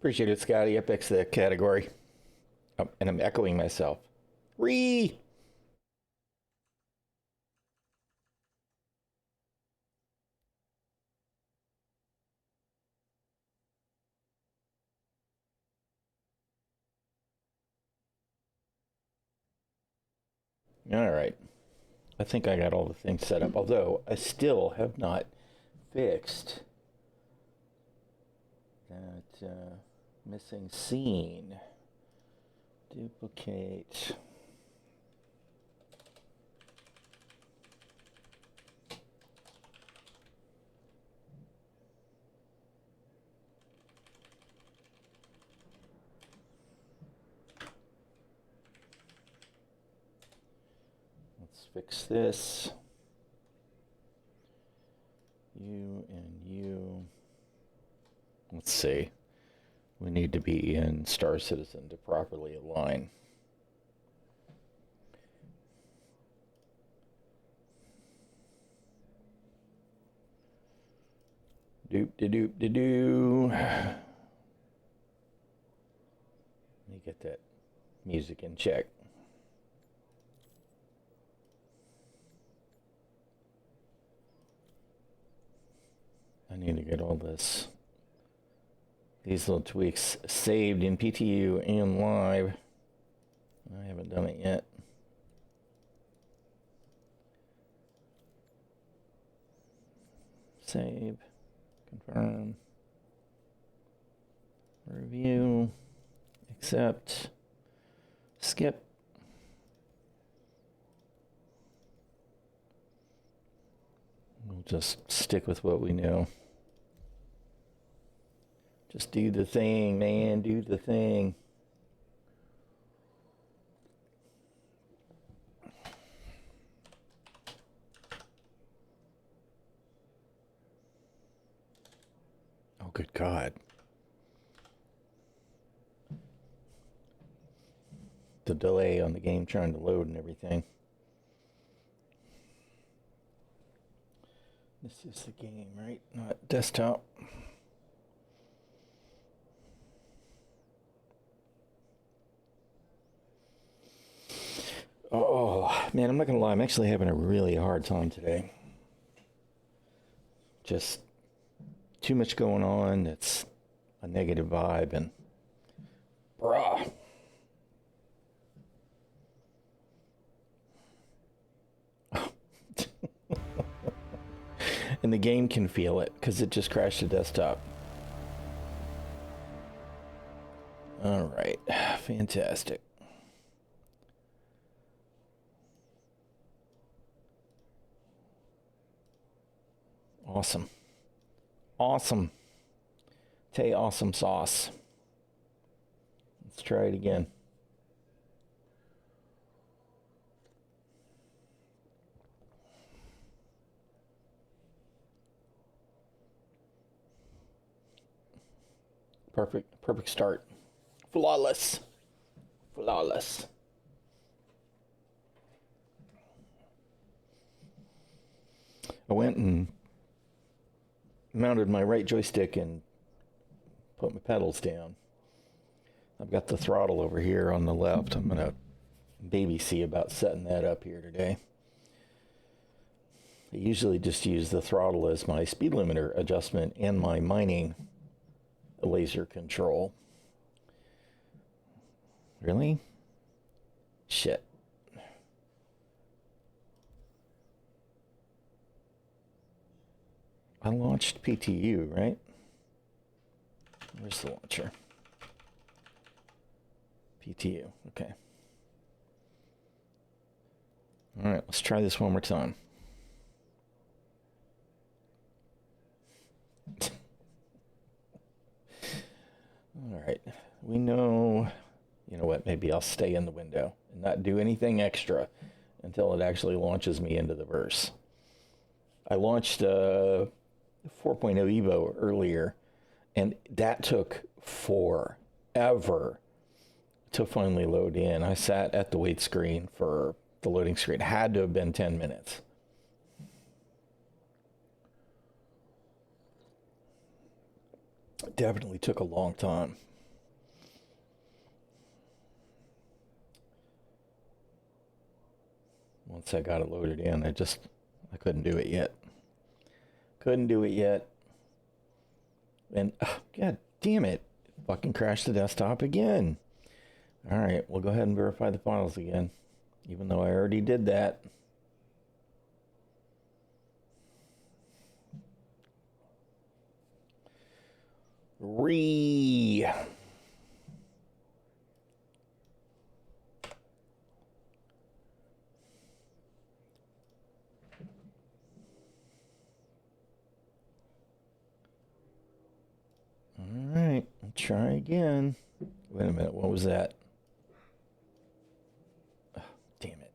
Appreciate it, Scotty. I picked the category. Oh, and I'm echoing myself. Ree! All right. I think I got all the things set up, although I still have not fixed that missing scene. Duplicate. Let's fix this. You and you. Let's see. We need to be in Star Citizen to properly align. Doop-de-doop-de-doo. Let me get that music in check. I need to get all these little tweaks saved in PTU and live. I haven't done it yet. Save, confirm, review, accept, skip. We'll just stick with what we know. Just do the thing, man. Do the thing. Oh, good God. The delay on the game trying to load and everything. This is the game, right? Not desktop. Oh, man, I'm not going to lie. I'm actually having a really hard time today. Just too much going on. It's a negative vibe, and bruh. And the game can feel it because it just crashed the desktop. All right, fantastic. Awesome. Awesome. Tay awesome sauce. Let's try it again. Perfect start. Flawless. Flawless. I went and mounted my right joystick and put my pedals down. I've got the throttle over here on the left. I'm going to baby see about setting that up here today. I usually just use the throttle as my speed limiter adjustment and my mining laser control. Really? Shit. I launched PTU, right? Where's the launcher? PTU, okay. All right, let's try this one more time. All right, we know, you know what, maybe I'll stay in the window and not do anything extra until it actually launches me into the verse. I launched 4.0 Evo earlier, and that took forever to finally load in. I sat at the wait screen for the loading screen. It had to have been 10 minutes. It definitely took a long time. once I got it loaded in. I couldn't do it yet. Couldn't do it yet. And, God damn it. Fucking crashed the desktop again. All right, we'll go ahead and verify the files again, even though I already did that. All right, try again. Wait a minute, what was that? Oh, damn it.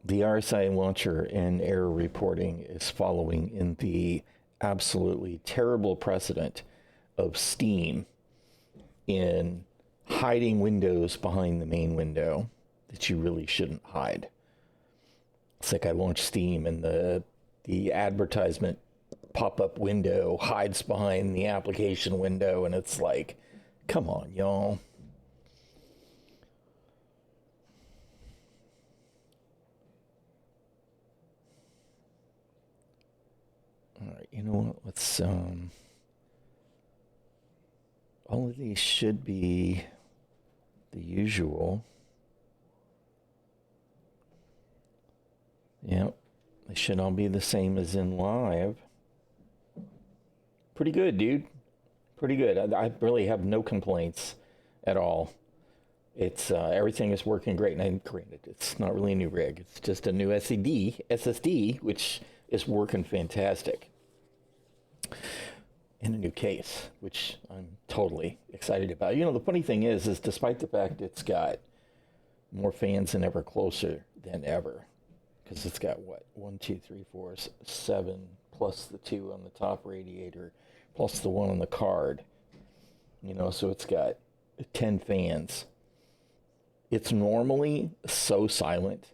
The RSI launcher and error reporting is following in the absolutely terrible precedent of Steam in hiding windows behind the main window that you really shouldn't hide. It's like I launched Steam and the advertisement pop-up window hides behind the application window, and it's like, come on, y'all. All right, you know what? Let's all of these should be the usual. Yep, they should all be the same as in live. Pretty good, dude. Pretty good. I really have no complaints at all. It's everything is working great. And granted, it's not really a new rig. It's just a new SSD, which is working fantastic. And a new case, which I'm totally excited about. You know, the funny thing is despite the fact it's got more fans than ever, closer than ever, because it's got what, 1, 2, 3, 4, 7, plus the 2 on the top radiator, plus the 1 on the card. You know, so it's got 10 fans. It's normally so silent,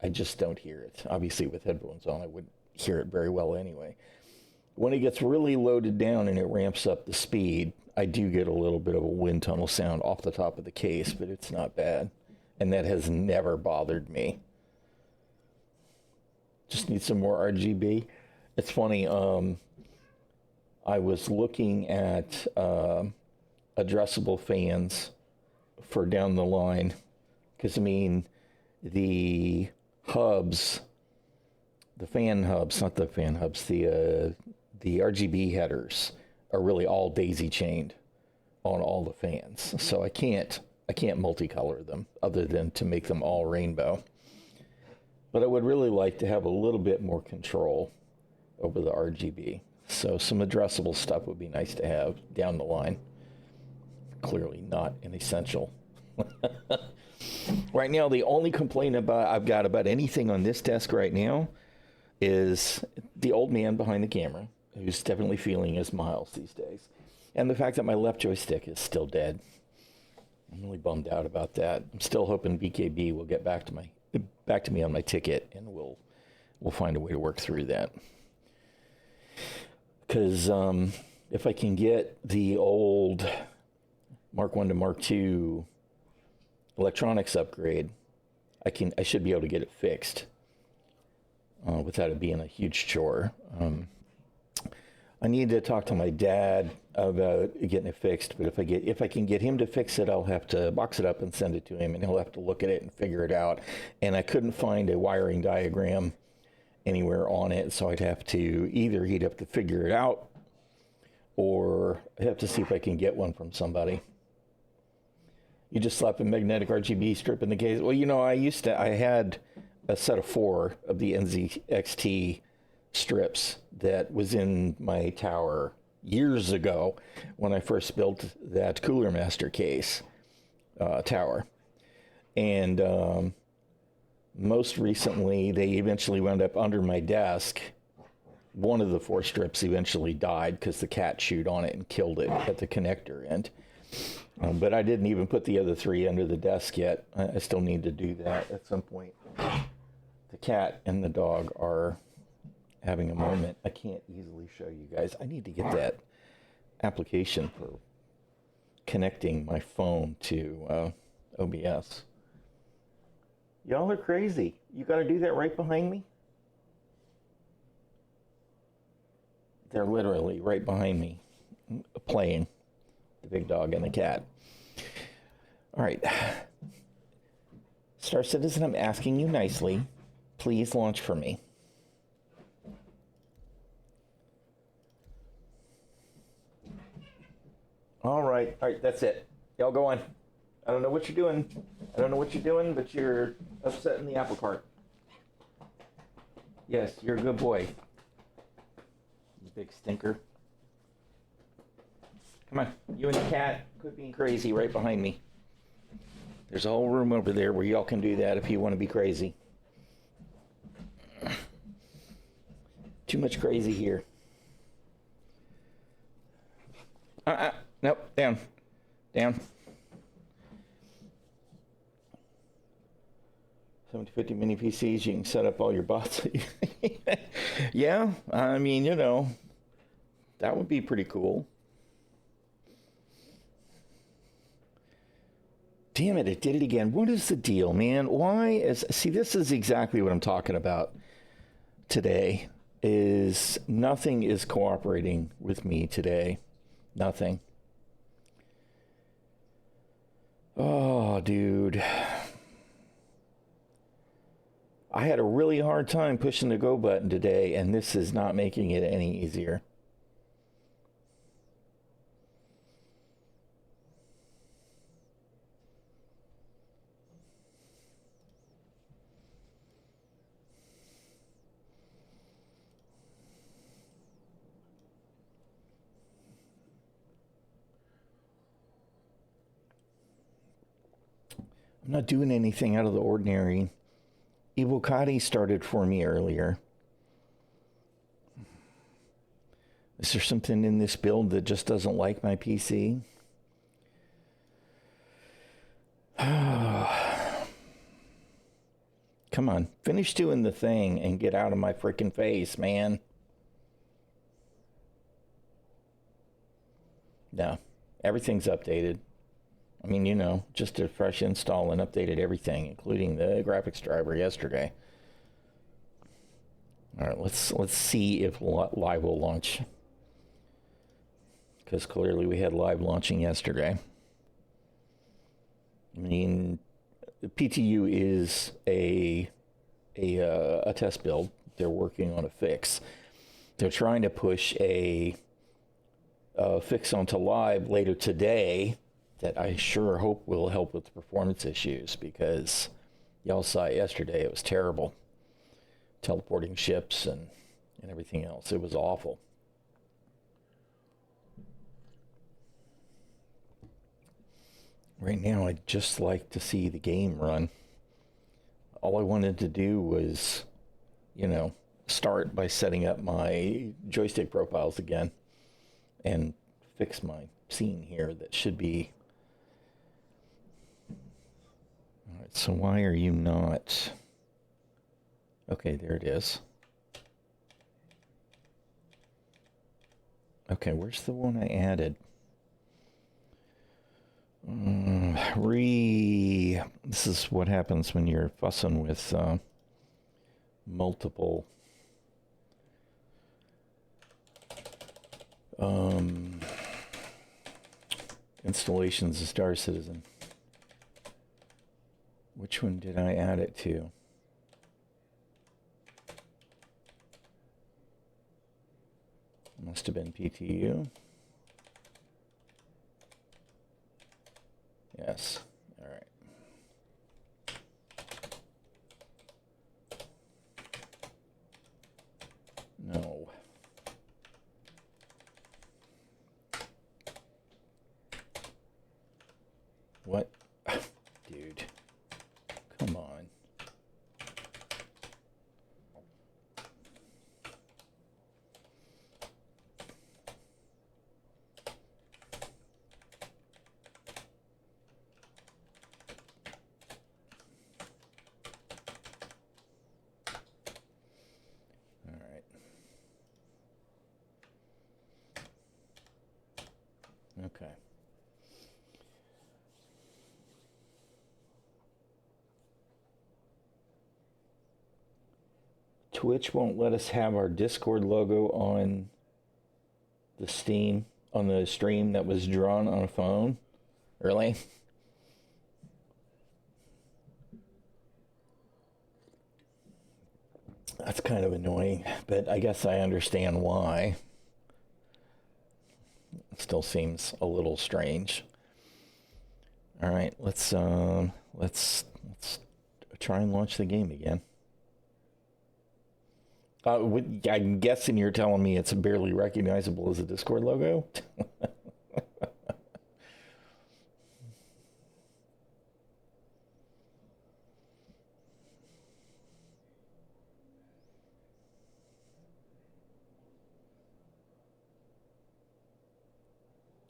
I just don't hear it. Obviously, with headphones on, I wouldn't hear it very well anyway. When it gets really loaded down and it ramps up the speed, I do get a little bit of a wind tunnel sound off the top of the case, but it's not bad. And that has never bothered me. Just need some more RGB. It's funny, I was looking at addressable fans for down the line, because I mean, the hubs, the fan hubs, not the fan hubs, the RGB headers are really all daisy chained on all the fans. So I can't multicolor them other than to make them all rainbow. But I would really like to have a little bit more control over the RGB. So some addressable stuff would be nice to have down the line. Clearly not an essential. Right now, the only complaint I've got about anything on this desk right now is the old man behind the camera, who's definitely feeling his miles these days, and the fact that my left joystick is still dead. I'm really bummed out about that. I'm still hoping BKB will get back to me on my ticket, and we'll find a way to work through that. Because if I can get the old Mark 1 to Mark 2 electronics upgrade, I should be able to get it fixed without it being a huge chore. I need to talk to my dad about getting it fixed, but if I can get him to fix it, I'll have to box it up and send it to him, and he'll have to look at it and figure it out. And I couldn't find a wiring diagram anywhere on it, so he'd have to figure it out, or I'd have to see if I can get one from somebody. You just slap a magnetic RGB strip in the case. Well, you know, I had a set of 4 of the NZXT strips that was in my tower years ago when I first built that Cooler Master case tower. And most recently, they eventually wound up under my desk. One of the 4 strips eventually died because the cat chewed on it and killed it at the connector end. But I didn't even put the other 3 under the desk yet. I still need to do that at some point. The cat and the dog are having a moment. I can't easily show you guys. I need to get that application for connecting my phone to OBS. Y'all are crazy. You got to do that right behind me? They're literally right behind me playing, the big dog and the cat. All right. Star Citizen, I'm asking you nicely. Please launch for me. All right, that's it. Y'all go on. I don't know what you're doing. But you're upsetting the apple cart. Yes, you're a good boy. You big stinker. Come on, you and the cat, quit being crazy right behind me. There's a whole room over there where y'all can do that if you want to be crazy. Too much crazy here. Nope, down. 750 mini PCs, you can set up all your bots. Yeah, I mean, that would be pretty cool. Damn it, it did it again. What is the deal, man? See, this is exactly what I'm talking about today, is nothing is cooperating with me today. Nothing. Oh, dude. I had a really hard time pushing the go button today, and this is not making it any easier. I'm not doing anything out of the ordinary. ᚗᚻᚪᚏ started for me earlier. Is there something in this build that just doesn't like my PC? Come on, finish doing the thing and get out of my freaking face, man. No, everything's updated. I mean, just a fresh install and updated everything, including the graphics driver yesterday. All right, let's see if live will launch, because clearly we had live launching yesterday. I mean, PTU is a test build. They're working on a fix. They're trying to push a fix onto live later today that I sure hope will help with the performance issues, because y'all saw it yesterday. It was terrible. Teleporting ships and everything else. It was awful. Right now, I'd just like to see the game run. All I wanted to do was, start by setting up my joystick profiles again and fix my scene here that should be... All right, so why are you not... Okay, there it is. Okay, where's the one I added? This is what happens when you're fussing with multiple installations of Star Citizen. Which one did I add it to? Must have been PTU. Yes. All right. No. What? Dude. Come on. Okay. Twitch won't let us have our Discord logo on the stream that was drawn on a phone? Really? That's kind of annoying, but I guess I understand why. It still seems a little strange. All right, let's try and launch the game again. I'm guessing you're telling me it's barely recognizable as a Discord logo?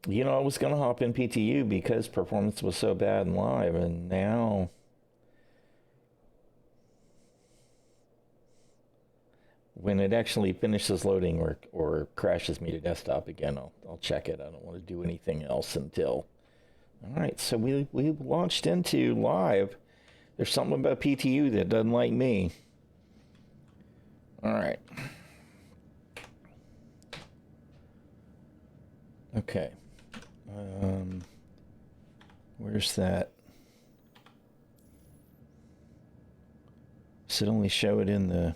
You know, I was going to hop in PTU because performance was so bad in live, and now when it actually finishes loading or crashes me to desktop again, I'll check it. I don't want to do anything else until. All right, so we launched into live. There's something about PTU that doesn't like me. All right. Okay. Where's that? Does it only show it in the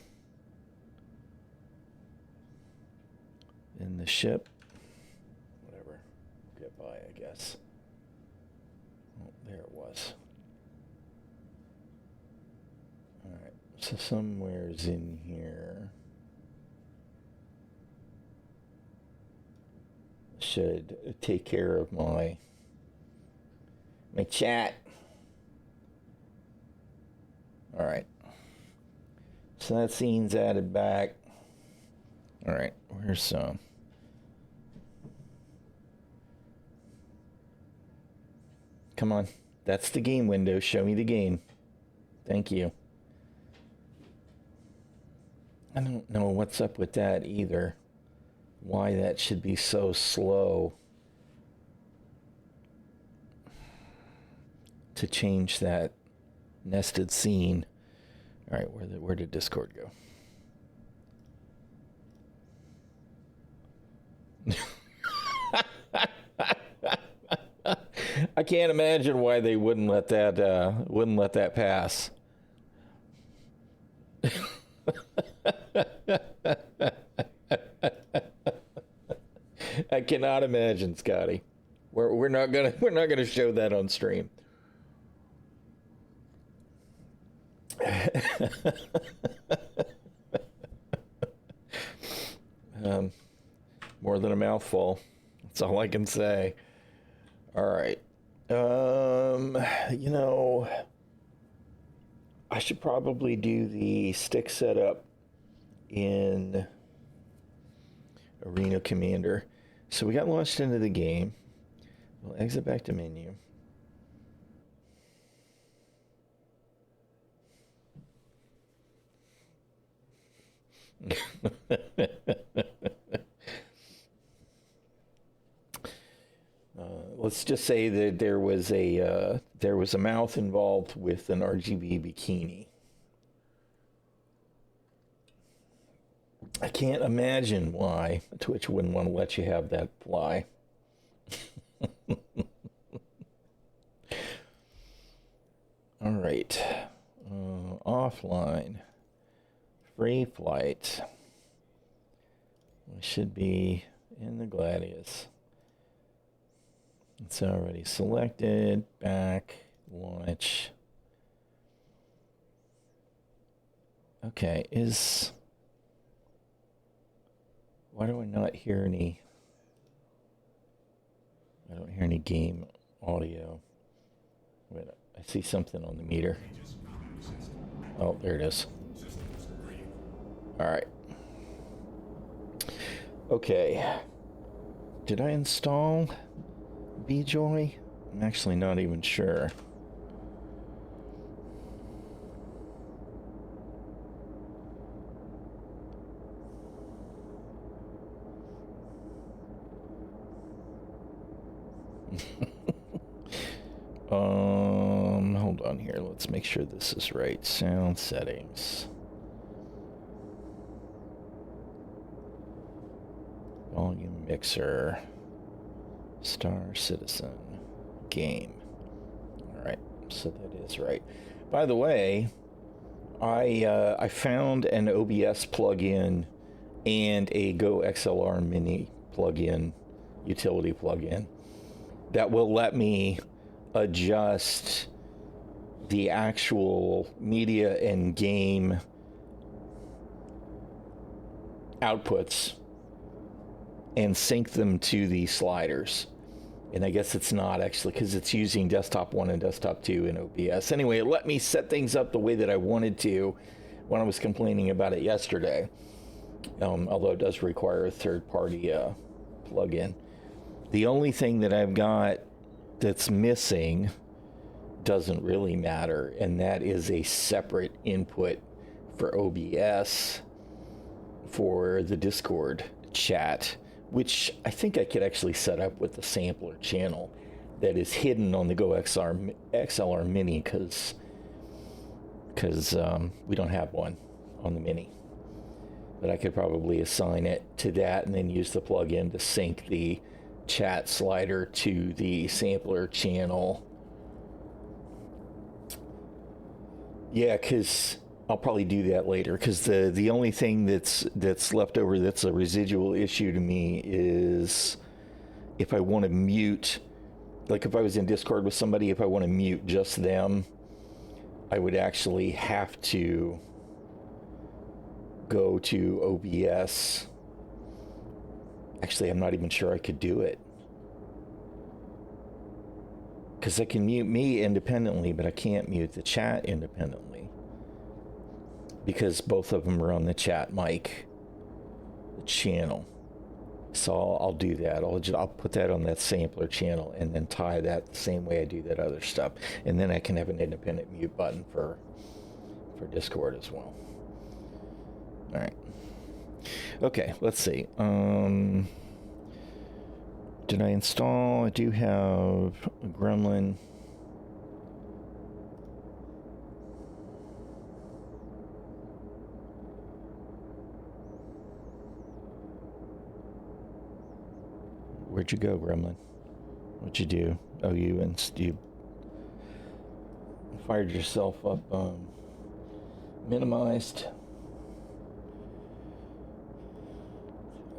ship? Whatever. Get by, I guess. Oh, there it was. All right. So somewhere's in here. Should take care of my chat. All right. So that scene's added back. All right. Where's some? Come on. That's the game window. Show me the game. Thank you. I don't know what's up with that either. Why that should be so slow to change that nested scene. All right, where did Discord go? I can't imagine why they wouldn't let that pass. I cannot imagine, Scotty. We're not gonna show that on stream. More than a mouthful. That's all I can say. All right. You know, I should probably do the stick setup in Arena Commander. So we got launched into the game. We'll exit back to menu. Let's just say that there was a mouth involved with an RGB bikini. I can't imagine why Twitch wouldn't want to let you have that fly. All right. Offline. Free flight. We should be in the Gladius. It's already selected. Back. Launch. Okay, why do I not hear any? I don't hear any game audio. Wait, I see something on the meter. Oh, there it is. All right. Okay. Did I install BJoy? I'm actually not even sure. Hold on here. Let's make sure this is right. Sound settings. Volume mixer. Star Citizen. Game. Alright, so that is right. By the way, I found an OBS plugin and a Go XLR Mini plugin, utility plugin, that will let me adjust the actual media and game outputs and sync them to the sliders. And I guess it's not actually, because it's using desktop 1 and desktop 2 in OBS. Anyway, it let me set things up the way that I wanted to when I was complaining about it yesterday. Although it does require a third-party plugin. The only thing that I've got that's missing doesn't really matter, and that is a separate input for OBS for the Discord chat, which I think I could actually set up with the sampler channel that is hidden on the Go XLR Mini, because we don't have one on the Mini. But I could probably assign it to that and then use the plugin to sync the chat slider to the sampler channel. Yeah, because I'll probably do that later, because the only thing that's left over that's a residual issue to me is if I want to mute, like if I was in Discord with somebody, if I want to mute just them, I would actually have to go to OBS. Actually, I'm not even sure I could do it, because I can mute me independently, but I can't mute the chat independently, because both of them are on the chat mic, the channel. So I'll do that. I'll put that on that sampler channel and then tie that the same way I do that other stuff, and then I can have an independent mute button for Discord as well. All right. Okay, let's see. Did I install? I do have a Gremlin. Where'd you go, Gremlin? What'd you do? Oh, you fired yourself up. Minimized.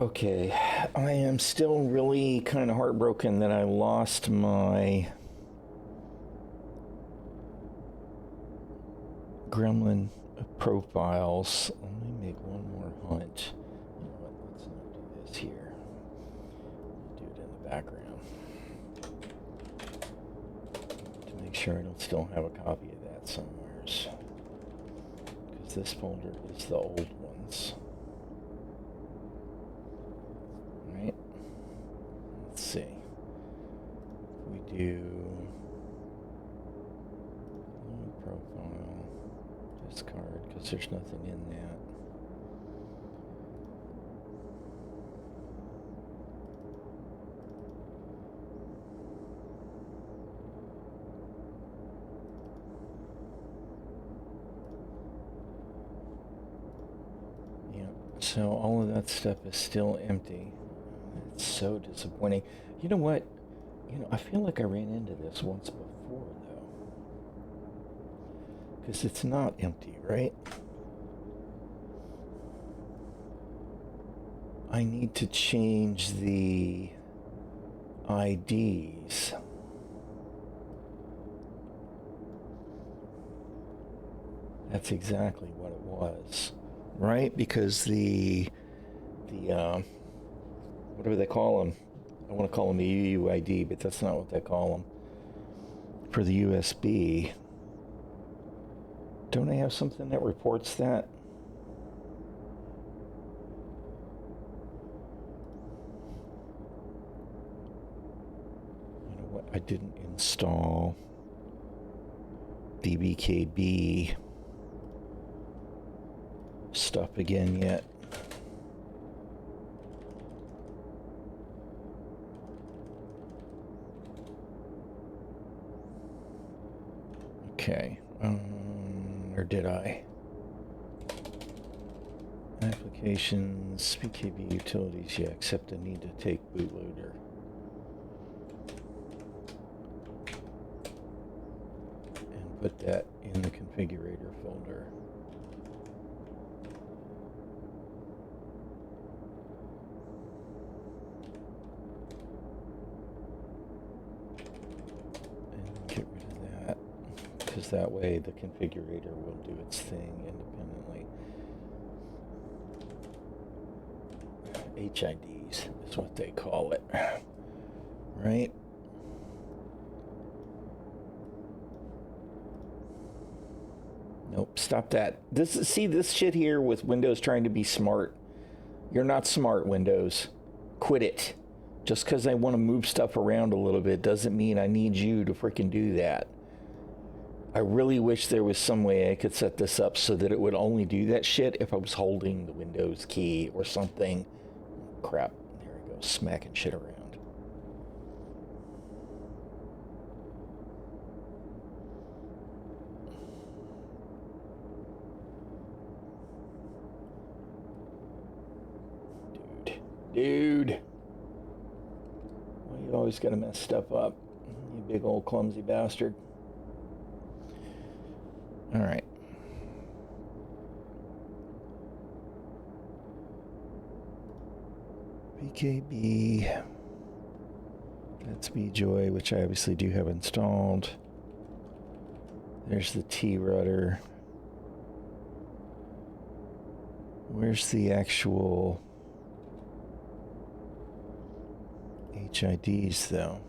Okay, I am still really kind of heartbroken that I lost my Gremlin profiles. Let me make one more hunt. You know what, let's not do this here. Do it in the background to make sure I don't still have a copy of that somewhere. Because this folder is the old ones. Right? Let's see. We do new profile, discard, because there's nothing in that. Yep. So all of that stuff is still empty. It's so disappointing. You know what? I feel like I ran into this once before, though. Because it's not empty, right? I need to change the IDs. That's exactly what it was, right? Because the whatever they call them, I want to call them the UUID, but that's not what they call them. For the USB, don't I have something that reports that? You know what? I didn't install DBKB stuff again yet. Okay, or did I? Applications, PKB utilities, yeah, except I need to take bootloader. And put that in the configurator folder. And get rid of that, because that way the configurator will do its thing independently. HIDs is what they call it, right? Nope, stop that. See this shit here with Windows trying to be smart. You're not smart, Windows. Quit it. Just because I want to move stuff around a little bit doesn't mean I need you to freaking do that. I really wish there was some way I could set this up so that it would only do that shit if I was holding the Windows key or something. Crap, there we go, smacking shit around. Dude. Well, you always gotta mess stuff up, you big old clumsy bastard. Alright. PKB. That's BJoy, which I obviously do have installed. There's the T-rudder. Where's the actual HIDs, though?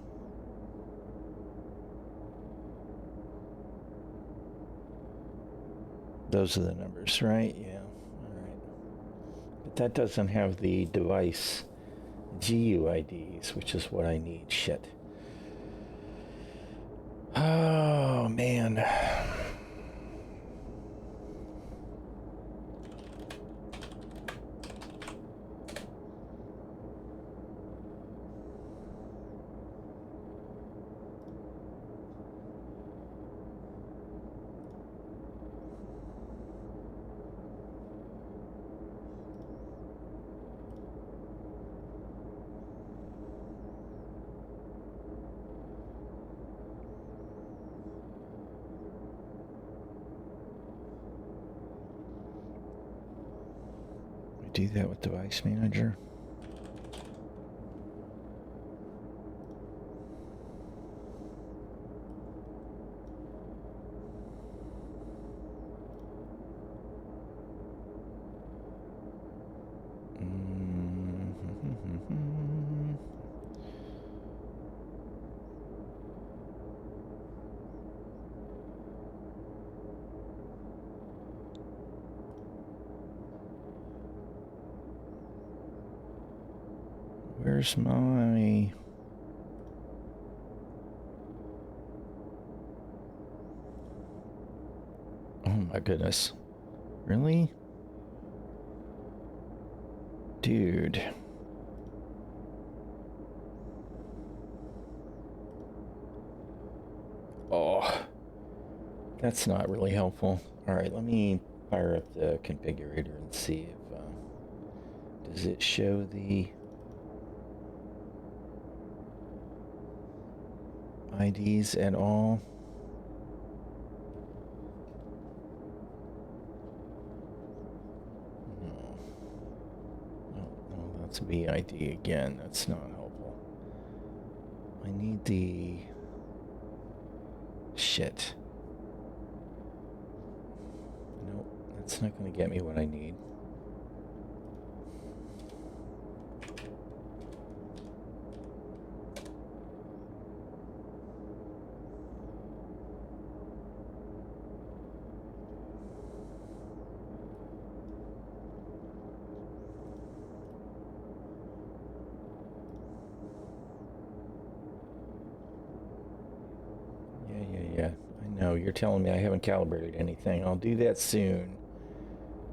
Those are the numbers, right? Yeah. All right. But that doesn't have the device GUIDs, which is what I need. Shit. Oh, man. Do that with Device Manager. Where's my... Oh my goodness. Really? Dude. Oh. That's not really helpful. Alright, let me fire up the configurator and see if... does it show the... IDs at all? No, that's VID again. That's not helpful. I need the... Shit. Nope, that's not going to get me what I need. Yeah. I know, you're telling me I haven't calibrated anything. I'll do that soon.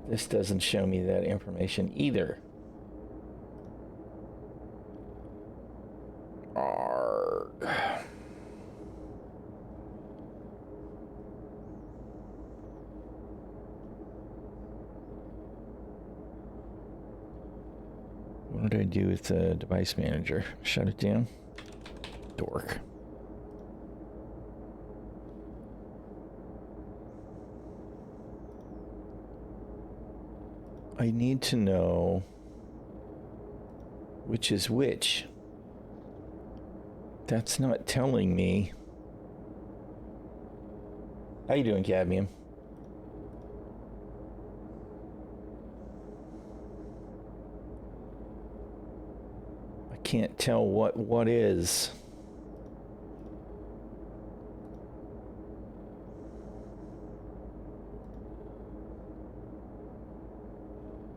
This doesn't show me that information either. Arrgh. What did I do with the device manager? Shut it down? Dork. I need to know which is which. That's not telling me. How you doing, Cadmium? I can't tell what is.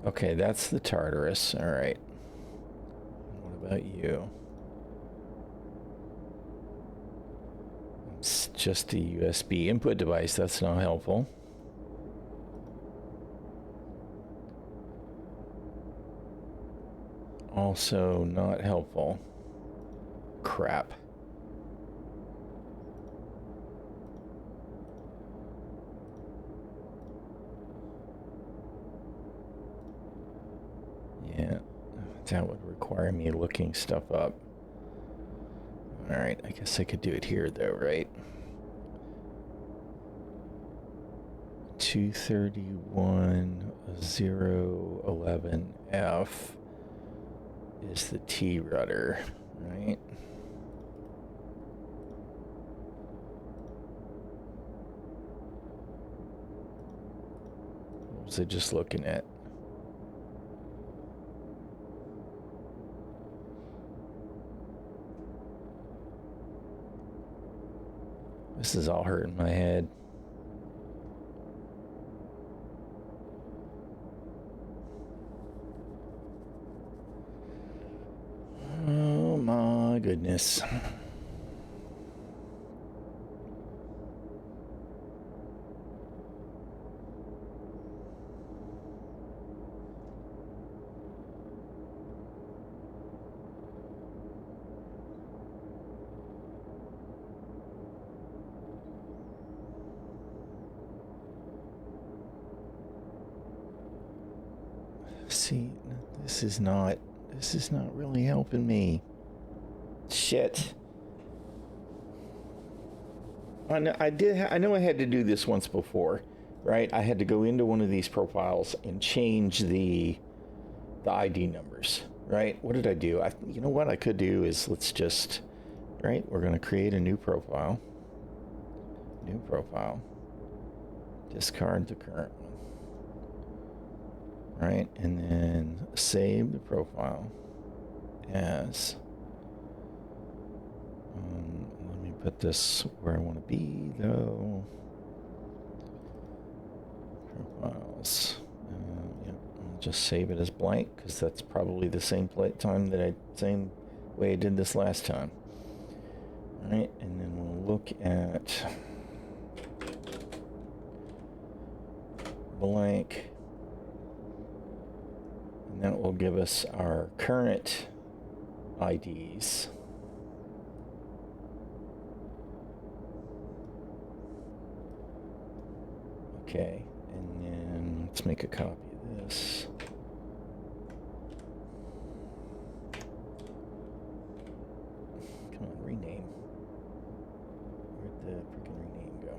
Okay, that's the Tartarus. All right. What about you? It's just a USB input device. That's not helpful. Also not helpful. Crap. Yeah, that would require me looking stuff up. Alright, I guess I could do it here though, right? 231.011F is the T rudder, right? What was I just looking at? This is all hurting my head. Oh my goodness. See, this is not really helping me. Shit. I know I had to do this once before, right? I had to go into one of these profiles and change the ID numbers, right? What did I do? You know what I could do is let's just, right? We're going to create a new profile. New profile. Discard the current one. Right, and then save the profile as, let me put this where I want to be though. Profiles, yep, I'll just save it as blank because that's probably the same same way I did this last time. All right, and then we'll look at blank. And that will give us our current IDs. Okay, and then let's make a copy of this. Come on, rename. Where'd the freaking rename go?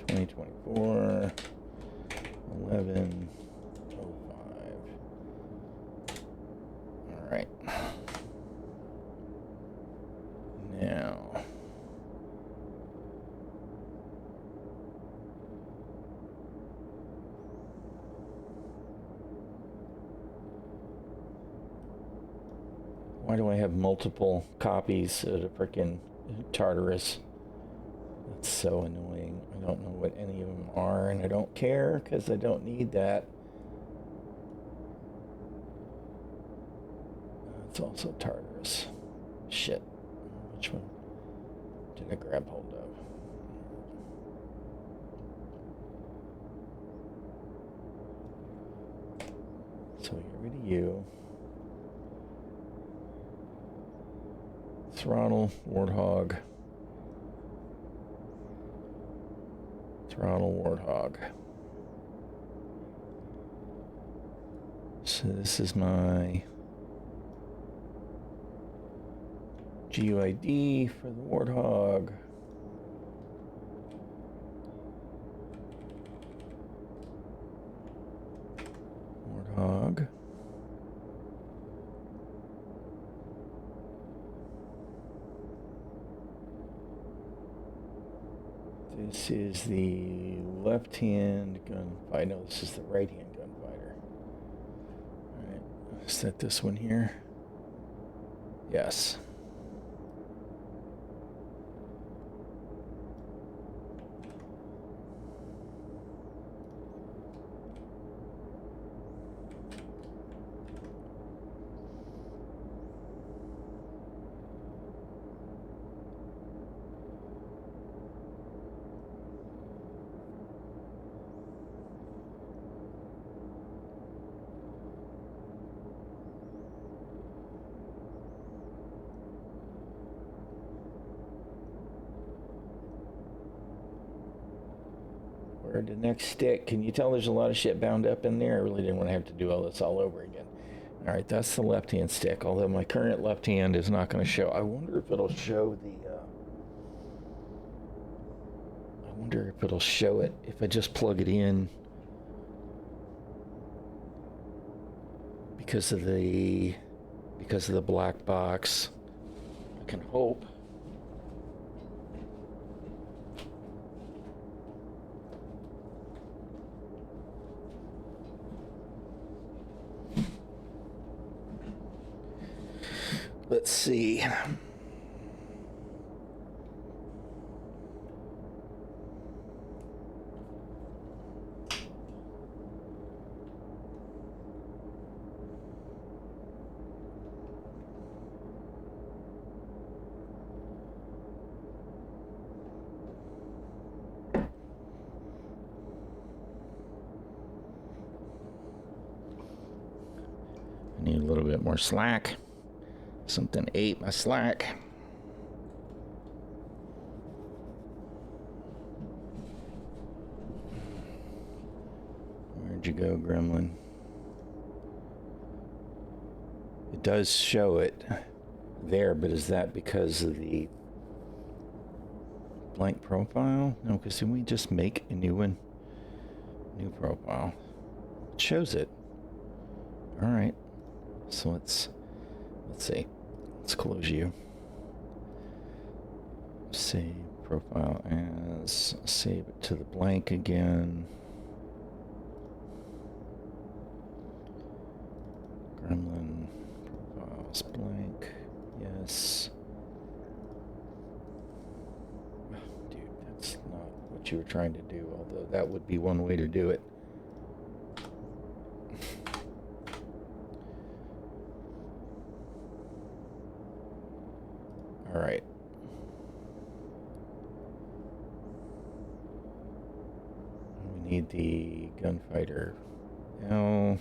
$2024 1105. All right. Now, why do I have multiple copies of the frickin' Tartarus? That's so annoying. I don't know what any of them are, and I don't care because I don't need that. It's also Tartarus. Shit. Which one did I grab hold of? So we get rid of you. ᚱᚪᚏ. ᚱᚪᚏ. So this is my GUID for the Warthog. Warthog. This is the left-hand gunfighter. No, this is the right-hand gunfighter. All right, set this one here. Yes. Where'd the next stick? Can you tell there's a lot of shit bound up in there? I really didn't want to have to do all this all over again. All right, that's the left-hand stick, although my current left hand is not going to show. I wonder if it'll show the... I wonder if it'll show it if I just plug it in. Because of the black box. I can hope. Let's see. I need a little bit more slack. Something ate my slack. Where'd you go, gremlin? It does show it there, but is that because of the blank profile? No, because didn't we just make a new one? New profile. It shows it. All right. So let's see. Let's close you. Save profile as, save it to the blank again. Gremlin profiles blank. Yes. Oh, dude, that's not what you were trying to do, although that would be one way to do it. All right. We need the gunfighter. Now,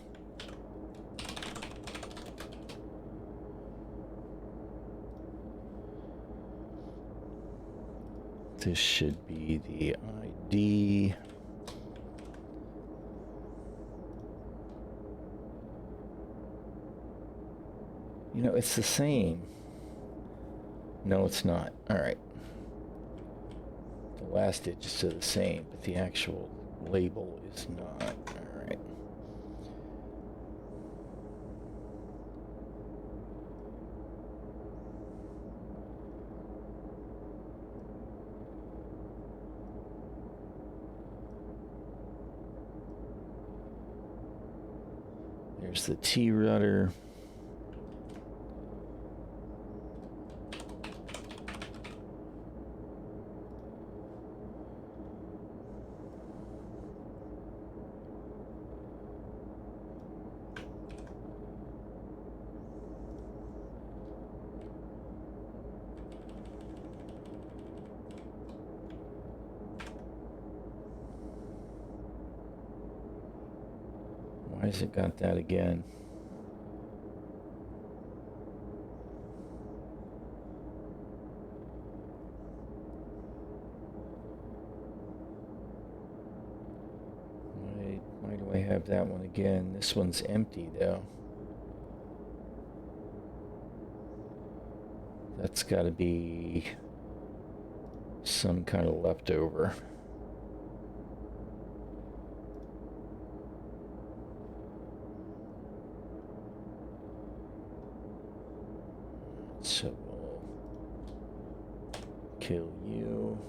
this should be the ID. You know, it's the same. No, it's not. All right. The last digits are the same, but the actual label is not. All right. There's the T rudder. Why has it got that again? Why do I have that one again. This one's empty though. That's got to be some kind of leftover. So we'll kill you.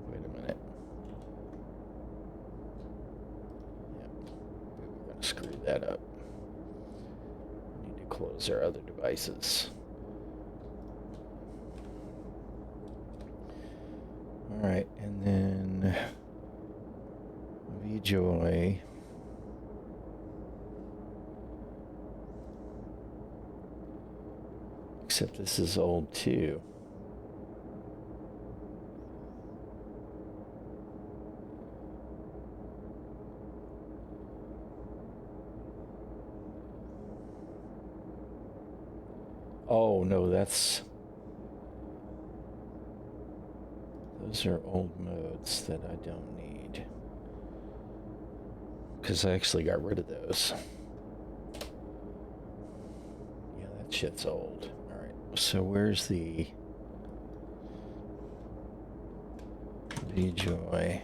Wait a minute. Yep. We're going to screw that up. We need to close our other devices. Alright, and then VJoy. Except this is old too. Oh no, those are old modes that I don't need. Because I actually got rid of those. Yeah, that shit's old. Alright, so where's the VJoy?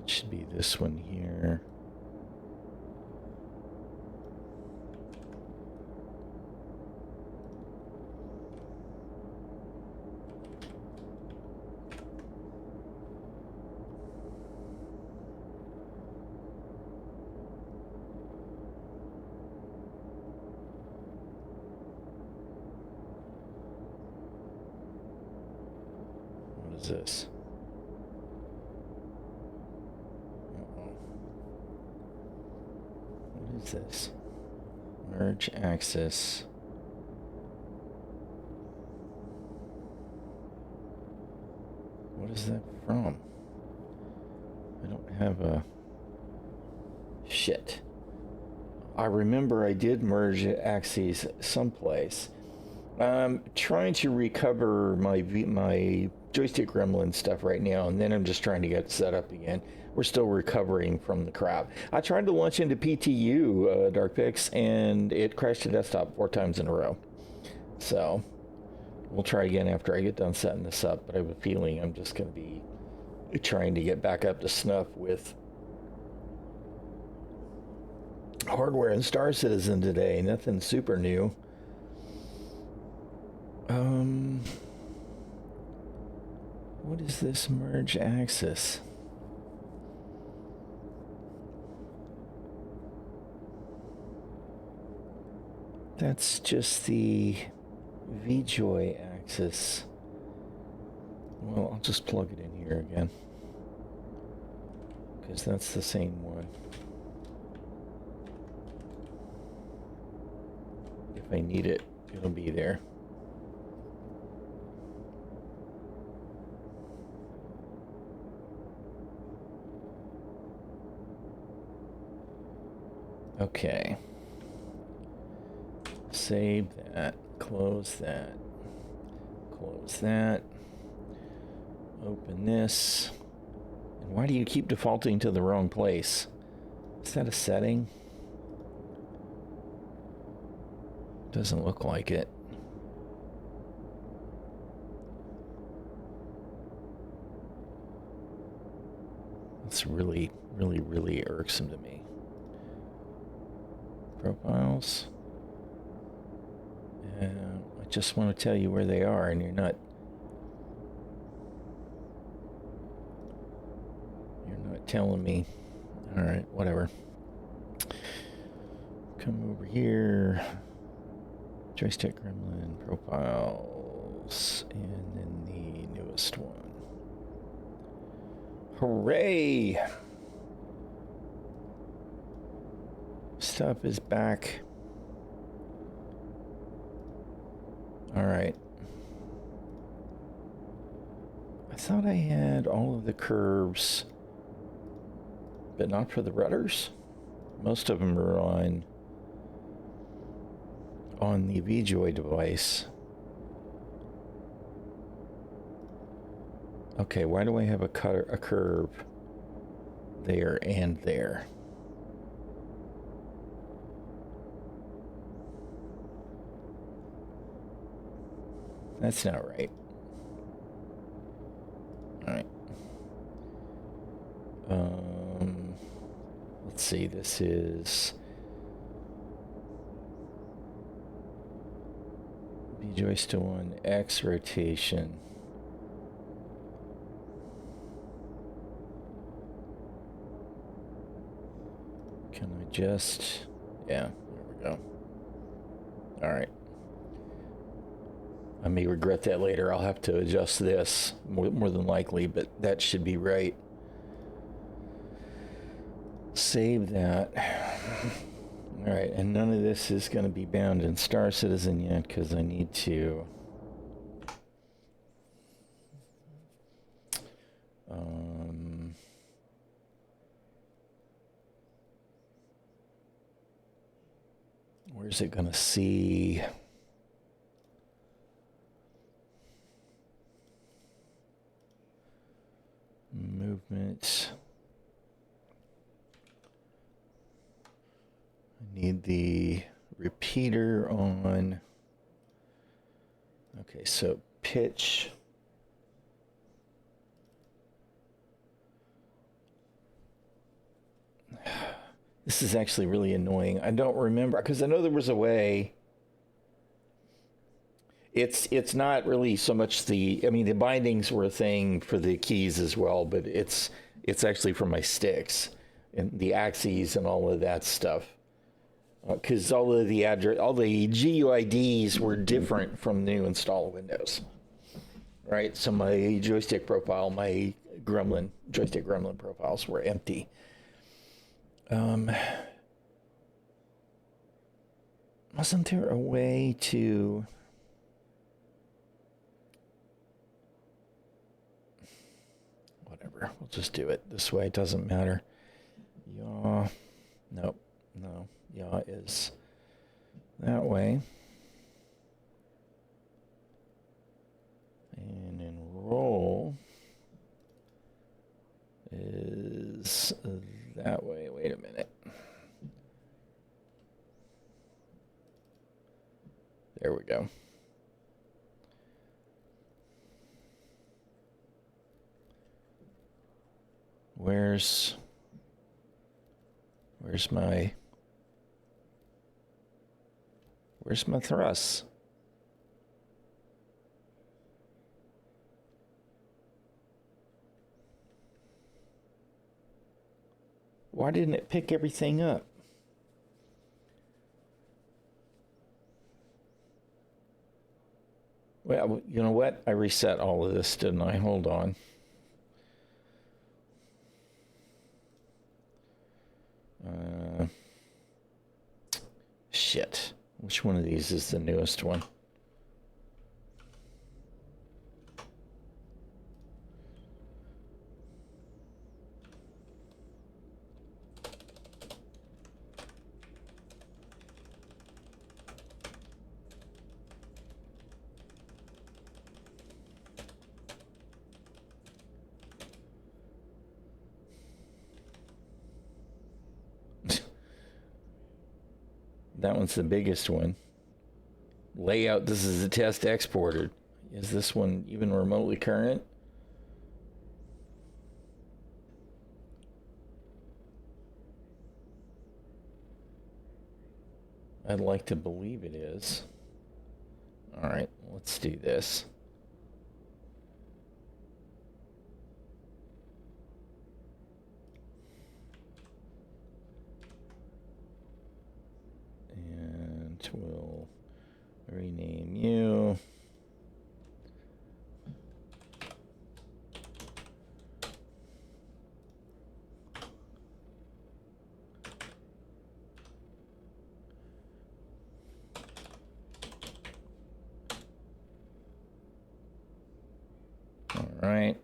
It should be this one here. What is this? What is this? Merge axis. What is that from? I don't have a... Shit. I remember I did merge axes someplace. I'm trying to recover my joystick gremlin stuff right now, and then I'm just trying to get set up again. We're still recovering from the crap. I tried to launch into PTU Darkpix, and it crashed the desktop 4 times in a row. So we'll try again after I get done setting this up, but I have a feeling I'm just going to be trying to get back up to snuff with hardware and Star Citizen today. Nothing super new. What is this merge axis? That's just the VJoy axis. Well, I'll just plug it in here again, because that's the same one. If I need it, it'll be there. Okay. Save that. Close that. Close that. Open this. And why do you keep defaulting to the wrong place? Is that a setting? Doesn't look like it. It's really, really, really irksome to me. Profiles. And I just want to tell you where they are, and you're not telling me. All right, whatever. Come over here. Joystick gremlin profiles, and then the newest one. Hooray! Stuff is back. All right. I thought I had all of the curves, but not for the rudders. Most of them are on the VJoy device. Okay, why do I have a curve there and there? That's not right. All right. Let's see. This is VJoy still on X rotation. Can I just... Yeah, there we go. All right. I may regret that later. I'll have to adjust this more than likely, but that should be right. Save that. All right, and none of this is going to be bound in Star Citizen yet because I need to... where's it going to see... movement. I need the repeater on. Okay, so pitch. This is actually really annoying. I don't remember because I know there was a way. It's not really so much the, I mean, the bindings were a thing for the keys as well, but it's actually for my sticks and the axes and all of that stuff. Because all the GUIDs were different from new install Windows, right? So my joystick profile, my joystick gremlin profiles were empty. Wasn't there a way to... We'll just do it this way. It doesn't matter. Yaw. Nope. No. Yaw is that way. And enroll is that way. Wait a minute. There we go. Where's my thrusts? Why didn't it pick everything up? Well, you know what? I reset all of this, didn't I? Hold on. Shit. Which one of these is the newest one? That one's the biggest one. Layout, this is a test exported. Is this one even remotely current? I'd like to believe it is. All right, let's do this. And we'll rename you. All right.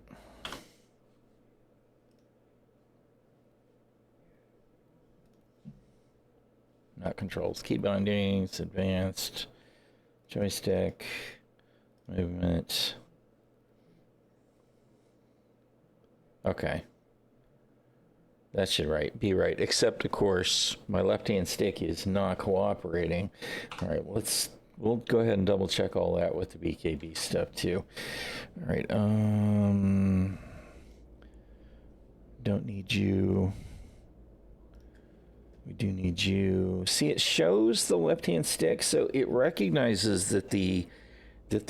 not controls. Key bindings, advanced, joystick, movement. Okay. That should be right. Except, of course, my left-hand stick is not cooperating. All right, we'll go ahead and double check all that with the BKB stuff too. All right, don't need you. We do need you. See, it shows the left-hand stick, so it recognizes that the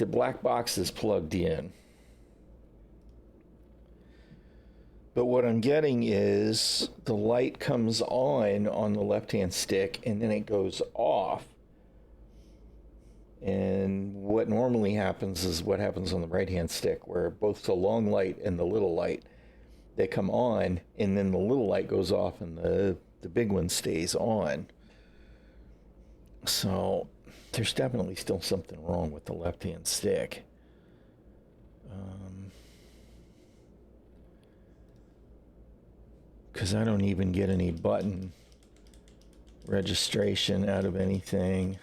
black box is plugged in. But what I'm getting is the light comes on the left-hand stick, and then it goes off. And what normally happens is what happens on the right-hand stick, where both the long light and the little light, they come on, and then the little light goes off, and the big one stays on. So there's definitely still something wrong with the left-hand stick. Because I don't even get any button registration out of anything.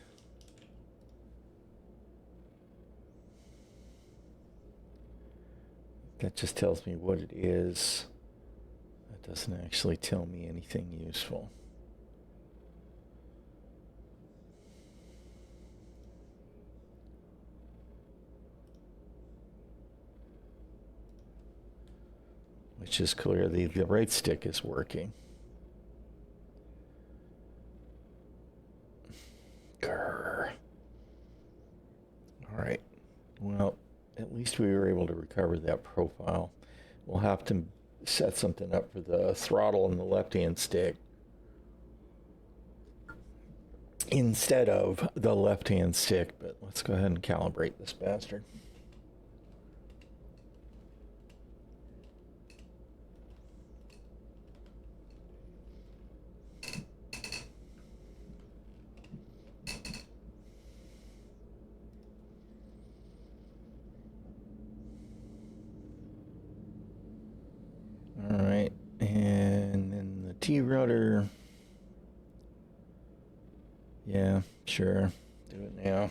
That just tells me what it is. That doesn't actually tell me anything useful. Which is clear the right stick is working. Grr. All right. Well, at least we were able to recover that profile. We'll have to set something up for the throttle on the left-hand stick instead of the left-hand stick, but let's go ahead and calibrate this bastard. All right, and then the T rudder. Yeah, sure. Do it now.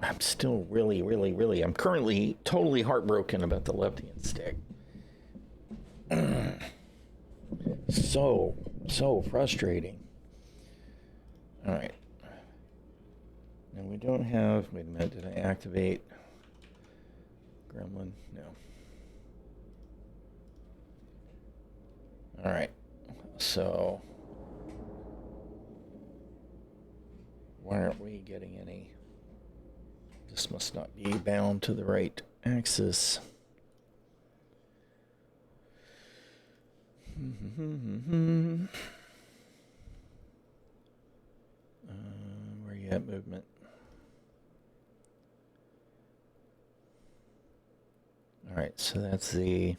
I'm still really, I'm currently totally heartbroken about the left-hand stick. So frustrating. All right. And we don't have, wait a minute, did I activate Gremlin? No. All right. So why aren't we getting any? This must not be bound to the right axis. Where you at, movement? All right, so that's the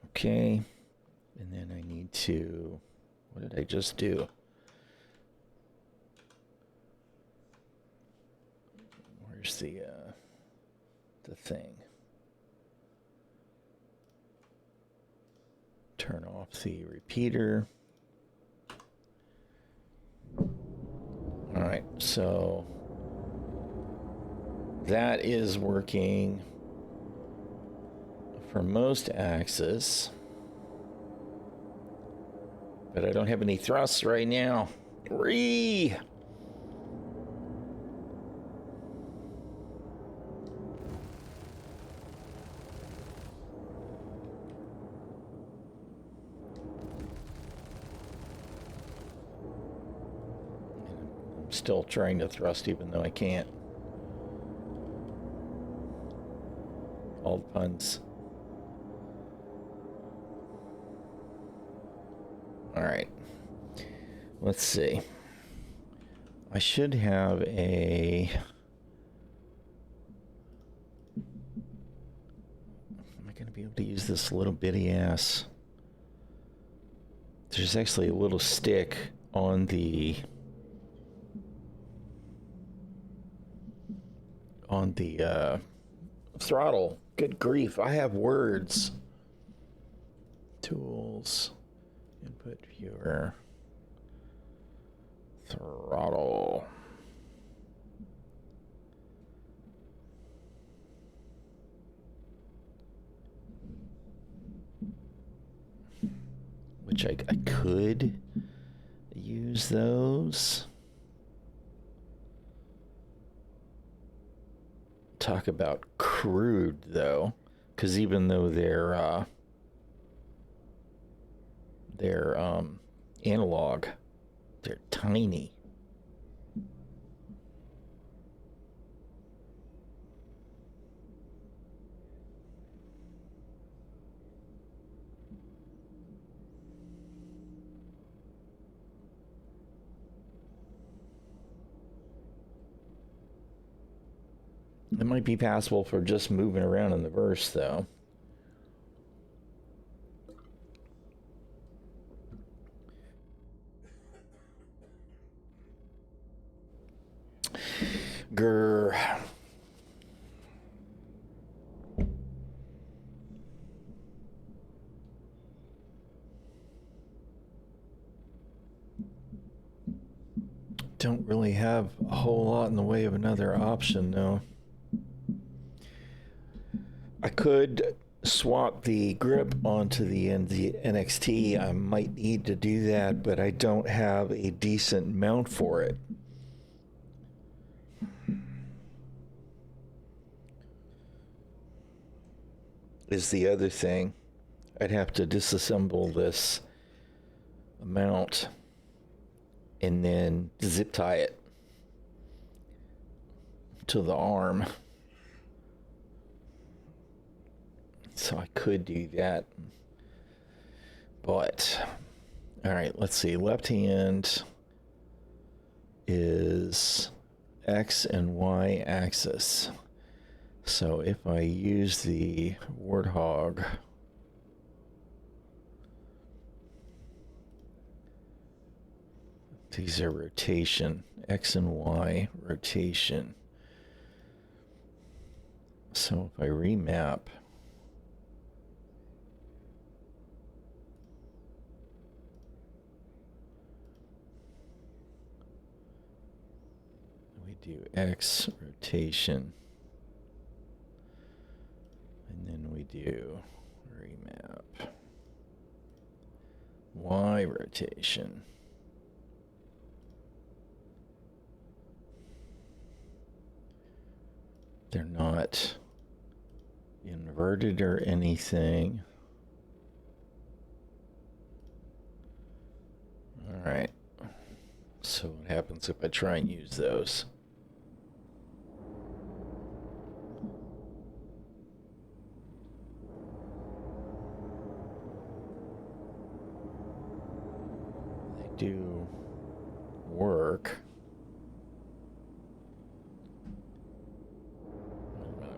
okay, and then I need to, what did I just do? Where's the thing? Turn off the repeater. All right, so that is working for most axes, but I don't have any thrusts right now. Still trying to thrust even though I can't. All puns. All right. Let's see. I should have a be able to use this little bitty ass. There's actually a little stick on the throttle. Good grief, I have words. Tools, input viewer, throttle. Which I could use those. Talk about crude, though, because even though they're analog, they're tiny. It might be passable for just moving around in the verse, though. Grr. Don't really have a whole lot in the way of another option, though. I could swap the grip onto the NXT. I might need to do that, but I don't have a decent mount for it. Is the other thing. I'd have to disassemble this mount and then zip tie it to the arm. So I could do that. But, all right, let's see. Left hand is X and Y axis. So if I use the Warthog, these are rotation, X and Y rotation. So if I remap, we do X rotation. And then we do remap. Y rotation. They're not inverted or anything. All right. So what happens if I try and use those? Do work.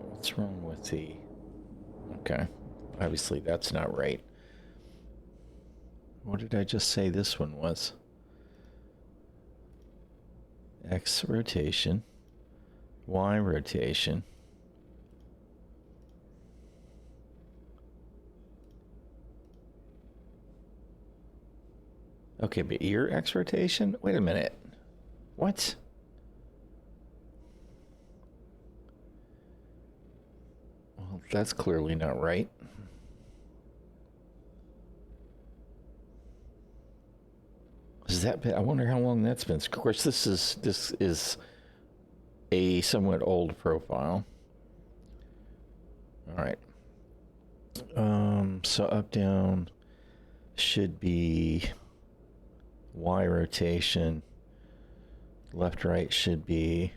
What's wrong with the... Okay, obviously that's not right. What did I just say this one was? X rotation, Y rotation. Okay, but your X rotation? Wait a minute. What? Well, that's clearly not right. Is that been, I wonder how long that's been. Of course, this is a somewhat old profile. All right. So up down should be Y rotation. Left right should be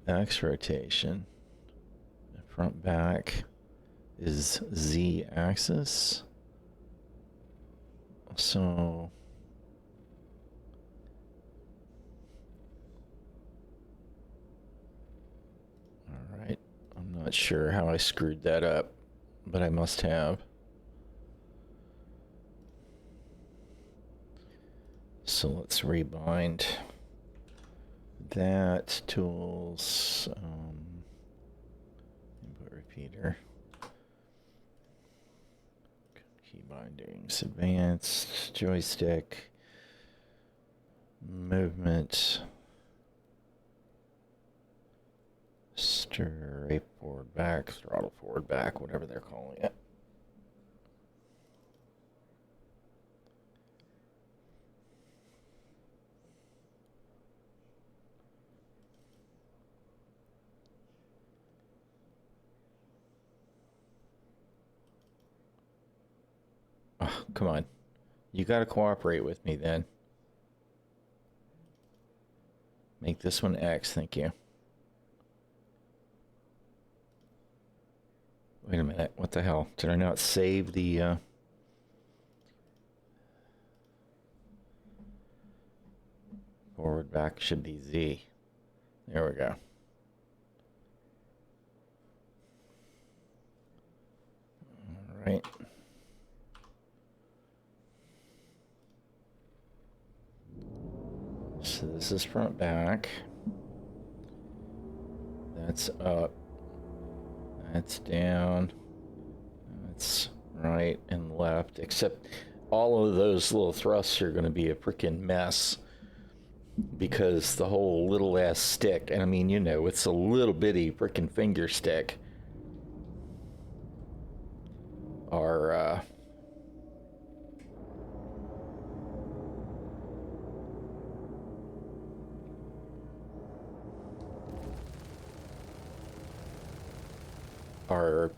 X rotation. Front back is Z axis. So all right, I'm not sure how I screwed that up, but I must have. So let's rebind that. Tools, input repeater, key bindings, advanced, joystick, movement, straight forward back, throttle forward back, whatever they're calling it. Oh, come on. You got to cooperate with me then. Make this one X, thank you. Wait a minute, what the hell? Did I not save the, forward, back should be Z. There we go. All right. So this is front, back. That's up. That's down. That's right and left. Except all of those little thrusts are going to be a freaking mess because the whole little ass stick, and I mean, you know, it's a little bitty freaking finger stick, are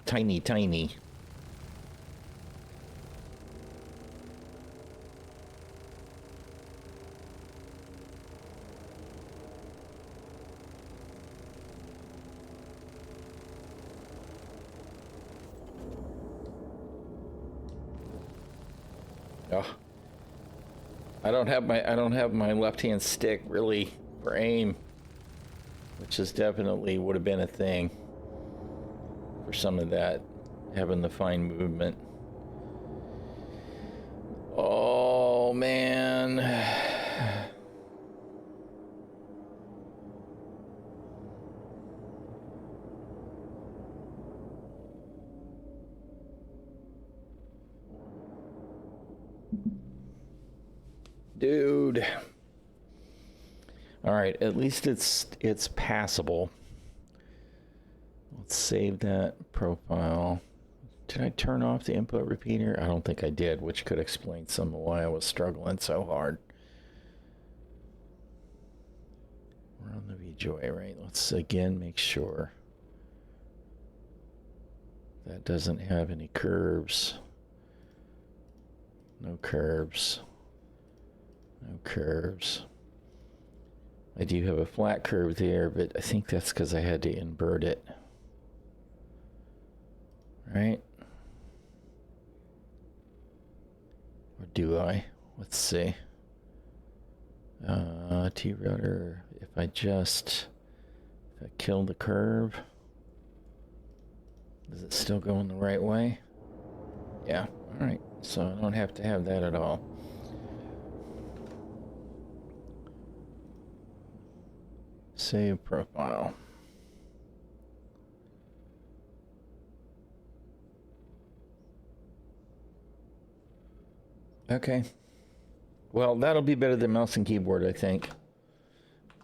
tiny, tiny. Oh, I don't have my left-hand stick really for aim, which is definitely would have been a thing for some of that, having the fine movement. Oh man. Dude. All right, at least it's passable. Let's save that profile. Did I turn off the input repeater? I don't think I did, which could explain some of why I was struggling so hard. We're on the VJoy, right? Let's again make sure that doesn't have any curves. No curves. No curves. I do have a flat curve there, but I think that's because I had to invert it. Right? Or do I? Let's see. T-router, if I kill the curve, does it still go in the right way? Yeah, alright. So I don't have to have that at all. Save profile. Okay. Well, that'll be better than mouse and keyboard, I think.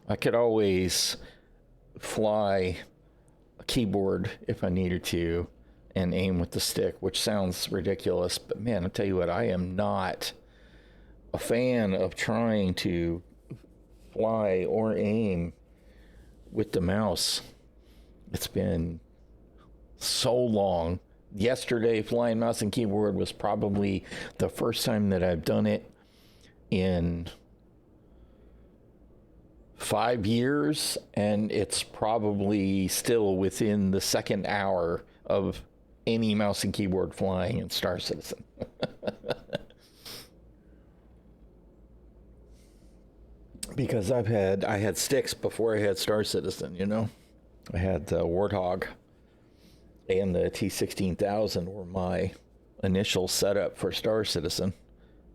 I could always fly a keyboard if I needed to and aim with the stick, which sounds ridiculous, but man, I'll tell you what, I am not a fan of trying to fly or aim with the mouse. It's been so long. Yesterday, flying mouse and keyboard was probably the first time that I've done it in 5 years, and it's probably still within the second hour of any mouse and keyboard flying in Star Citizen. Because I had sticks before I had Star Citizen, you know? I had Warthog and the T16000 were my initial setup for Star Citizen,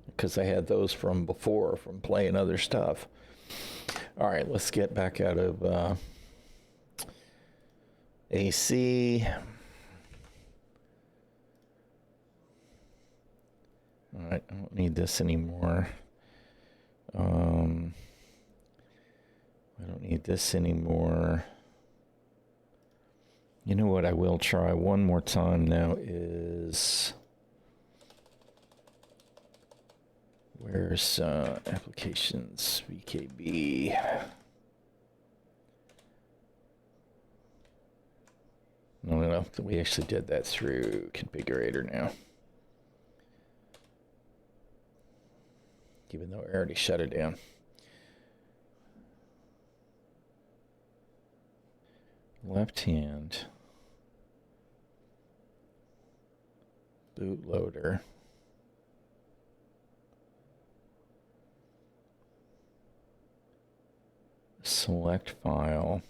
because I had those from before, from playing other stuff. All right, let's get back out of AC. All right, I don't need this anymore. I don't need this anymore. You know what I will try one more time now is... Where's applications, VKB? No, we actually did that through configurator now. Even though I already shut it down. Left hand. Bootloader. Select file.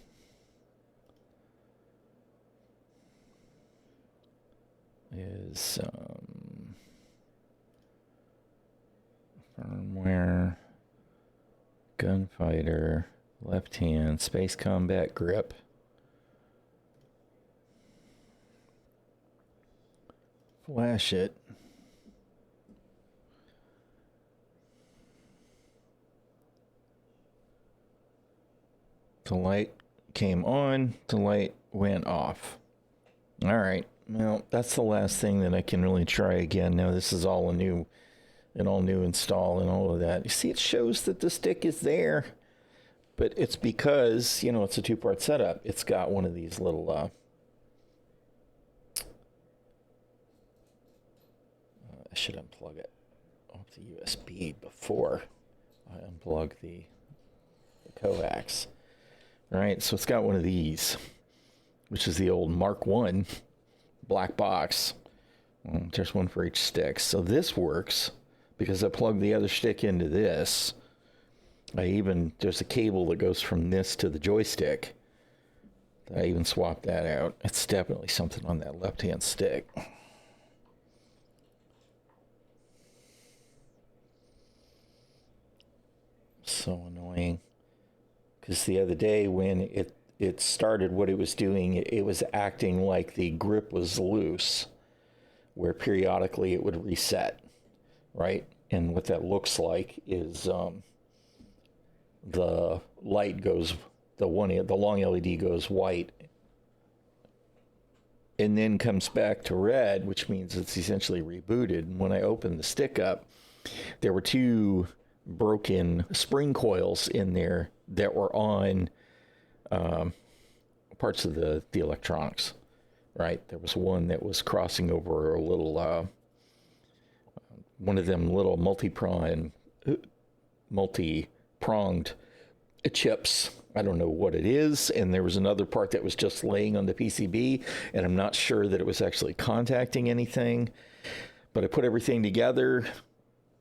Is firmware, gunfighter, left hand, space combat grip. Flash it. The light came on, the light went off. All right, well, that's the last thing that I can really try again. Now this is all an all new install and all of that. You see, it shows that the stick is there, but it's because, you know, it's a two-part setup. It's got one of these little, I should unplug it off the USB before I unplug the coax. All right, so it's got one of these, which is the old Mark I black box. Well, there's one for each stick. So this works because I plugged the other stick into this. There's a cable that goes from this to the joystick. I even swapped that out. It's definitely something on that left-hand stick. So annoying. Because the other day when it started, what it was doing, it was acting like the grip was loose, where periodically it would reset, right? And what that looks like is the light goes, the long LED goes white, and then comes back to red, which means it's essentially rebooted. And when I opened the stick up, there were two broken spring coils in there that were on parts of the electronics, right? There was one that was crossing over a little, one of them little multi-pronged chips. I don't know what it is. And there was another part that was just laying on the PCB, and I'm not sure that it was actually contacting anything. But I put everything together,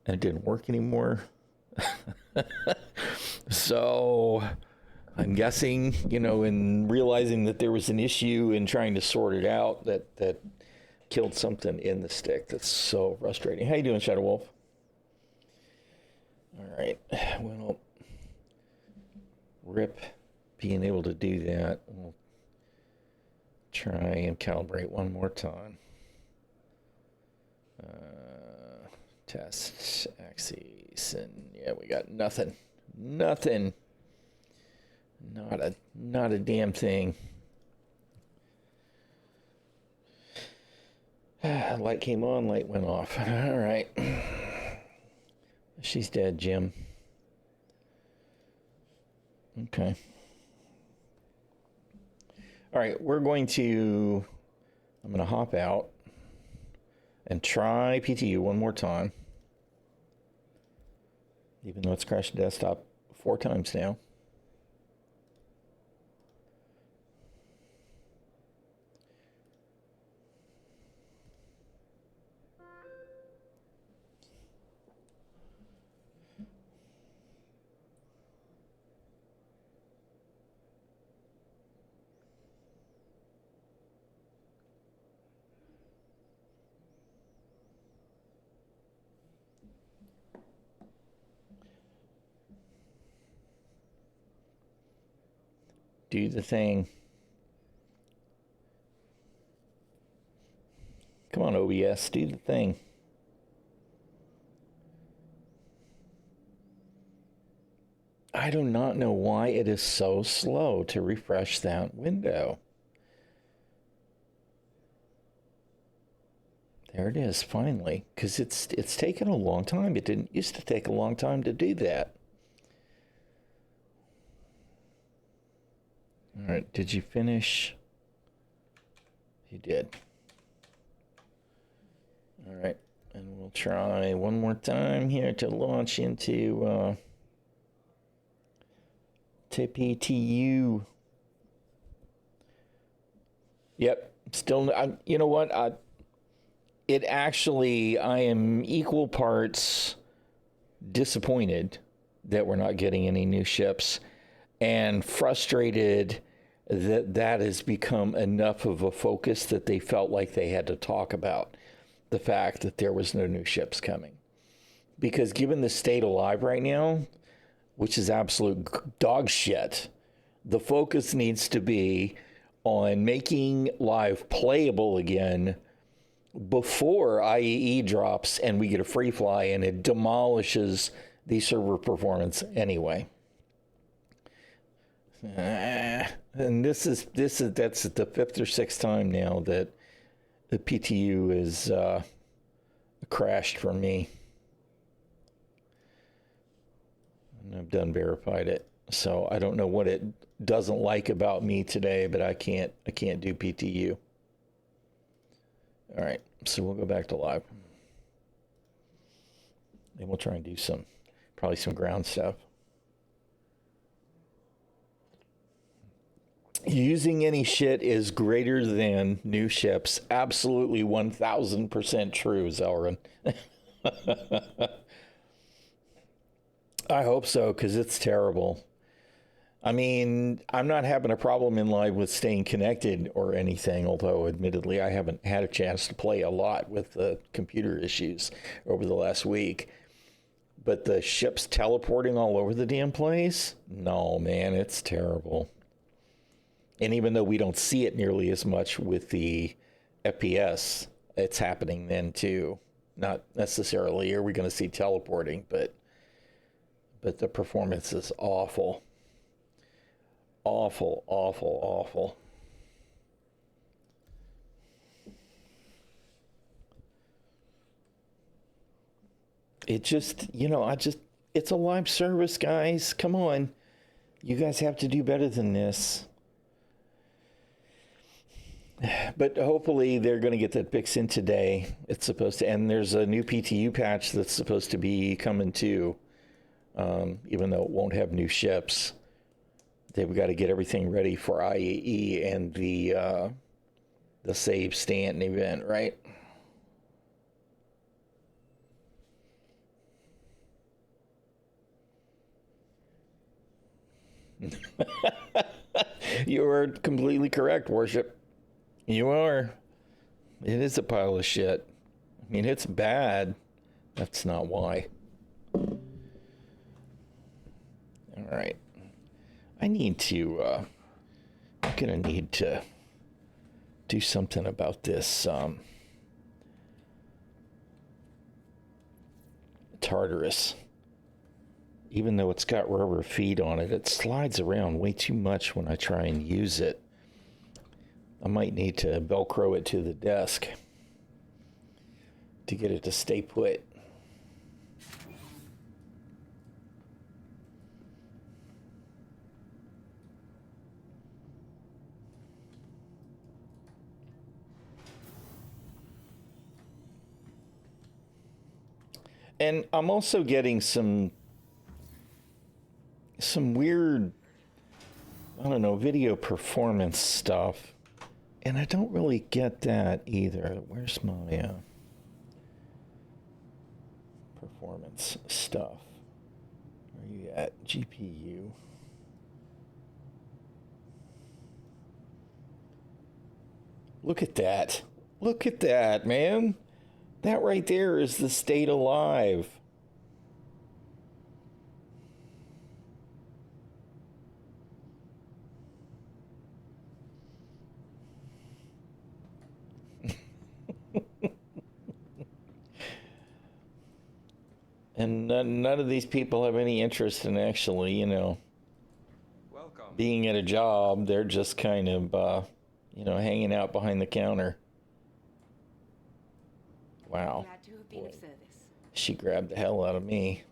and it didn't work anymore. So I'm guessing, you know, in realizing that there was an issue and trying to sort it out, that killed something in the stick. That's so frustrating. How you doing, Shadow Wolf? All right. Well, rip being able to do that. We'll try and calibrate one more time. Test axes, and yeah, we got nothing. Not a damn thing. Light came on, light went off. All right. She's dead, Jim. Okay. All right, I'm going to hop out and try PTU one more time. Even though it's crashed the desktop 4 times now. Do the thing. Come on, OBS, do the thing. I do not know why it is so slow to refresh that window. There it is, finally, because it's taken a long time. It didn't used to take a long time to do that. All right, did you finish? You did. All right, and we'll try one more time here to launch into to PTU. Yep, still. You know what? I am equal parts disappointed that we're not getting any new ships, and frustrated that has become enough of a focus that they felt like they had to talk about the fact that there was no new ships coming. Because given the state of live right now, which is absolute dog shit, the focus needs to be on making live playable again before IEE drops and we get a free fly and it demolishes the server performance anyway. And that's the fifth or sixth time now that the PTU is crashed for me. And I've done verified it, so I don't know what it doesn't like about me today, but I can't do PTU. All right, so we'll go back to live, and we'll try and do probably some ground stuff. Using any shit is greater than new ships. Absolutely 1000% true, Zelrin. I hope so, because it's terrible. I mean, I'm not having a problem in live with staying connected or anything, although admittedly I haven't had a chance to play a lot with the computer issues over the last week. But the ships teleporting all over the damn place? No, man, it's terrible. And even though we don't see it nearly as much with the FPS, it's happening then too. Not necessarily are we going to see teleporting, but the performance is awful. Awful, awful, awful. It just, it's a live service, guys. Come on. You guys have to do better than this. But hopefully they're going to get that fix in today. It's supposed to, and there's a new PTU patch that's supposed to be coming too. Even though it won't have new ships, they've got to get everything ready for IEE and the save stand event, right? You are completely correct, Worship. You are. It is a pile of shit. I mean, it's bad. That's not why. All right. I'm gonna need to do something about this Tartarus. Even though it's got rubber feet on it, it slides around way too much when I try and use it. I might need to Velcro it to the desk to get it to stay put. And I'm also getting some weird, I don't know, video performance stuff. And I don't really get that either. Where's my performance stuff? Where are you at? GPU. Look at that. Look at that, man. That right there is the state alive. And none of these people have any interest in actually, being at a job. They're just kind of, hanging out behind the counter. Wow. Glad to have been of service. She grabbed the hell out of me.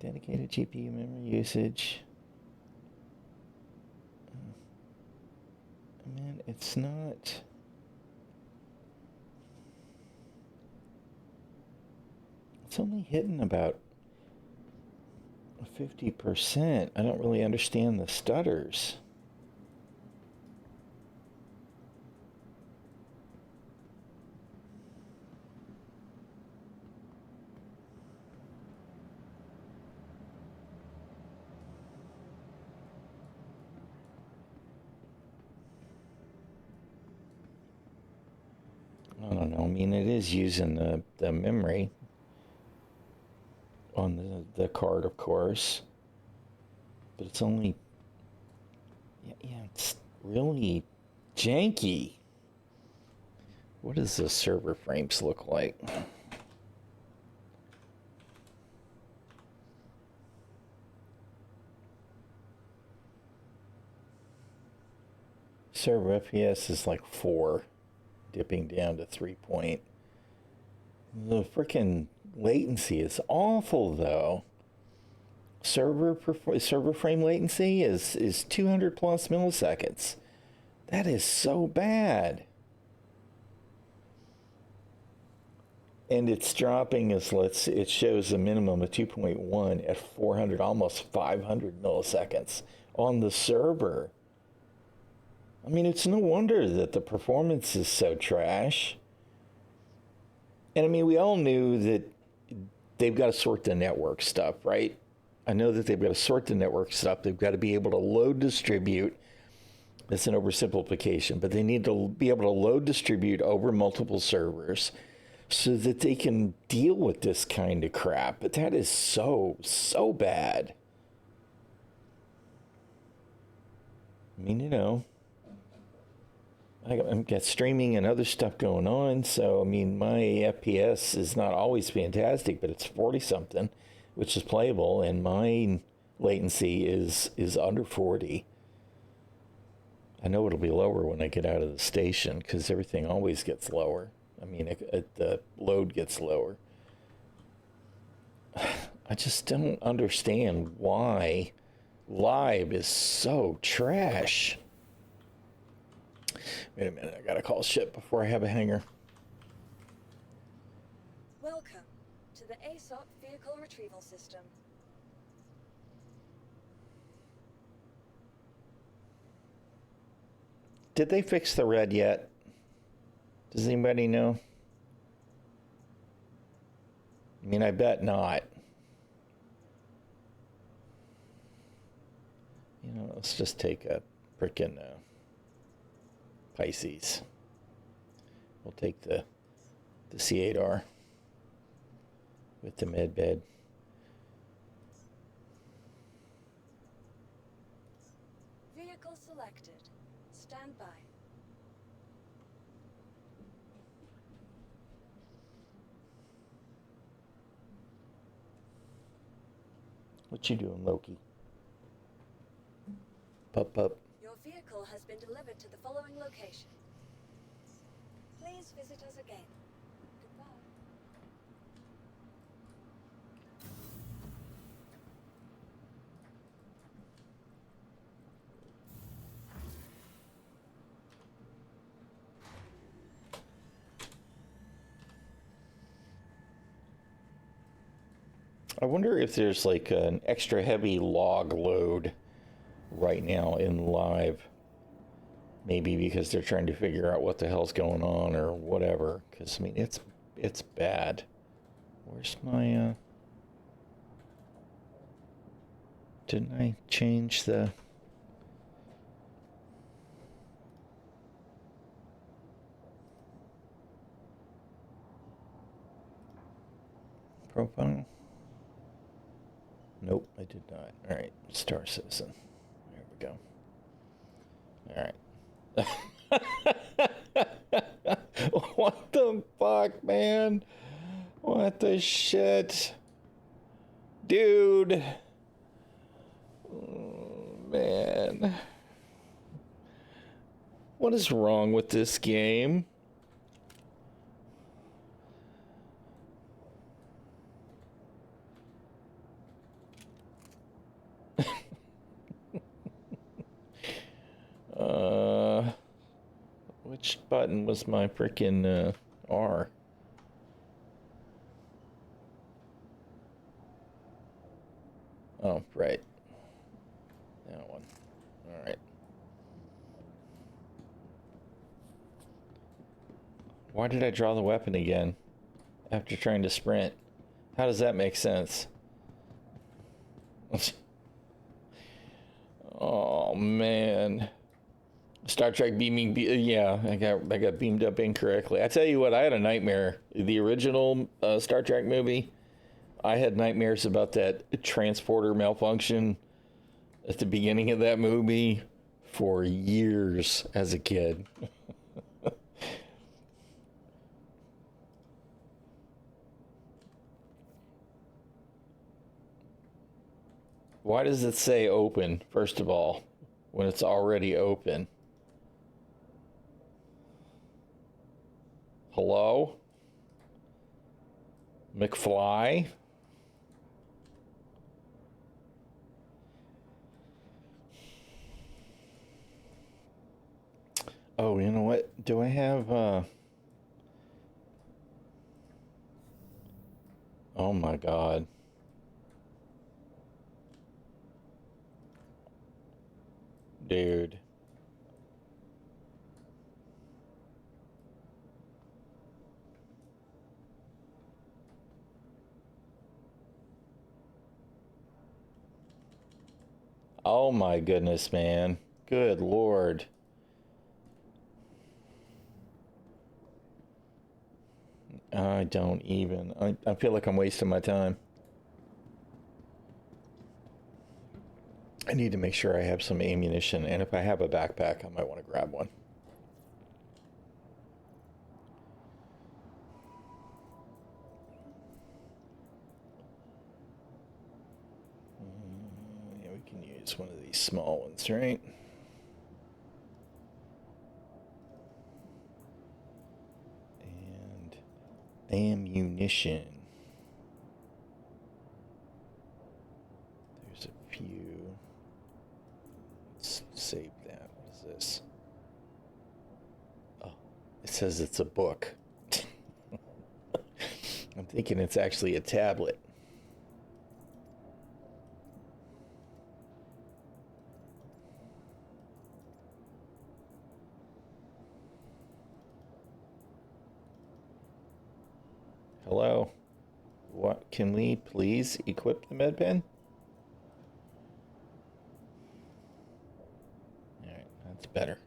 Dedicated GPU memory usage. Man, it's not. It's only hitting about 50%. I don't really understand the stutters. I don't know. I mean, it is using the memory on the card, of course. But it's only... Yeah, it's really janky. What does the server frames look like? Server FPS is like 4. Dipping down to 3 point. The frickin' latency is awful, though. Server frame latency is 200 plus milliseconds. That is so bad. And it's dropping it shows a minimum of 2.1 at 400, almost 500 milliseconds on the server. I mean, it's no wonder that the performance is so trash. And I mean, we all knew that they've got to sort the network stuff, right? I know that they've got to sort the network stuff. They've got to be able to load distribute. It's an oversimplification, but they need to be able to load distribute over multiple servers so that they can deal with this kind of crap. But that is so bad. I mean, I've got streaming and other stuff going on, so I mean, my FPS is not always fantastic, but it's 40-something, which is playable, and my latency is under 40. I know it'll be lower when I get out of the station, because everything always gets lower. I mean, the load gets lower. I just don't understand why Live is so trash. Wait a minute, I gotta call shit before I have a hanger. Welcome to the ᚱᚪᚏ vehicle retrieval system. Did they fix the red yet? Does anybody know? I mean, I bet not. Let's just take a frickin' Pisces. We'll take the C8R with the med bed. Vehicle selected. Stand by. What you doing, Loki? Pup. Your vehicle has been delivered to the following location. Please visit us again. Goodbye. I wonder if there's like an extra heavy log load right now in Live. Maybe because they're trying to figure out what the hell's going on or whatever. Because, I mean, it's bad. Where's my, Didn't I change the... profile? Nope, I did not. All right, Star Citizen. There we go. All right, What the fuck, man? What the shit? Dude. Oh, man. What is wrong with this game? Which button was my freaking R? Oh, right. That one. All right. Why did I draw the weapon again after trying to sprint? How does that make sense? Oh, man. Star Trek beaming, yeah, I got beamed up incorrectly. I tell you what, I had a nightmare. The original Star Trek movie, I had nightmares about that transporter malfunction at the beginning of that movie for years as a kid. Why does it say open, first of all, when it's already open? Hello? McFly? Oh, you know what? Do I have, oh my God. Dude. Oh my goodness, man. Good Lord. I don't even. I feel like I'm wasting my time. I need to make sure I have some ammunition, and if I have a backpack, I might want to grab one. Yeah, we can use one of these small ones, right? And ammunition. There's a few. Let's save that. What is this? Oh, it says it's a book. I'm thinking it's actually a tablet. Hello? What, can we please equip the med pen? Alright, that's better.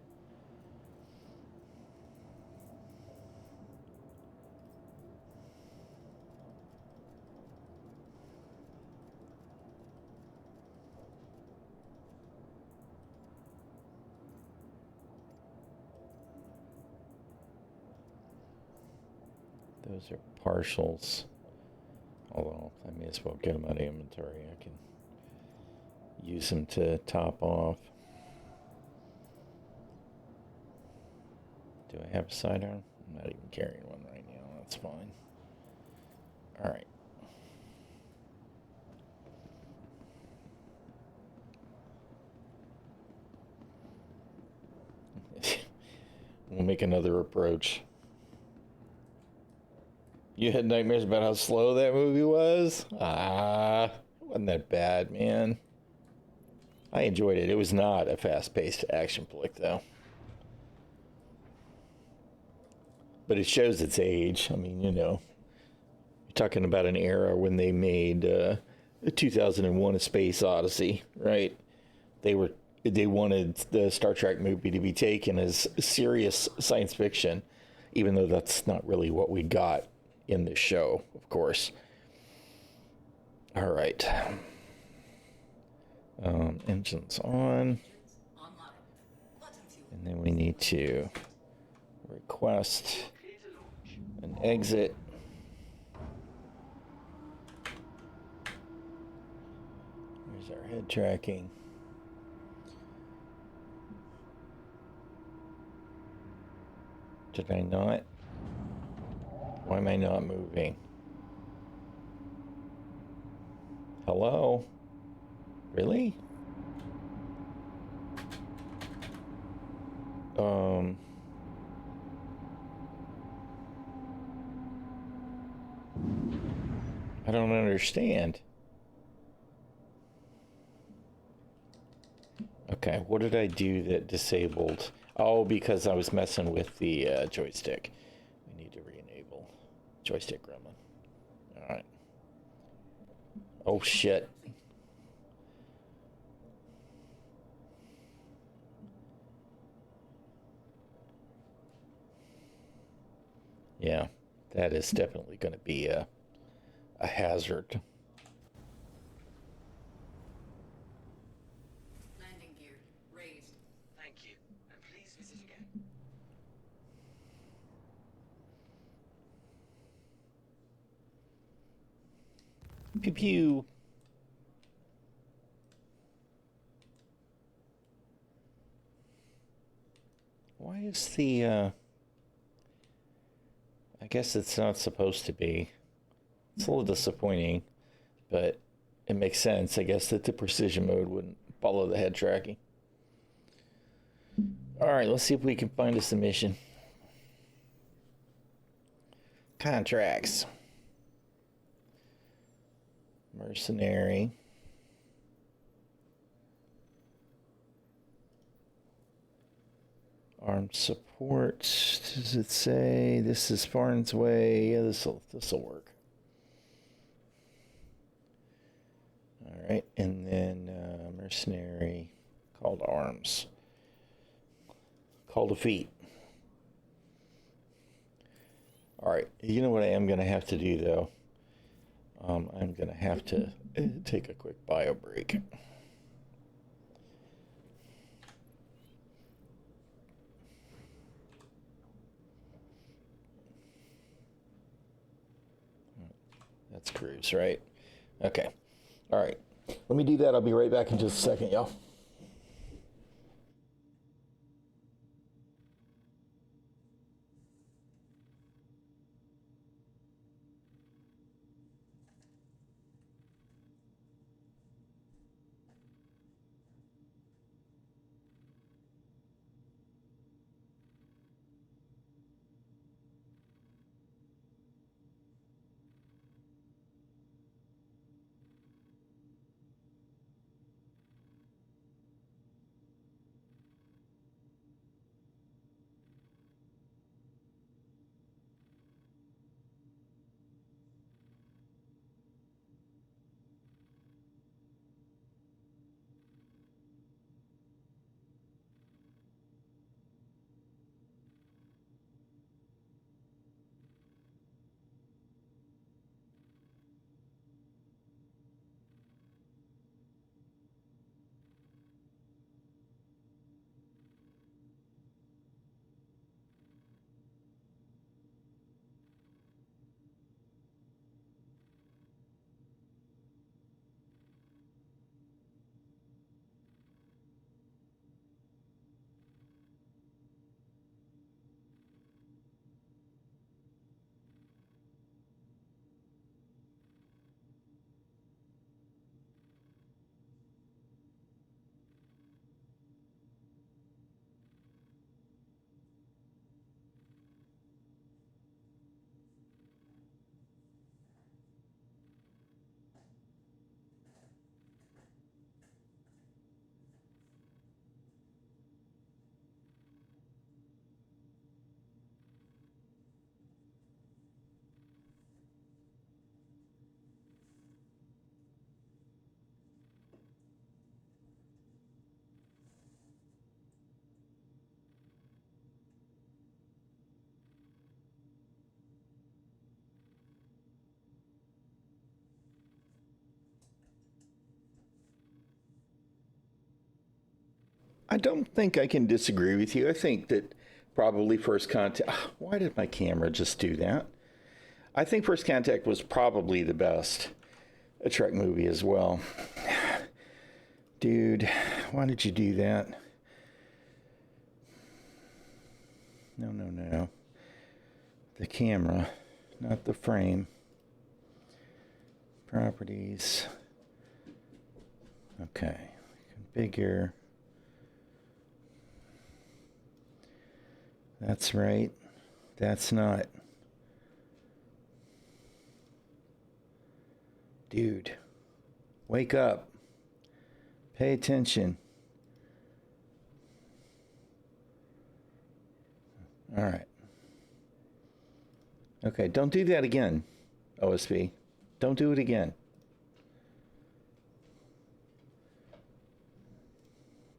Those are partials. Although I may as well get them out of inventory. I can use them to top off. Do I have a sidearm? I'm not even carrying one right now. That's fine. All right. We'll make another approach. You had nightmares about how slow that movie was? It wasn't that bad, man. I enjoyed it. It was not a fast-paced action flick, though. But it shows its age. I mean, you know, you're talking about an era when they made 2001: A Space Odyssey, right? They wanted the Star Trek movie to be taken as serious science fiction, even though that's not really what we got in this show, of course. All right. Engines on. And then we need to request an exit. There's our head tracking. Did I not? Why am I not moving? Hello? Really? I don't understand. Okay, what did I do that disabled? Oh, because I was messing with the joystick. We need to re-enable joystick gremlin. All right. Oh shit. Yeah, that is definitely going to be a hazard. Landing gear raised. Thank you, and please visit again. Pew pew. Why is the, I guess it's not supposed to be. It's a little disappointing, but it makes sense, I guess, that the precision mode wouldn't follow the head tracking. All right, let's see if we can find a submission. Contracts. Mercenary. Armed support. Does it say this is Farn's way? Yeah, this'll work. All right, and then mercenary. Call to arms. Call to feet. All right, you know what I am going to have to do, though? I'm going to have to take a quick bio break. That's cruise, right? Okay. All right. Let me do that. I'll be right back in just a second, y'all. I don't think I can disagree with you. I think that probably First Contact. Why did my camera just do that? I think First Contact was probably the best Trek movie as well. Dude, why did you do that? No. The camera, not the frame. Properties. Okay. Configure. That's right. That's not. Dude, wake up. Pay attention. All right. Okay, don't do that again, OSP. Don't do it again.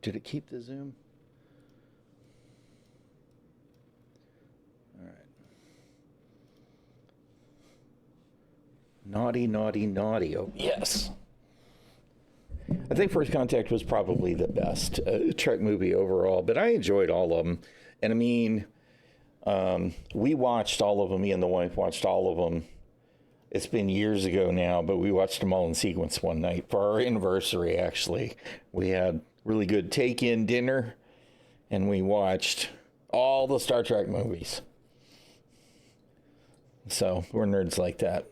Did it keep the zoom? All right. Naughty. Oh, yes. I think First Contact was probably the best Trek movie overall, but I enjoyed all of them. And I mean, we watched all of them. Me and the wife watched all of them. It's been years ago now, but we watched them all in sequence one night for our anniversary, actually. We had really good take-in dinner, and we watched all the Star Trek movies. So we're nerds like that.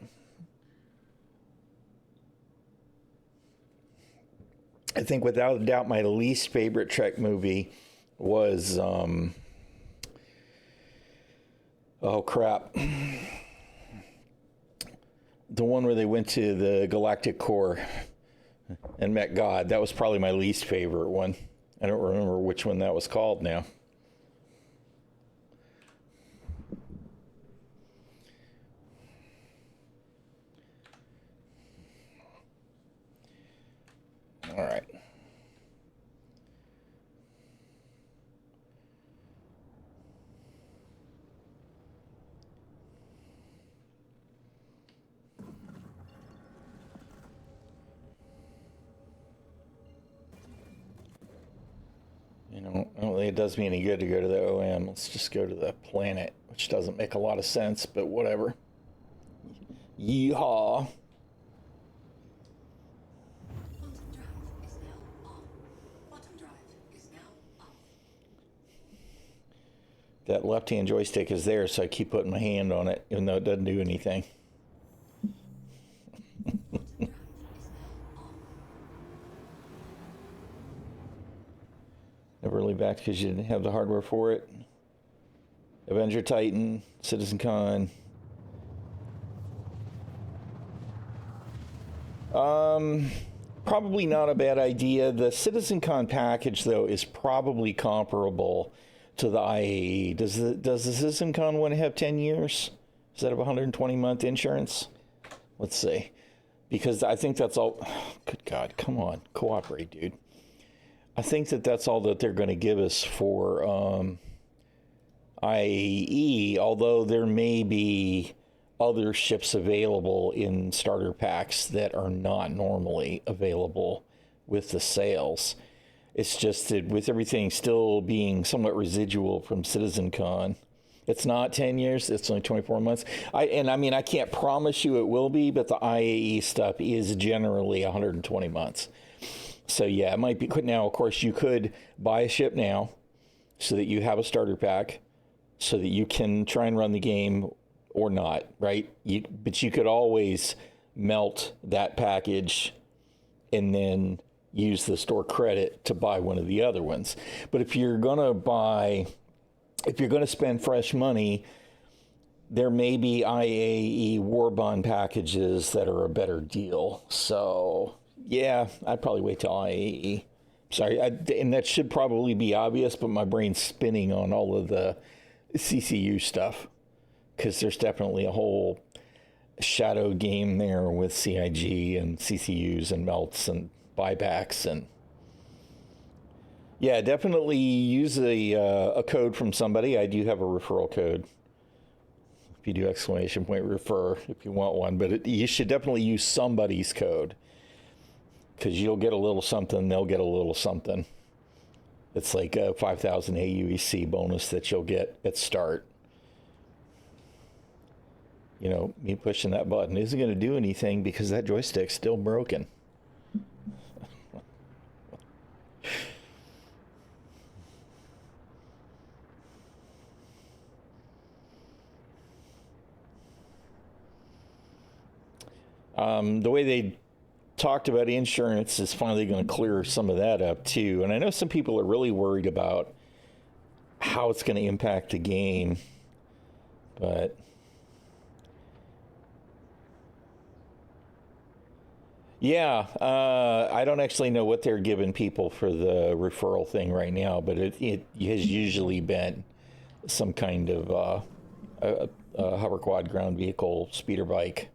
I think without a doubt my least favorite Trek movie was, oh crap. The one where they went to the Galactic Core and met God. That was probably my least favorite one. I don't remember which one that was called now. All right. You know, I don't think it does me any good to go to the OM. Let's just go to the planet, which doesn't make a lot of sense, but whatever. Yeehaw. Quantum drive is now on. Quantum drive is now on. That left-hand joystick is there, so I keep putting my hand on it, even though it doesn't do anything. Never really back because you didn't have the hardware for it. Avenger Titan, Citizen Con. Probably not a bad idea. The Citizen Con package, though, is probably comparable to the IAE. Does the Citizen Con one have 10 years instead of 120-month insurance? Let's see. Because I think that's all. Good God, come on. Cooperate, dude. I think that's all that they're going to give us for IAE, although there may be other ships available in starter packs that are not normally available with the sales. It's just that with everything still being somewhat residual from Citizen Con, it's not 10 years, it's only 24 months. I can't promise you it will be, but the IAE stuff is generally 120 months. So yeah, it might be. Now, of course, you could buy a ship now so that you have a starter pack so that you can try and run the game or not, right? But you could always melt that package and then use the store credit to buy one of the other ones. But if you're going to spend fresh money, there may be IAE war bond packages that are a better deal. So yeah, I'd probably wait till IAE. Sorry, and that should probably be obvious, but my brain's spinning on all of the CCU stuff because there's definitely a whole shadow game there with CIG and CCUs and melts and buybacks. And yeah, definitely use a code from somebody. I do have a referral code. If you do exclamation point refer if you want one, but you should definitely use somebody's code. Because you'll get a little something, they'll get a little something. It's like a 5,000 AUEC bonus that you'll get at start. You know, me pushing that button isn't going to do anything because that joystick's still broken. The way they talked about insurance is finally going to clear some of that up too. And I know some people are really worried about how it's going to impact the game, but yeah, I don't actually know what they're giving people for the referral thing right now, but it has usually been some kind of a hover quad ground vehicle, speeder bike,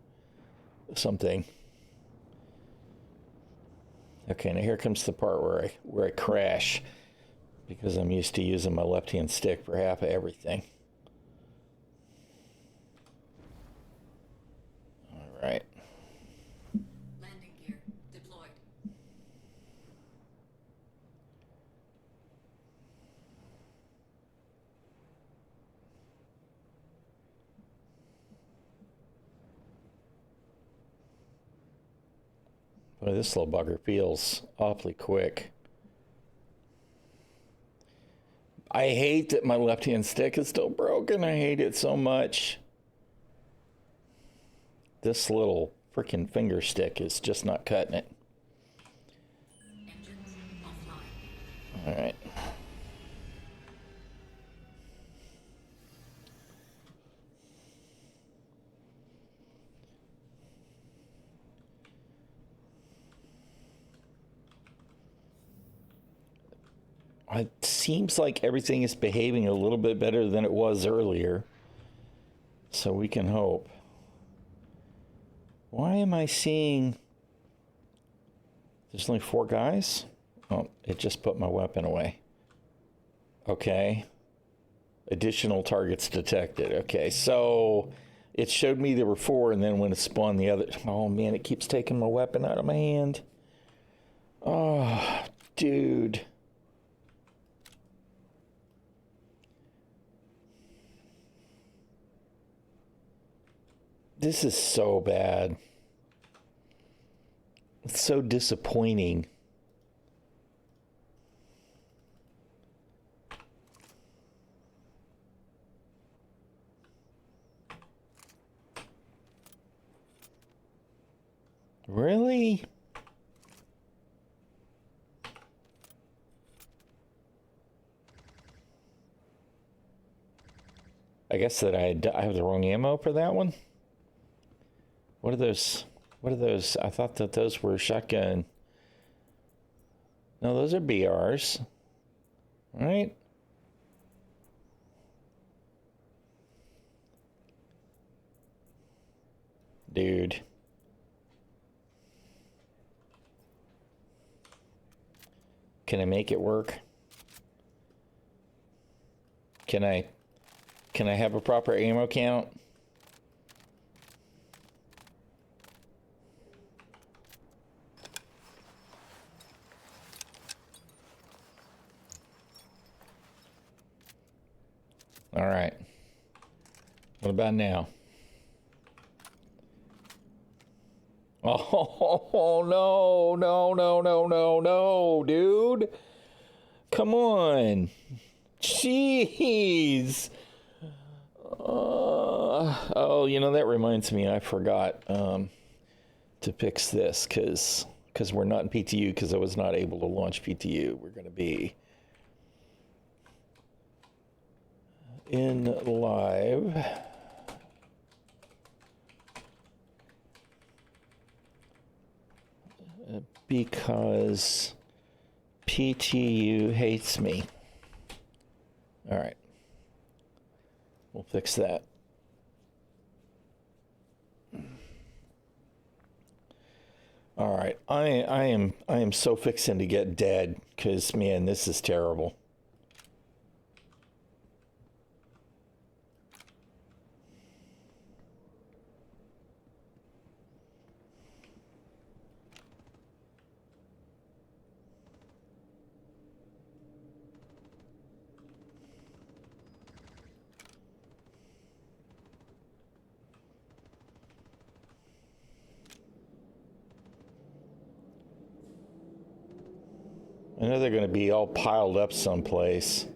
something. Okay, now here comes the part where I crash because I'm used to using my left-hand stick for half of everything. All right. Landing gear deployed. Boy, this little bugger feels awfully quick. I hate that my left-hand stick is still broken. I hate it so much. This little freaking finger stick is just not cutting it. Engines offline. All right. It seems like everything is behaving a little bit better than it was earlier. So we can hope. Why am I seeing... There's only 4 guys? Oh, it just put my weapon away. Okay. Additional targets detected. Okay, so it showed me there were 4, and then when it spawned the other... Oh, man, it keeps taking my weapon out of my hand. Oh, dude. This is so bad. It's so disappointing. Really? I guess that I have the wrong ammo for that one. What are those? What are those? I thought that those were shotgun. No, those are BRs. Right? Dude. Can I make it work? Can I have a proper ammo count? All right. What about now? Oh, no, dude. Come on. Jeez. Oh, you know, that reminds me, I forgot to fix this because we're not in PTU because I was not able to launch PTU. We're going to be in live. Because PTU hates me. All right. We'll fix that. All right. I am so fixing to get dead because, man, this is terrible. I know they're going to be all piled up someplace.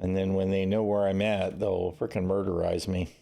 And then when they know where I'm at, they'll frickin' murderize me.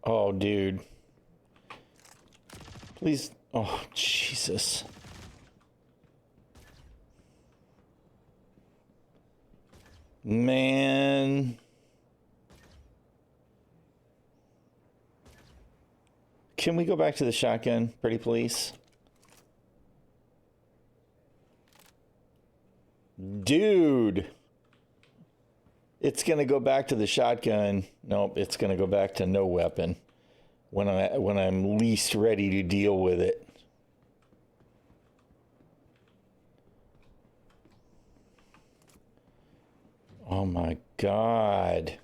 Oh, dude. Please. Oh, Jesus. Man. Can we go back to the shotgun, pretty please? Dude. It's going to go back to the shotgun. Nope, it's going to go back to no weapon when I'm least ready to deal with it. Oh my God.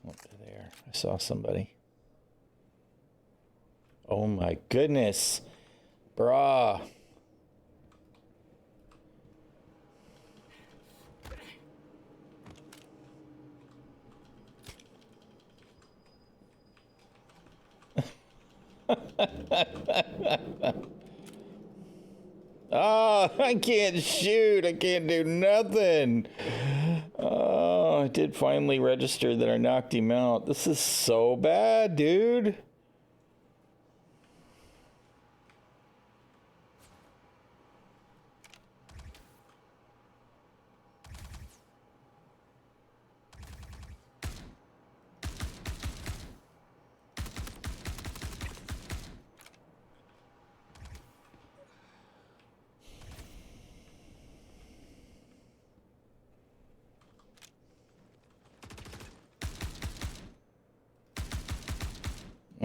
Up there. I saw somebody. Oh my goodness. Bruh. Oh, I can't shoot. I can't do nothing. Oh, I did finally register that I knocked him out. This is so bad, dude.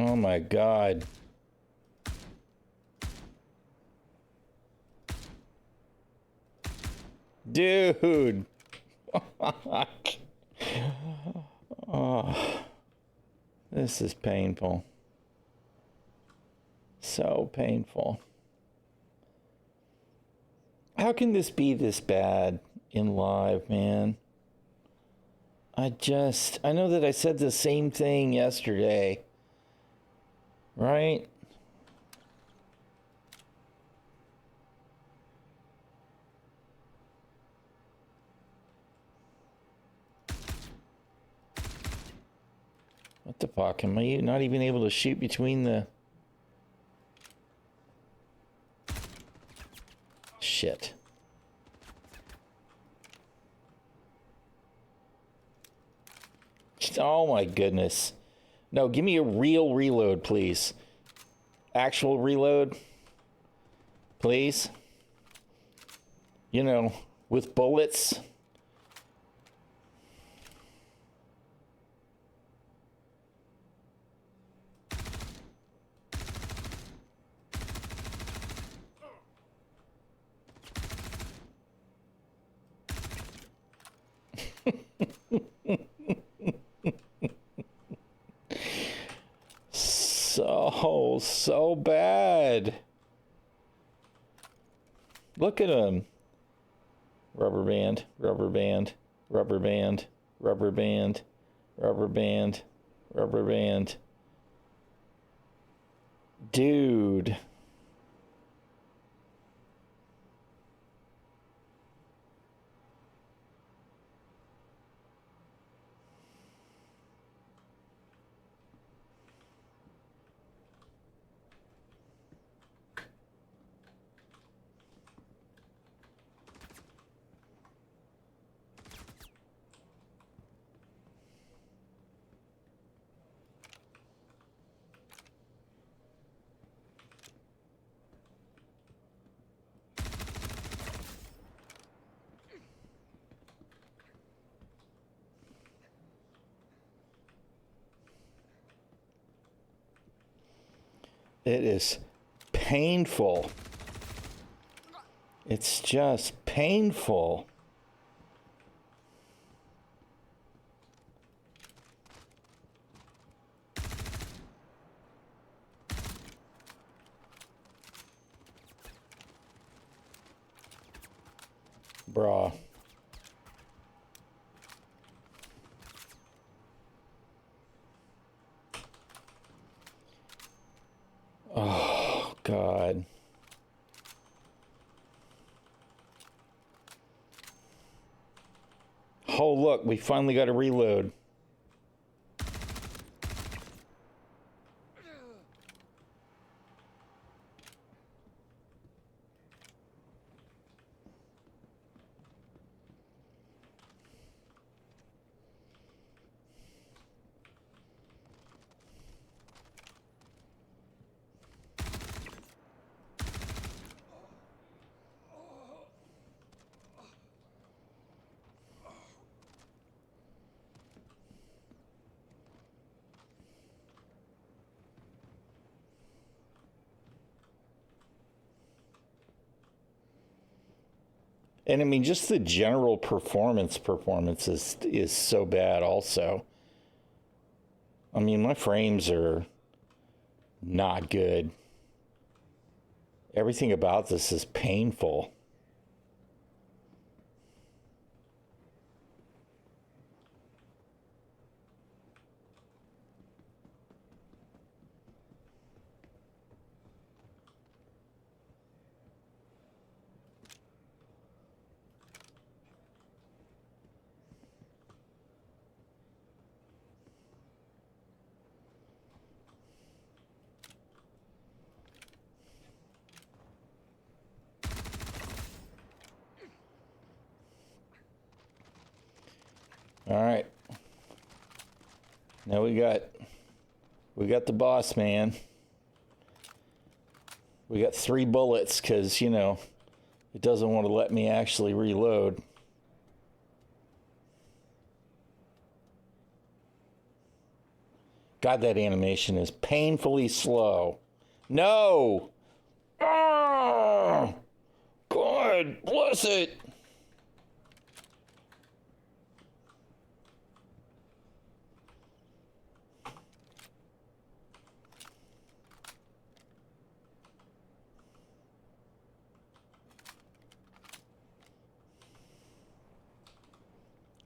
Oh my God. Dude. Oh, this is painful. So painful. How can this be this bad in live, man? I know that I said the same thing yesterday. Right? What the fuck? Am I not even able to shoot between the... Shit. Oh my goodness. No, give me a real reload, please. Actual reload. Please. You know, with bullets. So bad. Look at him. Rubber band, rubber band, rubber band, rubber band, rubber band, rubber band. Dude. It is painful. It's just painful. Bruh. Oh, God. Oh, look, we finally got a reload. And I mean, just the general performance is so bad also. I mean, my frames are not good. Everything about this is painful. All right. Now we got the boss man. We got 3 bullets because, you know, it doesn't want to let me actually reload. God, that animation is painfully slow. No! Ah! God bless it!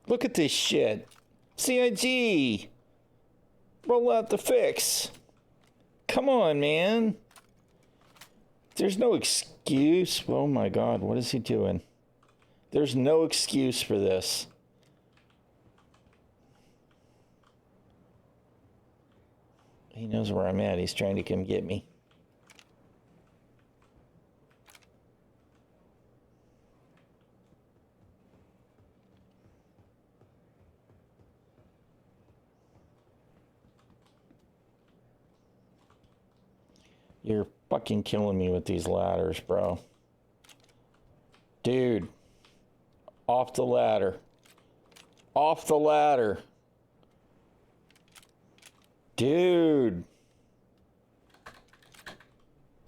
Look at this shit. CIG! Roll out the fix. Come on, man. There's no excuse. Oh my God, what is he doing? There's no excuse for this. He knows where I'm at. He's trying to come get me. You're fucking killing me with these ladders, bro. Dude. Off the ladder. Off the ladder. Dude.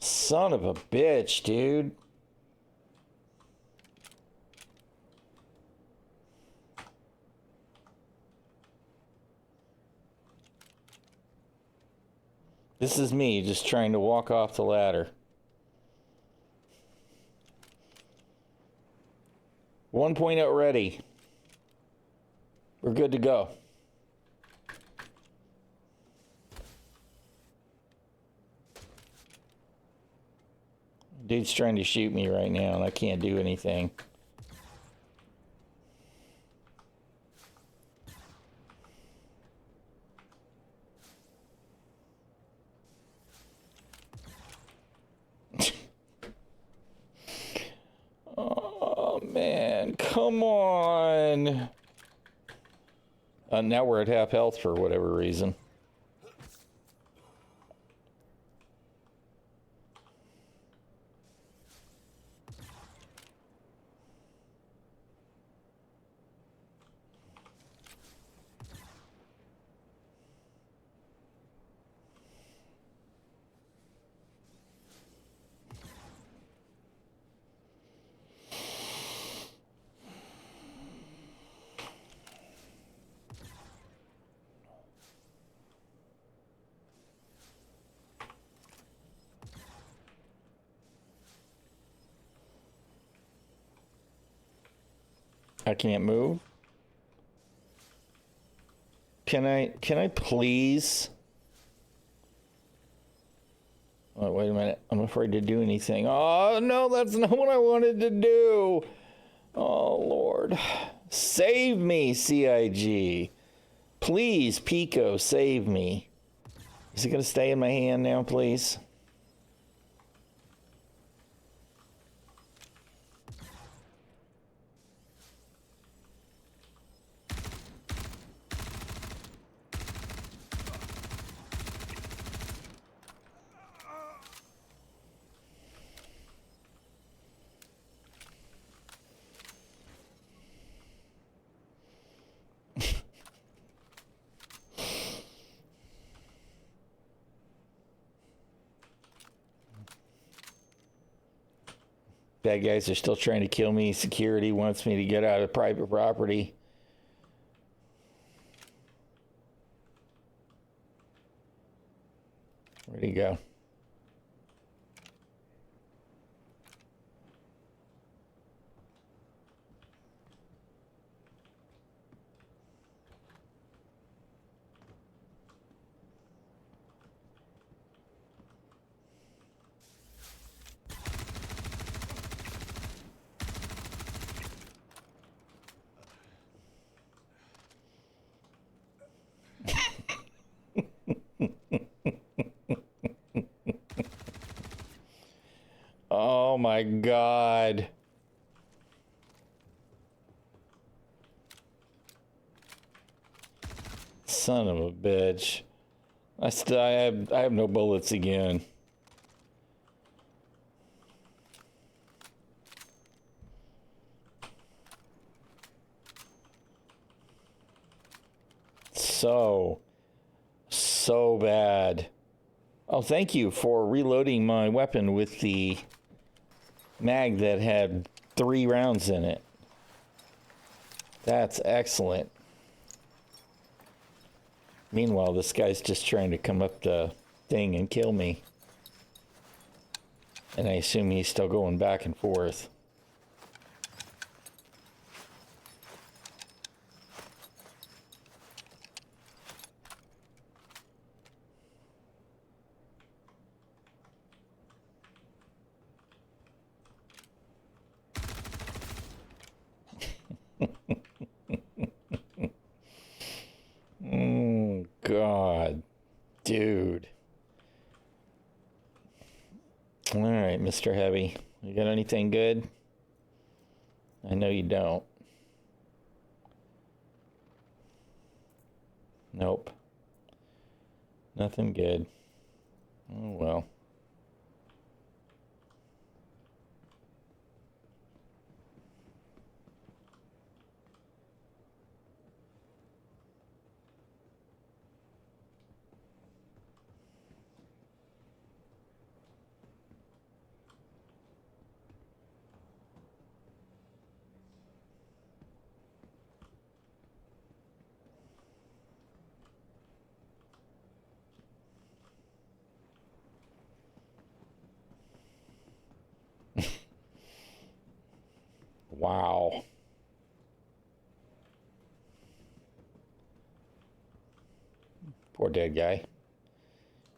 Son of a bitch, dude. This is me just trying to walk off the ladder. 1.0 ready. We're good to go. Dude's trying to shoot me right now, and I can't do anything. Oh, man. Come on. Now we're at half health for whatever reason. I can't move. Can I please? Oh, wait a minute. I'm afraid to do anything. Oh, no, that's not what I wanted to do. Oh, Lord. Save me, CIG. Please, Pico, save me. Is it going to stay in my hand now, please? Bad guys are still trying to kill me. Security wants me to get out of private property. Where'd he go? Oh my God. Son of a bitch. I have no bullets again. So bad. Oh, thank you for reloading my weapon with the mag that had 3 rounds in it. That's excellent. Meanwhile, this guy's just trying to come up the thing and kill me. And I assume he's still going back and forth. Oh, God. Dude. All right, Mr. Heavy. You got anything good? I know you don't. Nope. Nothing good. Oh, well. Wow. Poor dead guy.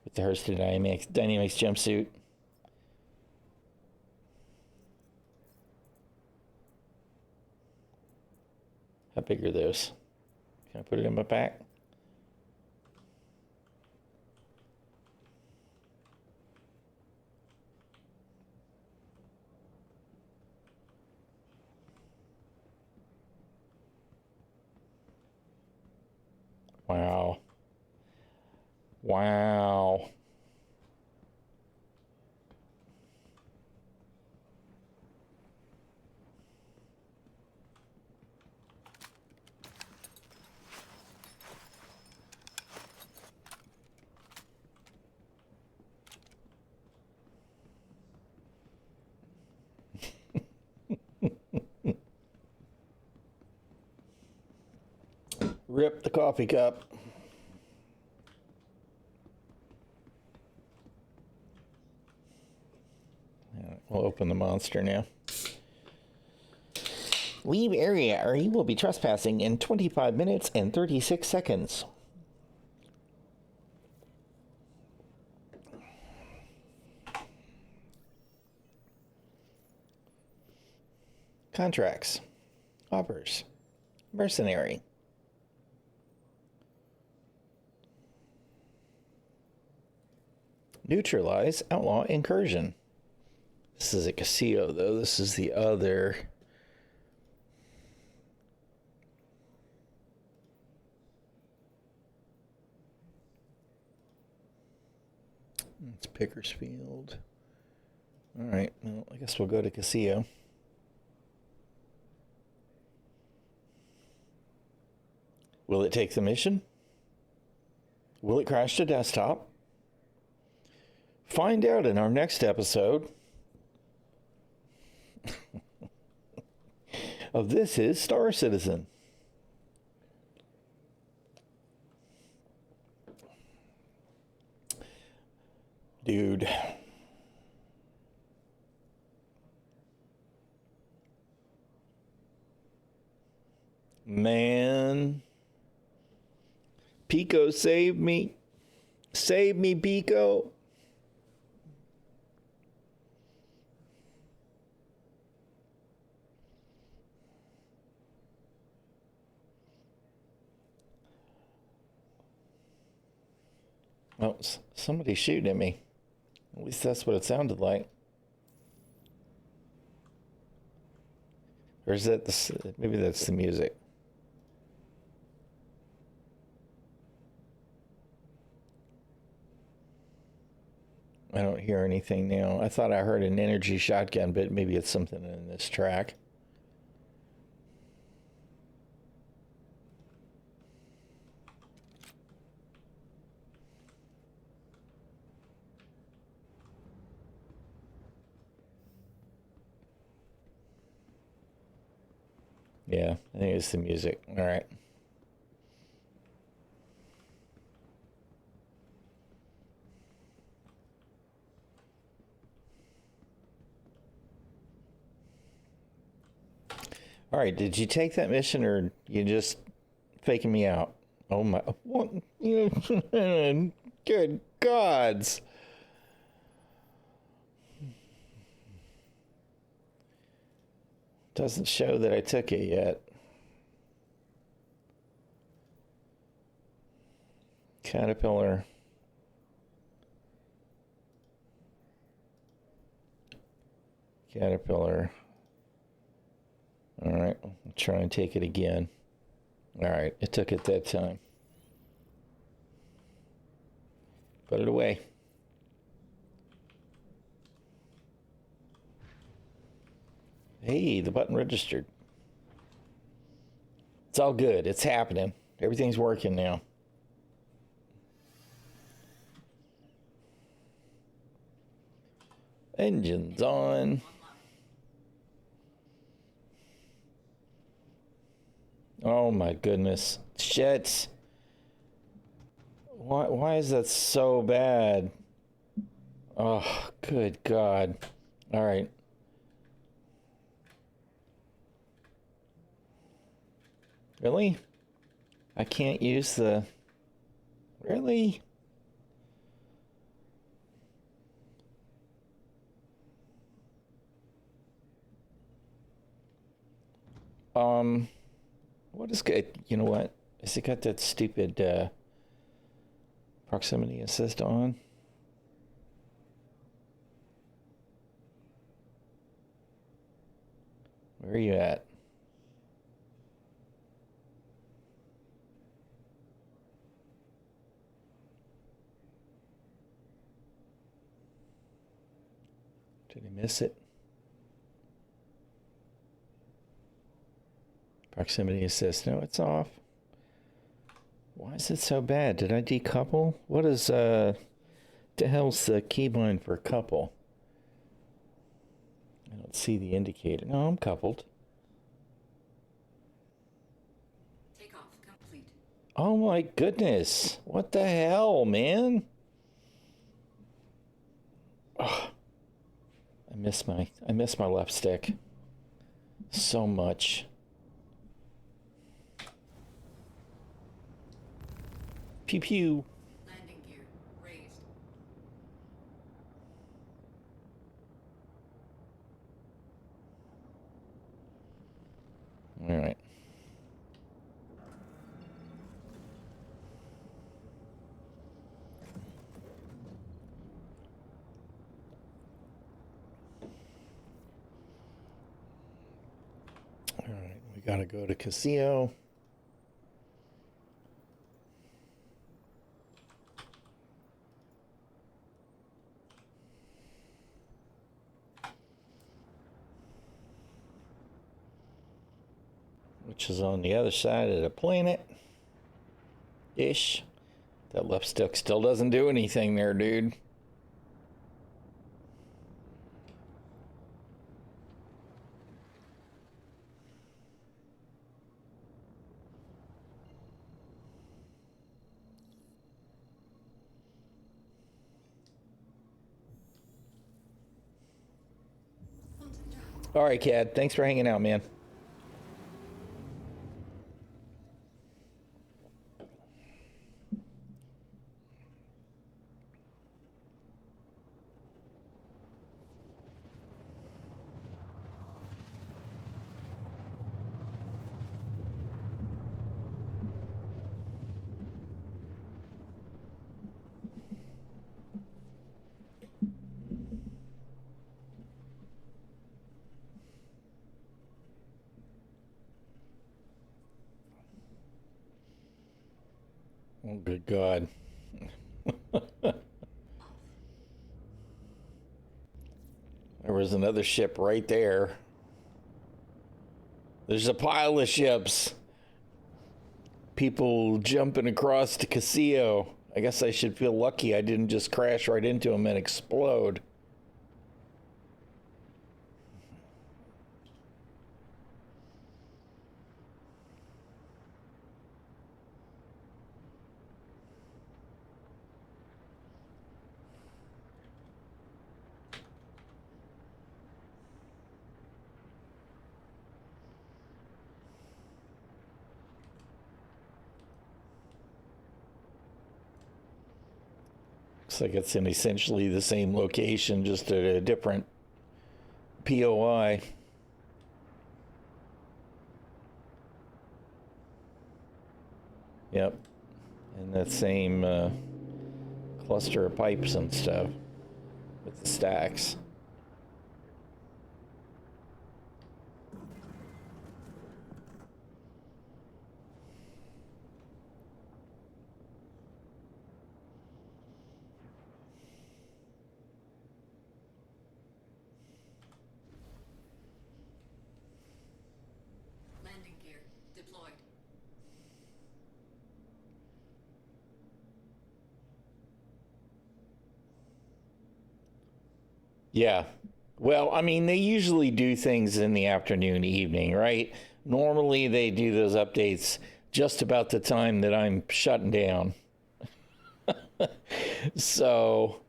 With the ᚗᚻᚪᚏ Dynamics jumpsuit. How big are those? Can I put it in my pack? Wow. Wow. Rip the coffee cup. We'll open the monster now. Leave area or you will be trespassing in 25 minutes and 36 seconds. Contracts. Offers. Mercenary. Neutralize outlaw incursion. This is a ᚱᚩᚪᚏ, though. This is the other. It's Pickersfield. All right. Well, I guess we'll go to ᚱᚩᚪᚏ. Will it take the mission? Will it crash to desktop? Find out in our next episode of This Is Star Citizen. Dude. Man. Pico, save me. Save me, Pico. Oh, somebody's shooting at me. At least that's what it sounded like. Or is that the... Maybe that's the music. I don't hear anything now. I thought I heard an energy shotgun, but maybe it's something in this track. Yeah, I think it's the music. All right. All right, did you take that mission or you just faking me out? Oh my, what? Good gods. Doesn't show that I took it yet. Caterpillar. Caterpillar. All right, I'll try and take it again. All right, it took it that time. Put it away. Hey, the button registered. It's all good. It's happening. Everything's working now. Engines on. Oh my goodness. Shit. Why is that so bad? Oh, good God. All right. Really? I can't use the... Really? What is good? You know what? Has it got that stupid proximity assist on? Where are you at? Did I miss it? Proximity assist. No, it's off. Why is it so bad? Did I decouple? What is, the hell's the keybind for couple? I don't see the indicator. No, I'm coupled. Takeoff complete. Oh my goodness. What the hell, man? Oh, I miss my left stick so much. Pew pew. Landing gear raised. All right. All right, we got to go to Casio. Which is on the other side of the planet. Ish. That left stick still doesn't do anything there, dude. Quantum drive. All right, Cad. Thanks for hanging out, man. Oh, good God. There was another ship right there. There's a pile of ships. People jumping across to Casio. I guess I should feel lucky I didn't just crash right into them and explode. Looks like it's in essentially the same location, just at a different POI. Yep. And that same cluster of pipes and stuff with the stacks. Landing gear deployed. Yeah. Well, I mean, they usually do things in the afternoon, evening, right? Normally they do those updates just about the time that I'm shutting down. So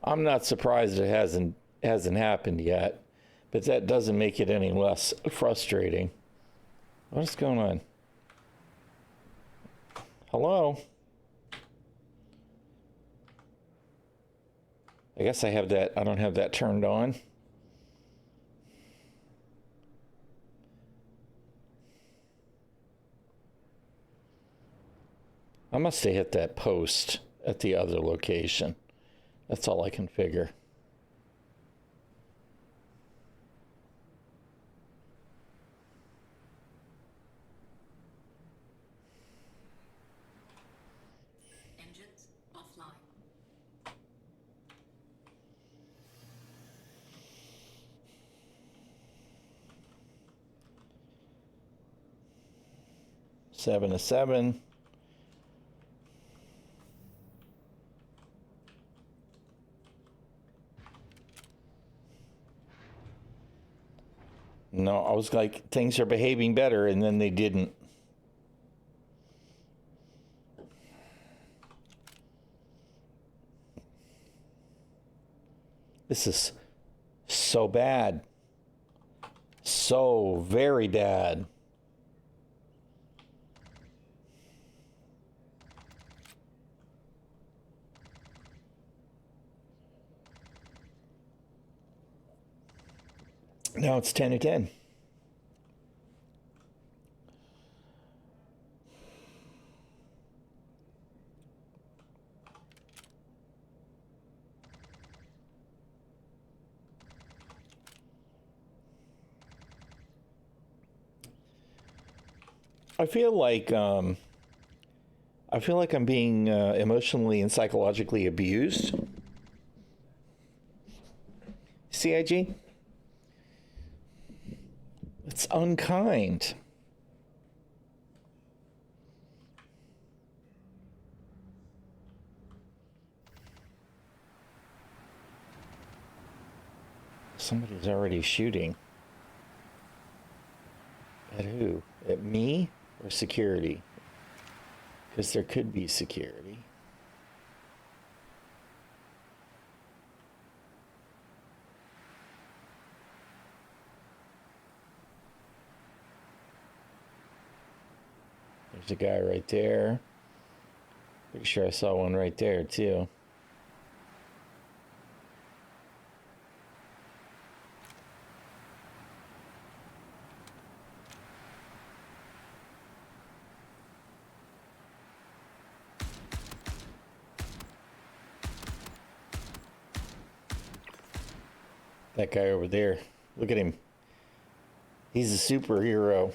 I'm not surprised it hasn't happened yet, but that doesn't make it any less frustrating. What's going on? Hello? I guess I don't have that turned on. I must have hit that post at the other location. That's all I can figure. Engines offline. Seven to seven. No, I was like, things are behaving better, and then they didn't. This is so bad. So very bad. Now it's 10 again. I feel like I'm being emotionally and psychologically abused. CIG? It's unkind. Somebody's already shooting. At who? At me or security? Because there could be security. There's a guy right there. Pretty sure I saw one right there, too. That guy over there. Look at him. He's a superhero.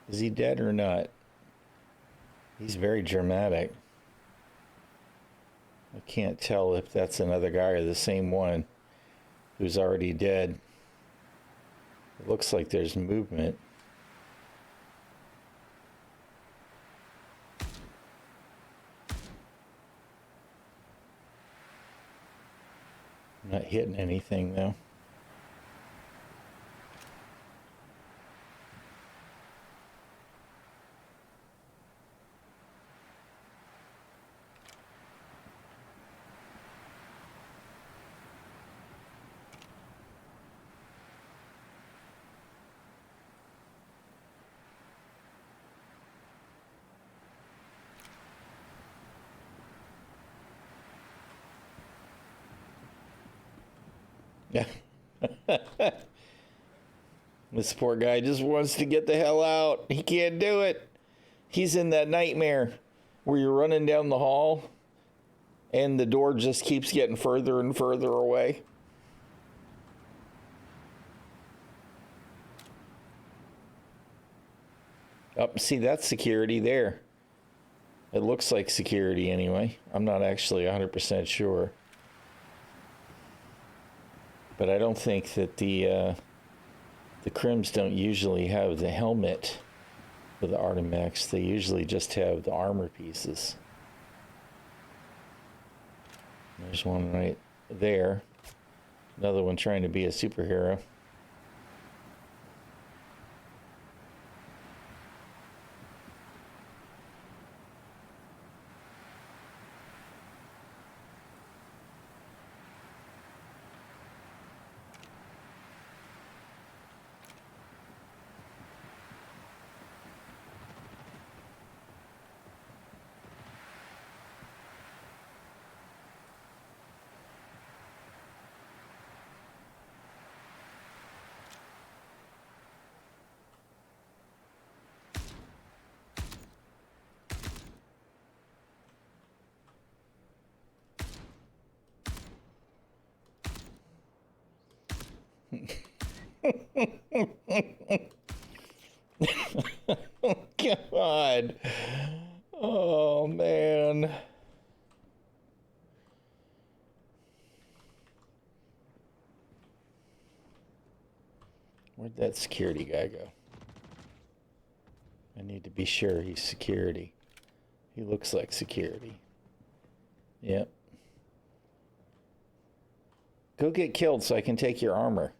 Is he dead or not? He's very dramatic. I can't tell if that's another guy or the same one who's already dead. It looks like there's movement. I'm not hitting anything though. Yeah. This poor guy just wants to get the hell out. He can't do it. He's in that nightmare where you're running down the hall and the door just keeps getting further and further away. Oh, see, that's security there. It looks like security anyway. I'm not actually 100% sure. But I don't think that the Crims don't usually have the helmet for the Artimex. They usually just have the armor pieces. There's one right there. Another one trying to be a superhero. God. Oh, man. Where'd that security guy go? I need to be sure he's security. He looks like security. Yep. Go get killed so I can take your armor.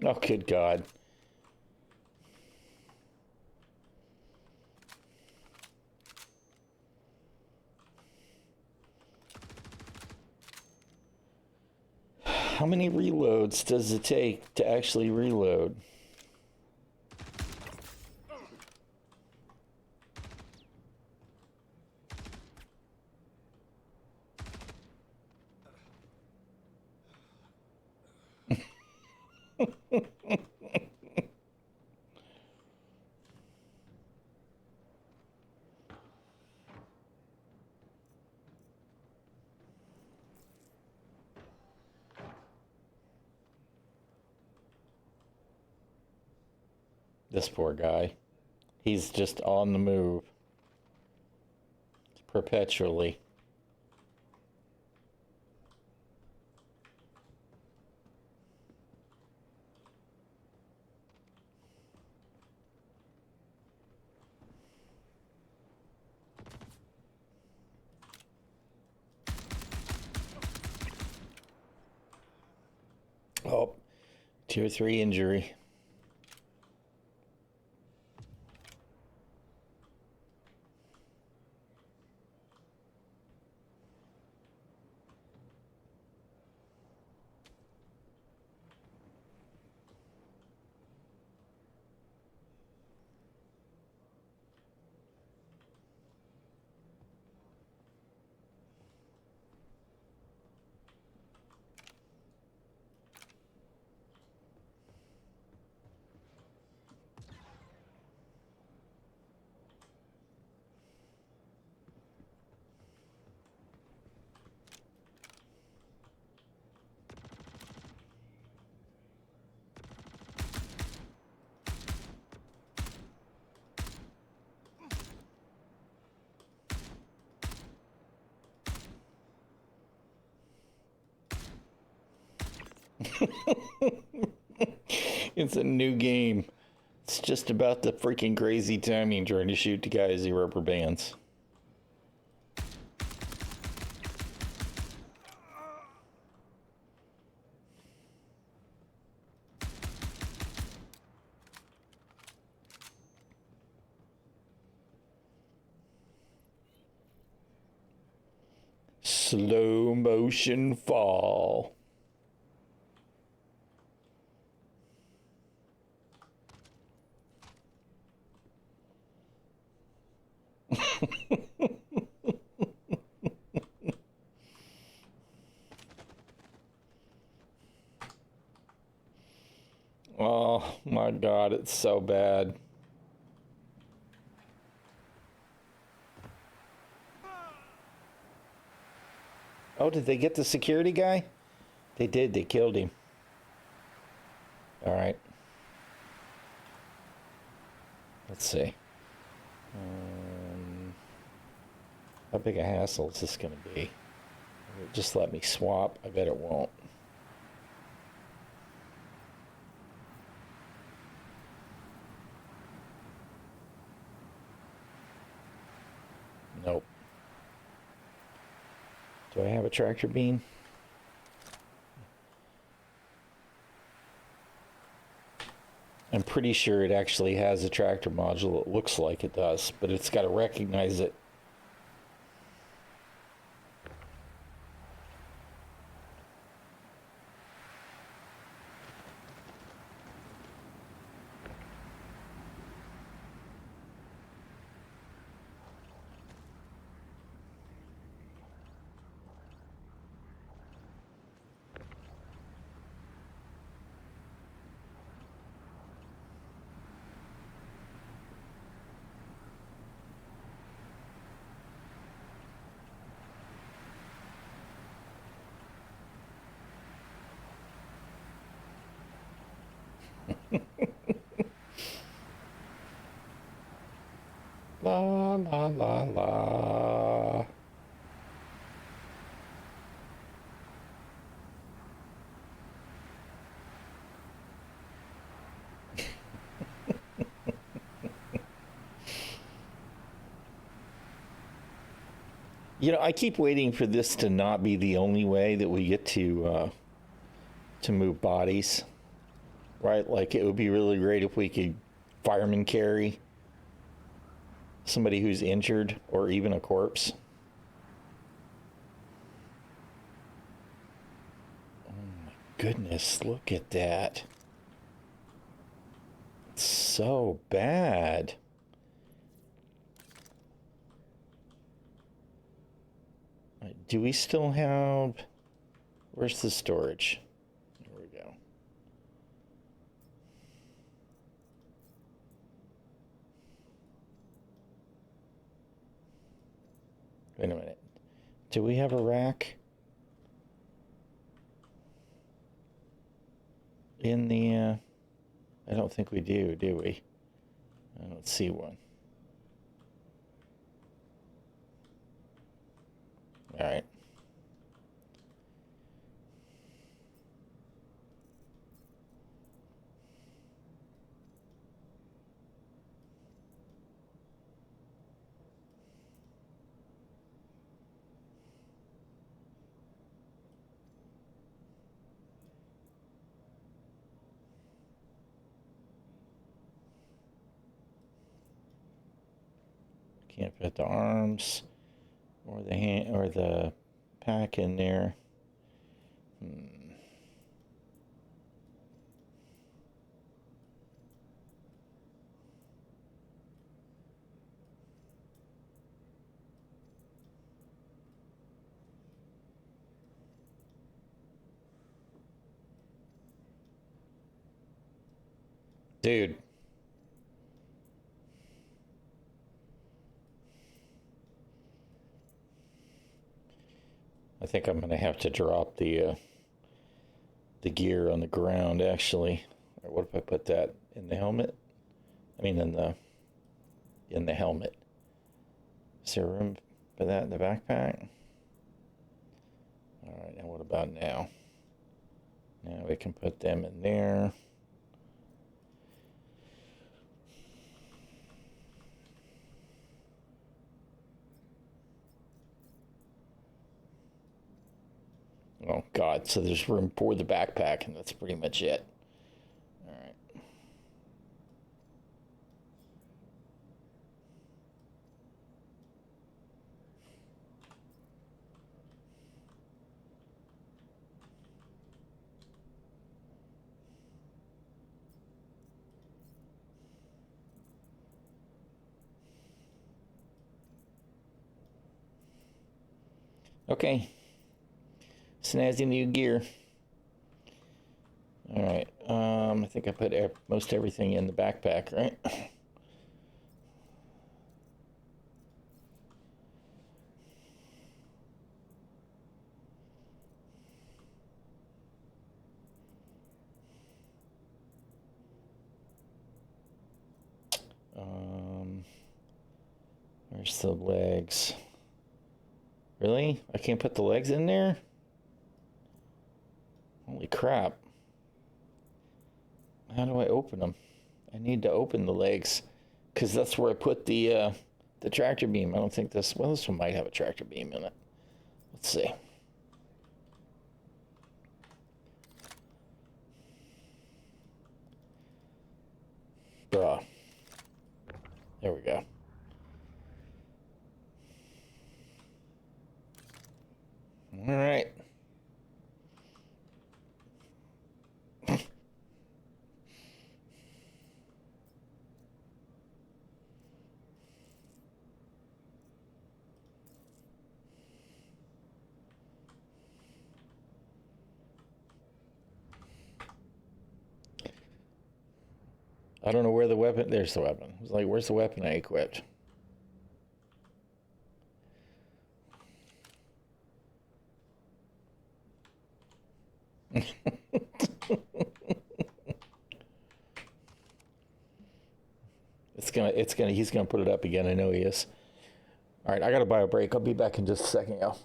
Oh, good God. How many reloads does it take to actually reload? This poor guy. He's just on the move. Perpetually. Oh, tier 3 injury. It's a new game. It's just about the freaking crazy timing trying to shoot the guys who rubber bands. Slow motion fall. Oh my God, it's so bad. Oh, did they get the security guy? They did, they killed him. All right. Let's see. How big a hassle is this going to be? Just let me swap. I bet it won't. Nope. Do I have a tractor beam? I'm pretty sure it actually has a tractor module. It looks like it does, but it's got to recognize it. La la la la. You know, I keep waiting for this to not be the only way that we get to move bodies, right? Like, it would be really great if we could fireman carry somebody who's injured or even a corpse. Oh my goodness, look at that. It's so bad. Do we still have... Where's the storage? There we go. Wait a minute. Do we have a rack? In the... I don't think we do we? I don't see one. All right. Can't fit the arms or the hand or the pack in there. Dude. I think I'm going to have to drop the gear on the ground, actually. Or what if I put that in the helmet? I mean, in the helmet. Is there room for that in the backpack? All right, now what about now? Now we can put them in there. Oh, God. So there's room for the backpack, and that's pretty much it. All right. Okay. Snazzy new gear. All right. I think I put most everything in the backpack, right? Where's the legs? Really? I can't put the legs in there? Holy crap. How do I open them? I need to open the legs because that's where I put the tractor beam. I don't think this... Well, this one might have a tractor beam in it. Let's see. Bruh. There we go. All right. I don't know where the weapon... There's the weapon. It's like, where's the weapon I equipped? He's gonna put it up again. I know he is. All right, I gotta buy a break. I'll be back in just a second, y'all.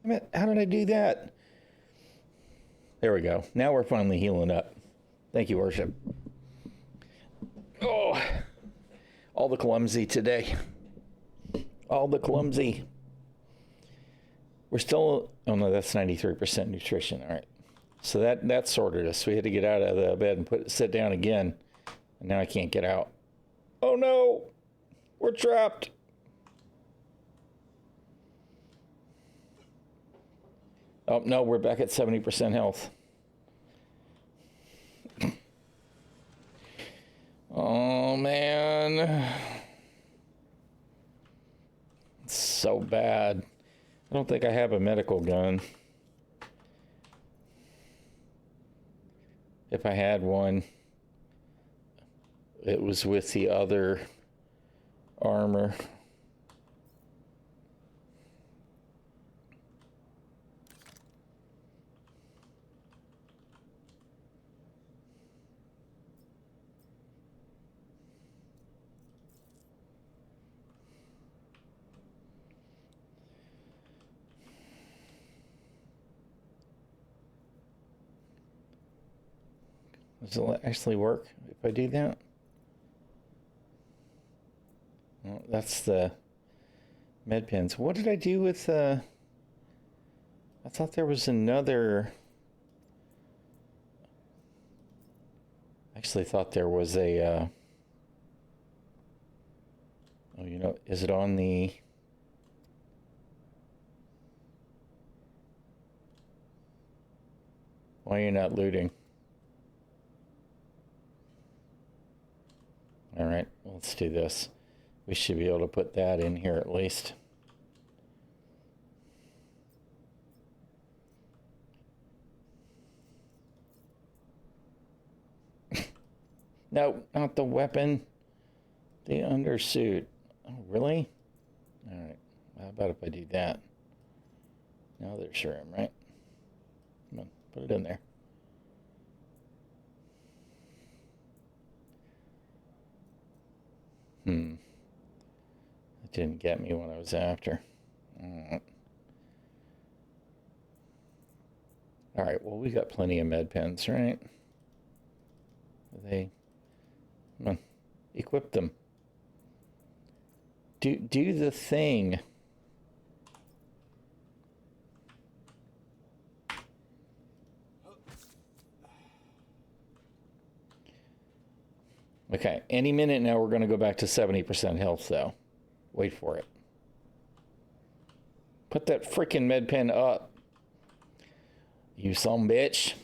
Damn it, how did I do that? There we go. Now we're finally healing up. Thank you, Worship. Oh, all the clumsy today. All the clumsy. We're still, oh no, that's 93% nutrition. All right. So that sorted us. We had to get out of the bed and sit down again. And now I can't get out. Oh no, we're trapped. Oh no, we're back at 70% health. Oh man. It's so bad. I don't think I have a medical gun. If I had one, it was with the other armor. Does it actually work if I do that? Well, that's the med pens. What did I do with I thought there was another. I actually thought there was a oh, you know, is it on the why are you not looting? All right, let's do this. We should be able to put that in here at least. No, not the weapon. The undersuit. Oh, really? All right. How about if I do that? Now there's Strimm, right? Come on, put it in there. That didn't get me what I was after. All right, well, we got plenty of med pens, right? Come on, equip them. Do the thing. Okay, any minute now we're going to go back to 70% health, though. Wait for it. Put that freaking med pen up. You some bitch.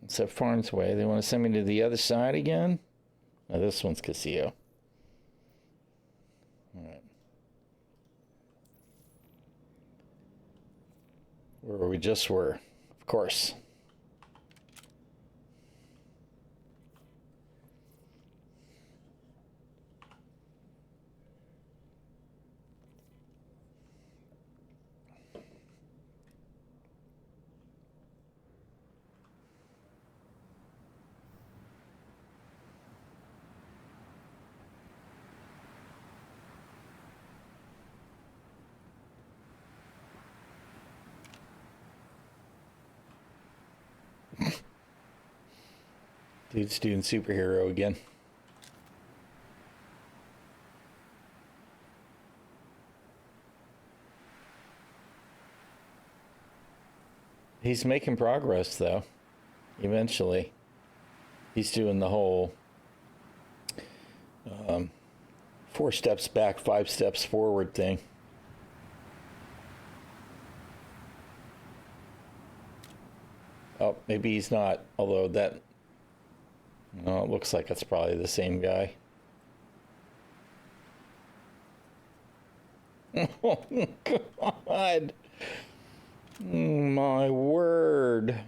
It's at Farms Way. They want to send me to the other side again? No, this one's Casio. All right. Where we just were, of course. Dude's doing superhero again. He's making progress, though. Eventually. He's doing the whole 4 steps back, 5 steps forward thing. Oh, maybe he's not, although that... No, it looks like it's probably the same guy. Oh, God. My word.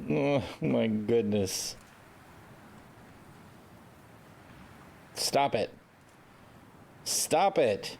Oh my goodness. Stop it. Stop it.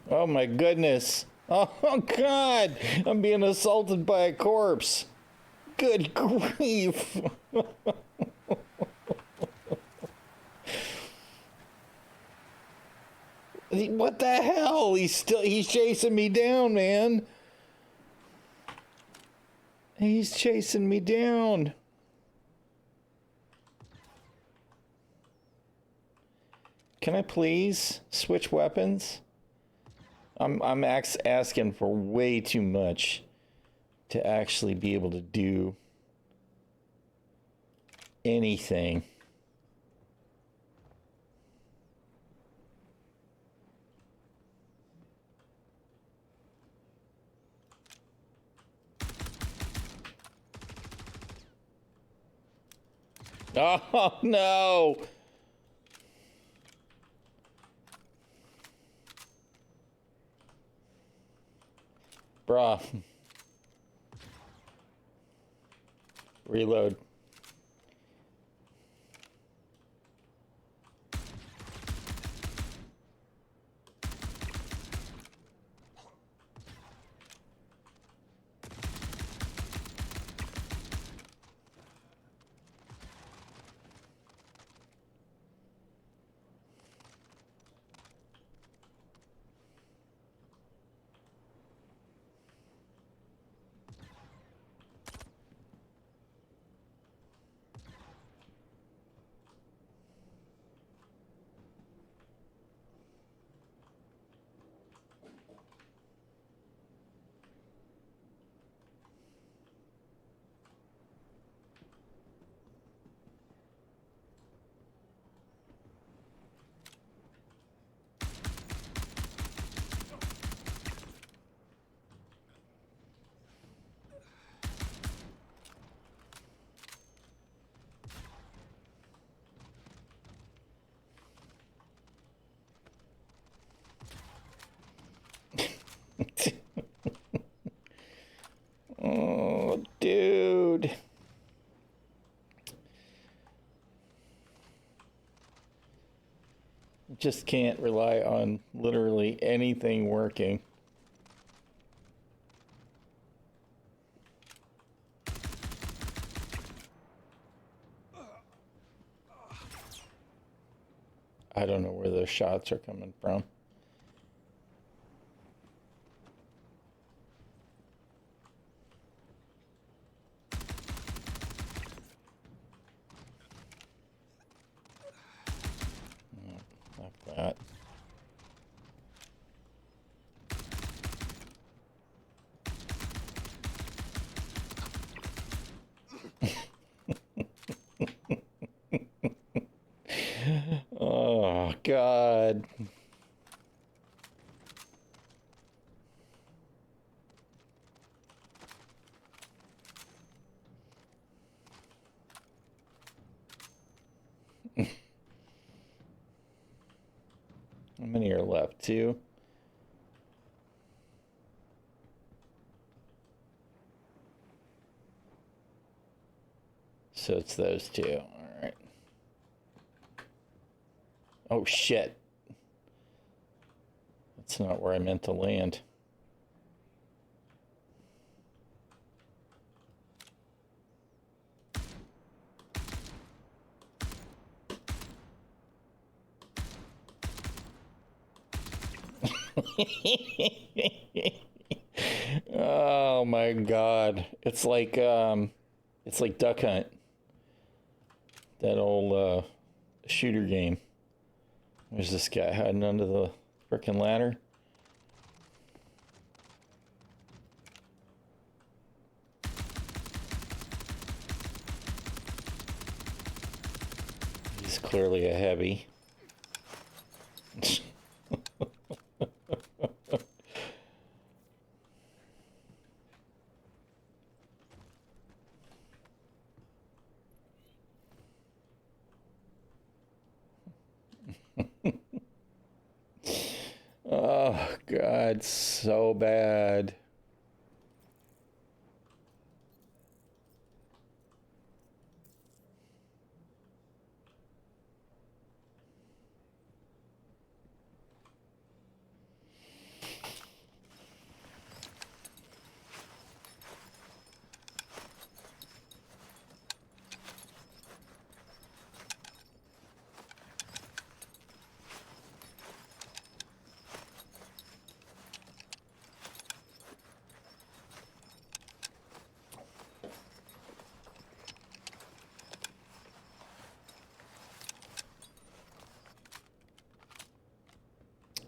Oh my goodness. Oh God. I'm being assaulted by a corpse. Good grief. What the hell? He's chasing me down, man. He's chasing me down. Can I please switch weapons? I'm asking for way too much to actually be able to do anything. Oh no! Bruh. Reload. Oh, dude. Just can't rely on literally anything working. I don't know where those shots are coming from. Like that. Oh, God. How many are left? 2? So it's those 2. All right. Oh, shit. That's not where I meant to land. Oh my God. It's like Duck Hunt. That old shooter game. There's this guy hiding under the frickin' ladder. He's clearly a heavy. God, so bad.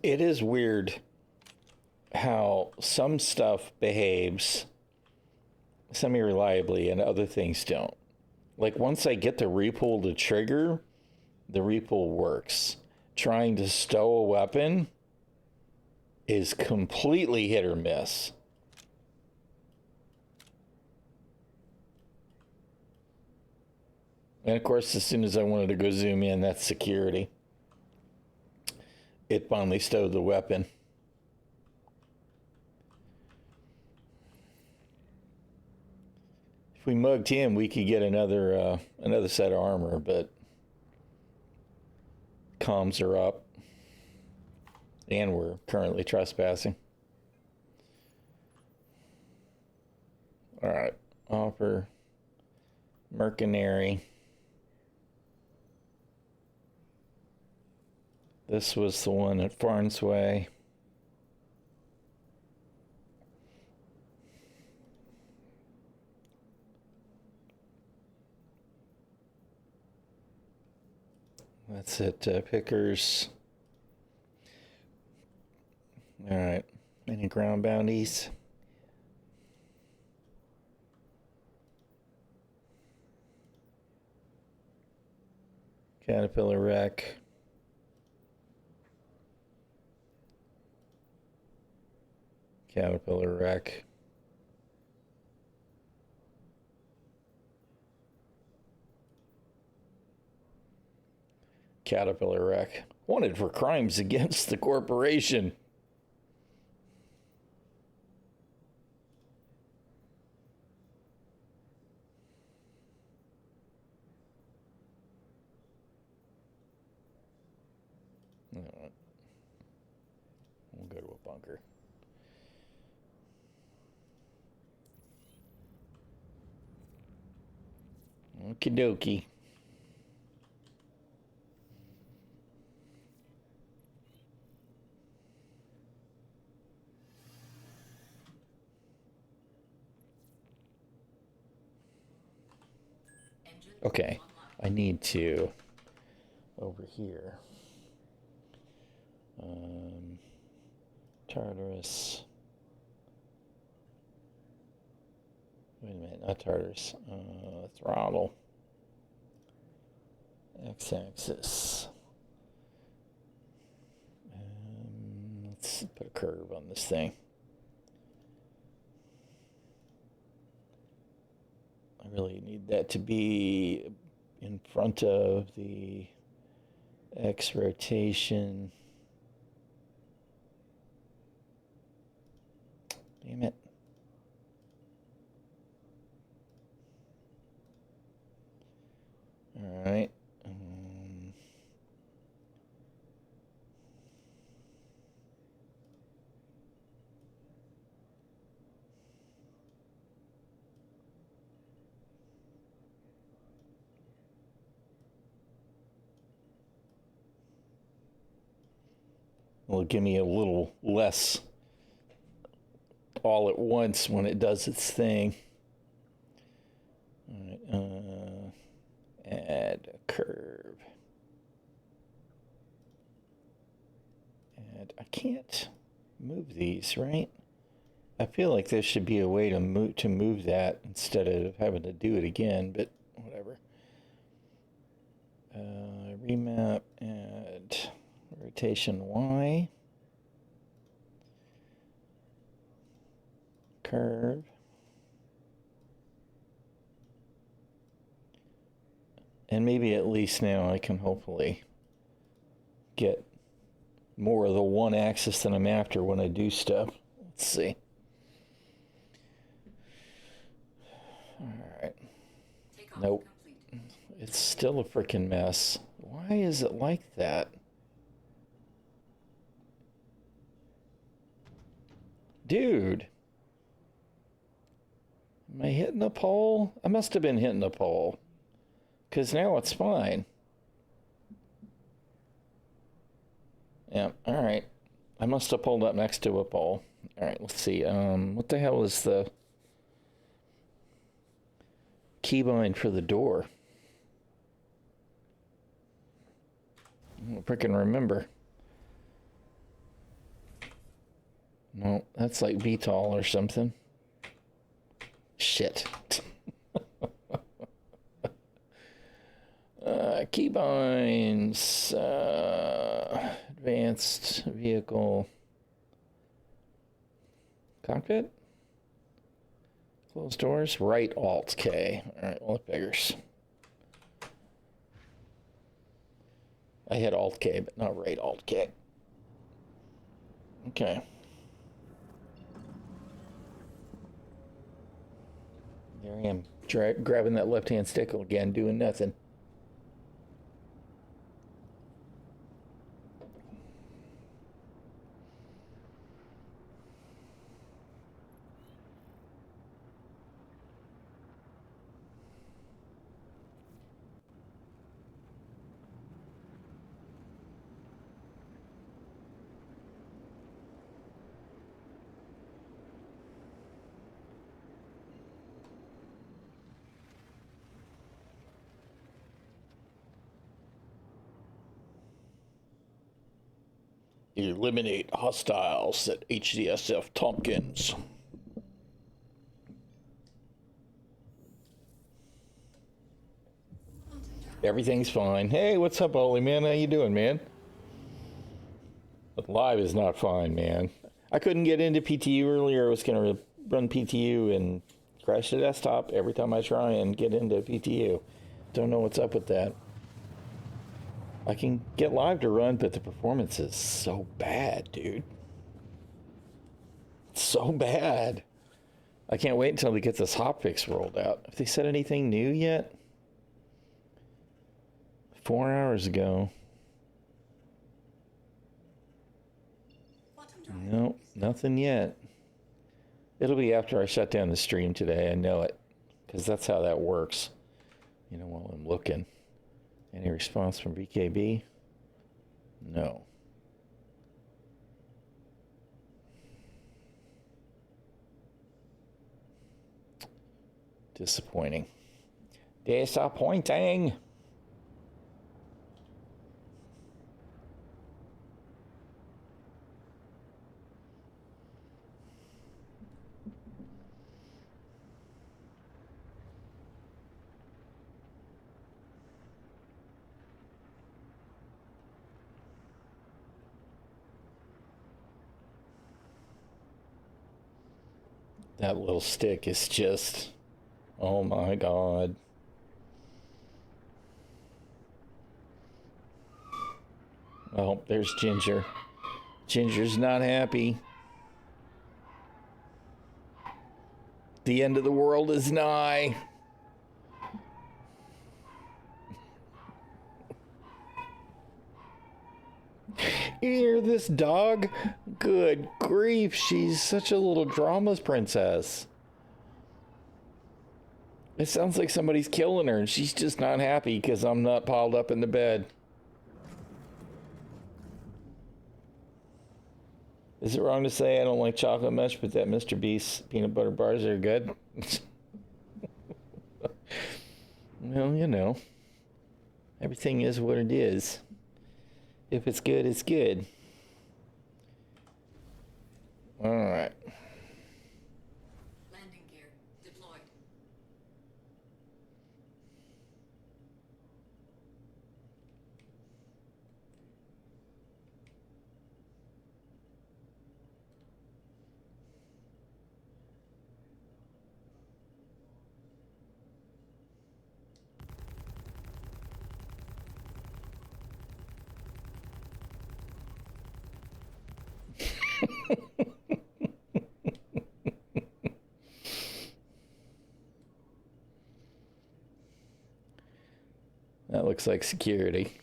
It is weird how some stuff behaves semi-reliably and other things don't. Like once I get the repull to trigger, the repull works. Trying to stow a weapon is completely hit or miss. And of course, as soon as I wanted to go zoom in, that's security. It finally stowed the weapon. If we mugged him, we could get another set of armor, but comms are up. And we're currently trespassing. All right. Offer mercenary. This was the one at Farnsway. That's at Pickers. All right. Any ground bounties? Caterpillar Wreck. Caterpillar Wreck. Caterpillar Wreck. Wanted for crimes against the corporation. All right. We'll go to a bunker. Okie dokie. Okay, I need to over here. Tartarus. Wait a minute, not Tartarus. Throttle. X-axis. Let's put a curve on this thing. I really need that to be in front of the X rotation. Damn it. All right. Will give me a little less all at once when it does its thing. All right, add a curve. And I can't move these, right? I feel like there should be a way to move that instead of having to do it again, but whatever. Remap, add rotation Y. Curve. And maybe at least now I can hopefully get more of the one axis than I'm after when I do stuff. Let's see. All right. Takeoff Nope. complete. It's still a freaking mess. Why is it like that? Dude. Am I hitting a pole? I must have been hitting a pole. Because now it's fine. Yeah, alright. I must have pulled up next to a pole. Alright, let's see. What the hell is the keybind for the door? I don't freaking remember. No, that's like VTOL or something. Shit. Keybinds. Advanced vehicle. Cockpit? Closed doors? Right Alt K. Alright, well, it figures. I hit Alt K, but not right Alt K. Okay. There I am, grabbing that left-hand stick again, doing nothing. Eliminate hostiles at HDSF Tompkins. Everything's fine. Hey, what's up, Ollie, man? How you doing, man? But live is not fine, man. I couldn't get into PTU earlier. I was going to run PTU and crash the desktop every time I try and get into PTU. Don't know what's up with that. I can get live to run, but the performance is so bad, dude. So bad. I can't wait until they get this hotfix rolled out. Have they said anything new yet? 4 hours ago. No, nothing yet. It'll be after I shut down the stream today. I know it. Because that's how that works. You know, while I'm looking. Any response from BKB? No. Disappointing. Disappointing. That little stick is just, oh my God. Oh, there's Ginger. Ginger's not happy. The end of the world is nigh. You hear this dog? Good grief, she's such a little drama princess. It sounds like somebody's killing her and she's just not happy because I'm not piled up in the bed. Is it wrong to say I don't like chocolate much, but that Mr. Beast's peanut butter bars are good? Well, you know, everything is what it is. If it's good, it's good. All right. Landing gear deployed. That looks like security.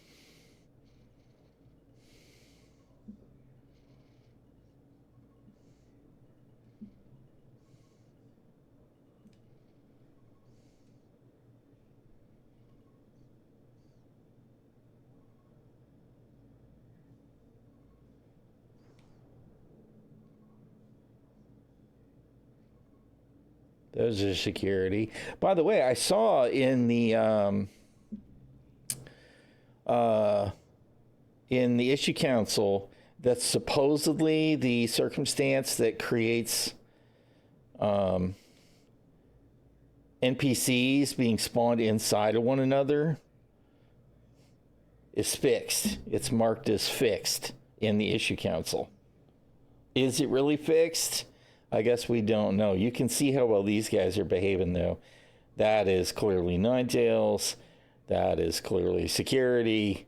Those are security. By the way, I saw in the issue council that supposedly the circumstance that creates NPCs being spawned inside of one another is fixed. It's marked as fixed in the issue council. Is it really fixed? I guess we don't know. You can see how well these guys are behaving, though. That is clearly Ninetales. That is clearly security.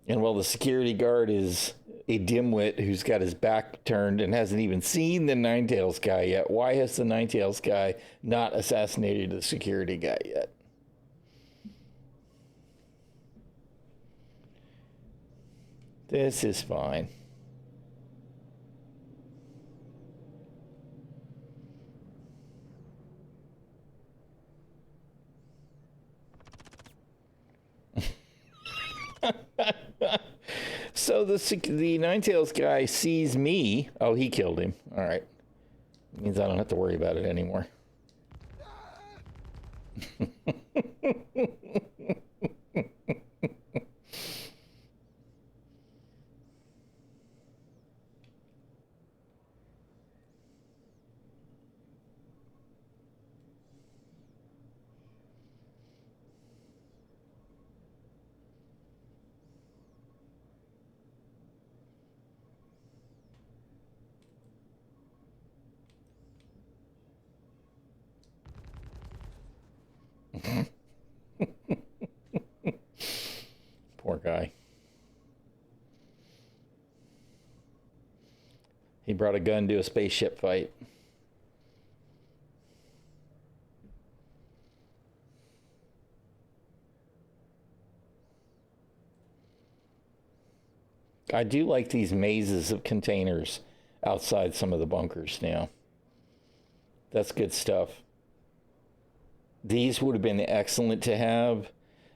And while the security guard is a dimwit who's got his back turned and hasn't even seen the Ninetales guy yet, why has the Ninetales guy not assassinated the security guy yet? This is fine. So the Ninetales guy sees me. Oh, he killed him. All right. Means I don't have to worry about it anymore. Poor guy. He brought a gun to a spaceship fight. I do like these mazes of containers outside some of the bunkers now. That's good stuff. These would have been excellent to have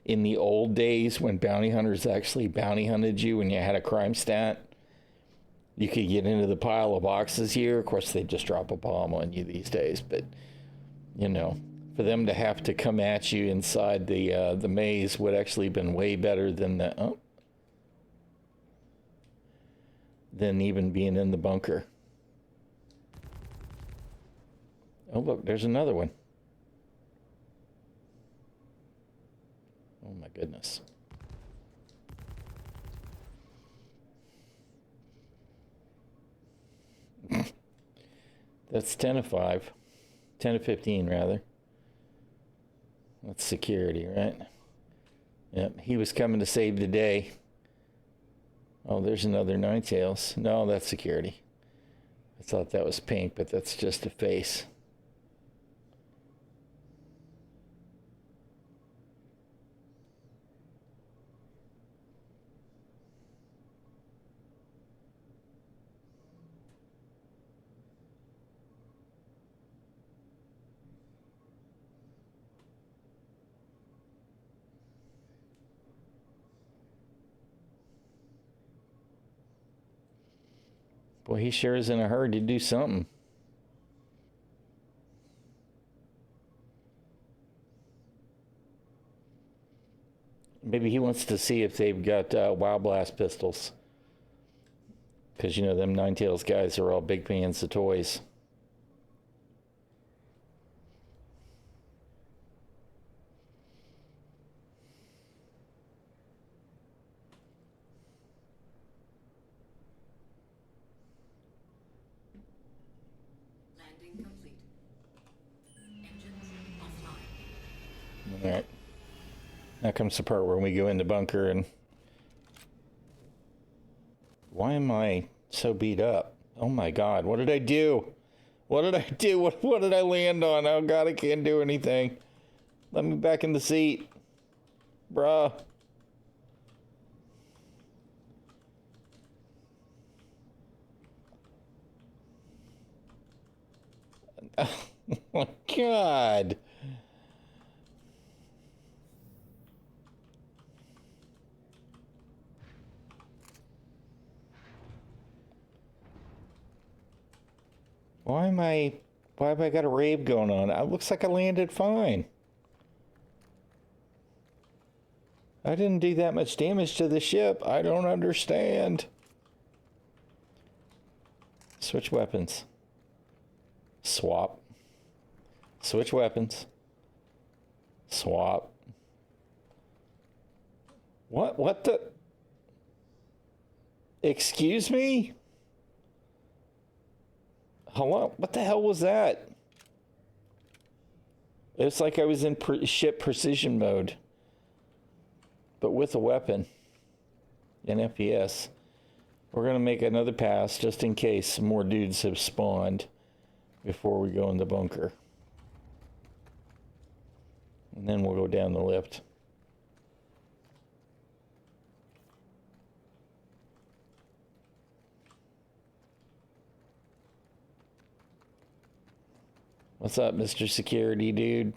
in the old days when bounty hunters actually bounty hunted you when you had a crime stat. You could get into the pile of boxes here. Of course, they just drop a bomb on you these days. But, you know, for them to have to come at you inside the maze would actually have been way better than than even being in the bunker. Oh, look, there's another one. Oh, my goodness. That's 10 of 5. 10 of 15, rather. That's security, right? Yep, he was coming to save the day. Oh, there's another Ninetales. No, that's security. I thought that was pink, but that's just a face. Boy, he sure is in a hurry to do something. Maybe he wants to see if they've got Wild Blast pistols. Because, you know, them Ninetales guys are all big fans of toys. Landing complete. Engines offline. All right. Now comes the part where we go in the bunker and... Why am I so beat up? Oh my God, what did I do? What did I do? What did I land on? Oh God, I can't do anything. Let me back in the seat. Bruh. Oh my God. Why have I got a rave going on? It looks like I landed fine. I didn't do that much damage to the ship. I don't understand. Switch weapons. Swap. Switch weapons. Swap. What the? Excuse me? Hello? What the hell was that? It's like I was in ship precision mode, but with a weapon in FPS. We're going to make another pass just in case some more dudes have spawned before we go in the bunker. And then we'll go down the lift. What's up, Mr. Security Dude?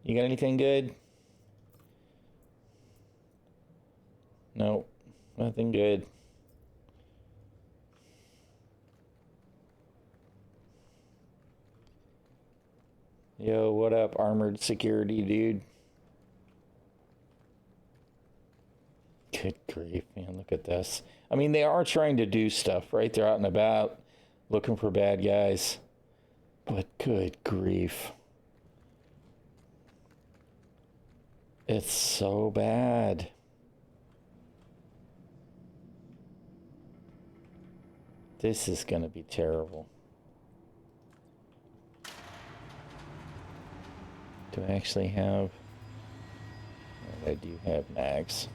You got anything good? No, nothing good. Yo, what up, armored security dude? Good grief, man, look at this. I mean, they are trying to do stuff, right? They're out and about looking for bad guys. But good grief. It's so bad. This is going to be terrible. Do I actually have... I do have mags.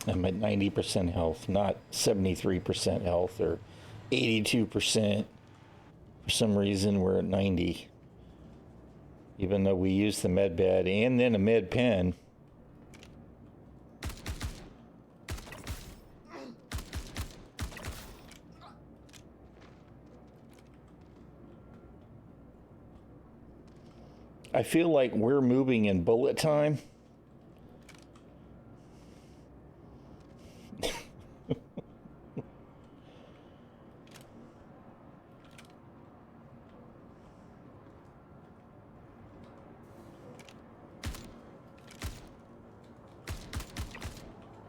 I'm at 90% health, not 73% health or 82%. For some reason, we're at 90. Even though we use the med bed and then a med pen. I feel like we're moving in bullet time.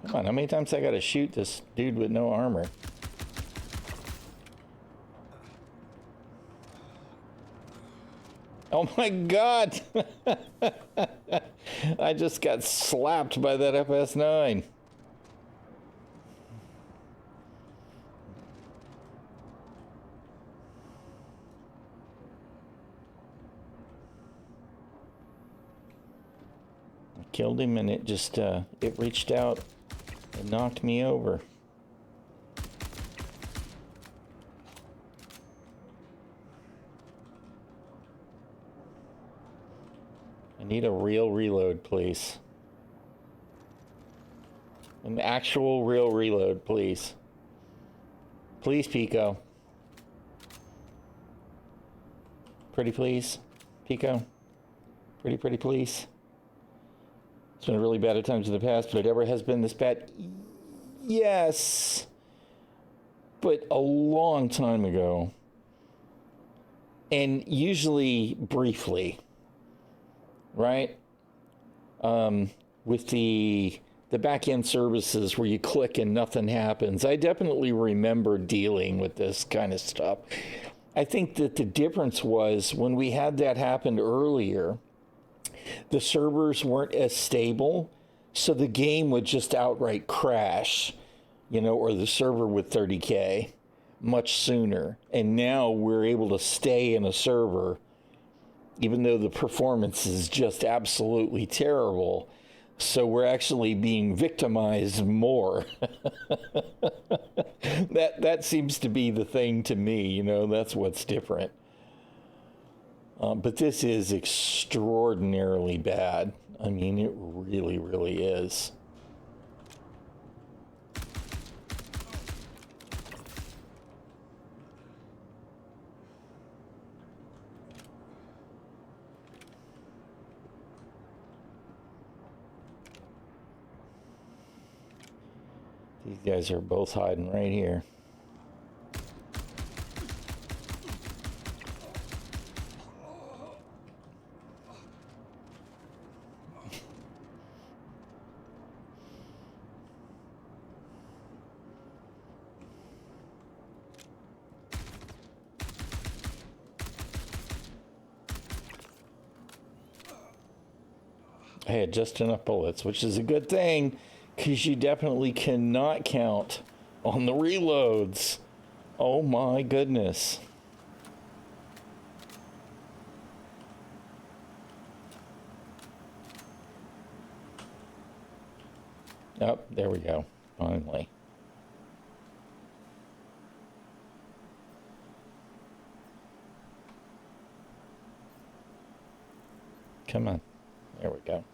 Come on, how many times I gotta shoot this dude with no armor? Oh my God! I just got slapped by that FS9. I killed him and it just, it reached out and knocked me over. I need a real reload, please. An actual real reload, please. Please, Pico. Pretty please, Pico. Pretty please. It's been really bad at times in the past, but it ever has been this bad. Yes. But a long time ago. And usually briefly. Right? With the back-end services where you click and nothing happens. I definitely remember dealing with this kind of stuff. I think that the difference was when we had that happen earlier, the servers weren't as stable, so the game would just outright crash, you know, or the server would 30K much sooner. And now we're able to stay in a server even though the performance is just absolutely terrible. So we're actually being victimized more. That seems to be the thing to me, you know, that's what's different. But this is extraordinarily bad. I mean, it really, really is. These guys are both hiding right here. I had just enough bullets, which is a good thing, because you definitely cannot count on the reloads. Oh my goodness. Oh, there we go. Finally. Come on. There we go.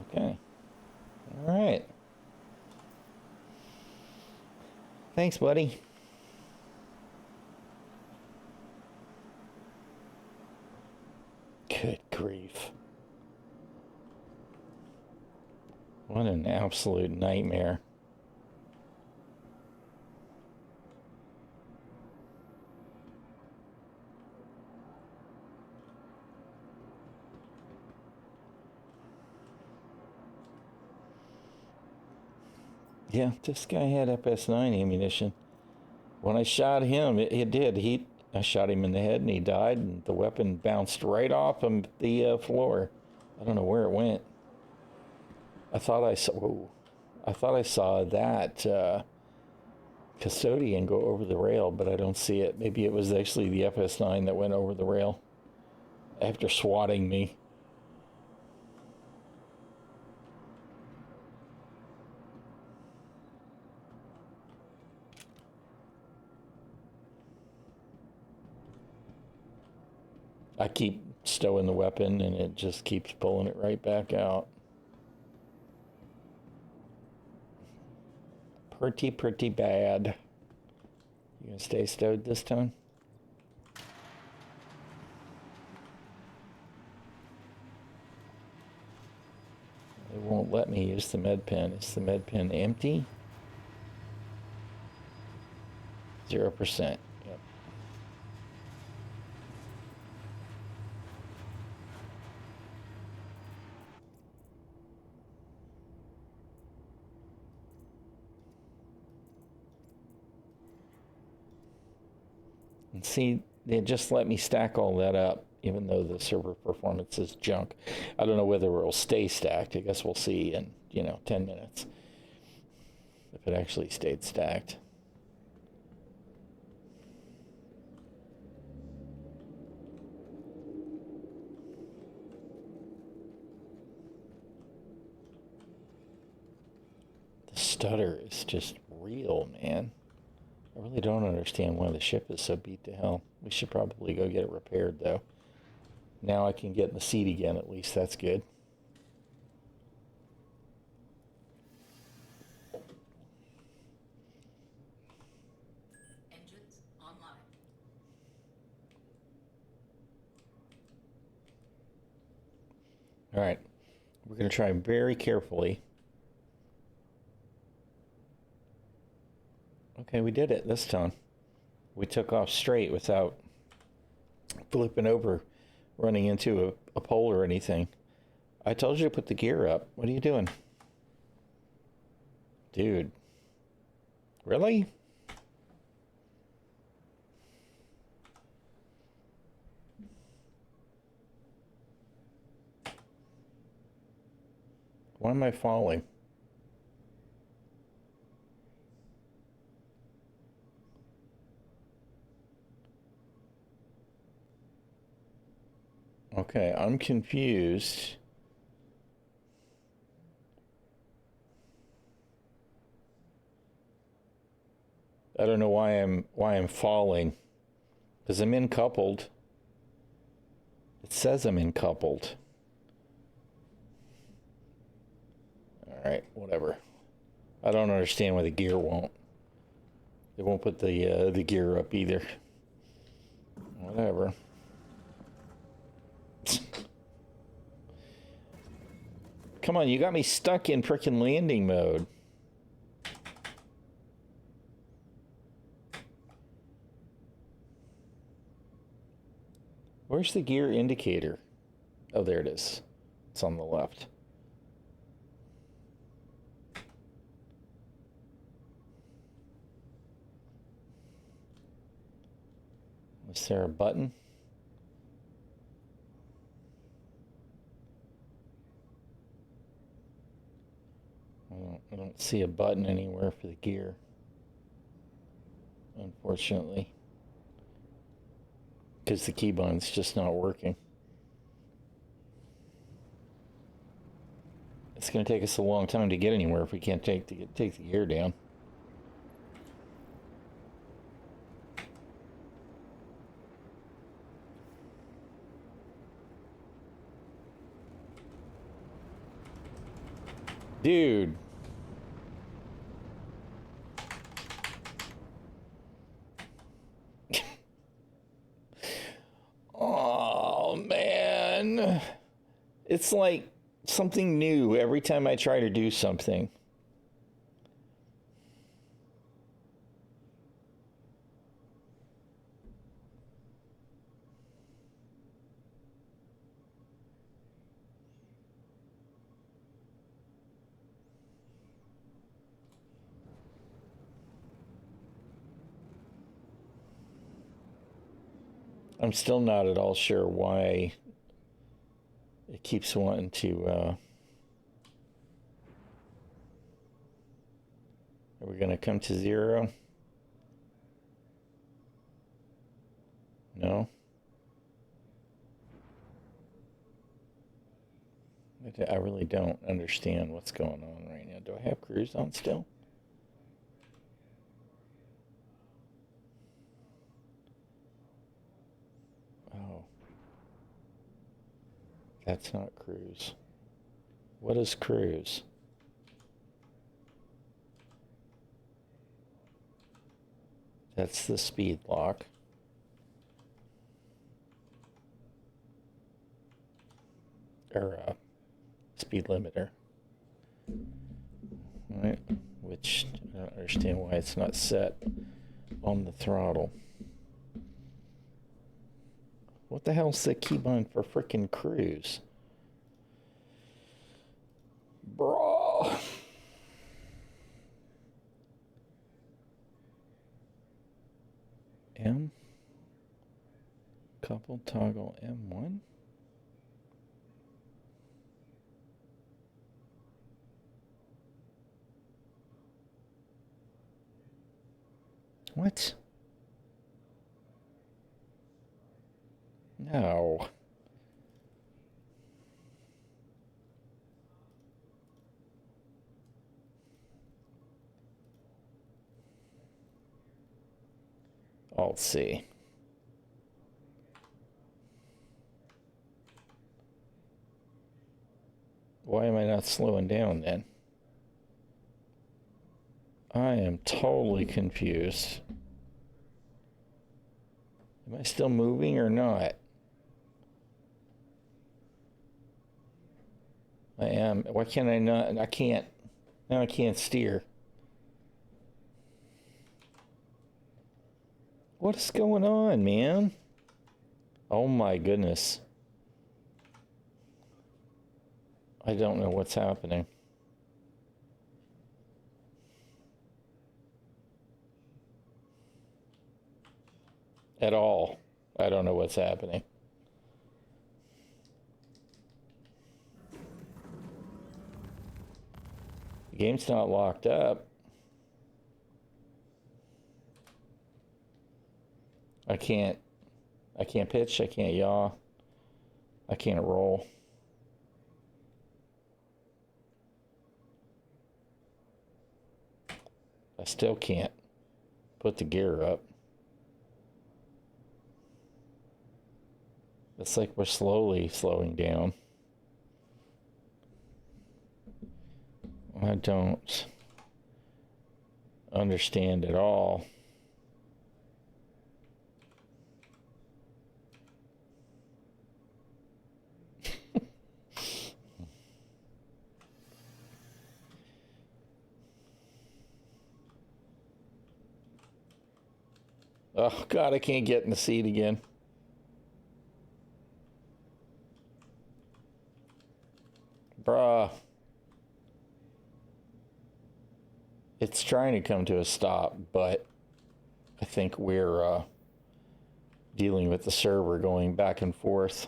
Okay. All right. Thanks, buddy. Good grief. What an absolute nightmare. Yeah, this guy had FS9 ammunition. When I shot him, it did. I shot him in the head and he died, and the weapon bounced right off of the floor. I don't know where it went. I thought I saw that custodian go over the rail, but I don't see it. Maybe it was actually the FS9 that went over the rail after swatting me. I keep stowing the weapon and it just keeps pulling it right back out. Pretty bad. You gonna stay stowed this time? It won't let me use the med pen. Is the med pen empty? 0%. Yep. And see, they just let me stack all that up, even though the server performance is junk. I don't know whether it'll stay stacked. I guess we'll see in, 10 minutes if it actually stayed stacked. The stutter is just real, man. I really don't understand why the ship is so beat to hell. We should probably go get it repaired, though. Now I can get in the seat again, at least. That's good. Engines online. All right. We're going to try very carefully. Okay, we did it this time. We took off straight without flipping over, running into a pole or anything. I told you to put the gear up. What are you doing? Dude. Really? Why am I falling? Okay, I'm confused. I don't know why I'm falling. Because I'm in coupled. It says I'm in coupled. Alright, whatever. I don't understand why the gear won't. They won't put the gear up either. Whatever. Come on, you got me stuck in frickin' landing mode. Where's the gear indicator? Oh, there it is. It's on the left. Is there a button? I don't see a button anywhere for the gear, unfortunately, because the keybind's just not working. It's going to take us a long time to get anywhere if we can't take the gear down. Dude. Oh, man. It's like something new every time I try to do something. I'm still not at all sure why it keeps wanting to, are we going to come to 0? No? I really don't understand what's going on right now. Do I have cruise on still? Oh. That's not cruise. What is cruise? That's the speed lock. Or speed limiter. Right? Which I don't understand why it's not set on the throttle. What the hell's the keybind for frickin' cruise? Bro. M? Couple toggle M1? What? No. Alt C. Why am I not slowing down then? I am totally confused. Am I still moving or not? I am. Why can't I not? I can't. Now I can't steer. What is going on, man? Oh my goodness. I don't know what's happening. At all. I don't know what's happening. The game's not locked up. I can't pitch, I can't yaw. I can't roll. I still can't put the gear up. It's like we're slowly slowing down. I don't understand at all. Oh, God, I can't get in the seat again. Bruh. It's trying to come to a stop, but I think we're dealing with the server going back and forth.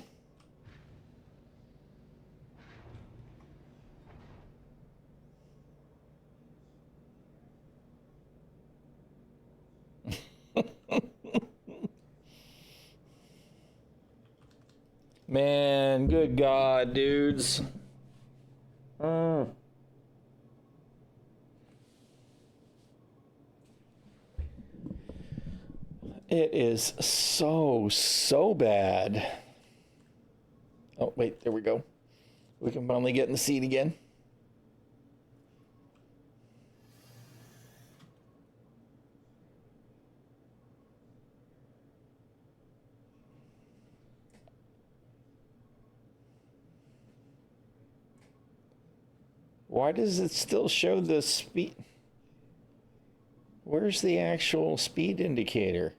Man, good God, dudes. It is so bad. Oh, wait, there we go. We can finally get in the seat again. Why does it still show the speed? Where's the actual speed indicator?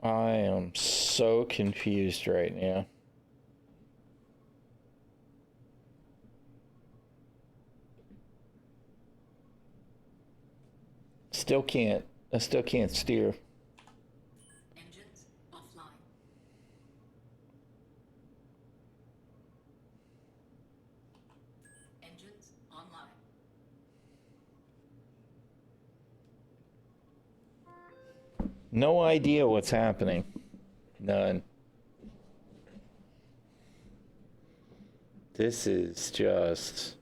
I am so confused right now. I still can't steer. Engines offline. Engines online. No idea what's happening. None. This is just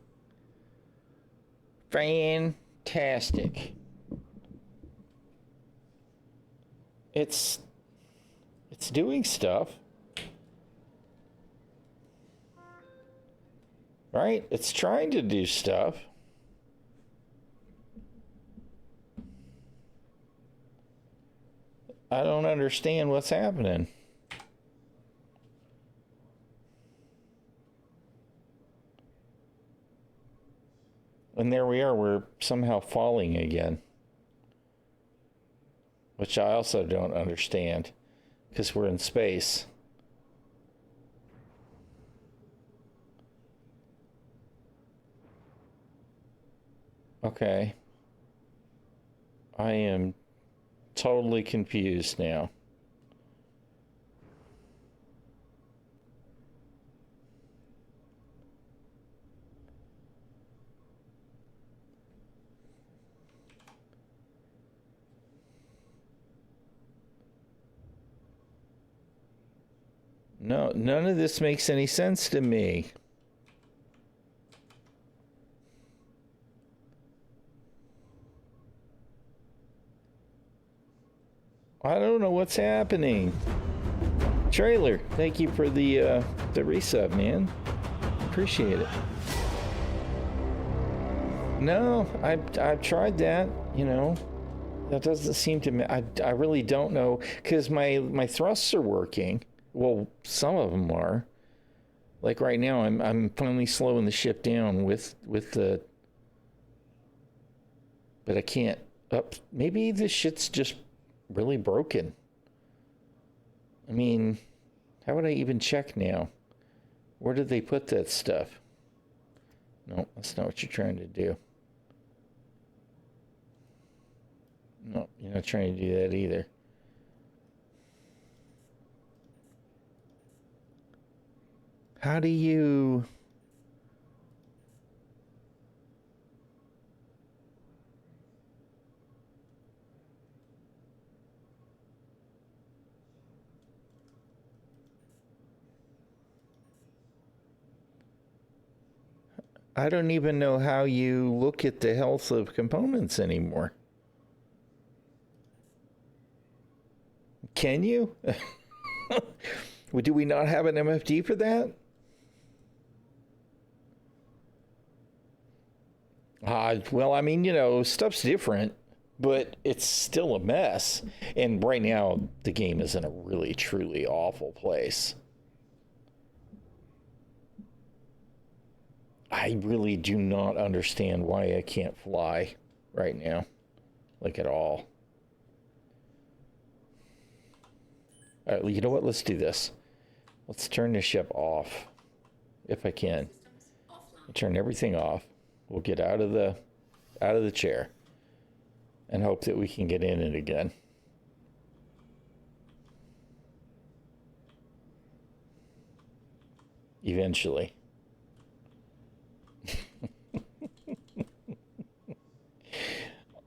fantastic. It's doing stuff. Right? It's trying to do stuff. I don't understand what's happening. And there we are, we're somehow falling again. Which I also don't understand, because we're in space. Okay. I am totally confused now. No, none of this makes any sense to me. I don't know what's happening. Trailer, thank you for the resub, man. Appreciate it. No, I've tried that. You know, that doesn't seem to. I really don't know, because my thrusts are working. Well, some of them are. Like right now, I'm finally slowing the ship down with the. But I can't up. Maybe this shit's just really broken. I mean, how would I even check now? Where did they put that stuff? No, that's not what you're trying to do. No, you're not trying to do that either. How do you... I don't even know how you look at the health of components anymore. Can you? Do we not have an MFD for that? Well, I mean, stuff's different, but it's still a mess. And right now, the game is in a really, truly awful place. I really do not understand why I can't fly right now, like at all. All right, you know what? Let's do this. Let's turn the ship off, if I can. Turn everything off. We'll get out of the chair and hope that we can get in it again. Eventually.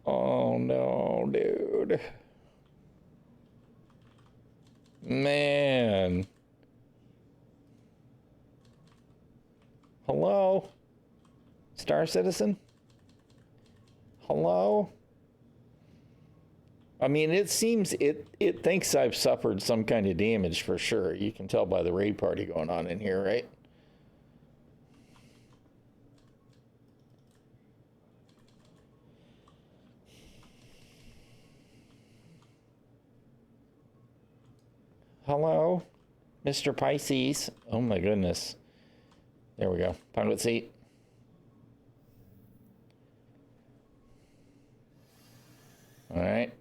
Oh no, dude. Man. Hello? Star Citizen? Hello? I mean, it seems it thinks I've suffered some kind of damage for sure. You can tell by the raid party going on in here, right? Hello? Mr. Pisces? Oh my goodness. There we go. Pilot seat. All right.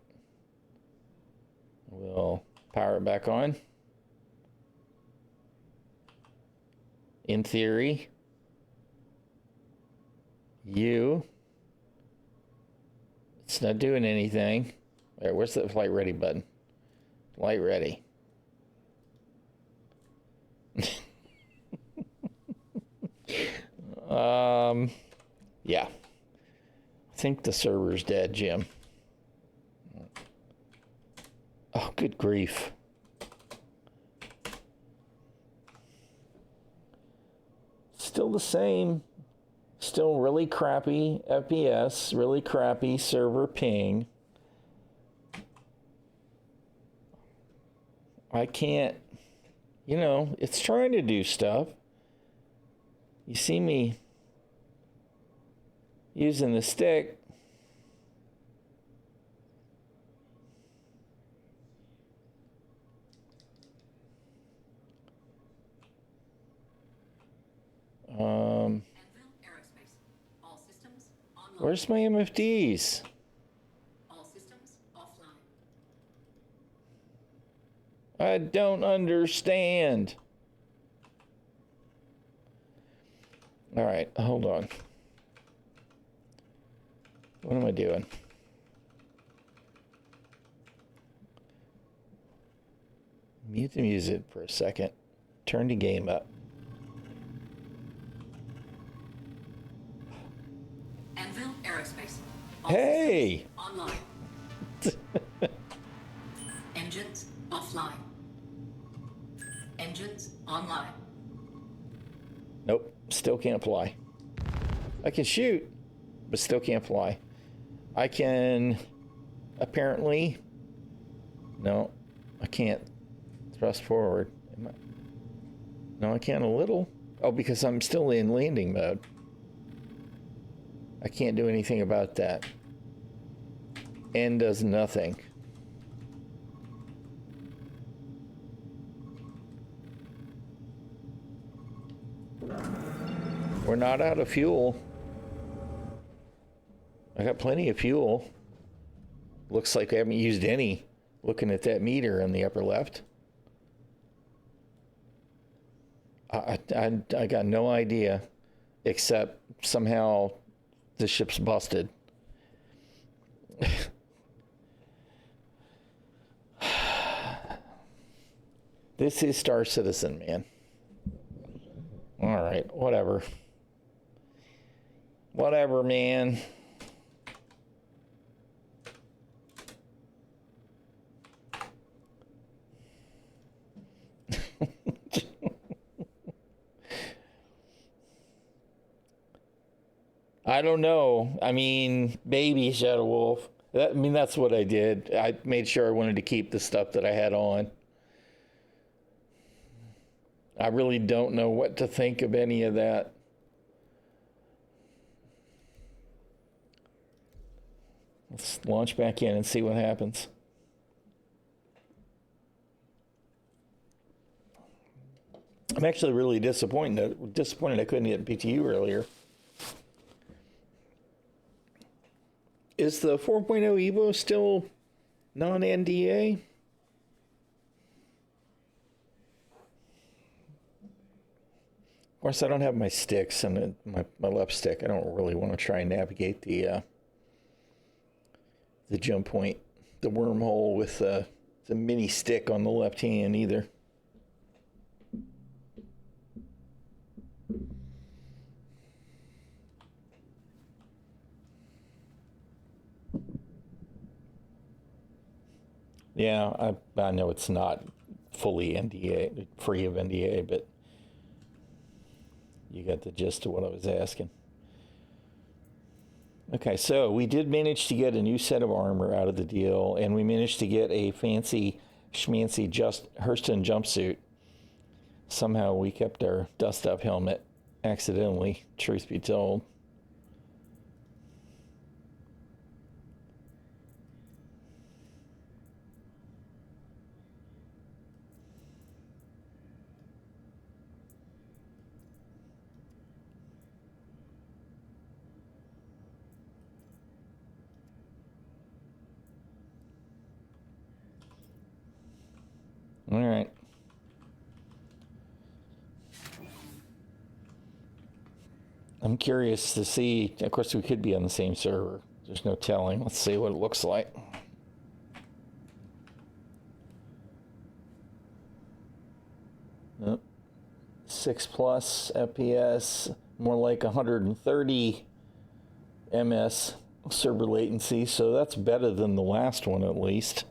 We'll power it back on. In theory, it's not doing anything. All right, where's the flight ready button? Flight ready. Yeah. I think the server's dead, Jim. Oh, good grief. Still the same. Still really crappy FPS, really crappy server ping. I can't, it's trying to do stuff. You see me using the stick. Where's my MFDs? All systems offline. I don't understand. All right, hold on. What am I doing? Mute the music for a second. Turn the game up. Anvil Aerospace. Hey! Online. Engines offline. Engines online. Nope, still can't fly. I can shoot, but still can't fly. I can apparently. No, I can't thrust forward. No, I can a little. Oh, because I'm still in landing mode. I can't do anything about that. N does nothing. We're not out of fuel. I got plenty of fuel. Looks like I haven't used any, looking at that meter on the upper left. I got no idea, except somehow the ship's busted. This is Star Citizen, man. All right, whatever. Whatever, man. I don't know. I mean, baby Shadow Wolf. That's what I did. I made sure I wanted to keep the stuff that I had on. I really don't know what to think of any of that. Let's launch back in and see what happens. I'm actually really disappointed I couldn't get PTU earlier. Is the 4.0 Evo still non-NDA? Of course, I don't have my sticks and my left stick. I don't really want to try and navigate the jump point, the wormhole with the mini stick on the left hand either. Yeah, I know it's not fully NDA, free of NDA, but you got the gist of what I was asking. Okay, so we did manage to get a new set of armor out of the deal, and we managed to get a fancy schmancy Hurston jumpsuit. Somehow we kept our dust-up helmet accidentally, truth be told. All right. I'm curious to see. Of course, we could be on the same server. There's no telling. Let's see what it looks like. Oh, 6+ FPS, more like 130 ms server latency. So that's better than the last one, at least.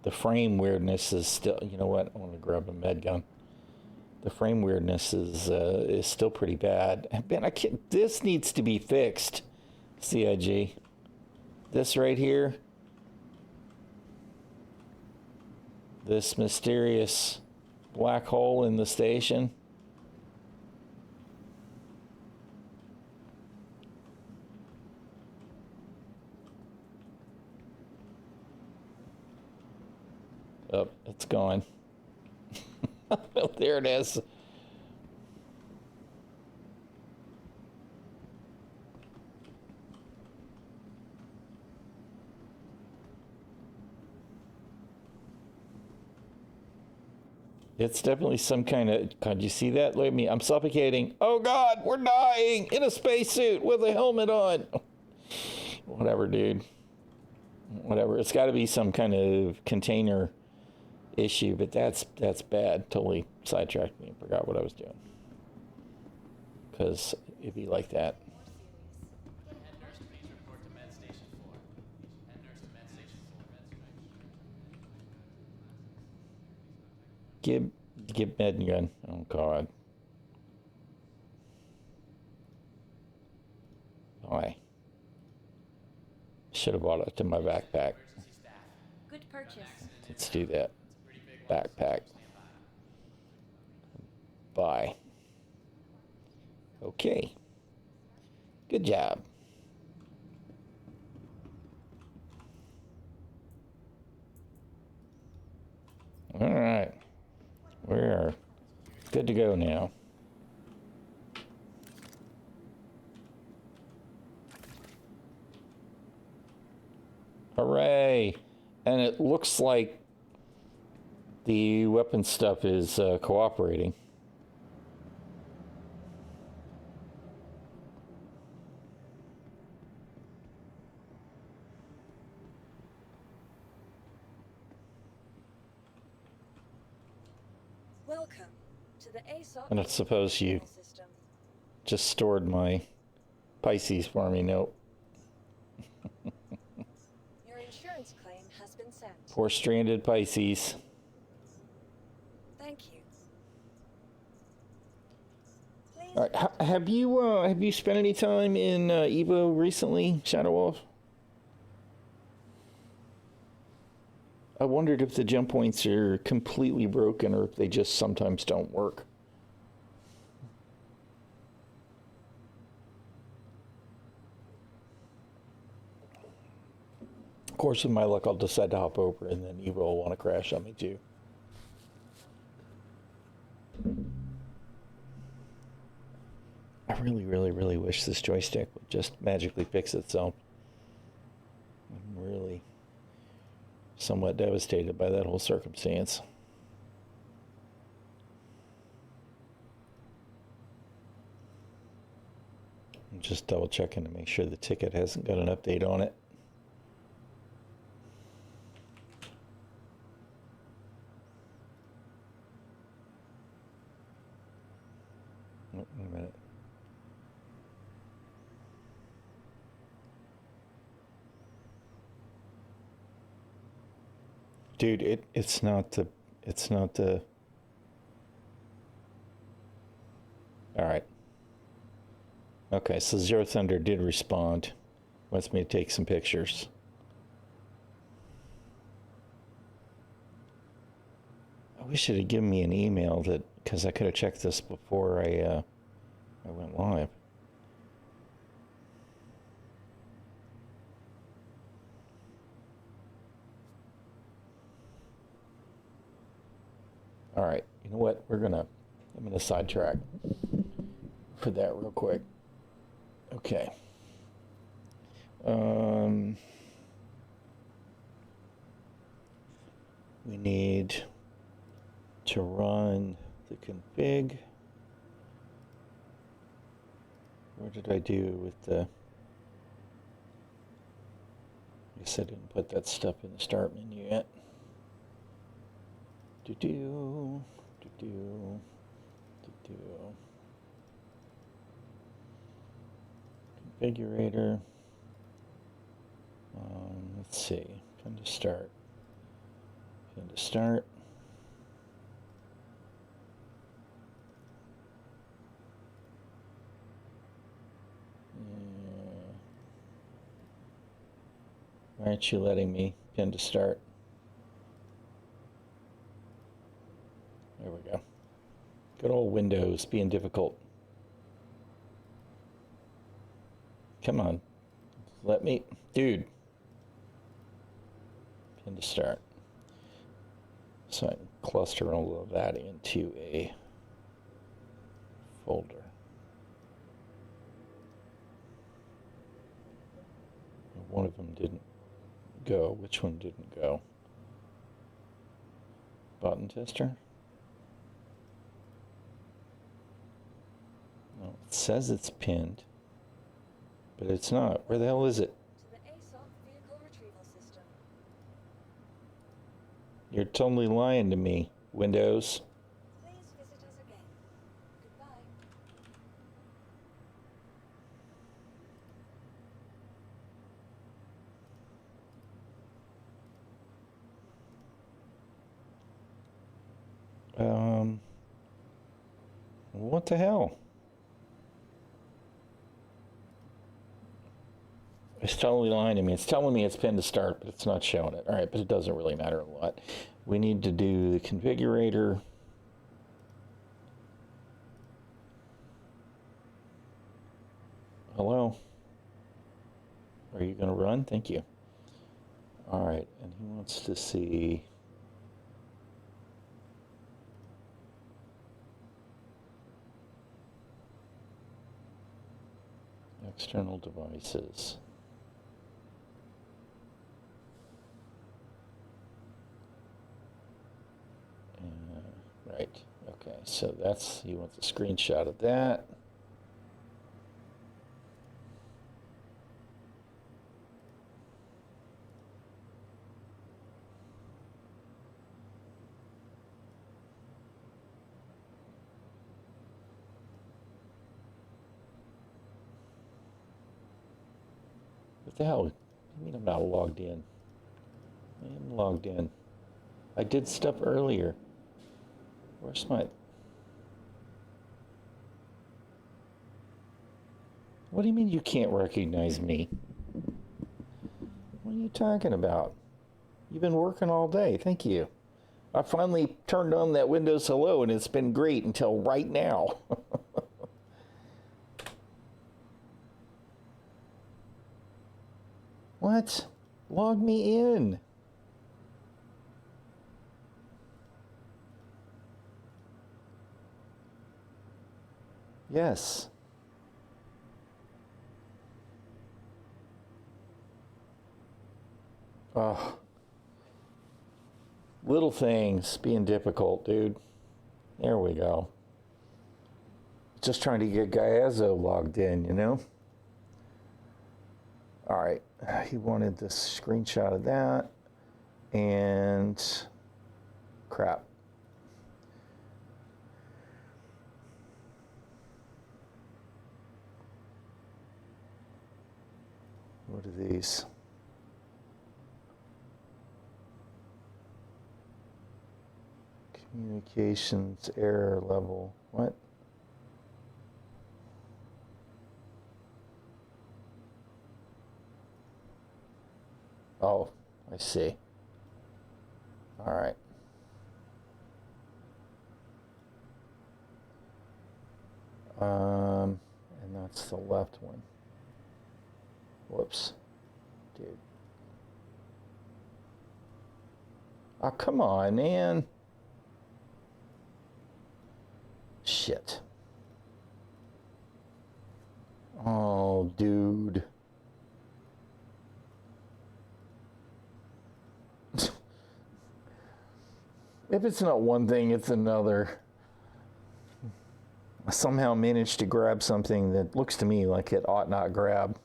The frame weirdness is still, you know what, I want to grab a med gun. The frame weirdness is still pretty bad. Man, this needs to be fixed, CIG. This right here, this mysterious black hole in the station. Oh, it's gone. There it is. It's definitely some kind of. God, you see that? Look at me. I'm suffocating. Oh God, we're dying in a spacesuit with a helmet on. Whatever, dude. Whatever. It's got to be some kind of container issue, but that's bad. Totally sidetracked me and forgot what I was doing. Because it'd be like that. Head nurse, please report to Med Station 4. Head nurse to Med Station 4. Give med gun. Oh God. Why? Should have brought it to my backpack. Good purchase. Let's do that. Backpack. Bye. Okay. Good job. All right. We're good to go now. Hooray! And it looks like the weapon stuff is cooperating. Welcome to the ASOP I don't suppose you system. just stored my Pisces for me. Nope. Your insurance claim has been sent. Poor stranded Pisces. Thank you. Please All right. Have you spent any time in Evo recently, Shadow Wolf? I wondered if the jump points are completely broken or if they just sometimes don't work. Of course, with my luck, I'll decide to hop over, and then Evo will want to crash on me too. I really, really, really wish this joystick would just magically fix itself. I'm really somewhat devastated by that whole circumstance. I'm just double checking to make sure the ticket hasn't got an update on it. Oh, wait a minute. Dude, it's not the all right. Okay, so Zero Thunder did respond. Wants me to take some pictures. I wish it had given me an email that, because I could have checked this before I went live. All right, you know what? I'm gonna sidetrack for that real quick. Okay. We need to run the config. What did I do with the... I guess I didn't put that stuff in the start menu yet. Configurator. Let's see. Pin to start. Pin to start. Why aren't you letting me pin to start? There we go. Good old Windows being difficult. Come on. Let me... Dude. Pin to start. So I can cluster all of that into a folder. One of them didn't go. Which one didn't go? Button tester? No, it says it's pinned, but it's not. Where the hell is it? To the ASOP vehicle retrieval system. You're totally lying to me, Windows. Please visit us again. Goodbye. What the hell? It's totally lying to me. It's telling me it's pinned to start, but it's not showing it. All right, but it doesn't really matter a lot. We need to do the configurator. Hello? Are you going to run? Thank you. All right, and he wants to see... external devices. Right, okay, so that's, he wants a screenshot of that. What the hell? What do you mean I'm not logged in? I am logged in. I did stuff earlier. Where's my... What do you mean you can't recognize me? What are you talking about? You've been working all day. Thank you. I finally turned on that Windows Hello, and it's been great until right now. What? Log me in. Yes. Oh. Little things being difficult, dude. There we go. Just trying to get ᚏᚻᚪᚏ logged in, you know? All right. He wanted the screenshot of that. And crap. What are these? Communications error level. What? Oh, I see. All right. And that's the left one. Whoops. Dude. Oh, come on, man. Shit. Oh, dude. If it's not one thing, it's another. I somehow managed to grab something that looks to me like it ought not grab.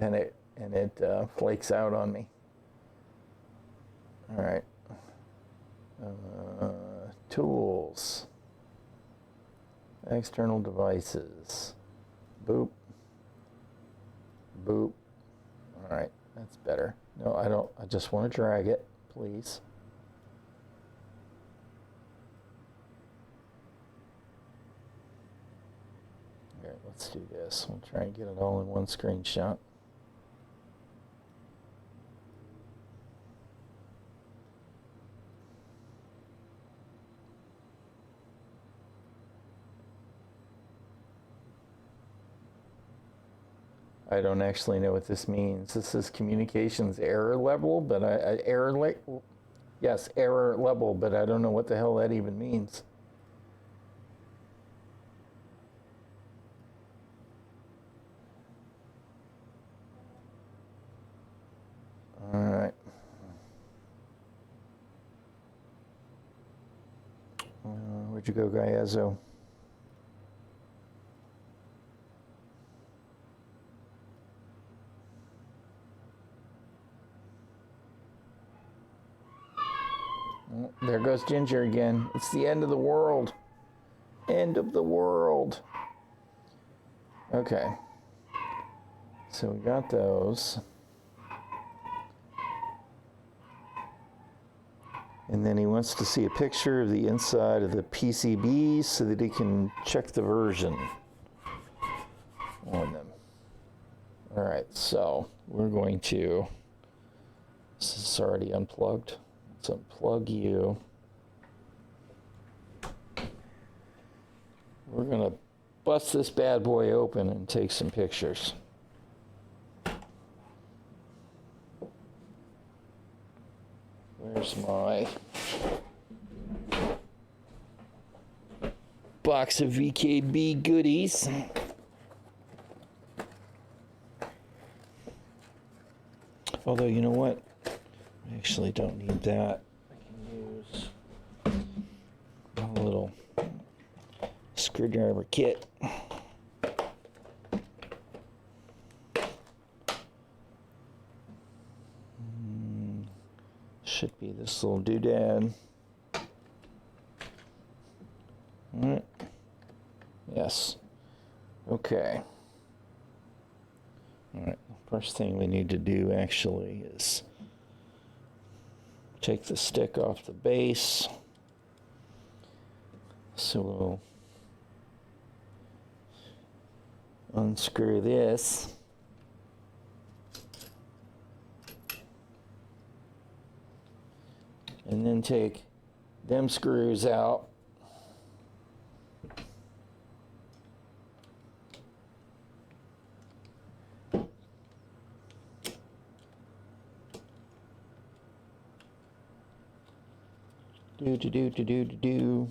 And it flakes out on me. All right. Tools. External devices. Boop. Boop. All right, that's better. No, I don't. I just want to drag it, please. All right, let's do this. We'll try and get it all in one screenshot. I don't actually know what this means. This is communications error level, but error level, but I don't know what the hell that even means. All right. Where'd you go, ᚏᚻᚪᚏ? There goes Ginger again. It's the end of the world. End of the world. Okay. So we got those. And then he wants to see a picture of the inside of the PCBs so that he can check the version on them. All right, so we're going to, this is already unplugged. Let's unplug you. We're going to bust this bad boy open and take some pictures. Where's my box of VKB goodies? Although, you know what? I actually don't need that. I can use a little screwdriver kit. Should be this little doodad. All right. Yes. Okay. All right, first thing we need to do actually is take the stick off the base. So we'll unscrew this. And then take them screws out. Do.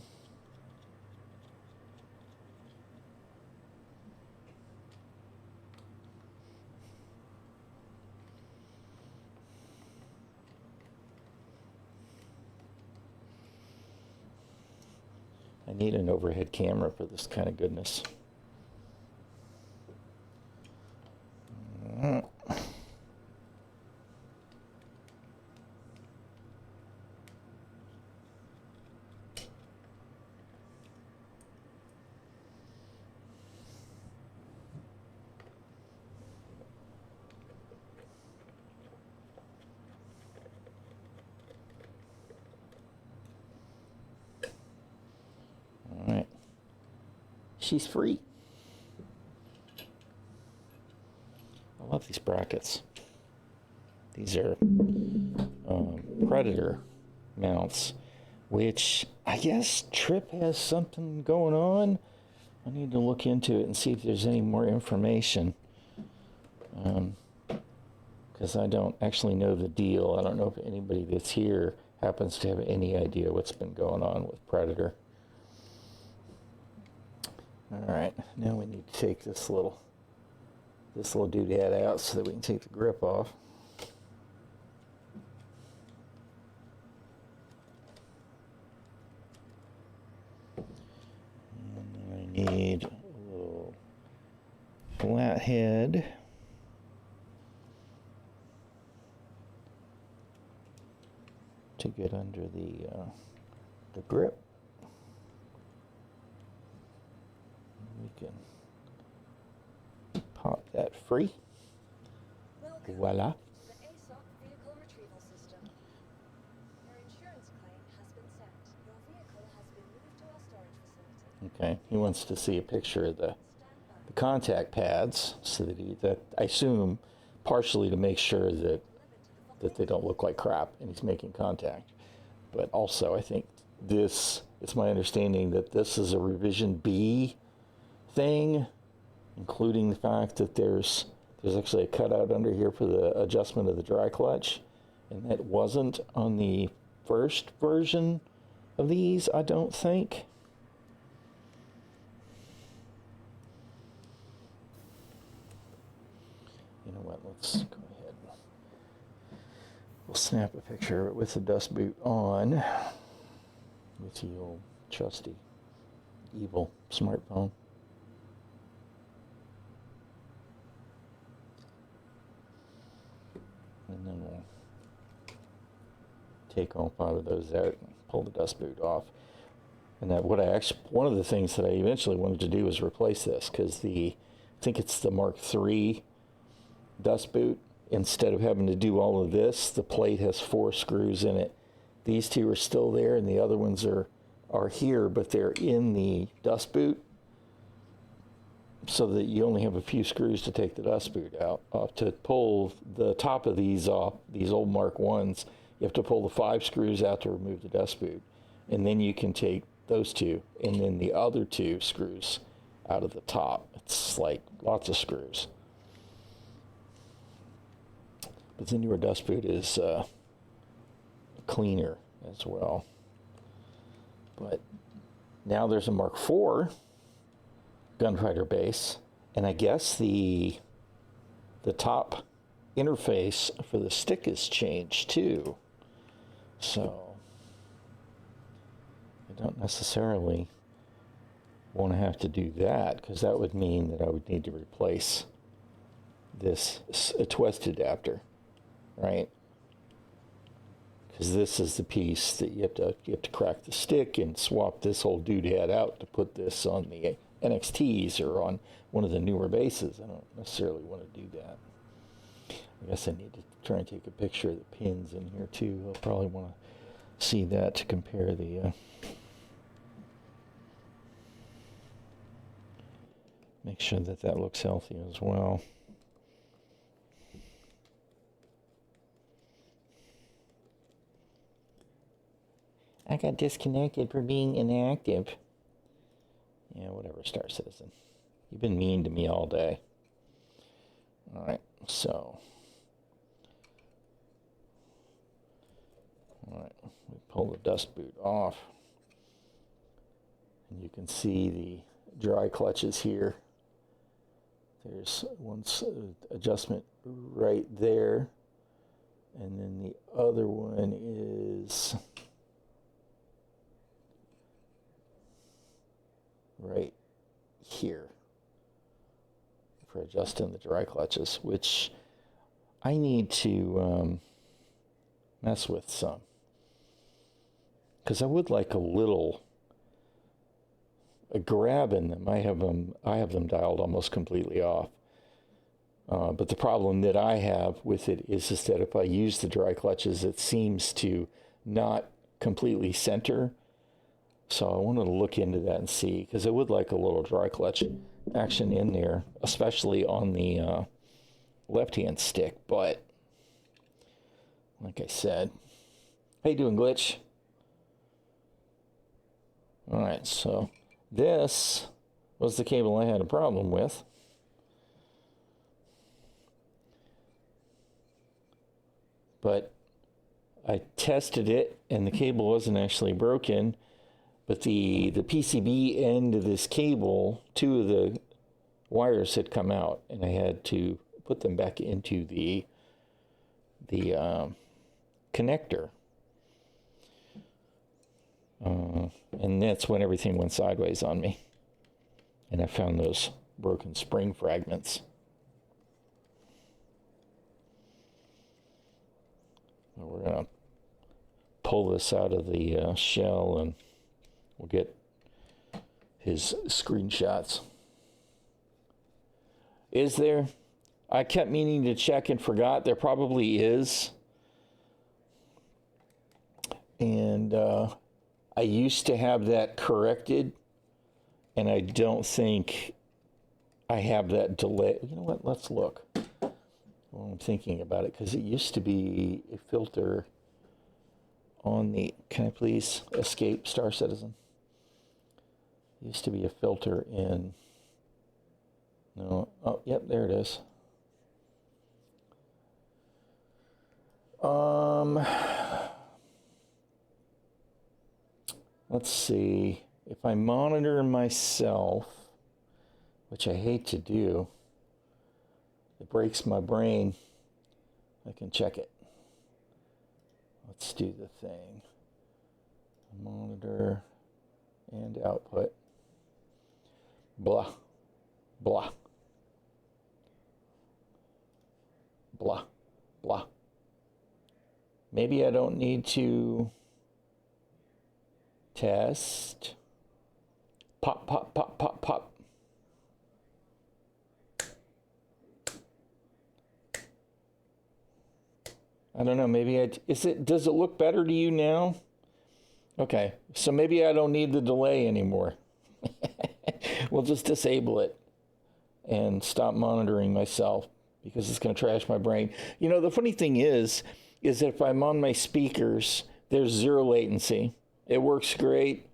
I need an overhead camera for this kind of goodness. All right. She's free. I love these brackets. These are Predator mounts, which I guess Trip has something going on. I need to look into it and see if there's any more information. Because I don't actually know the deal. I don't know if anybody that's here happens to have any idea what's been going on with Predator. All right, now we need to take this little doodad out so that we can take the grip off. And I need a little flathead. To get under the grip. We can pop that free. Welcome Voila. to the ASOC vehicle retrieval system. Your insurance claim has been sent. Your vehicle has been moved to our storage facility. Okay, he wants to see a picture of the Stand by. contact pads so that I assume partially to make sure that they don't look like crap and he's making contact. But also I think it's my understanding that this is a revision B thing, including the fact that there's actually a cutout under here for the adjustment of the dry clutch, and that wasn't on the first version of these, I don't think. You know what, let's go ahead. We'll snap a picture of it with the dust boot on, with the old trusty, evil smartphone. And then we'll take all 5 of those out and pull the dust boot off. And that one of the things that I eventually wanted to do was replace this, because I think it's the Mark III dust boot. Instead of having to do all of this, the plate has 4 screws in it. These 2 are still there, and the other ones are here, but they're in the dust boot, so that you only have a few screws to take the dust boot out. To pull the top of these off, these old Mark I's, you have to pull the 5 screws out to remove the dust boot. And then you can take those 2, and then the other 2 screws out of the top. It's like lots of screws. But the newer dust boot is cleaner as well. But now there's a Mark IV gunfighter base, and I guess the top interface for the stick has changed too. So I don't necessarily want to have to do that, because that would mean that I would need to replace this twist adapter, right? Because this is the piece that you have to crack the stick and swap this whole doodad out to put this on NXTs or on one of the newer bases. I don't necessarily want to do that. I guess I need to try and take a picture of the pins in here too. I'll probably want to see that to compare the make sure that that looks healthy as well. I got disconnected for being inactive. Yeah, whatever, Star Citizen. You've been mean to me all day. All right, so. All right, we pull the dust boot off. And you can see the dry clutches here. There's one adjustment right there. And then the other one is right here for adjusting the dry clutches, which I need to mess with some, because I would like a grab in them. I have them dialed almost completely off. But the problem that I have with it is that if I use the dry clutches, it seems to not completely center. So I wanted to look into that and see, because I would like a little dry clutch action in there, especially on the left-hand stick. But like I said, how you doing, Glitch? All right, so this was the cable I had a problem with. But I tested it, and the cable wasn't actually broken. But the PCB end of this cable, two of the wires had come out, and I had to put them back into the connector. And that's when everything went sideways on me. And I found those broken spring fragments. We're going to pull this out of the shell, and we'll get his screenshots. Is there? I kept meaning to check and forgot. There probably is. And I used to have that corrected, and I don't think I have that delay. You know what? Let's look while I'm thinking about it, because it used to be a filter on the... Can I please escape, Star Citizen? It used to be a filter in... No. Oh, yep, there it is. Let's see. If I monitor myself, which I hate to do, it breaks my brain, I can check it. Let's do the thing. Monitor and output. Blah. Blah. Blah. Blah. Maybe I don't need to test. Pop, pop, pop, pop, pop. I don't know, maybe does it look better to you now? Okay, so maybe I don't need the delay anymore. We'll just disable it and stop monitoring myself, because it's going to trash my brain. You know, the funny thing is that if I'm on my speakers, there's zero latency. It works great,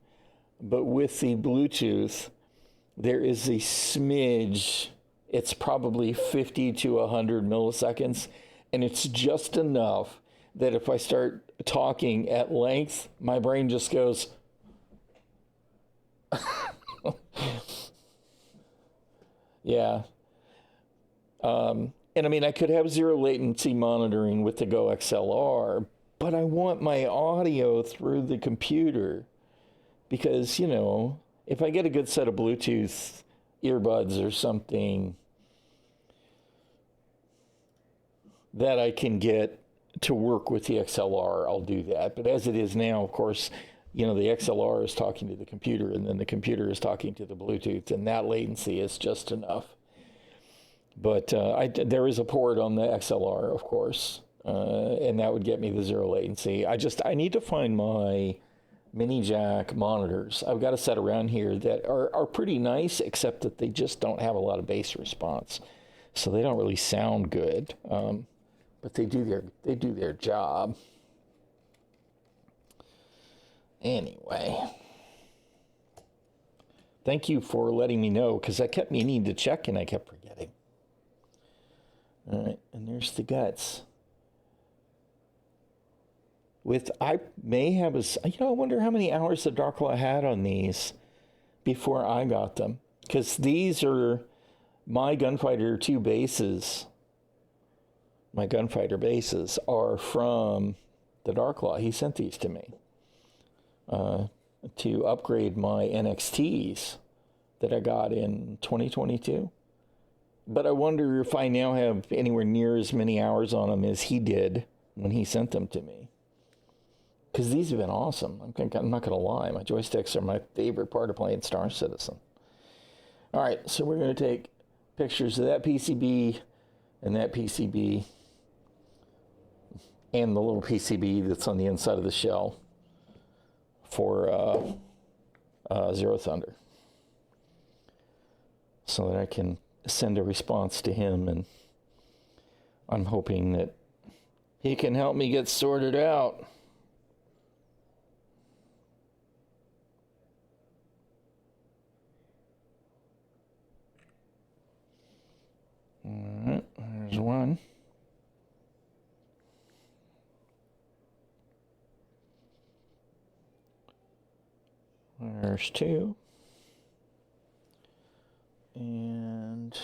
but with the Bluetooth, there is a smidge. It's probably 50 to 100 milliseconds, and it's just enough that if I start talking at length, my brain just goes... Yeah. And I mean, I could have zero latency monitoring with the Go XLR, but I want my audio through the computer, because, you know, if I get a good set of Bluetooth earbuds or something that I can get to work with the XLR, I'll do that. But as it is now, of course, you know, the XLR is talking to the computer, and then the computer is talking to the Bluetooth, and that latency is just enough. But there is a port on the XLR, of course, and that would get me the 0 latency. I need to find my mini jack monitors. I've got a set around here that are pretty nice, except that they just don't have a lot of bass response, so they don't really sound good. But they do their job. Anyway, thank you for letting me know, because that kept me needing to check and I kept forgetting. All right, and there's the guts. I may have I wonder how many hours the Darkla had on these before I got them, because these are my Gunfighter 2 bases. My Gunfighter bases are from the Darkla. He sent these to me to upgrade my NXTs that I got in 2022. But I wonder if I now have anywhere near as many hours on them as he did when he sent them to me. Because these have been awesome. I'm not going to lie. My joysticks are my favorite part of playing Star Citizen. All right, so we're going to take pictures of that PCB and that PCB and the little PCB that's on the inside of the shell for Zero Thunder, so that I can send a response to him, and I'm hoping that he can help me get sorted out. All right, there's one. There's two. And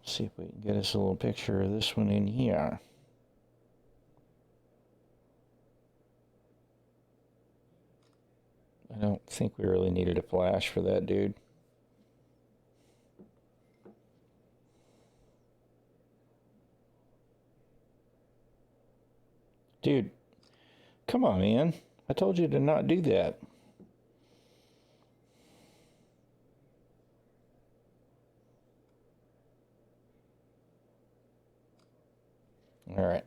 see if we can get us a little picture of this one in here. I don't think we really needed a flash for that, dude. Dude, come on, man. I told you to not do that. All right.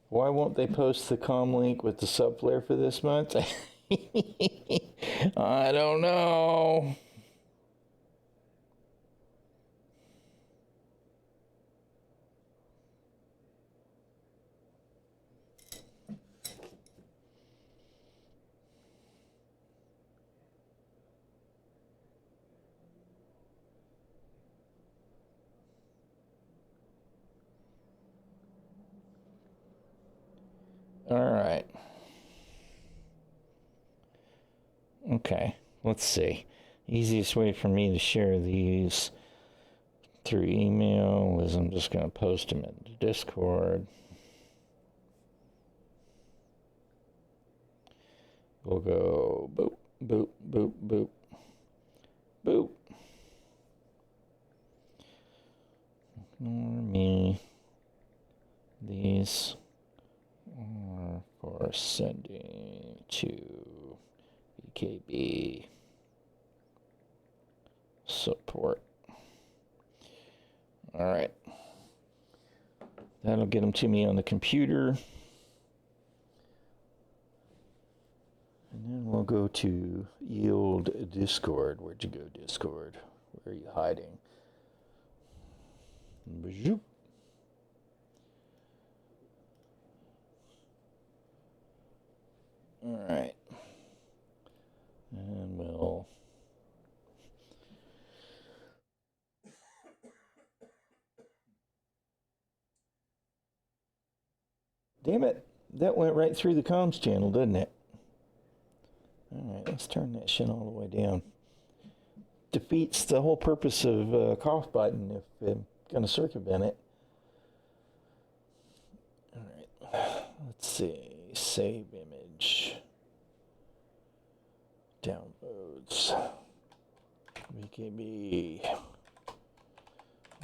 Why won't they post the comm link with the subflare for this month? I don't know. All right. Okay, let's see. Easiest way for me to share these through email is I'm just going to post them into Discord. We'll go boop, boop, boop, boop, boop. Ignore me. These are for sending to BKB support. All right. That'll get them to me on the computer. And then we'll go to yield Discord. Where'd you go, Discord? Where are you hiding? Boop. All right. And we'll... Damn it. That went right through the comms channel, didn't it? All right, let's turn that shit all the way down. Defeats the whole purpose of cough button if I'm going to circumvent it. All right, let's see. Save image. Downloads. BKB.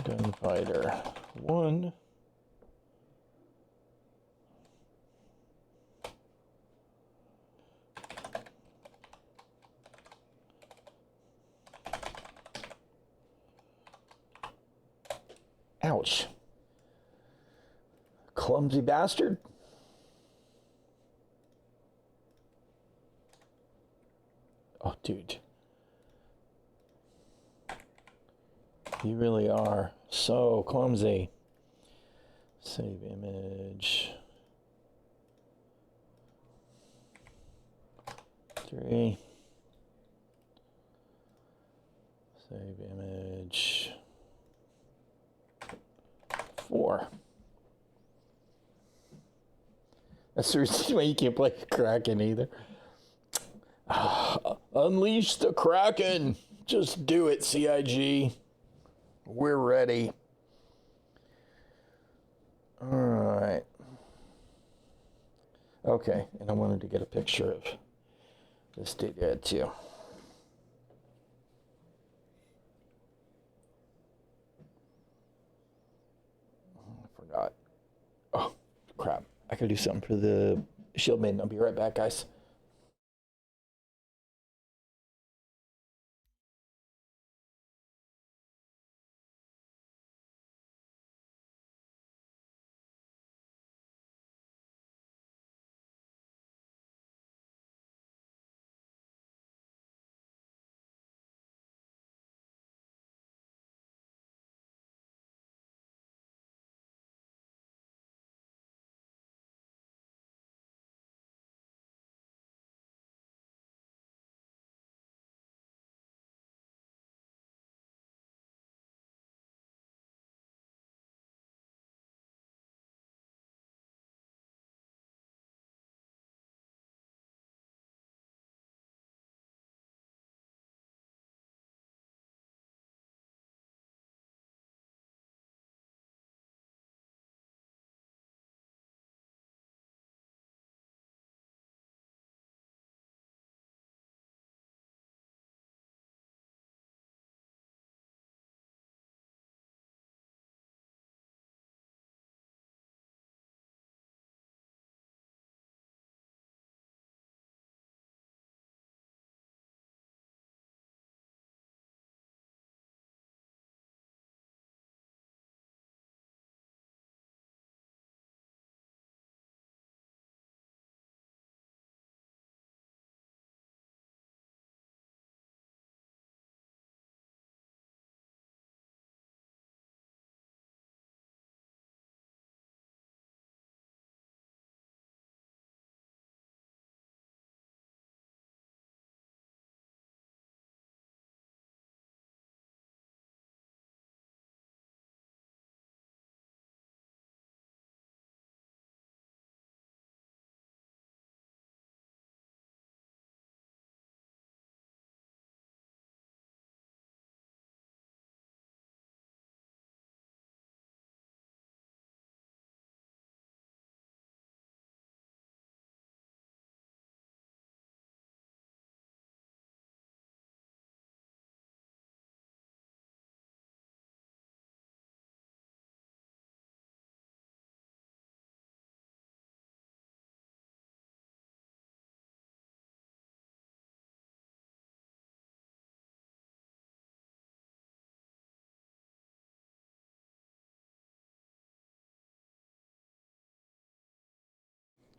Gunfighter. One. Ouch. Clumsy bastard. Oh, dude. You really are so clumsy. Save image. 3. Save image. 4. That's the reason why you can't play Kraken either. Unleash the Kraken. Just do it, CIG. We're ready. All right. Okay, and I wanted to get a picture of this dude too. I forgot. Oh, crap. I gotta do something for the Shield Maiden. I'll be right back, guys.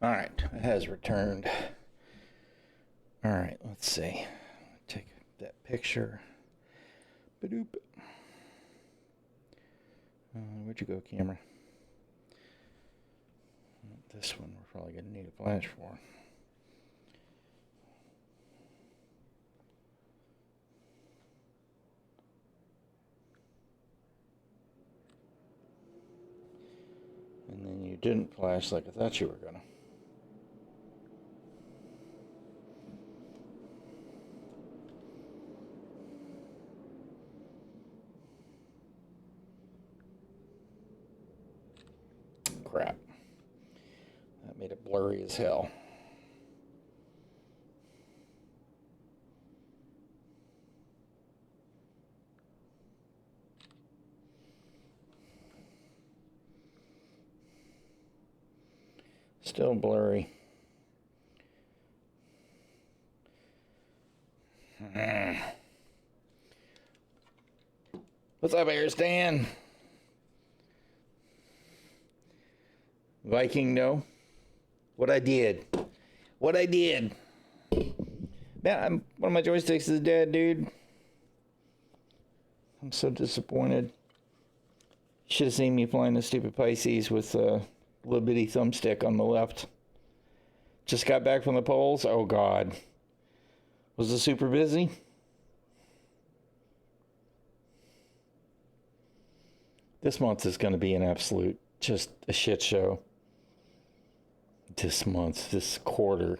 All right, it has returned. All right, let's see. Take that picture. Badoop. Where'd you go, camera? This one we're probably going to need a flash for. And then you didn't flash like I thought you were going to. Crap. That made it blurry as hell. Still blurry. What's up, Air Stan? Viking, no. What I did. Man, one of my joysticks is dead, dude. I'm so disappointed. Should have seen me flying the stupid Pisces with a little bitty thumbstick on the left. Just got back from the polls. Oh, God. Was it super busy? This month is going to be an absolute, just a shit show. This quarter.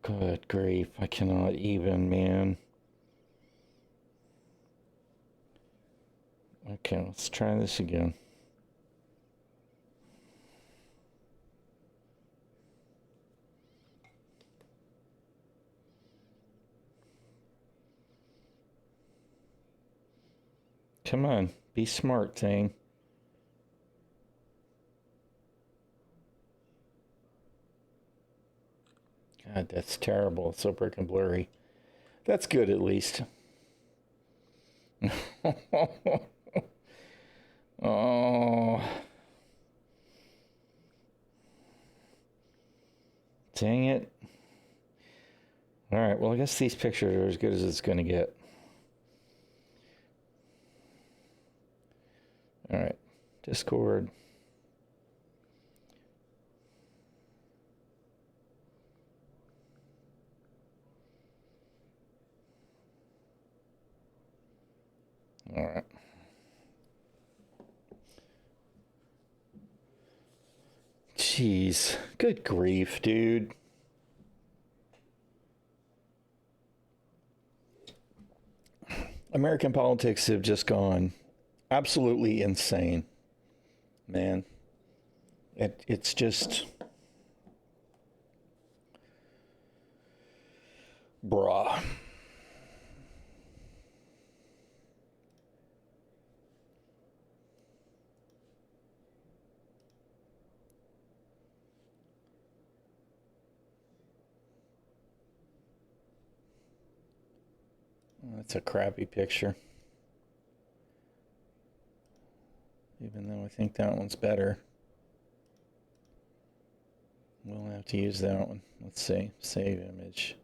Good grief, I cannot even, man. Okay, let's try this again. Come on, be smart, thing. God, that's terrible. It's so freaking blurry. That's good, at least. Oh. Dang it. All right, well, I guess these pictures are as good as it's going to get. All right, Discord. All right. Jeez, good grief, dude. American politics have just gone absolutely insane, man. It's just, bruh. That's a crappy picture. Even though I think that one's better. We'll have to use that one. Let's see. Save image.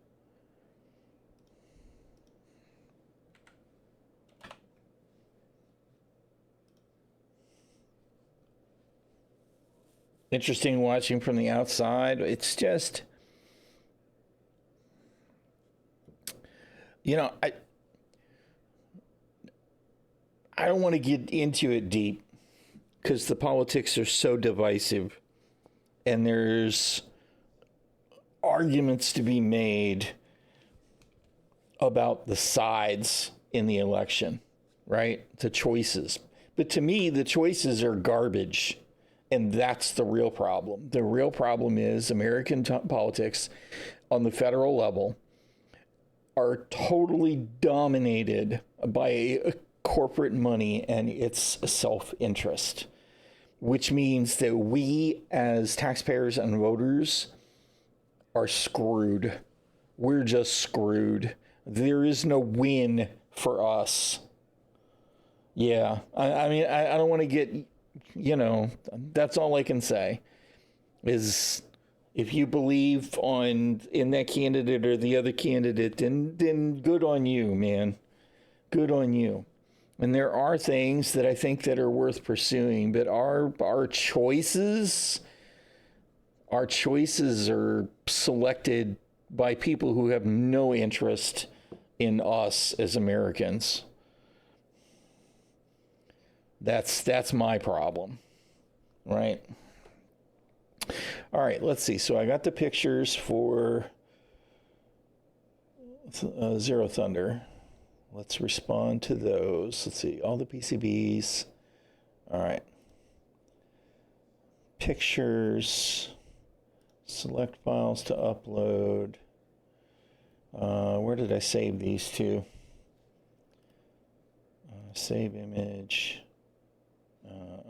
Interesting watching from the outside. It's just, you know, I don't want to get into it deep because the politics are so divisive and there's arguments to be made about the sides in the election, right? The choices. But to me, the choices are garbage. And that's the real problem. The real problem is American politics on the federal level are totally dominated by corporate money and its self-interest, which means that we as taxpayers and voters are screwed. We're just screwed. There is no win for us. Yeah, I mean, I don't want to get, you know, that's all I can say is if you believe in that candidate or the other candidate, then good on you, man. Good on you. And there are things that I think that are worth pursuing, but our choices are selected by people who have no interest in us as Americans. That's my problem, right? All right, let's see. So I got the pictures for Zero Thunder. Let's respond to those. Let's see, all the PCBs. All right. Pictures. Select files to upload. Where did I save these to? Save image.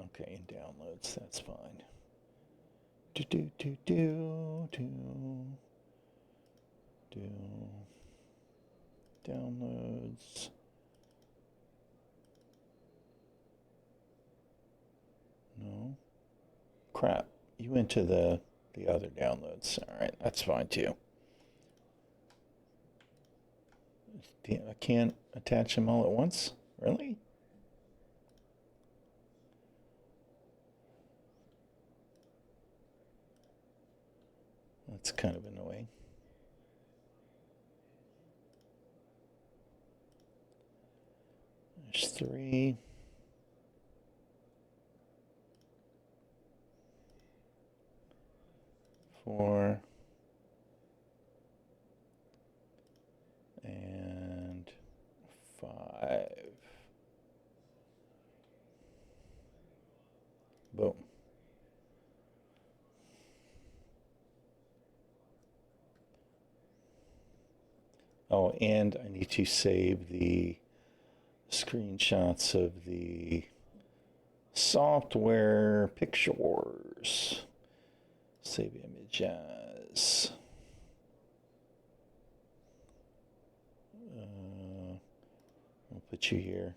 Okay, downloads, that's fine. Do do do do do do. Downloads. No. Crap. You went to the other downloads. All right, that's fine too. I can't attach them all at once? Really? That's kind of annoying. There's 3. 4. And 5. Boom. Oh, and I need to save the screenshots of the software pictures. Save image as. I'll put you here.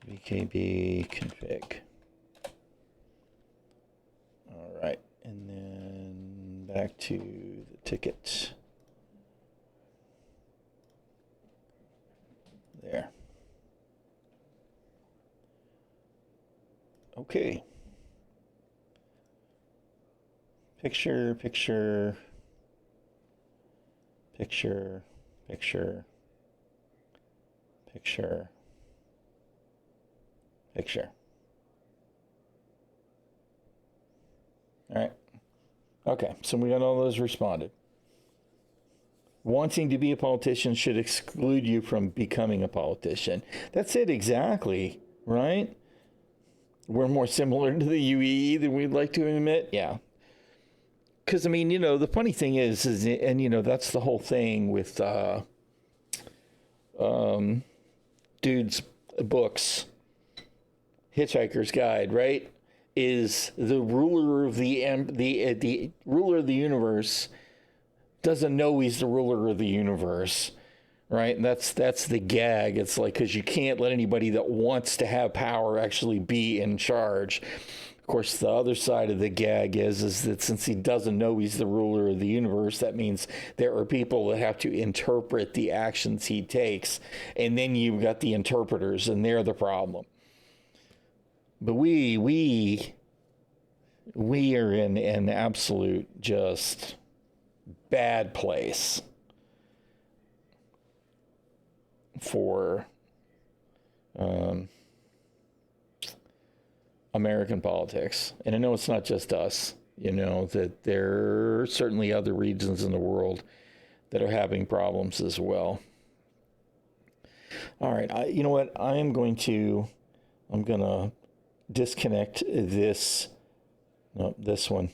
VKB config. All right, and then back to the ticket. There. Okay. Picture, picture, picture, picture, picture, picture. All right. Okay, so we got all those responded. Wanting to be a politician should exclude you from becoming a politician. That's it exactly, right? We're more similar to the UEE than we'd like to admit. Yeah. Because, I mean, you know, the funny thing is, and, you know, that's the whole thing with dude's books, Hitchhiker's Guide, right? Is the ruler of the ruler of the universe doesn't know he's the ruler of the universe, right? And that's the gag. It's like, because you can't let anybody that wants to have power actually be in charge. Of course, the other side of the gag is that since he doesn't know he's the ruler of the universe, that means there are people that have to interpret the actions he takes. And then you've got the interpreters, and they're the problem. But we are in an absolute just bad place for American politics. And I know it's not just us, you know, that there are certainly other regions in the world that are having problems as well. All right, you know what? I'm going to disconnect this one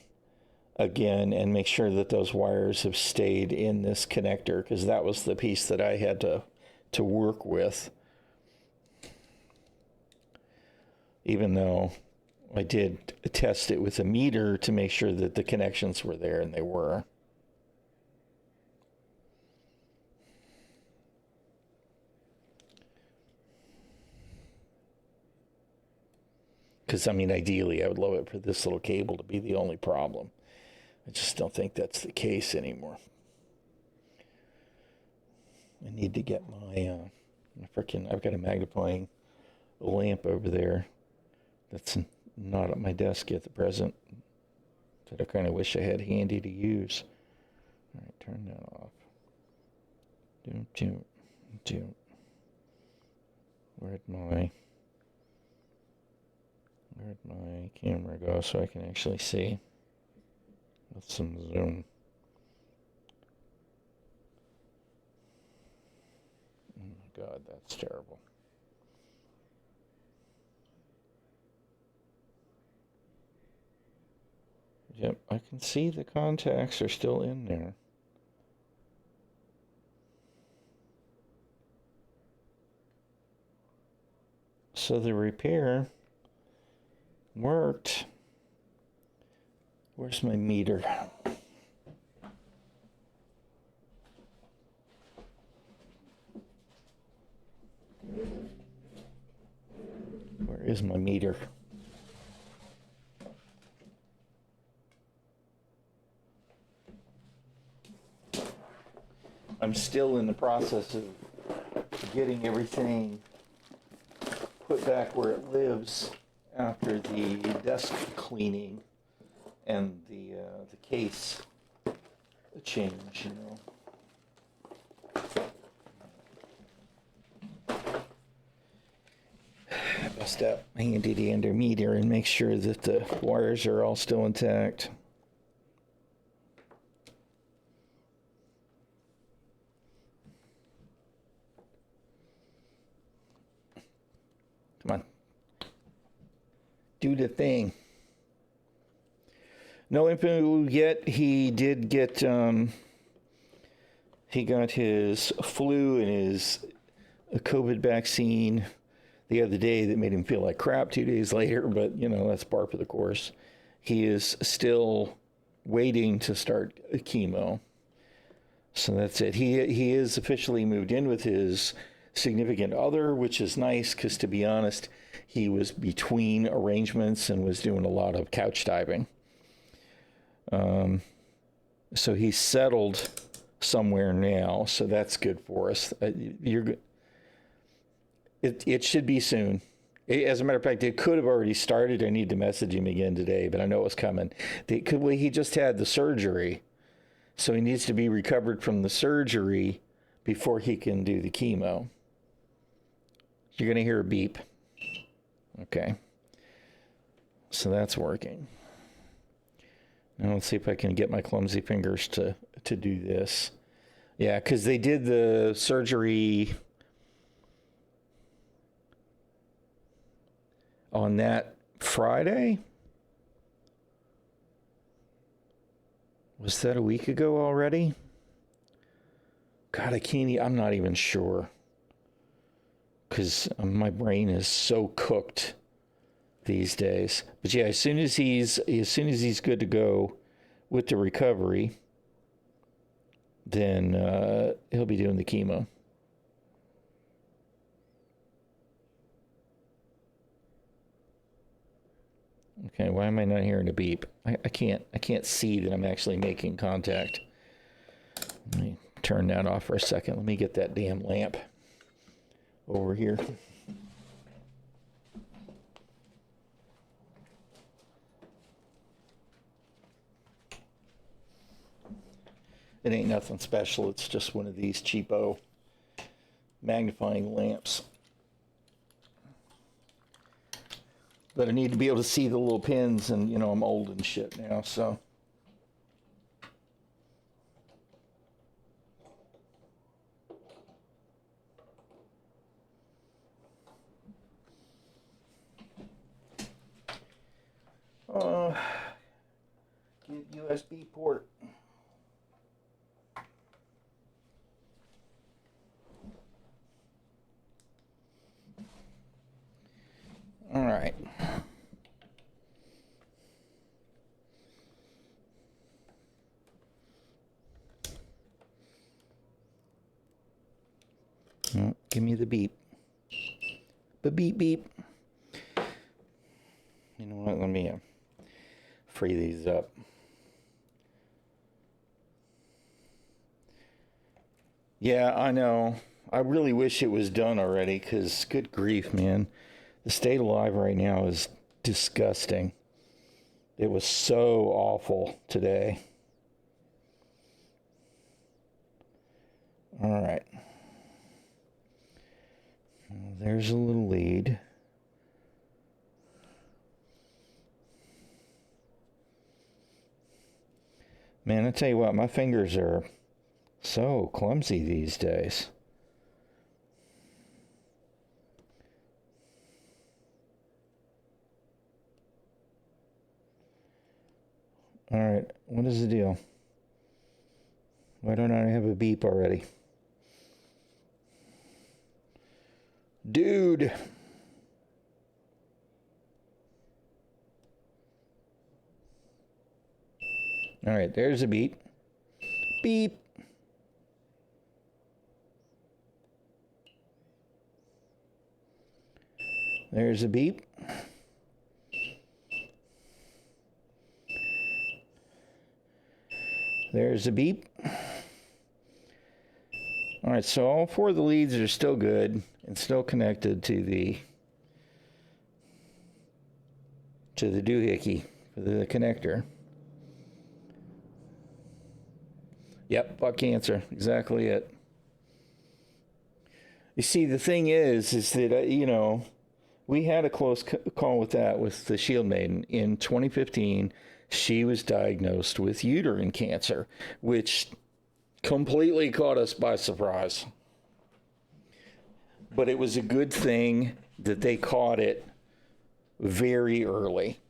again and make sure that those wires have stayed in this connector, because that was the piece that I had to work with. Even though I did test it with a meter to make sure that the connections were there, and they were. Because, I mean, ideally, I would love it for this little cable to be the only problem. I just don't think that's the case anymore. I need to get my I've got a magnifying lamp over there that's not at my desk at the present that I kind of wish I had handy to use. All right, turn that off. Where'd my camera go so I can actually see with some zoom? Oh my God, that's terrible. Yep, I can see the contacts are still in there. So the repair worked. Where's my meter? Where is my meter? I'm still in the process of getting everything put back where it lives after the desk cleaning and the case change, you know. Bust out my handy dandy meter and make sure that the wires are all still intact. Come on. Do the thing. No info yet. He did get, he got his flu and his COVID vaccine the other day that made him feel like crap 2 days later, but, you know, that's par for the course. He is still waiting to start chemo. So that's it. He is officially moved in with his significant other, which is nice because, to be honest, he was between arrangements and was doing a lot of couch diving. So he's settled somewhere now, so that's good for us. It should be soon. As a matter of fact, it could have already started. I need to message him again today, but I know it's coming. He just had the surgery, so he needs to be recovered from the surgery before he can do the chemo. You're going to hear a beep. Okay. So that's working. Now let's see if I can get my clumsy fingers to do this. Yeah, because they did the surgery on that Friday. Was that a week ago already? God, I'm not even sure. Because my brain is so cooked these days. But yeah, as soon as he's good to go with the recovery, then he'll be doing the chemo. Okay, why am I not hearing a beep? I can't see that I'm actually making contact. Let me turn that off for a second. Let me get that damn lamp over here. It ain't nothing special. It's just one of these cheapo magnifying lamps. But I need to be able to see the little pins, and, you know, I'm old and shit now, so. Get USB port. All right. Oh, give me the beep. The beep beep. You know what? Let me free these up. Yeah, I know. I really wish it was done already, because good grief, man. The state alive right now is disgusting. It was so awful today. All right. There's a little lead. Man, I tell you what, my fingers are so clumsy these days. All right, what is the deal? Why don't I have a beep already? Dude. All right, there's a beep. Beep. There's a beep. There's a beep. All right, so all four of the leads are still good and still connected to the doohickey, the connector. Yep, butt cancer, exactly it. You see, the thing is that, we had a close call with that with the Shield Maiden. In 2015, she was diagnosed with uterine cancer, which completely caught us by surprise. But it was a good thing that they caught it very early.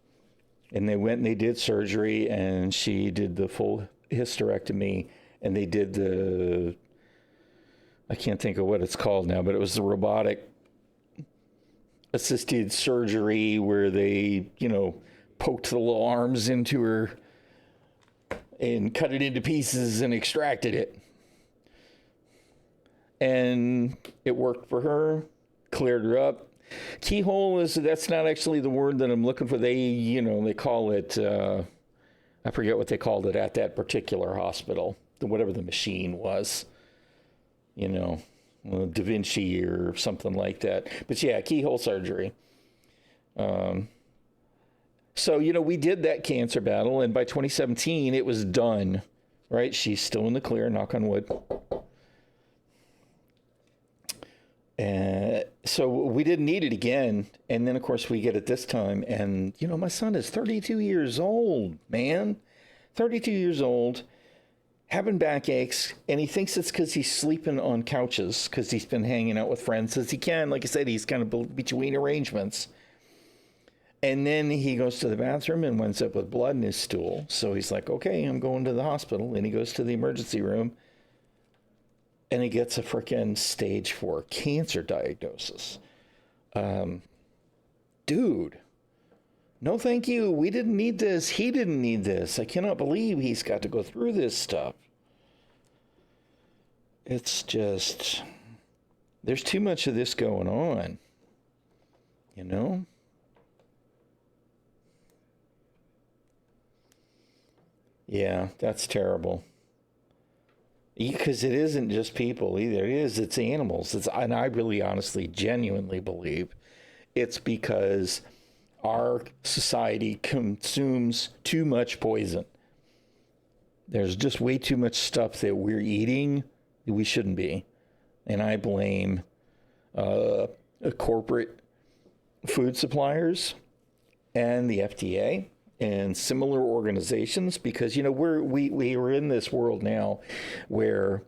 And they went and they did surgery, and she did the full hysterectomy, and they did I can't think of what it's called now, but it was the robotic assisted surgery where they, poked the little arms into her and cut it into pieces and extracted it. And it worked for her, cleared her up. Keyhole that's not actually the word that I'm looking for. They call it, I forget what they called it at that particular hospital, whatever the machine was, Da Vinci or something like that. But yeah, keyhole surgery. So, we did that cancer battle, and by 2017, it was done, right? She's still in the clear, knock on wood. So we didn't need it again. And then, of course, we get it this time. And, my son is 32 years old, man. 32 years old, having backaches. And he thinks it's because he's sleeping on couches because he's been hanging out with friends as he can. Like I said, he's kind of between arrangements. And then he goes to the bathroom and winds up with blood in his stool. So he's like, okay, I'm going to the hospital. And he goes to the emergency room. And he gets a freaking stage 4 cancer diagnosis. Dude, no thank you. We didn't need this. He didn't need this. I cannot believe he's got to go through this stuff. It's just, there's too much of this going on. Yeah, that's terrible. Because it isn't just people either. It's animals. And I really honestly, genuinely believe it's because our society consumes too much poison. There's just way too much stuff that we're eating that we shouldn't be. And I blame corporate food suppliers and the FDA and similar organizations, because we are in this world now where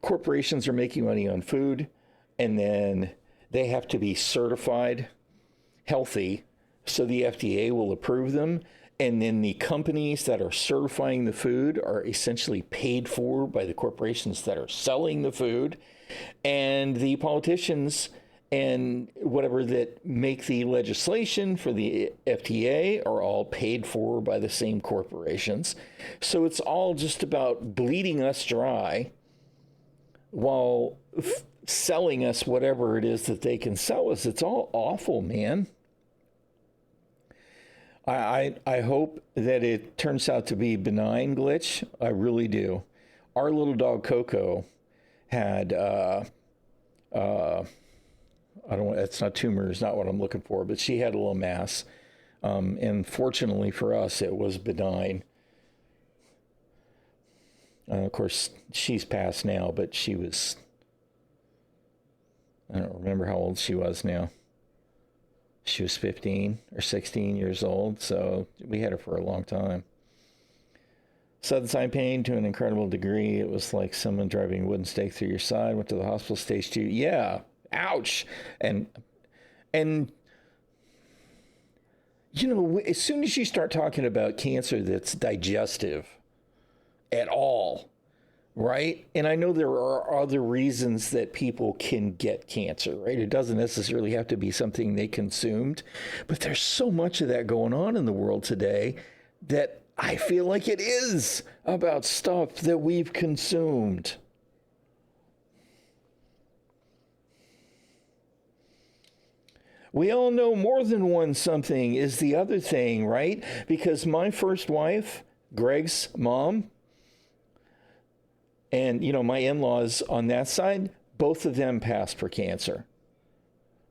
corporations are making money on food, and then they have to be certified healthy so the FDA will approve them, and then the companies that are certifying the food are essentially paid for by the corporations that are selling the food, and the politicians and whatever that make the legislation for the FDA are all paid for by the same corporations. So it's all just about bleeding us dry while selling us whatever it is that they can sell us. It's all awful, man. I hope that it turns out to be benign, Glitch. I really do. Our little dog Coco had it's not tumor, is not what I'm looking for, but she had a little mass. And fortunately for us, it was benign. Of course, she's passed now, but she was, I don't remember how old she was now. She was 15 or 16 years old, so we had her for a long time. Sudden side pain to an incredible degree. It was like someone driving a wooden stake through your side. Went to the hospital, stage 2. Yeah. Ouch. And as soon as you start talking about cancer that's digestive at all, right? And I know there are other reasons that people can get cancer, right? It doesn't necessarily have to be something they consumed, but there's so much of that going on in the world today that I feel like it is about stuff that we've consumed. We all know more than one something is the other thing, right? Because my first wife, Greg's mom, and, my in-laws on that side, both of them passed for cancer,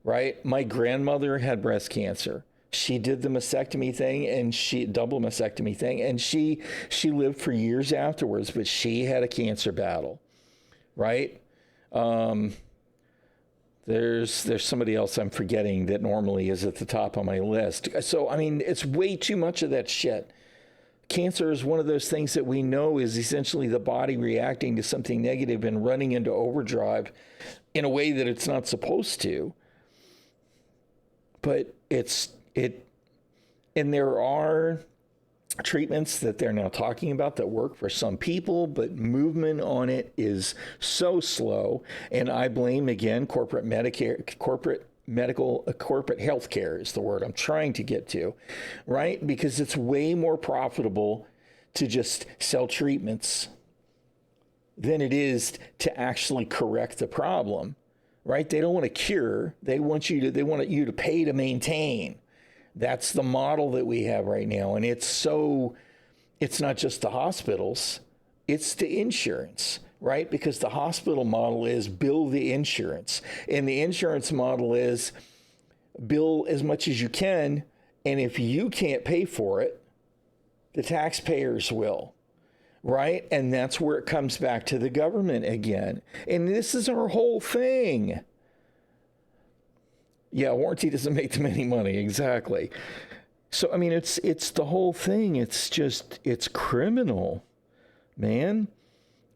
right? My grandmother had breast cancer. She did the mastectomy thing and double mastectomy thing. And she lived for years afterwards, but she had a cancer battle, right? There's somebody else I'm forgetting that normally is at the top of my list. So, it's way too much of that shit. Cancer is one of those things that we know is essentially the body reacting to something negative and running into overdrive in a way that it's not supposed to. But and there are treatments that they're now talking about that work for some people, but movement on it is so slow. And I blame, again, corporate healthcare is the word I'm trying to get to, right? Because it's way more profitable to just sell treatments than it is to actually correct the problem, right? They don't want to cure. They want you to pay to maintain. That's the model that we have right now. And it's not just the hospitals, it's the insurance, right? Because the hospital model is bill the insurance. And the insurance model is bill as much as you can. And if you can't pay for it, the taxpayers will, right? And that's where it comes back to the government again. And this is our whole thing. Yeah, warranty doesn't make them any money. Exactly. So, it's the whole thing. It's criminal, man.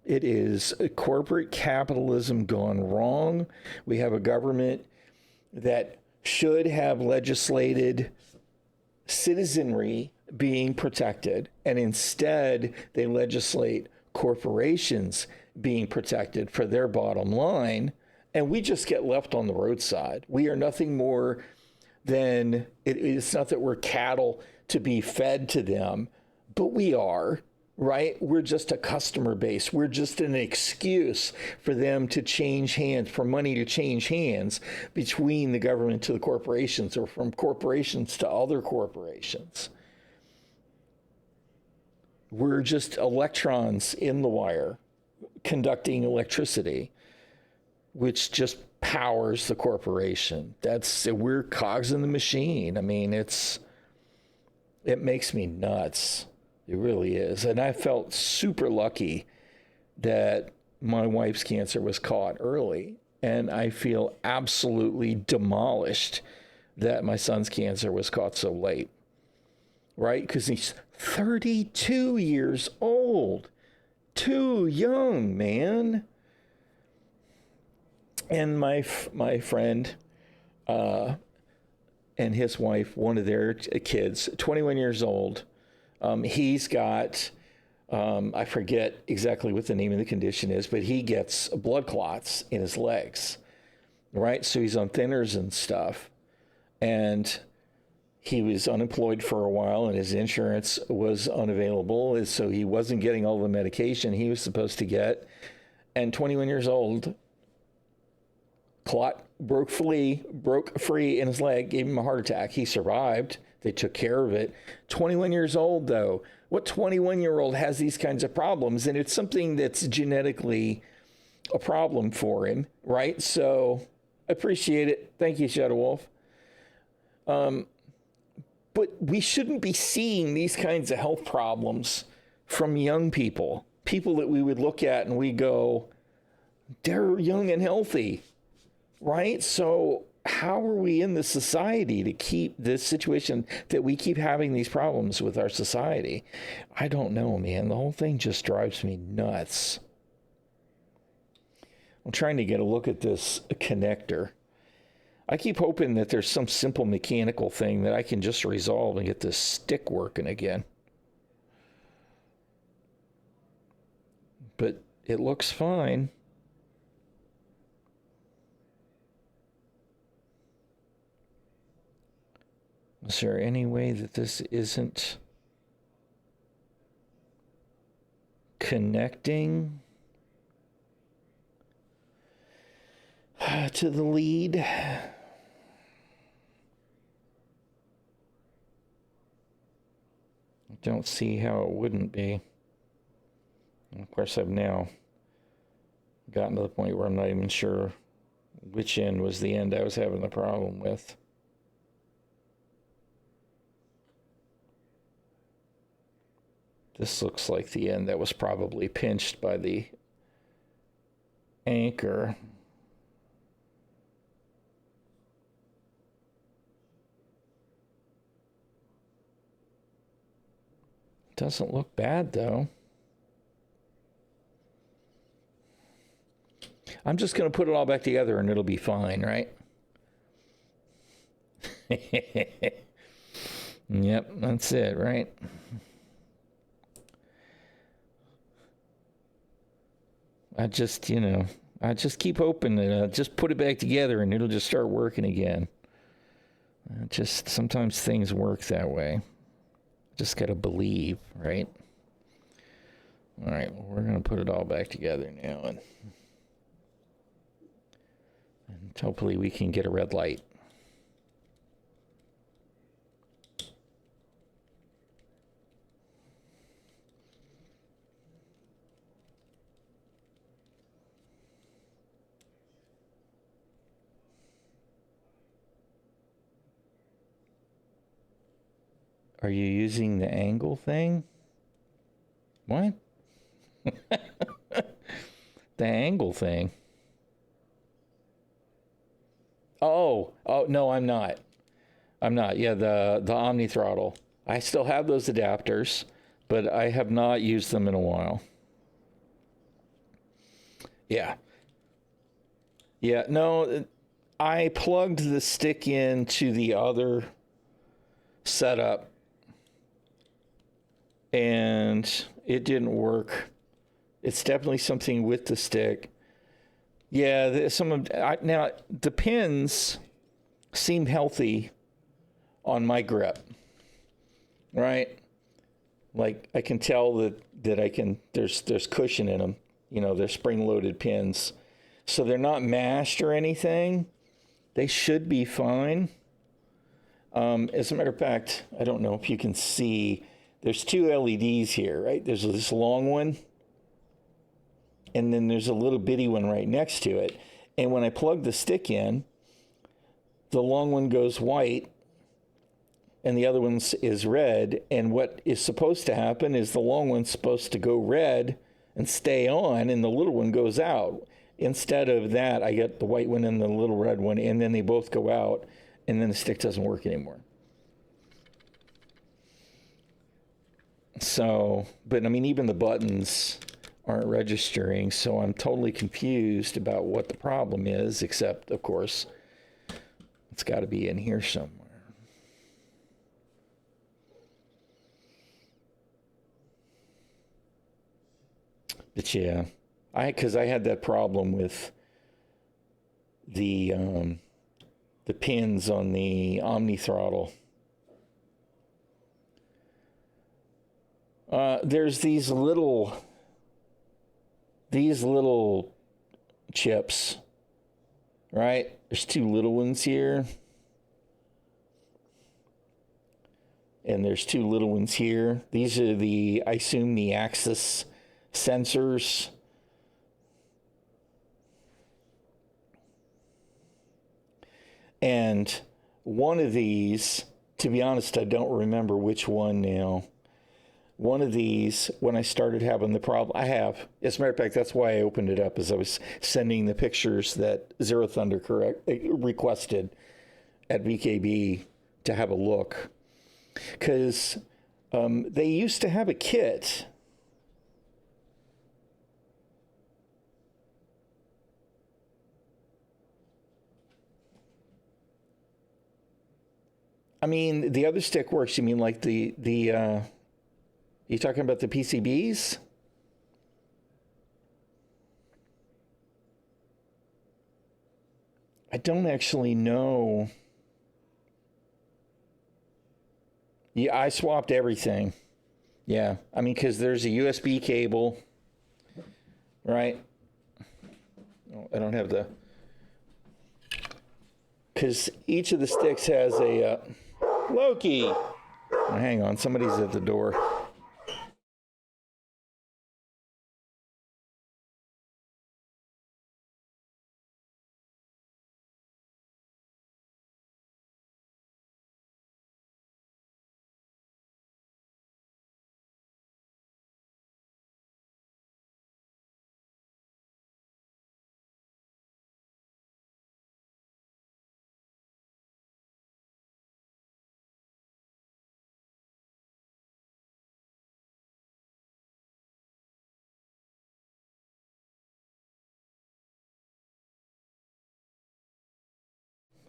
It is corporate capitalism gone wrong. We have a government that should have legislated citizenry being protected, and instead they legislate corporations being protected for their bottom line. And we just get left on the roadside. We are nothing more than, it's not that we're cattle to be fed to them, but we are, right? We're just a customer base. We're just an excuse for them to change hands, for money to change hands between the government to the corporations, or from corporations to other corporations. We're just electrons in the wire conducting electricity, which just powers the corporation. We're cogs in the machine. It makes me nuts. It really is. And I felt super lucky that my wife's cancer was caught early. And I feel absolutely demolished that my son's cancer was caught so late, right? Because he's 32 years old. Too young, man. And my friend and his wife, one of their kids, 21 years old, he's got, I forget exactly what the name of the condition is, but he gets blood clots in his legs, right? So he's on thinners and stuff. And he was unemployed for a while, and his insurance was unavailable. So he wasn't getting all the medication he was supposed to get. And 21 years old, clot broke free in his leg, gave him a heart attack. He survived. They took care of it. 21 years old, though. What 21-year-old has these kinds of problems? And it's something that's genetically a problem for him, right? So appreciate it. Thank you, Shadow Wolf. But we shouldn't be seeing these kinds of health problems from young people that we would look at and we go, they're young and healthy. Right? So how are we in this society to keep this situation that we keep having these problems with our society? I don't know, man. The whole thing just drives me nuts. I'm trying to get a look at this connector. I keep hoping that there's some simple mechanical thing that I can just resolve and get this stick working again. But it looks fine. Is there any way that this isn't connecting to the lead? I don't see how it wouldn't be. And of course, I've now gotten to the point where I'm not even sure which end was the end I was having the problem with. This looks like the end that was probably pinched by the anchor. Doesn't look bad, though. I'm just going to put it all back together and it'll be fine, right? Yep, that's it, right? I just keep hoping that I'll just put it back together and it'll just start working again. Just sometimes things work that way. Just got to believe, right? All right, well, we're going to put it all back together now. And hopefully we can get a red light. Are you using the angle thing? What? The angle thing. Oh, no, I'm not. Yeah, the Omni throttle. I still have those adapters, but I have not used them in a while. Yeah. Yeah, no, I plugged the stick into the other setup and it didn't work. It's definitely something with the stick. Yeah, now the pins seem healthy on my grip, right? Like I can tell that I can. There's cushion in them. They're spring-loaded pins, so they're not mashed or anything. They should be fine. As a matter of fact, I don't know if you can see. There's two LEDs here, right? There's this long one. And then there's a little bitty one right next to it. And when I plug the stick in, the long one goes white and the other one is red. And what is supposed to happen is the long one's supposed to go red and stay on and the little one goes out. Instead of that, I get the white one and the little red one, and then they both go out, and then the stick doesn't work anymore. So, but I mean, even the buttons aren't registering, so I'm totally confused about what the problem is, except, of course, it's got to be in here somewhere. But yeah, because I had that problem with the pins on the Omni throttle. There's these little chips, right? There's two little ones here. And there's two little ones here. These are I assume the axis sensors. And one of these, to be honest, I don't remember which one now. One of these, when I started having the problem, as a matter of fact, that's why I opened it up, as I was sending the pictures that Zero Thunder requested at VKB to have a look. Because they used to have a kit. I mean, the other stick works. You mean like you talking about the PCBs? I don't actually know. Yeah, I swapped everything. Yeah, I mean, because there's a USB cable, right? Oh, I don't have the... Because each of the sticks has a... Loki! Oh, hang on, somebody's at the door.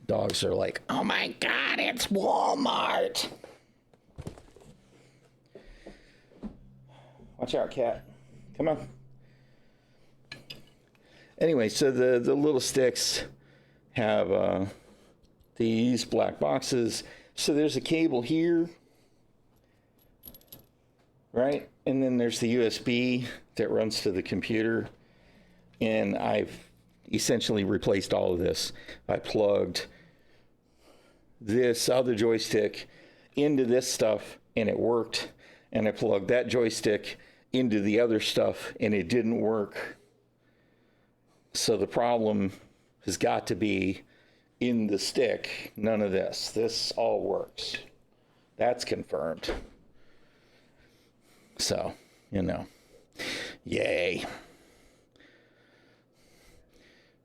Dogs are like, oh my God, it's Walmart. Watch out, cat. Come on. Anyway, so the little sticks have these black boxes. So there's a cable here, right? And then there's the USB that runs to the computer. And I've essentially replaced all of this. I plugged this other joystick into this stuff and it worked. And I plugged that joystick into the other stuff and it didn't work. So the problem has got to be in the stick. None of this. This all works. That's confirmed. So, you know, yay.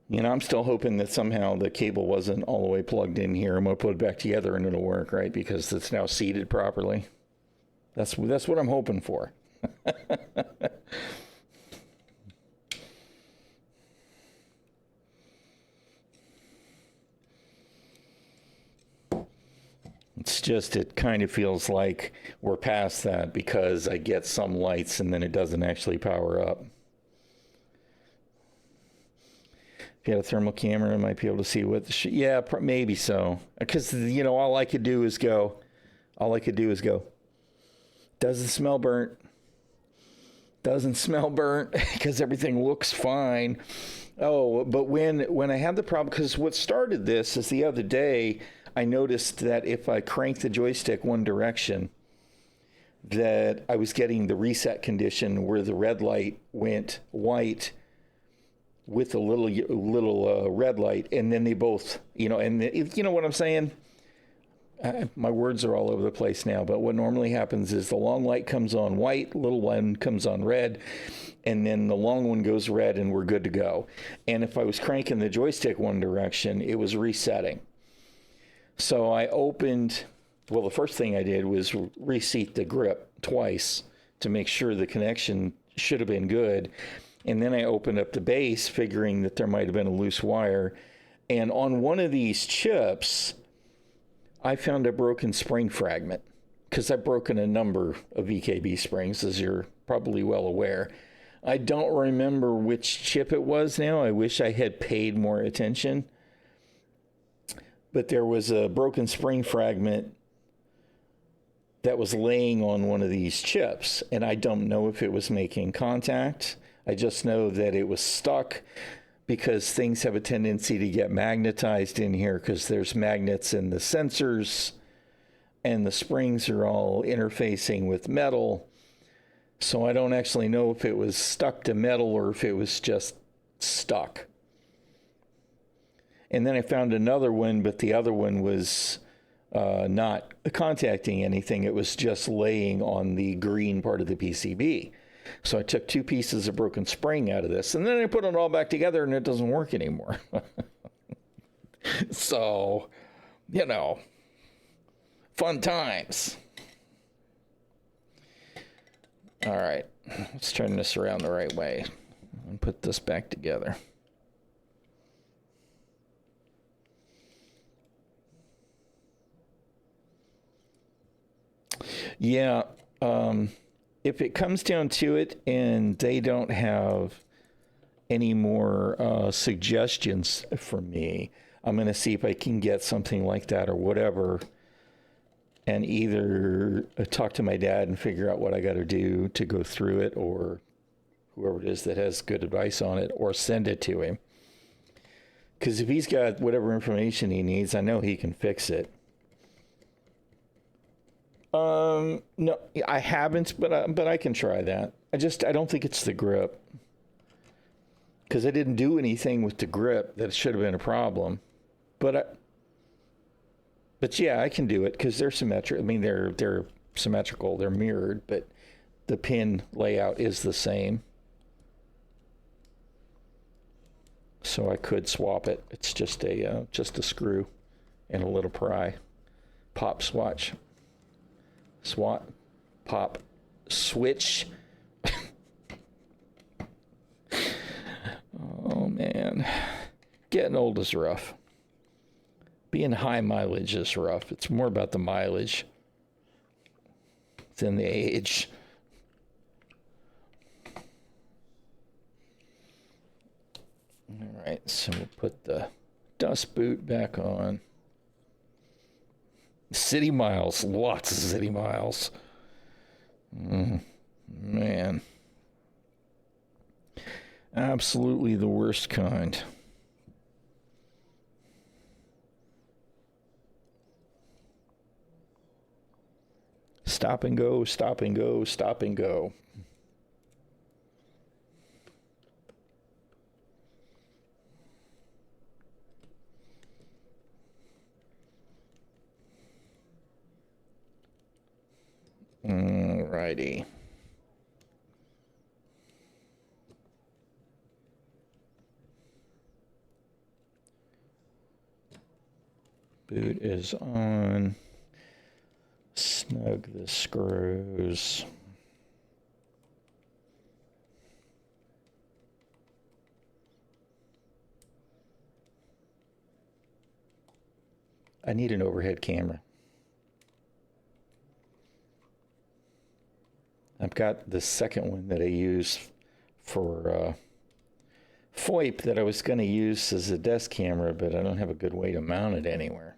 You know, I'm still hoping that somehow the cable wasn't all the way plugged in here. I'm going to put it back together and it'll work, right? Because it's now seated properly. That's what I'm hoping for. It's just, it kind of feels like we're past that because I get some lights and then it doesn't actually power up. If you had a thermal camera, I might be able to see what the yeah, maybe so. Because, you know, all I could do is go. Doesn't smell burnt. Doesn't smell burnt because everything looks fine. Oh, but when I had the problem, because what started this is the other day, I noticed that if I cranked the joystick one direction, that I was getting the reset condition where the red light went white with a little red light, and then they both, you know, and you know what I'm saying? My words are all over the place now, but what normally happens is the long light comes on white, little one comes on red, and then the long one goes red and we're good to go. And if I was cranking the joystick one direction, it was resetting. So I opened, well, the first thing I did was reseat the grip twice to make sure the connection should have been good. And then I opened up the base, figuring that there might have been a loose wire. And on one of these chips, I found a broken spring fragment, because I've broken a number of EKB springs, as you're probably well aware. I don't remember which chip it was now. I wish I had paid more attention. But there was a broken spring fragment that was laying on one of these chips. And I don't know if it was making contact. I just know that it was stuck because things have a tendency to get magnetized in here because there's magnets in the sensors and the springs are all interfacing with metal. So I don't actually know if it was stuck to metal or if it was just stuck. And then I found another one, but the other one was not contacting anything. It was just laying on the green part of the PCB. So I took two pieces of broken spring out of this, and then I put it all back together, and it doesn't work anymore. So, you know, fun times. All right, let's turn this around the right way and put this back together. Yeah, if it comes down to it and they don't have any more suggestions for me, I'm going to see if I can get something like that or whatever, and either talk to my dad and figure out what I got to do to go through it, or whoever it is that has good advice on it, or send it to him. Because if he's got whatever information he needs, I know he can fix it. No, I haven't, but I can try that. I don't think it's the grip. Because I didn't do anything with the grip that should have been a problem. But yeah, I can do it because they're symmetric. I mean, they're symmetrical, they're mirrored, but the pin layout is the same. So I could swap it. It's just a screw and a little pry. Pop, swatch, swat, pop, switch. Oh man, getting old is rough. Being high mileage is rough. It's more about the mileage than the age. All right, so we'll put the dust boot back on. City miles, lots of city miles. Man. Absolutely the worst kind. Stop and go, stop and go, stop and go. Alrighty. Boot is on. Snug the screws. I need an overhead camera. I've got the second one that I use for FOIP that I was going to use as a desk camera, but I don't have a good way to mount it anywhere.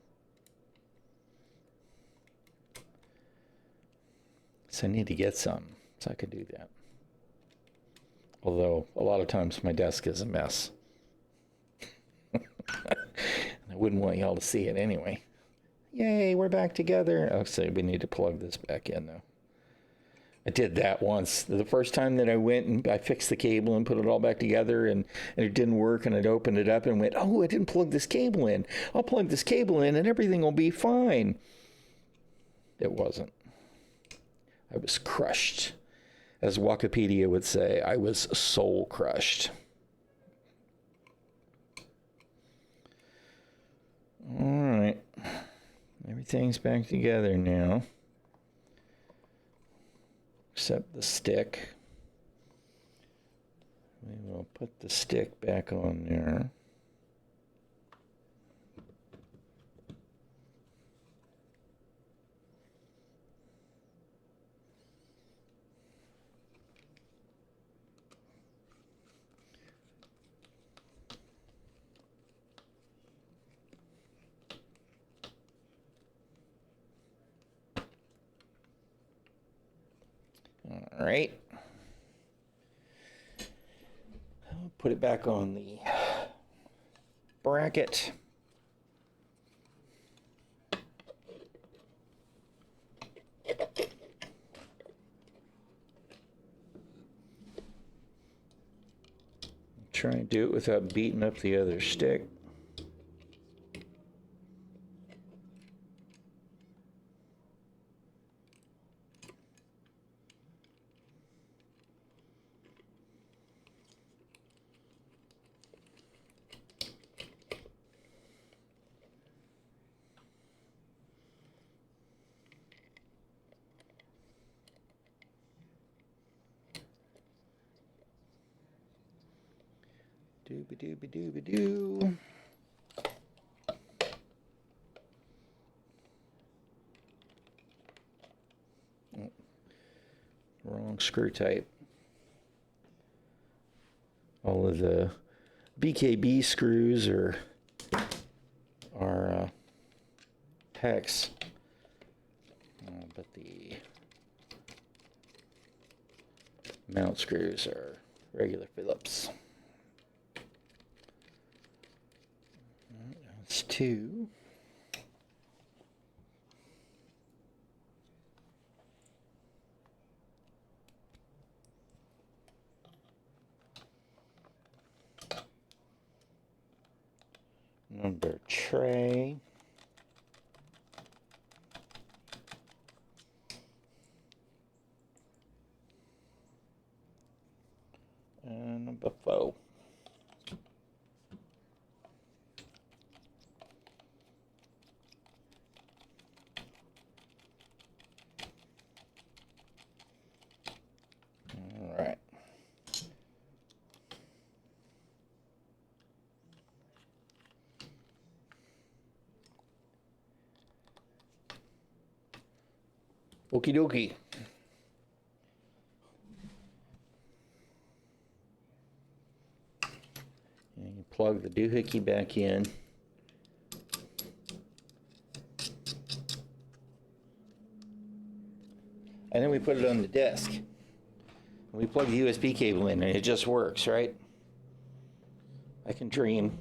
So I need to get some so I could do that. Although a lot of times my desk is a mess. I wouldn't want y'all to see it anyway. Yay, we're back together. Oh, so we need to plug this back in though. I did that once. The first time that I went and I fixed the cable and put it all back together and it didn't work, and I'd opened it up and went, oh, I didn't plug this cable in. I'll plug this cable in and everything will be fine. It wasn't. I was crushed. As Wikipedia would say, I was soul crushed. All right. Everything's back together now. Except the stick. We will put the stick back on there. All right. I'll put it back on the bracket. Try and do it without beating up the other stick. Dooby-dooby-dooby-doo. Oh, wrong screw type. All of the BKB screws are hex. But the mount screws are regular Phillips. That's 2. Number tray. And number 4. All right. Okie dokie. And you plug the doohickey back in. And then we put it on the desk. And we plug the USB cable in and it just works, right? I can dream.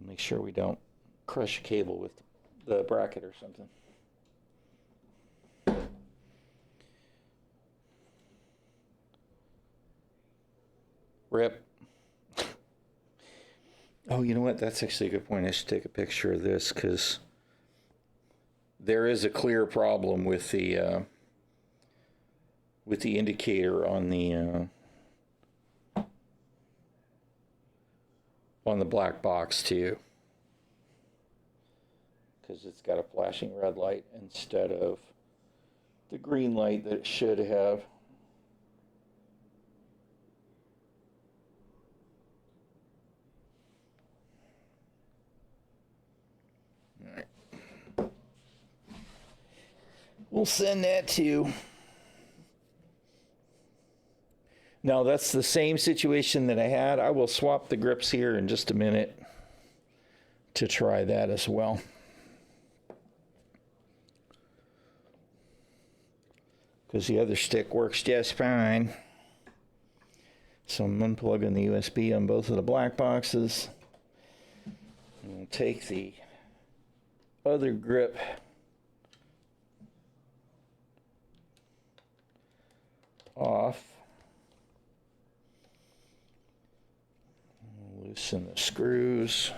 Make sure we don't crush a cable with the bracket or something. Rip. Oh, you know what? That's actually a good point. I should take a picture of this because there is a clear problem with the indicator on the black box too, because it's got a flashing red light instead of the green light that it should have. All right. We'll send that to. Now that's the same situation that I had. I will swap the grips here in just a minute to try that as well. Because the other stick works just fine. So I'm unplugging the USB on both of the black boxes. And we'll take the other grip off. Loosen the screws.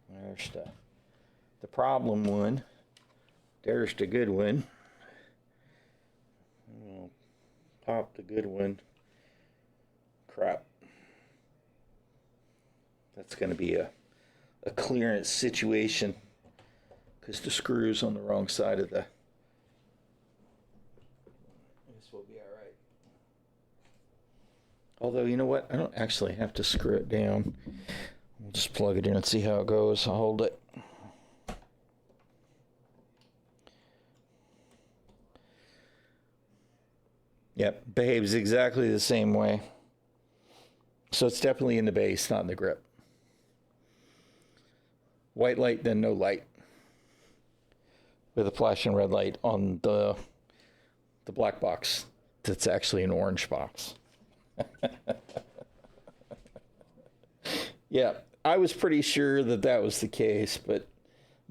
There's the problem one. There's the good one. We'll pop the good one. Crap. That's going to be a clearance situation because the screw's on the wrong side of the. Will be all right. Although, you know what? I don't actually have to screw it down. We'll just plug it in and see how it goes. I'll hold it. Yep, behaves exactly the same way. So it's definitely in the base, not in the grip. White light, then no light. With a flashing red light on the black box that's actually an orange box. Yeah, I was pretty sure that was the case, but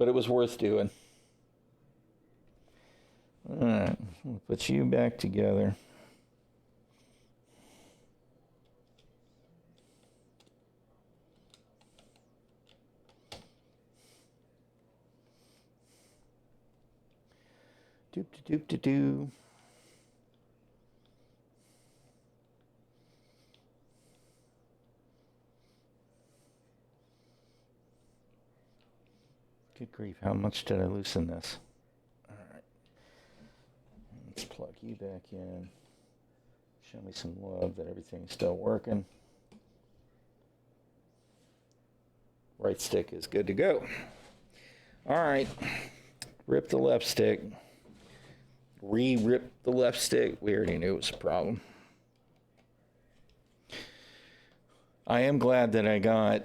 it was worth doing. All right, we'll put you back together. Doop doop doop doop. Good grief, how much did I loosen this? All right. Let's plug you back in. Show me some love that everything's still working. Right stick is good to go. All right. Rip the left stick. re-rip the left stick. We already knew it was a problem. I am glad that I got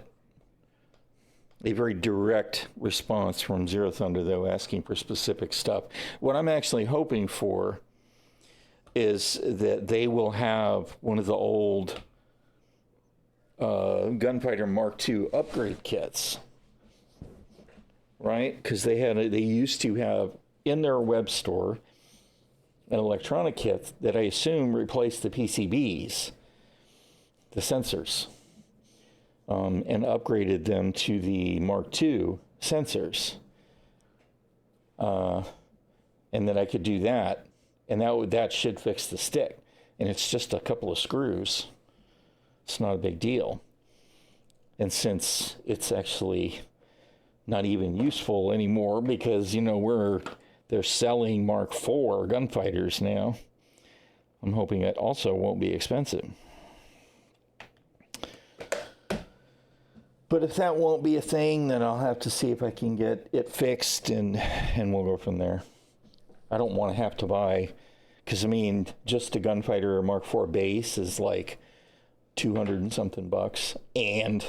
a very direct response from Zero Thunder, though, asking for specific stuff. What I'm actually hoping for is that they will have one of the old Gunfighter Mark II upgrade kits, right? Because they used to have in their web store an electronic kit that I assume replaced the PCBs, the sensors, and upgraded them to the Mark II sensors, and that I could do that, and that should fix the stick, and it's just a couple of screws. It's not a big deal. And since it's actually not even useful anymore because, they're selling Mark IV gunfighters now, I'm hoping it also won't be expensive. But if that won't be a thing, then I'll have to see if I can get it fixed and we'll go from there. I don't want to have to buy, because just a gunfighter Mark IV base is like 200 and something bucks, and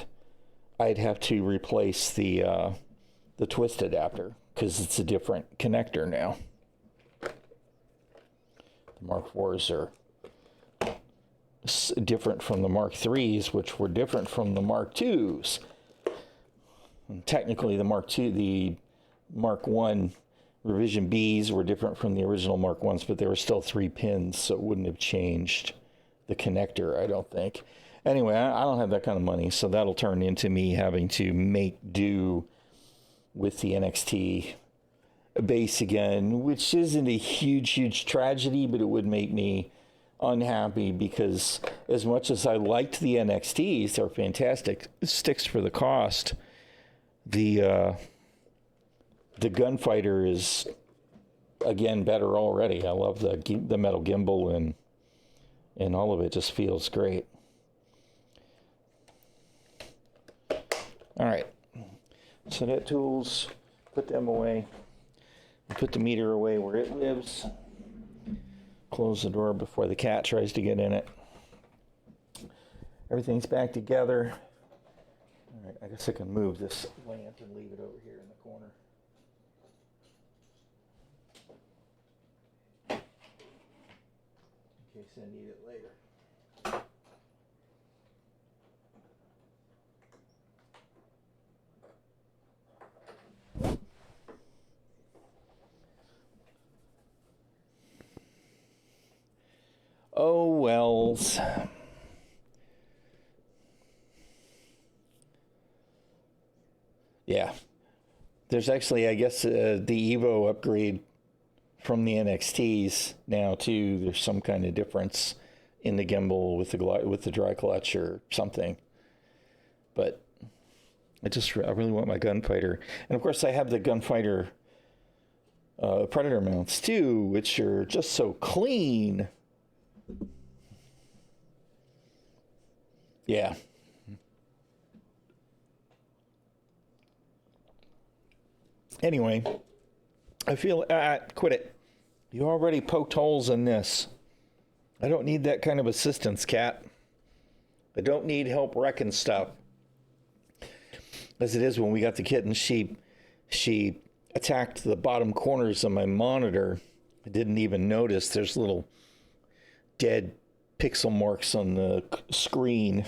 I'd have to replace the twist adapter because it's a different connector now. The Mark IVs are different from the Mark IIIs, which were different from the Mark IIs. And technically, the Mark I revision Bs were different from the original Mark Is, but they were still 3 pins, so it wouldn't have changed the connector, I don't think. Anyway, I don't have that kind of money, so that'll turn into me having to make do with the NXT base again, which isn't a huge tragedy, but it would make me unhappy because as much as I liked the NXTs, they're fantastic sticks for the cost. The gunfighter is, again, better already. I love the metal gimbal and all of it just feels great. All right, so that tools, put them away. Put the meter away where it lives. Close the door before the cat tries to get in it. Everything's back together. All right, I guess I can move this lamp and leave it over here in the corner. In case I need it later. Oh, wells. Yeah. There's actually, I guess, the Evo upgrade from the NXTs now, too. There's some kind of difference in the gimbal with the dry clutch or something. But I really want my gunfighter. And, of course, I have the gunfighter Predator mounts, too, which are just so clean. Yeah. Anyway, I feel, quit it. You already poked holes in this. I don't need that kind of assistance, Cat. I don't need help wrecking stuff. As it is, when we got the kitten, she attacked the bottom corners of my monitor. I didn't even notice there's little dead pixel marks on the screen.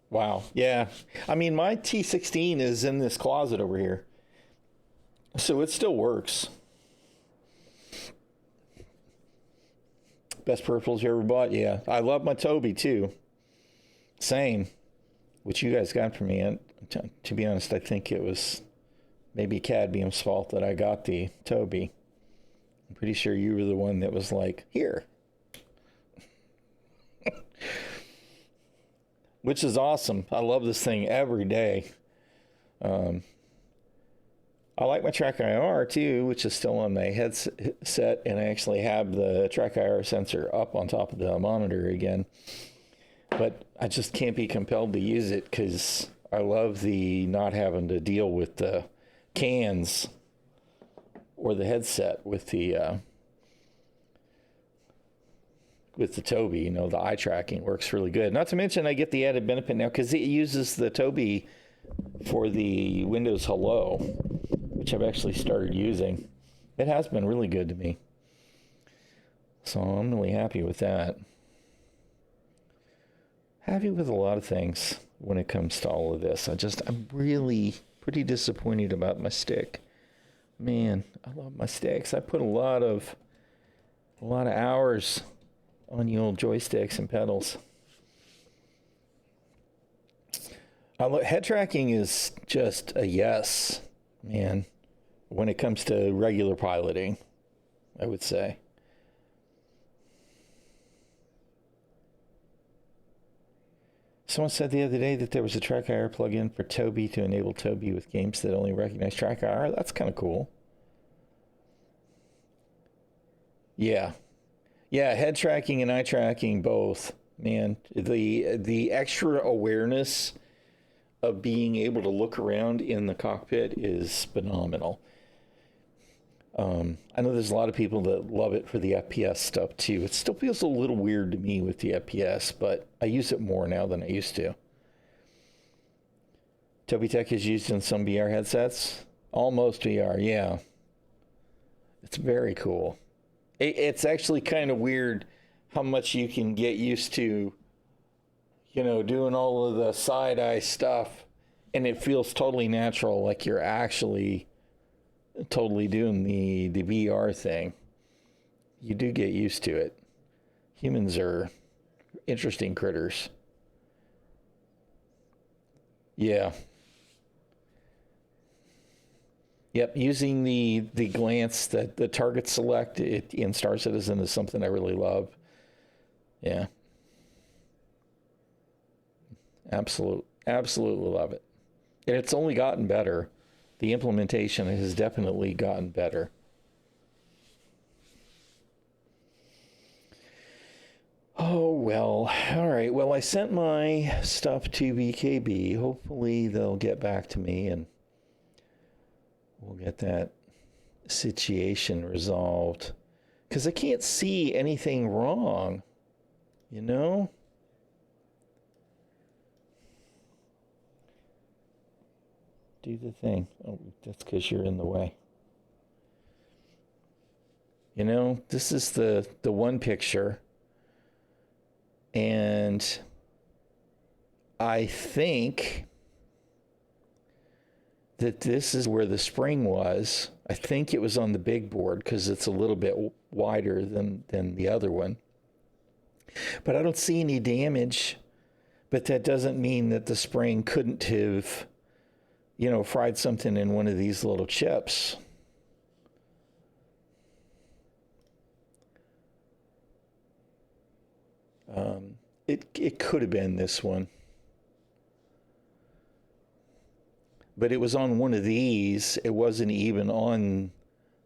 Wow. Yeah. I mean, my T16 is in this closet over here, so it still works. Best peripherals you ever bought? Yeah. I love my Toby, too. Same. Which you guys got for me. And to be honest, I think it was maybe Cadmium's fault that I got the Toby. I'm pretty sure you were the one that was like, here. Which is awesome. I love this thing every day. I like my Track IR too, which is still on my headset, and I actually have the Track IR sensor up on top of the monitor again. But I just can't be compelled to use it because I love the not having to deal with the cans or the headset with the Tobii. You know, the eye tracking works really good. Not to mention I get the added benefit now because it uses the Tobii for the Windows Hello, which I've actually started using. It has been really good to me. So I'm really happy with that. Happy with a lot of things when it comes to all of this. I'm really pretty disappointed about my stick. Man, I love my sticks. I put a lot of hours on the old joysticks and pedals. Head tracking is just a yes, man, when it comes to regular piloting, I would say. Someone said the other day that there was a TrackIR plugin for Tobii to enable Tobii with games that only recognize TrackIR. That's kind of cool. Yeah. Yeah, head tracking and eye tracking both. Man, the extra awareness of being able to look around in the cockpit is phenomenal. I know there's a lot of people that love it for the FPS stuff too. It still feels a little weird to me with the FPS, but I use it more now than I used to. Tobii Tech is used in some VR headsets. Almost VR, yeah. It's very cool. It's actually kind of weird how much you can get used to, you know, doing all of the side-eye stuff, and it feels totally natural, like you're actually totally doing the VR thing. You do get used to it. Humans are interesting critters. Yeah. Yep, using the glance, that the target select in Star Citizen is something I really love. Yeah. Absolutely love it. And it's only gotten better. The implementation has definitely gotten better. Oh, well. All right. Well, I sent my stuff to BKB. Hopefully they'll get back to me and we'll get that situation resolved. Because I can't see anything wrong, you know? Do the thing. Oh, that's because you're in the way. You know, this is the one picture. And I think that this is where the spring was. I think it was on the big board because it's a little bit wider than the other one. But I don't see any damage. But that doesn't mean that the spring couldn't have, you know, fried something in one of these little chips. It could have been this one. But it was on one of these. It wasn't even on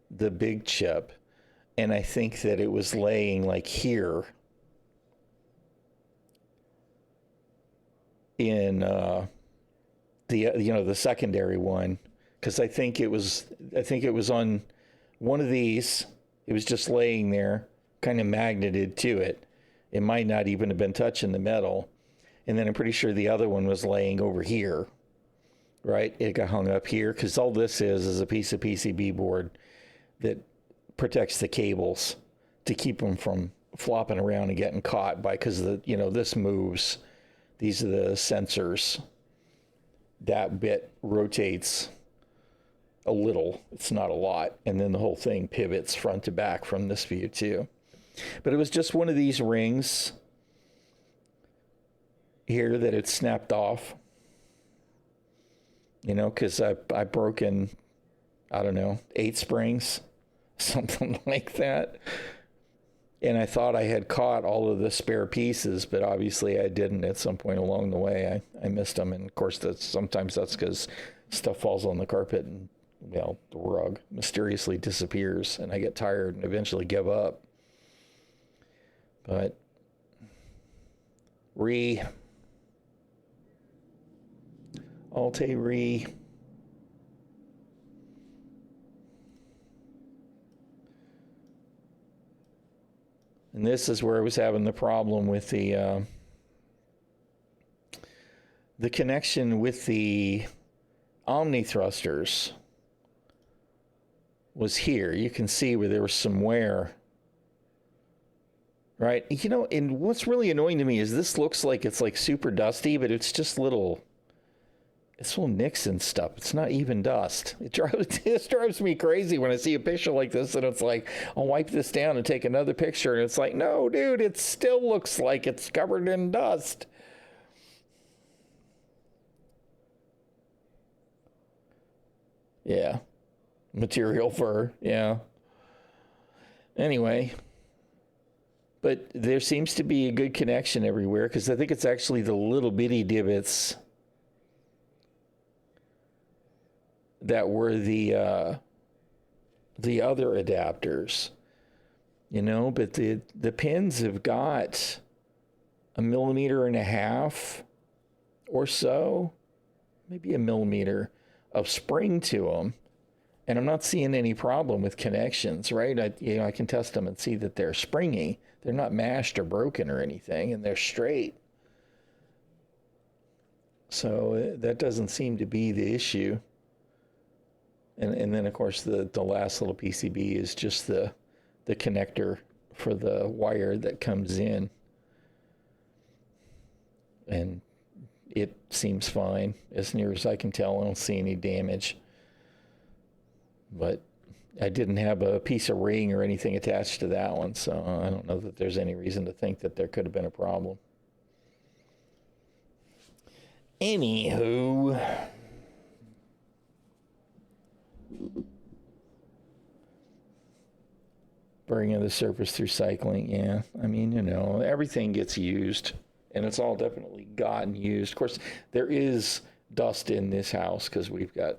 the big chip. And I think that it was laying like here in the secondary one, because I think it was on one of these. It was just laying there, kind of magneted to it. It might not even have been touching the metal. And then I'm pretty sure the other one was laying over here, right? It got hung up here because all this is a piece of PCB board that protects the cables to keep them from flopping around and getting caught by, because this moves. These are the sensors. That bit rotates a little. It's not a lot. And then the whole thing pivots front to back from this view too. But it was just one of these rings here that had snapped off. You know, because I broken, I don't know, 8 springs, something like that. And I thought I had caught all of the spare pieces, but obviously I didn't. At some point along the way, I missed them. And of course, sometimes that's because stuff falls on the carpet and, well, the rug mysteriously disappears and I get tired and eventually give up. But Alt-A-Re. And this is where I was having the problem with the connection with the Omni thrusters was here. You can see where there was some wear. Right? You know, and what's really annoying to me is this looks like it's like super dusty, but it's just it's little nicks and stuff. It's not even dust. It drives me crazy when I see a picture like this and it's like, I'll wipe this down and take another picture. And it's like, no, dude, it still looks like it's covered in dust. Yeah. Material fur. Yeah. Anyway. But there seems to be a good connection everywhere because I think it's actually the little bitty divots that were the other adapters, you know, but the pins have got 1.5 millimeters or so, maybe 1 millimeter of spring to them, and I'm not seeing any problem with connections, right? I can test them and see that they're springy. They're not mashed or broken or anything, and they're straight. So that doesn't seem to be the issue. And then, of course, the last little PCB is just the connector for the wire that comes in. And it seems fine. As near as I can tell, I don't see any damage. But I didn't have a piece of ring or anything attached to that one, so I don't know that there's any reason to think that there could have been a problem. Anywho... Burning of the surface through cycling, yeah. I mean, you know, everything gets used, and it's all definitely gotten used. Of course, there is dust in this house because we've got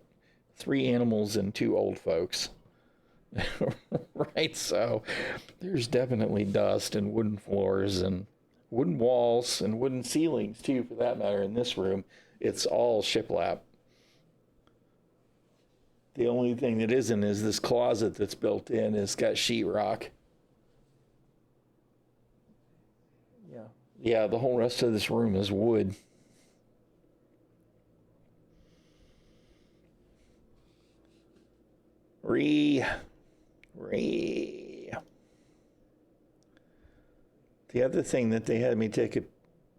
3 animals and 2 old folks. Right? So there's definitely dust and wooden floors and wooden walls and wooden ceilings, too, for that matter, in this room. It's all shiplap. The only thing that isn't is this closet that's built in. It's got sheetrock. Yeah, the whole rest of this room is wood. The other thing that they had me take a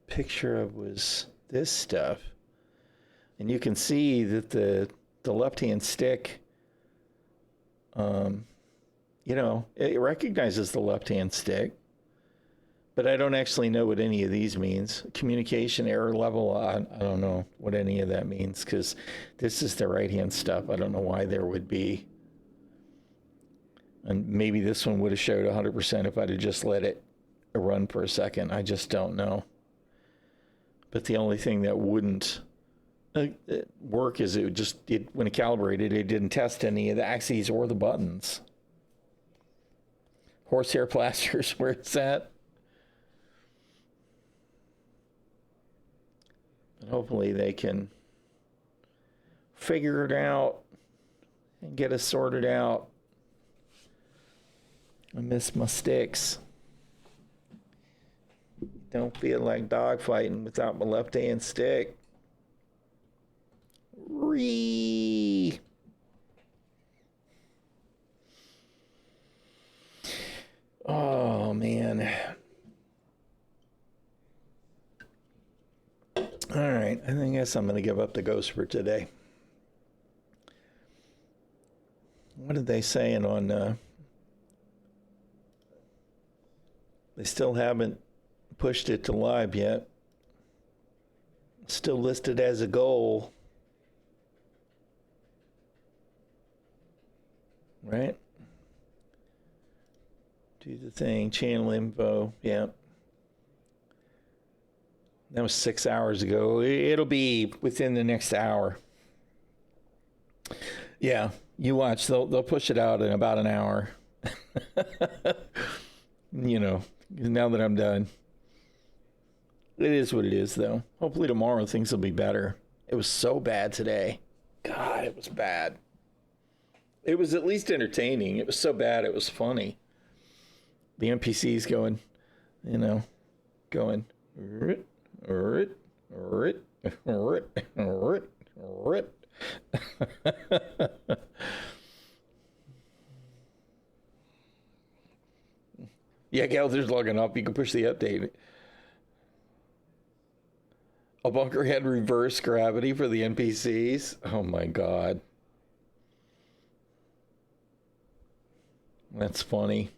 picture of was this stuff. And you can see that the left-hand stick, you know, it recognizes the left-hand stick, but I don't actually know what any of these means. Communication error level, I don't know what any of that means because this is the right-hand stuff. I don't know why there would be. And maybe this one would have showed 100% if I'd have just let it run for a second. I just don't know. But the only thing that wouldn't work is when it calibrated, it didn't test any of the axes or the buttons. Horsehair plasters, where it's at. But hopefully they can figure it out and get us sorted out. I miss my sticks. Don't feel like dogfighting without my left-hand stick. Oh, man. All right, I guess I'm going to give up the ghost for today. What are they saying on... They still haven't pushed it to live yet. Still listed as a goal. Right? Do the thing. Channel info. Yeah. That was 6 hours ago. It'll be within the next hour. Yeah. You watch. They'll push it out in about an hour. You know, now that I'm done. It is what it is, though. Hopefully tomorrow things will be better. It was so bad today. God, it was bad. It was at least entertaining. It was so bad it was funny. The NPCs going, going, rit, rit, rit, rit, rit, rit. Yeah, Galder's logging up. You can push the update. A bunker had reverse gravity for the NPCs. Oh my God. That's funny.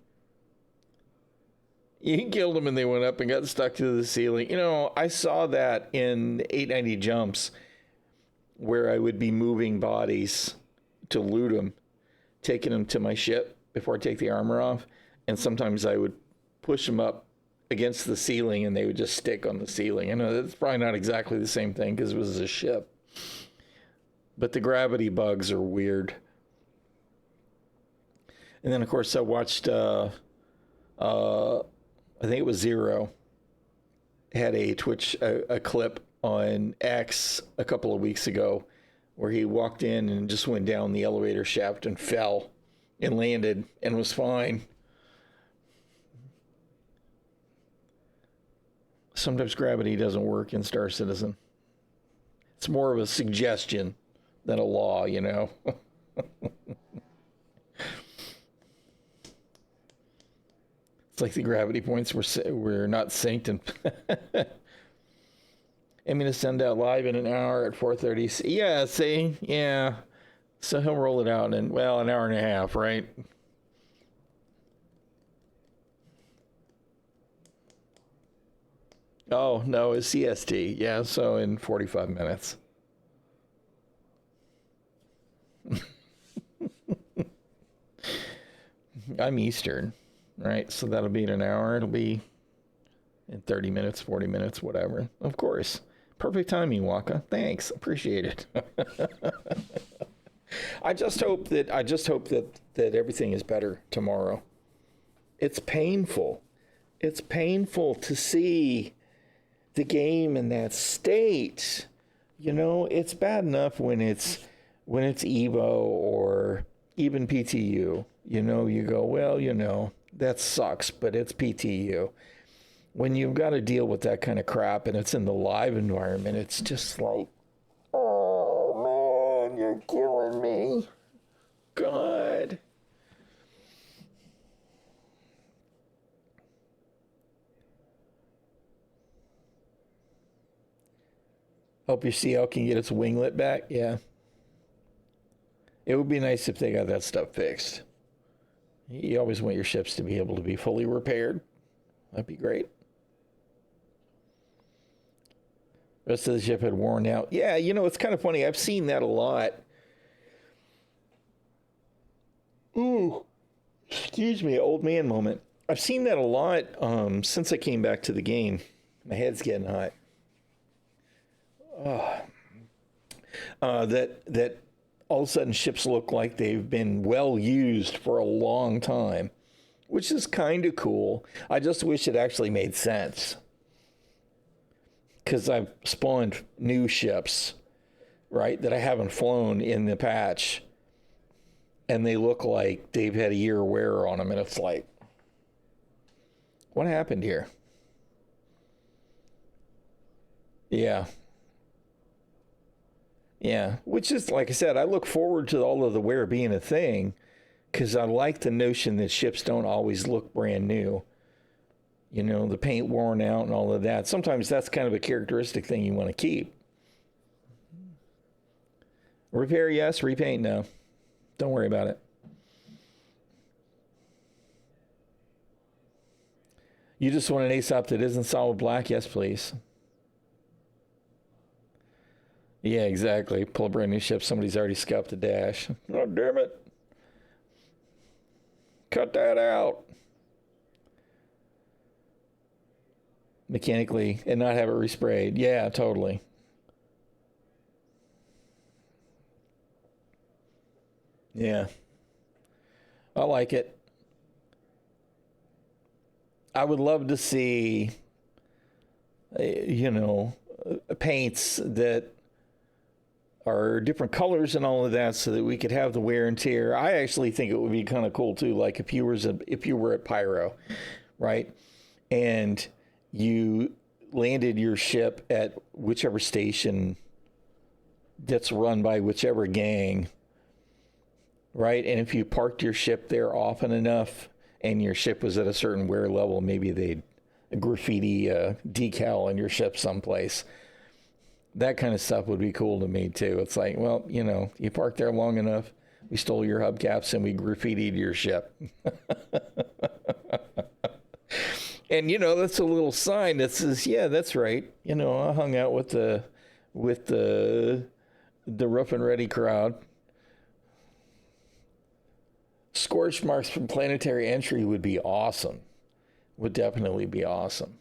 He killed them and they went up and got stuck to the ceiling. I saw that in 890 Jumps where I would be moving bodies to loot them, taking them to my ship before I take the armor off. And sometimes I would push them up against the ceiling and they would just stick on the ceiling. I know that's probably not exactly the same thing because it was a ship. But the gravity bugs are weird. And then, of course, I watched, I think it was Zero, had a Twitch, a clip on X a couple of weeks ago where he walked in and just went down the elevator shaft and fell and landed and was fine. Sometimes gravity doesn't work in Star Citizen. It's more of a suggestion than a law, It's like the gravity points were not synced. And I'm going to send out live in an hour at 4:30. Yeah, see? Yeah. So he'll roll it out in, an hour and a half, right? Oh, no, it's CST. Yeah, so in 45 minutes. I'm Eastern, right? So that'll be in an hour. It'll be in 30 minutes, 40 minutes, whatever. Of course. Perfect timing, Waka. Thanks. Appreciate it. I just hope that everything is better tomorrow. It's painful. It's painful to see the game in that state. It's bad enough when it's Evo or even PTU. You go, that sucks, but it's PTU. When you've got to deal with that kind of crap and it's in the live environment, it's just like, oh man, you're killing me. God. Hope your CL can get its winglet back. Yeah. It would be nice if they got that stuff fixed. You always want your ships to be able to be fully repaired. That'd be great. Rest of the ship had worn out. Yeah, it's kind of funny. I've seen that a lot. Ooh, excuse me, old man moment. I've seen that a lot since I came back to the game. My head's getting hot. That all of a sudden ships look like they've been well used for a long time, which is kind of cool. I just wish it actually made sense. Because I've spawned new ships, right, that I haven't flown in the patch. And they look like they've had a year wear on them. And it's like, what happened here? Yeah. Yeah, which is, like I said, I look forward to all of the wear being a thing because I like the notion that ships don't always look brand new. The paint worn out and all of that. Sometimes that's kind of a characteristic thing you want to keep. Repair, yes. Repaint, no. Don't worry about it. You just want an ASOP that isn't solid black? Yes, please. Yeah, exactly. Pull a brand new ship. Somebody's already scalped the dash. Oh, damn it. Cut that out. Mechanically and not have it resprayed. Yeah, totally. Yeah. I like it. I would love to see, paints that are different colors and all of that, so that we could have the wear and tear. I actually think it would be kind of cool too, like if you were at Pyro, right, and you landed your ship at whichever station that's run by whichever gang, right, and if you parked your ship there often enough and your ship was at a certain wear level, maybe they'd graffiti decal on your ship someplace. That kind of stuff would be cool to me too. It's like, well, you know, you parked there long enough, we stole your hubcaps and we graffitied your ship. And, you know, that's a little sign that says, yeah, that's right. You know, I hung out with the rough and ready crowd. Scorch marks from planetary entry would be awesome. Would definitely be awesome.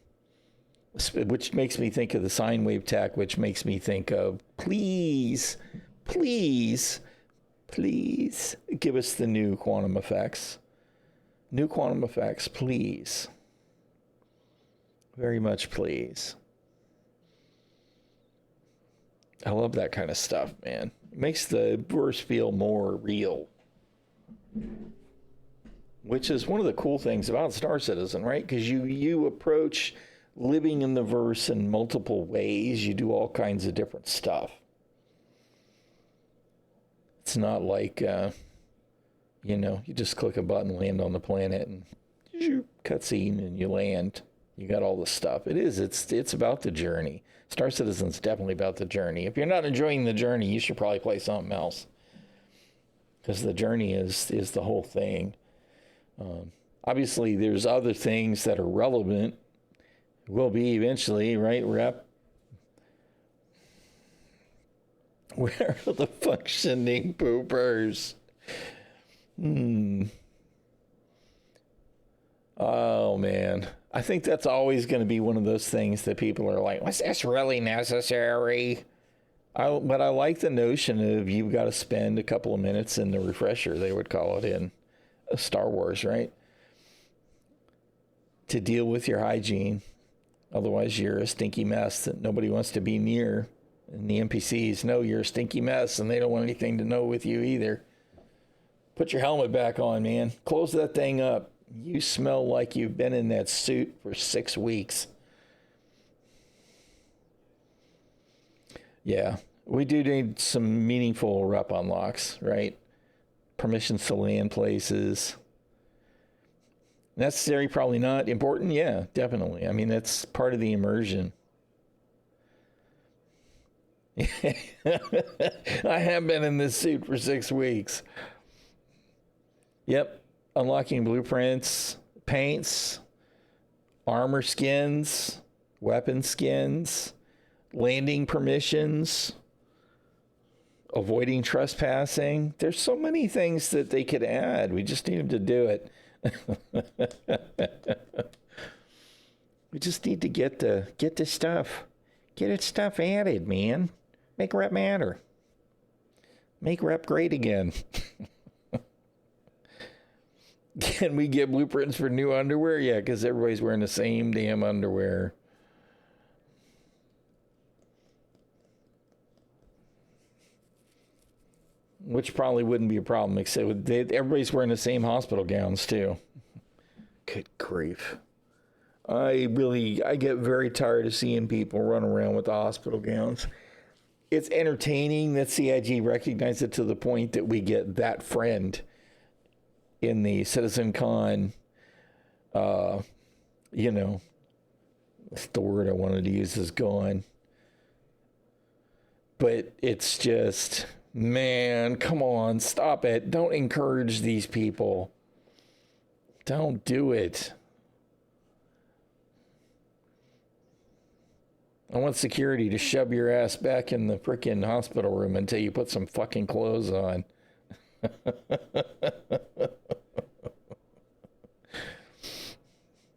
Which makes me think of the sine wave tech, which makes me think of, please give us the new quantum effects. New quantum effects, please. Very much please. I love that kind of stuff, man. It makes the verse feel more real. Which is one of the cool things about Star Citizen, right? Because you approach living in the verse in multiple ways. You do all kinds of different stuff. It's not like, you know, you just click a button, land on the planet, and cutscene, and you land. You got all the stuff. It's about the journey. Star Citizen's definitely about the journey. If you're not enjoying the journey, you should probably play something else. Because the journey is the whole thing. Obviously, there's other things that are relevant. Will be eventually, right, Rep? Where are the functioning poopers? Oh, man. I think that's always going to be one of those things that people are like, was this really necessary? But I like the notion of you've got to spend a couple of minutes in the refresher, they would call it in Star Wars, right? To deal with your hygiene. Otherwise, you're a stinky mess that nobody wants to be near. And the NPCs know you're a stinky mess, and they don't want anything to know with you either. Put your helmet back on, man. Close that thing up. You smell like you've been in that suit for 6 weeks. Yeah, we do need some meaningful rep unlocks, right? Permissions to land places. Necessary, probably not. Important, yeah, definitely. I mean, that's part of the immersion. I have been in this suit for 6 weeks. Yep. Unlocking blueprints, paints, armor skins, weapon skins, landing permissions, avoiding trespassing. There's so many things that they could add. We just need them to do it. We just need to get the stuff. Get its stuff added, man. Make rep matter. Make rep great again. Can we get blueprints for new underwear? Yeah, because everybody's wearing the same damn underwear. Which probably wouldn't be a problem, except everybody's wearing the same hospital gowns, too. Good grief. I get very tired of seeing people run around with the hospital gowns. It's entertaining that CIG recognized it to the point that we get that friend in the Citizen Con, you know, the word I wanted to use is gone. But it's just, man, come on, stop it. Don't encourage these people. Don't do it. I want security to shove your ass back in the frickin' hospital room until you put some fucking clothes on.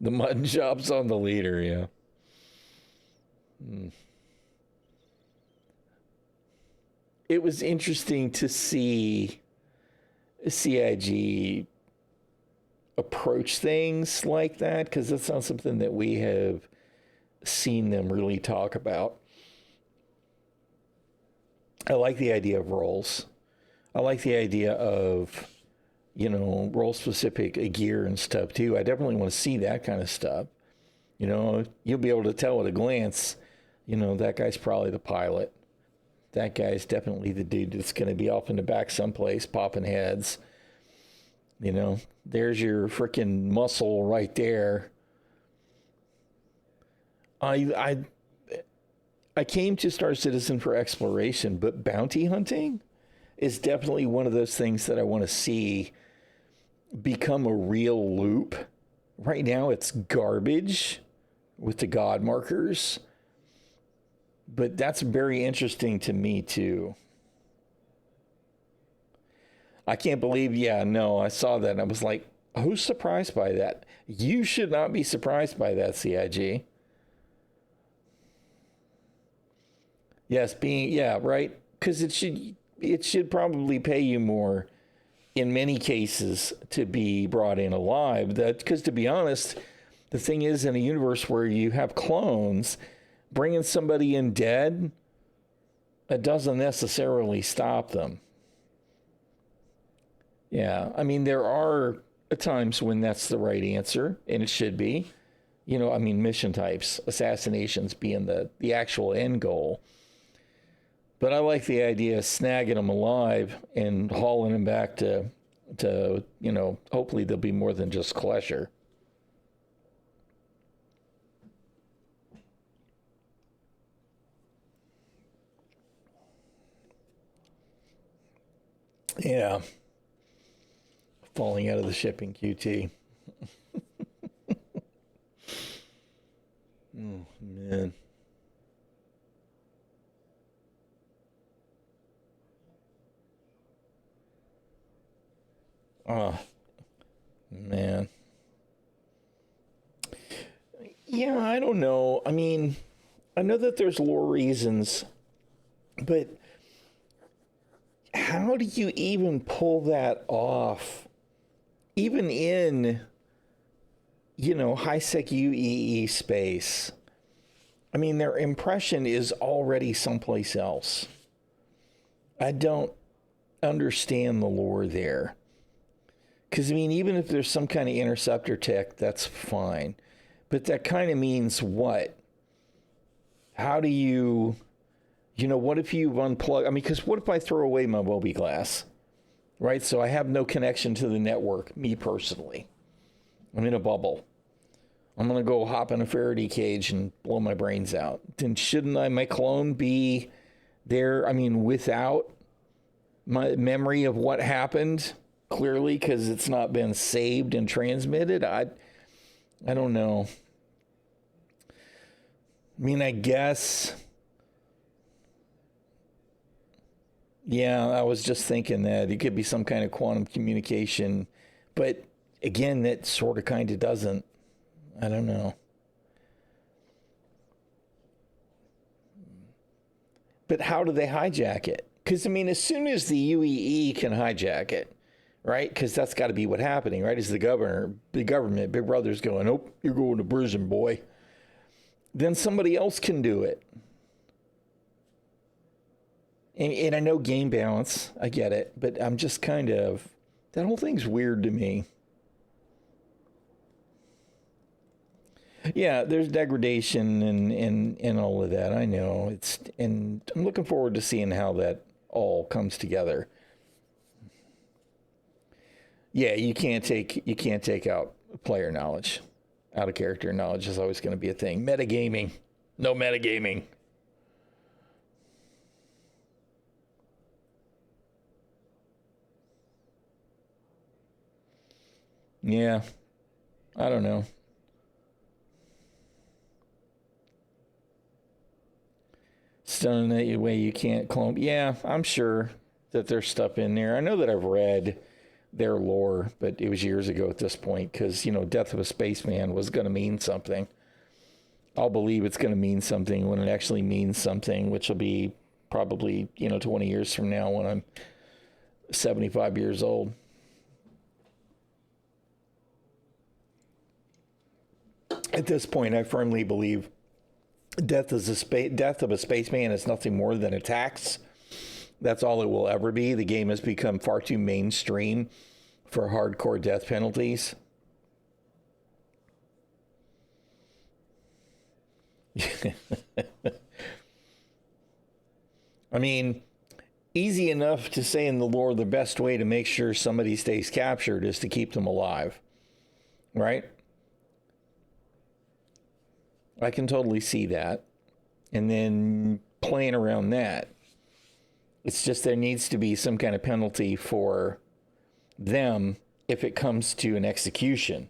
The mutton chops on the leader, yeah. It was interesting to see CIG approach things like that, because that's not something that we have seen them really talk about. I like the idea of roles. I like the idea of, role specific gear and stuff too. I definitely want to see that kind of stuff. You'll be able to tell at a glance, that guy's probably the pilot. That guy's definitely the dude that's going to be off in the back someplace popping heads. There's your freaking muscle right there. I came to Star Citizen for exploration, but bounty hunting is definitely one of those things that I want to see become a real loop. Right now it's garbage with the God markers, but that's very interesting to me too. I can't believe, I saw that and I was like, who's surprised by that? You should not be surprised by that, CIG. Yes, right? Because it should probably pay you more in many cases to be brought in alive. Because to be honest, the thing is, in a universe where you have clones, bringing somebody in dead, it doesn't necessarily stop them. Yeah, I mean, there are times when that's the right answer, and it should be. Mission types, assassinations being the actual end goal. But I like the idea of snagging them alive and hauling them back to hopefully there'll be more than just Klesher. Yeah. Falling out of the shipping QT. Oh, man. Oh, man. Yeah, I don't know. I mean, I know that there's lore reasons, but how do you even pull that off? Even in, high-sec UEE space. I mean, their impression is already someplace else. I don't understand the lore there. Because, even if there's some kind of interceptor tech, that's fine. But that kind of means what? How do you, what if you've unplugged? Because what if I throw away my Moby glass? Right? So I have no connection to the network, me personally. I'm in a bubble. I'm going to go hop in a Faraday cage and blow my brains out. Then shouldn't my clone be there, without my memory of what happened? Clearly, because it's not been saved and transmitted. I don't know. I guess. Yeah, I was just thinking that it could be some kind of quantum communication. But again, that sort of kind of doesn't. I don't know. But how do they hijack it? Because, as soon as the UEE can hijack it, right? Because that's got to be what's happening, right? Is the government, Big Brother's going, oh, you're going to prison, boy. Then somebody else can do it. And I know game balance, I get it, but I'm just kind of, that whole thing's weird to me. Yeah, there's degradation and all of that. I know and I'm looking forward to seeing how that all comes together. Yeah, you can't take out player knowledge. Out of character knowledge is always going to be a thing. Metagaming. No metagaming. Yeah. I don't know. Stunning that way you can't clone. Yeah, I'm sure that there's stuff in there. I know that I've read their lore, but it was years ago at this point because, Death of a Spaceman was going to mean something. I'll believe it's going to mean something when it actually means something, which will be probably, 20 years from now when I'm 75 years old. At this point, I firmly believe Death of a Spaceman is nothing more than a tax That's all it will ever be. The game has become far too mainstream for hardcore death penalties. I mean, easy enough to say in the lore the best way to make sure somebody stays captured is to keep them alive, right? I can totally see that. And then playing around that. It's just there needs to be some kind of penalty for them if it comes to an execution.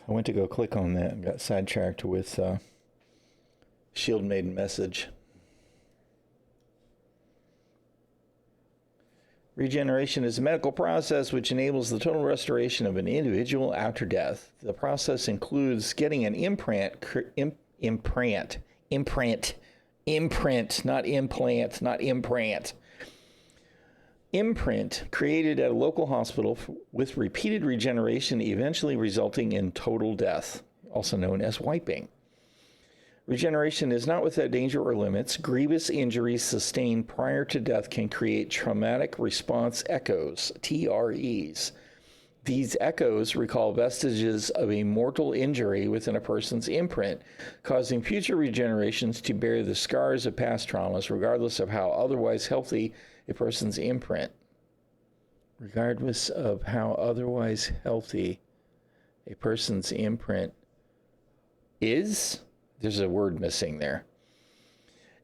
I went to go click on that and got sidetracked with Shield Maiden message. Regeneration is a medical process which enables the total restoration of an individual after death. The process includes getting an imprint, imprint created at a local hospital with repeated regeneration, eventually resulting in total death, also known as wiping. Regeneration is not without danger or limits. Grievous injuries sustained prior to death can create traumatic response echoes, TREs. These echoes recall vestiges of a mortal injury within a person's imprint, causing future regenerations to bear the scars of past traumas, regardless of how otherwise healthy a person's imprint. Regardless of how otherwise healthy a person's imprint is, there's a word missing there.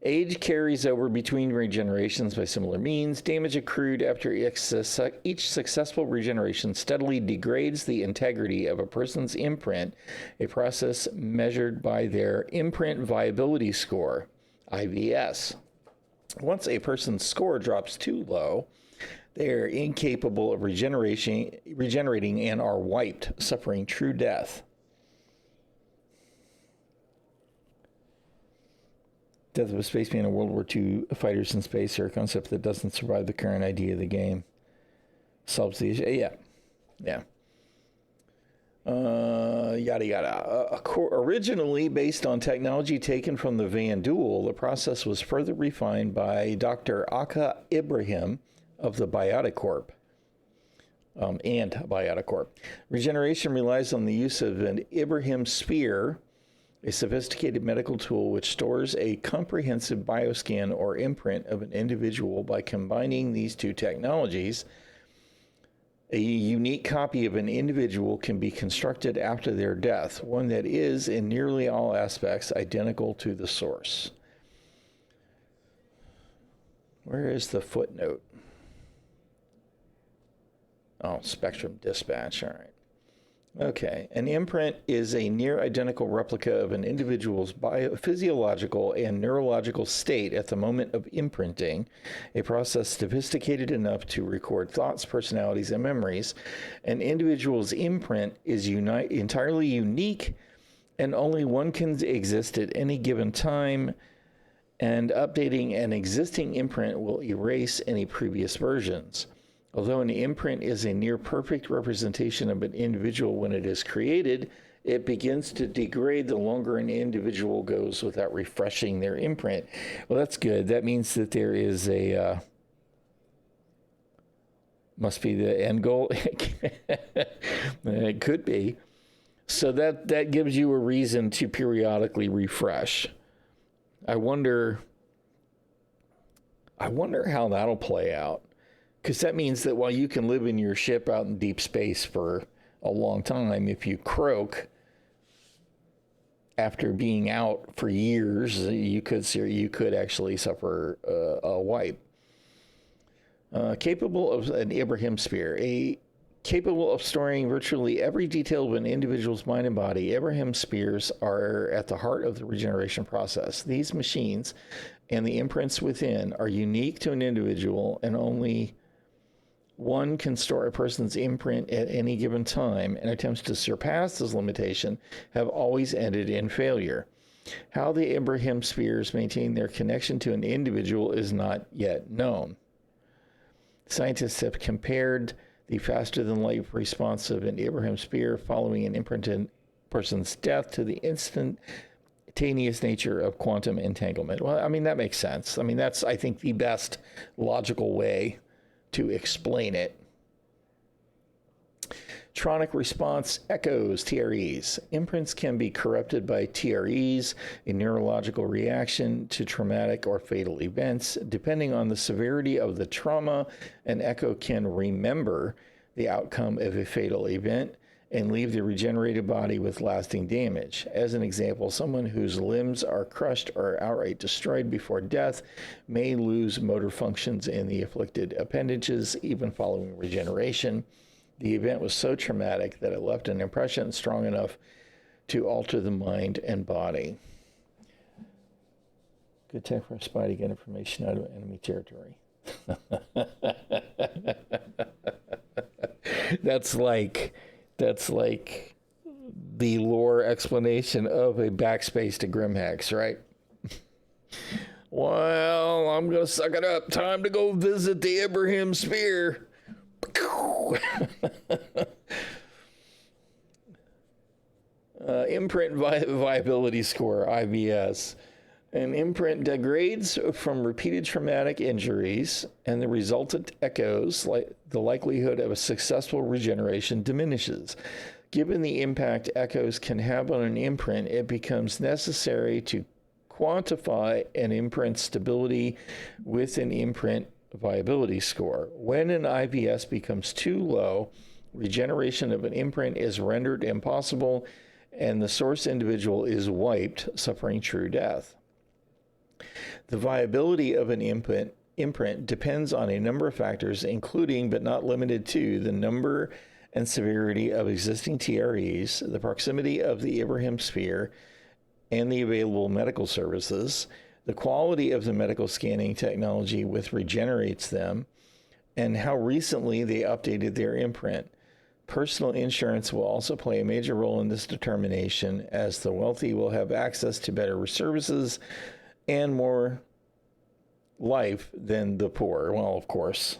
Age carries over between regenerations by similar means. Damage accrued after each successful regeneration steadily degrades the integrity of a person's imprint, a process measured by their imprint viability score, IVS. Once a person's score drops too low, they are incapable of regenerating and are wiped, suffering true death. Death of a spaceman in World War II fighters in space are a concept that doesn't survive the current idea of the game. Solves the issue. Yeah. Yada yada. Originally based on technology taken from the Van Duel, the process was further refined by Dr. Aka Ibrahim of the Biotic Corp. Regeneration relies on the use of an Ibrahim sphere, a sophisticated medical tool which stores a comprehensive bioscan or imprint of an individual. By combining these two technologies, a unique copy of an individual can be constructed after their death, one that is, in nearly all aspects, identical to the source. Where is the footnote? Oh, Spectrum Dispatch, all right. Okay, an imprint is a near identical replica of an individual's physiological and neurological state at the moment of imprinting, a process sophisticated enough to record thoughts, personalities, and memories. An individual's imprint is entirely unique, and only one can exist at any given time, and updating an existing imprint will erase any previous versions. Although an imprint is a near-perfect representation of an individual when it is created, it begins to degrade the longer an individual goes without refreshing their imprint. Well, that's good. That means that there is a... must be the end goal. It could be. So that gives you a reason to periodically refresh. I wonder how that'll play out. Because that means that while you can live in your ship out in deep space for a long time, if you croak after being out for years, you could actually suffer a wipe. Capable of an Ibrahim sphere, capable of storing virtually every detail of an individual's mind and body. Ibrahim spheres are at the heart of the regeneration process. These machines and the imprints within are unique to an individual and only one can store a person's imprint at any given time, and attempts to surpass this limitation have always ended in failure. How the Ibrahim spheres maintain their connection to an individual is not yet known. Scientists have compared the faster-than-light response of an Ibrahim sphere following an imprinted person's death to the instantaneous nature of quantum entanglement. Well, I mean, that makes sense. I mean, that's, I think, the best logical way to explain it. Tronic response echoes, TREs. Imprints can be corrupted by TREs, a neurological reaction to traumatic or fatal events. Depending on the severity of the trauma, an echo can remember the outcome of a fatal event and leave the regenerated body with lasting damage. As an example, someone whose limbs are crushed or outright destroyed before death may lose motor functions in the afflicted appendages, even following regeneration. The event was so traumatic that it left an impression strong enough to alter the mind and body. Good tech for a spy to get information out of enemy territory. That's like the lore explanation of a backspace to Grimhex, right? Well, I'm going to suck it up. Time to go visit the Ibrahim sphere. Imprint viability score, IVS. An imprint degrades from repeated traumatic injuries, and the resultant echoes, like the likelihood of a successful regeneration, diminishes. Given the impact echoes can have on an imprint, it becomes necessary to quantify an imprint stability with an imprint viability score. When an IVS becomes too low, regeneration of an imprint is rendered impossible, and the source individual is wiped, suffering true death. The viability of an imprint depends on a number of factors, including but not limited to the number and severity of existing TREs, the proximity of the Ibrahim sphere, and the available medical services, the quality of the medical scanning technology which regenerates them, and how recently they updated their imprint. Personal insurance will also play a major role in this determination, as the wealthy will have access to better services and more life than the poor. Well, of course,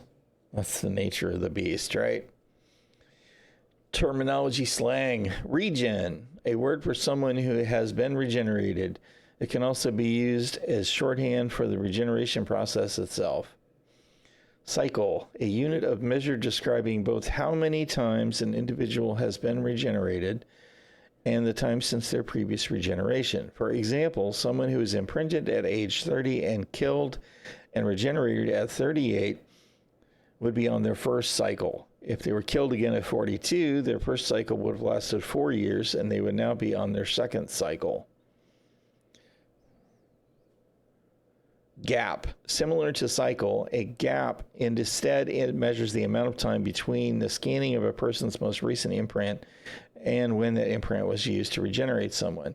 that's the nature of the beast, right? Terminology slang. Regen, a word for someone who has been regenerated. It can also be used as shorthand for the regeneration process itself. Cycle, a unit of measure describing both how many times an individual has been regenerated and the time since their previous regeneration. For example, someone who is imprinted at age 30 and killed and regenerated at 38 would be on their first cycle. If they were killed again at 42, their first cycle would have lasted 4 years, and they would now be on their second cycle. Gap. Similar to cycle, a gap instead it measures the amount of time between the scanning of a person's most recent imprint and when that imprint was used to regenerate someone.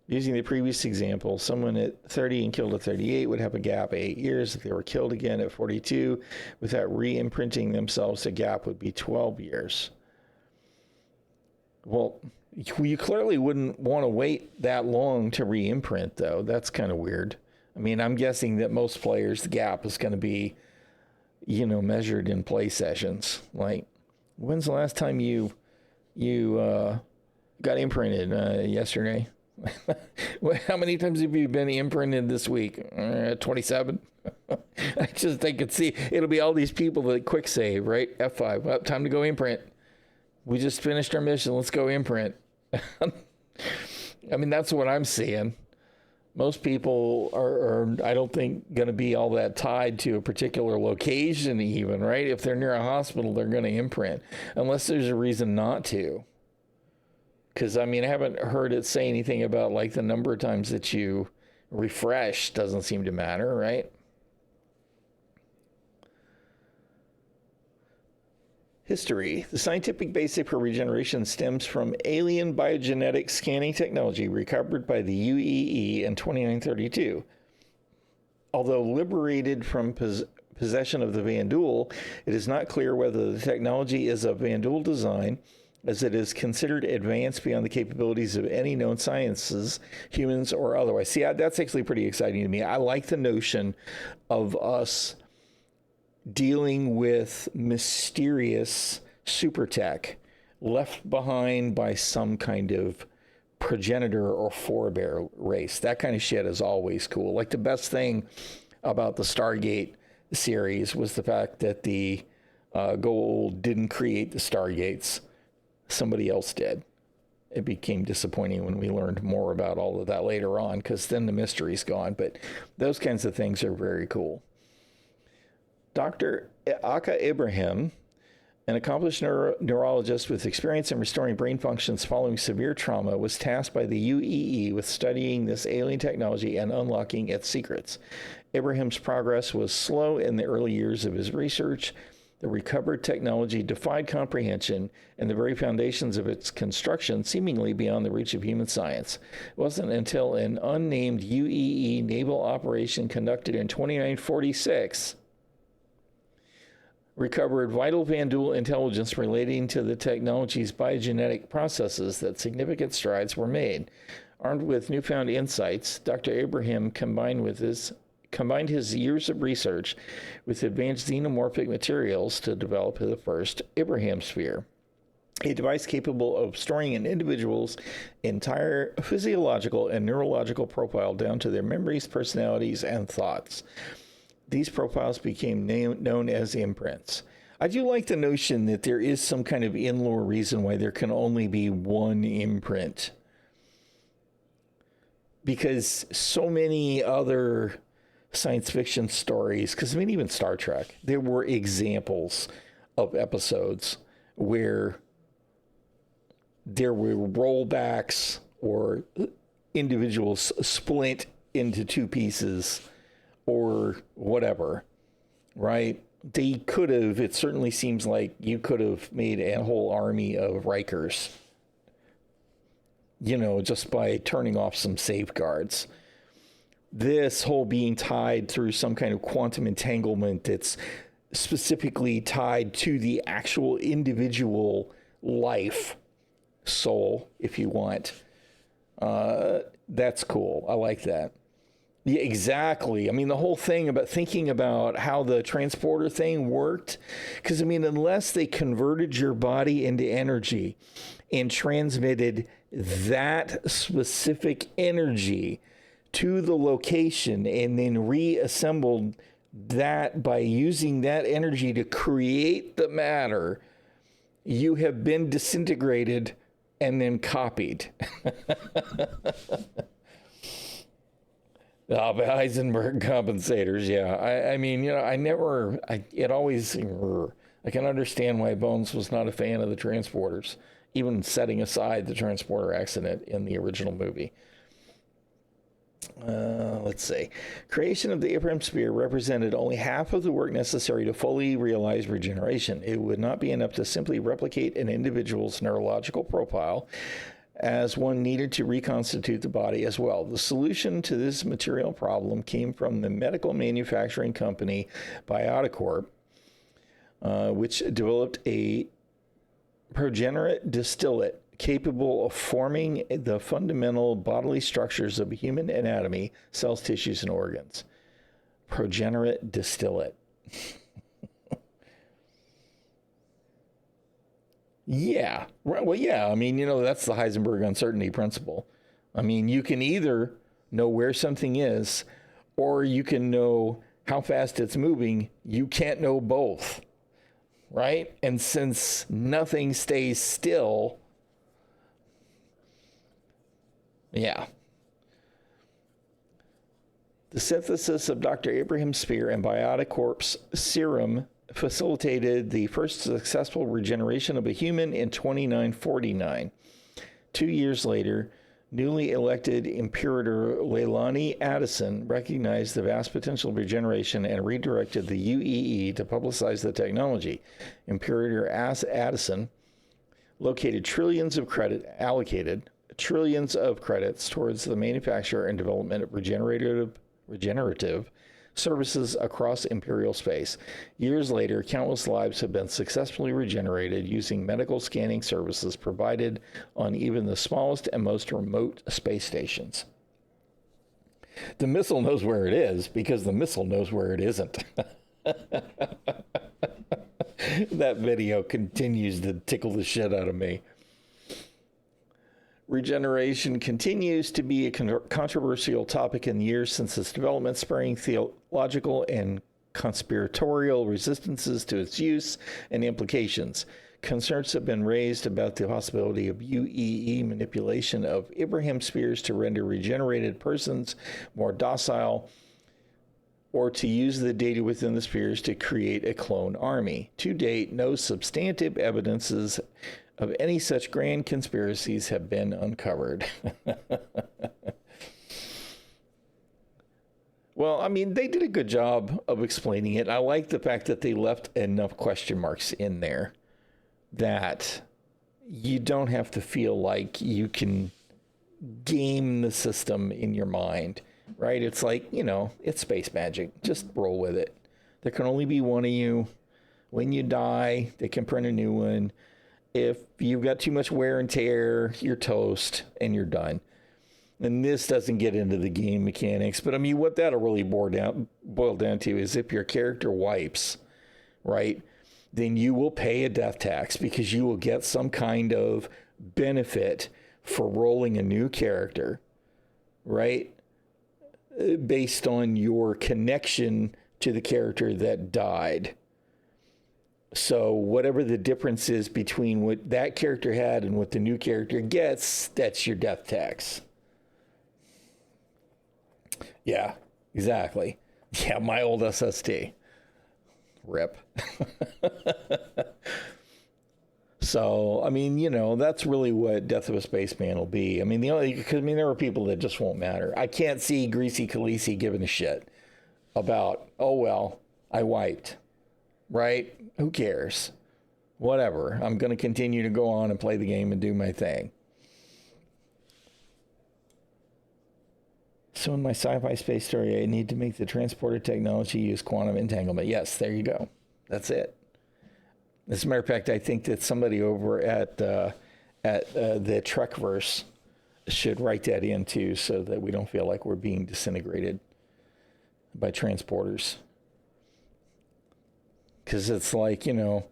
Using the previous example, someone at 30 and killed at 38 would have a gap of 8 years. If they were killed again at 42 without re-imprinting themselves, the gap would be 12 years. Well, you clearly wouldn't want to wait that long to re-imprint, though. That's kind of weird. I mean, I'm guessing that most players, the gap is going to be, measured in play sessions. Like, when's the last time you got imprinted? Yesterday. How many times have you been imprinted this week? 27. I just think it'll be all these people that quick save, right? F5. Well, time to go imprint. We just finished our mission. Let's go imprint. I mean, that's what I'm seeing. Most people are, I don't think, going to be all that tied to a particular location even, right? If they're near a hospital, they're going to imprint, unless there's a reason not to. Because, I mean, I haven't heard it say anything about, like, the number of times that you refresh doesn't seem to matter, right? History. The scientific basis for regeneration stems from alien biogenetic scanning technology recovered by the UEE in 2932. Although liberated from possession of the Vandul, it is not clear whether the technology is of Vandul design, as it is considered advanced beyond the capabilities of any known sciences, humans or otherwise. See, that's actually pretty exciting to me. I like the notion of us dealing with mysterious super tech left behind by some kind of progenitor or forebear race. That kind of shit is always cool. Like, the best thing about the Stargate series was the fact that the Goa'uld didn't create the Stargates. Somebody else did. It became disappointing when we learned more about all of that later on, because then the mystery's gone. But those kinds of things are very cool. Dr. Aka Ibrahim, an accomplished neurologist with experience in restoring brain functions following severe trauma, was tasked by the UEE with studying this alien technology and unlocking its secrets. Ibrahim's progress was slow in the early years of his research. The recovered technology defied comprehension, and the very foundations of its construction seemingly beyond the reach of human science. It wasn't until an unnamed UEE naval operation conducted in 2946 recovered vital Vandul intelligence relating to the technology's biogenetic processes that significant strides were made. Armed with newfound insights, Dr. Ibrahim combined his years of research with advanced xenomorphic materials to develop the first Ibrahim sphere, a device capable of storing an individual's entire physiological and neurological profile down to their memories, personalities, and thoughts. These profiles became known as imprints. I do like the notion that there is some kind of in-lore reason why there can only be one imprint, because so many other science fiction stories, because I mean, even Star Trek, there were examples of episodes where there were rollbacks or individuals split into two pieces or whatever, right? They could have, it certainly seems like you could have made a whole army of Rikers, you know, just by turning off some safeguards. This whole being tied through some kind of quantum entanglement that's specifically tied to the actual individual life, soul, if you want. That's cool. I like that. Yeah, exactly. I mean, the whole thing about thinking about how the transporter thing worked, because I mean, unless they converted your body into energy and transmitted that specific energy to the location and then reassembled that by using that energy to create the matter, you have been disintegrated and then copied. Heisenberg compensators, yeah. I mean, you know, I can understand why Bones was not a fan of the transporters, even setting aside the transporter accident in the original movie. Let's see. Creation of the Ibrahim sphere represented only half of the work necessary to fully realize regeneration. It would not be enough to simply replicate an individual's neurological profile, as one needed to reconstitute the body as well. The solution to this material problem came from the medical manufacturing company Bioticorp, which developed a progenerate distillate capable of forming the fundamental bodily structures of human anatomy, cells, tissues, and organs. Progenerate distillate. Yeah. Well, yeah. I mean, you know, that's the Heisenberg uncertainty principle. I mean, you can either know where something is, or you can know how fast it's moving. You can't know both, right? And since nothing stays still, yeah. The synthesis of Dr. Ibrahim's sphere and Bioticorp's serum facilitated the first successful regeneration of a human in 2949. 2 years later, newly elected Imperator Leilani Addison recognized the vast potential of regeneration and redirected the UEE to publicize the technology. Imperator Addison allocated trillions of credits towards the manufacture and development of regenerative services across Imperial space. Years later, countless lives have been successfully regenerated using medical scanning services provided on even the smallest and most remote space stations. The missile knows where it is because the missile knows where it isn't. That video continues to tickle the shit out of me. Regeneration continues to be a controversial topic in the years since its development, spurring theological and conspiratorial resistances to its use and implications. Concerns have been raised about the possibility of UEE manipulation of Abraham spheres to render regenerated persons more docile, or to use the data within the spheres to create a clone army. To date, no substantive evidences of any such grand conspiracies have been uncovered. Well, I mean, they did a good job of explaining it. I like the fact that they left enough question marks in there that you don't have to feel like you can game the system in your mind, right? It's like, you know, it's space magic. Just roll with it. There can only be one of you. When you die, they can print a new one. If you've got too much wear and tear, you're toast and you're done. And this doesn't get into the game mechanics, but I mean, what that'll really boil down to is if your character wipes, right, then you will pay a death tax because you will get some kind of benefit for rolling a new character, right, based on your connection to the character that died. So whatever the difference is between what that character had and what the new character gets, that's your death tax. Yeah, exactly. Yeah, my old SST. Rip. So, I mean, you know, that's really what Death of a Spaceman will be. I mean, there are people that just won't matter. I can't see Greasy Khaleesi giving a shit about, oh, well, I wiped. Right? Who cares? Whatever. I'm going to continue to go on and play the game and do my thing. So in my sci-fi space story, I need to make the transporter technology use quantum entanglement. Yes, there you go. That's it. As a matter of fact, I think that somebody over at the Verse should write that in too, so that we don't feel like we're being disintegrated by transporters. Because it's like, you know,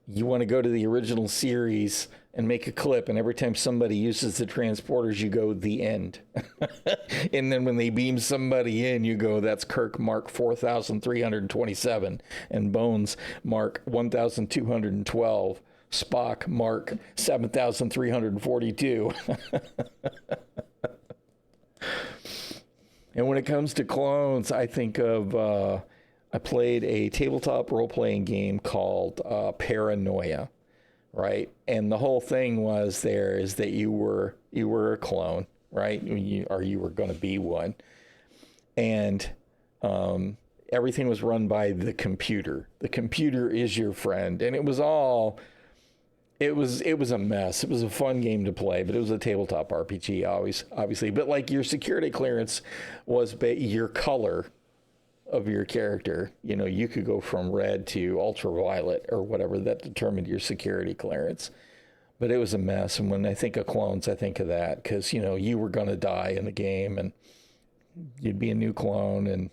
you want to go to the original series and make a clip, and every time somebody uses the transporters, you go, the end. And then when they beam somebody in, you go, that's Kirk Mark 4327, and Bones Mark 1212, Spock Mark 7342. And when it comes to clones, I think of... I played a tabletop role-playing game called Paranoia, right? And the whole thing was there is that you were a clone, right? You were going to be one, and everything was run by the computer. The computer is your friend, and it was a mess. It was a fun game to play, but it was a tabletop RPG, obviously. But like your security clearance was your color of your character. You know, you could go from red to ultraviolet or whatever that determined your security clearance. But it was a mess. And when I think of clones, I think of that because, you know, you were going to die in the game and you'd be a new clone. And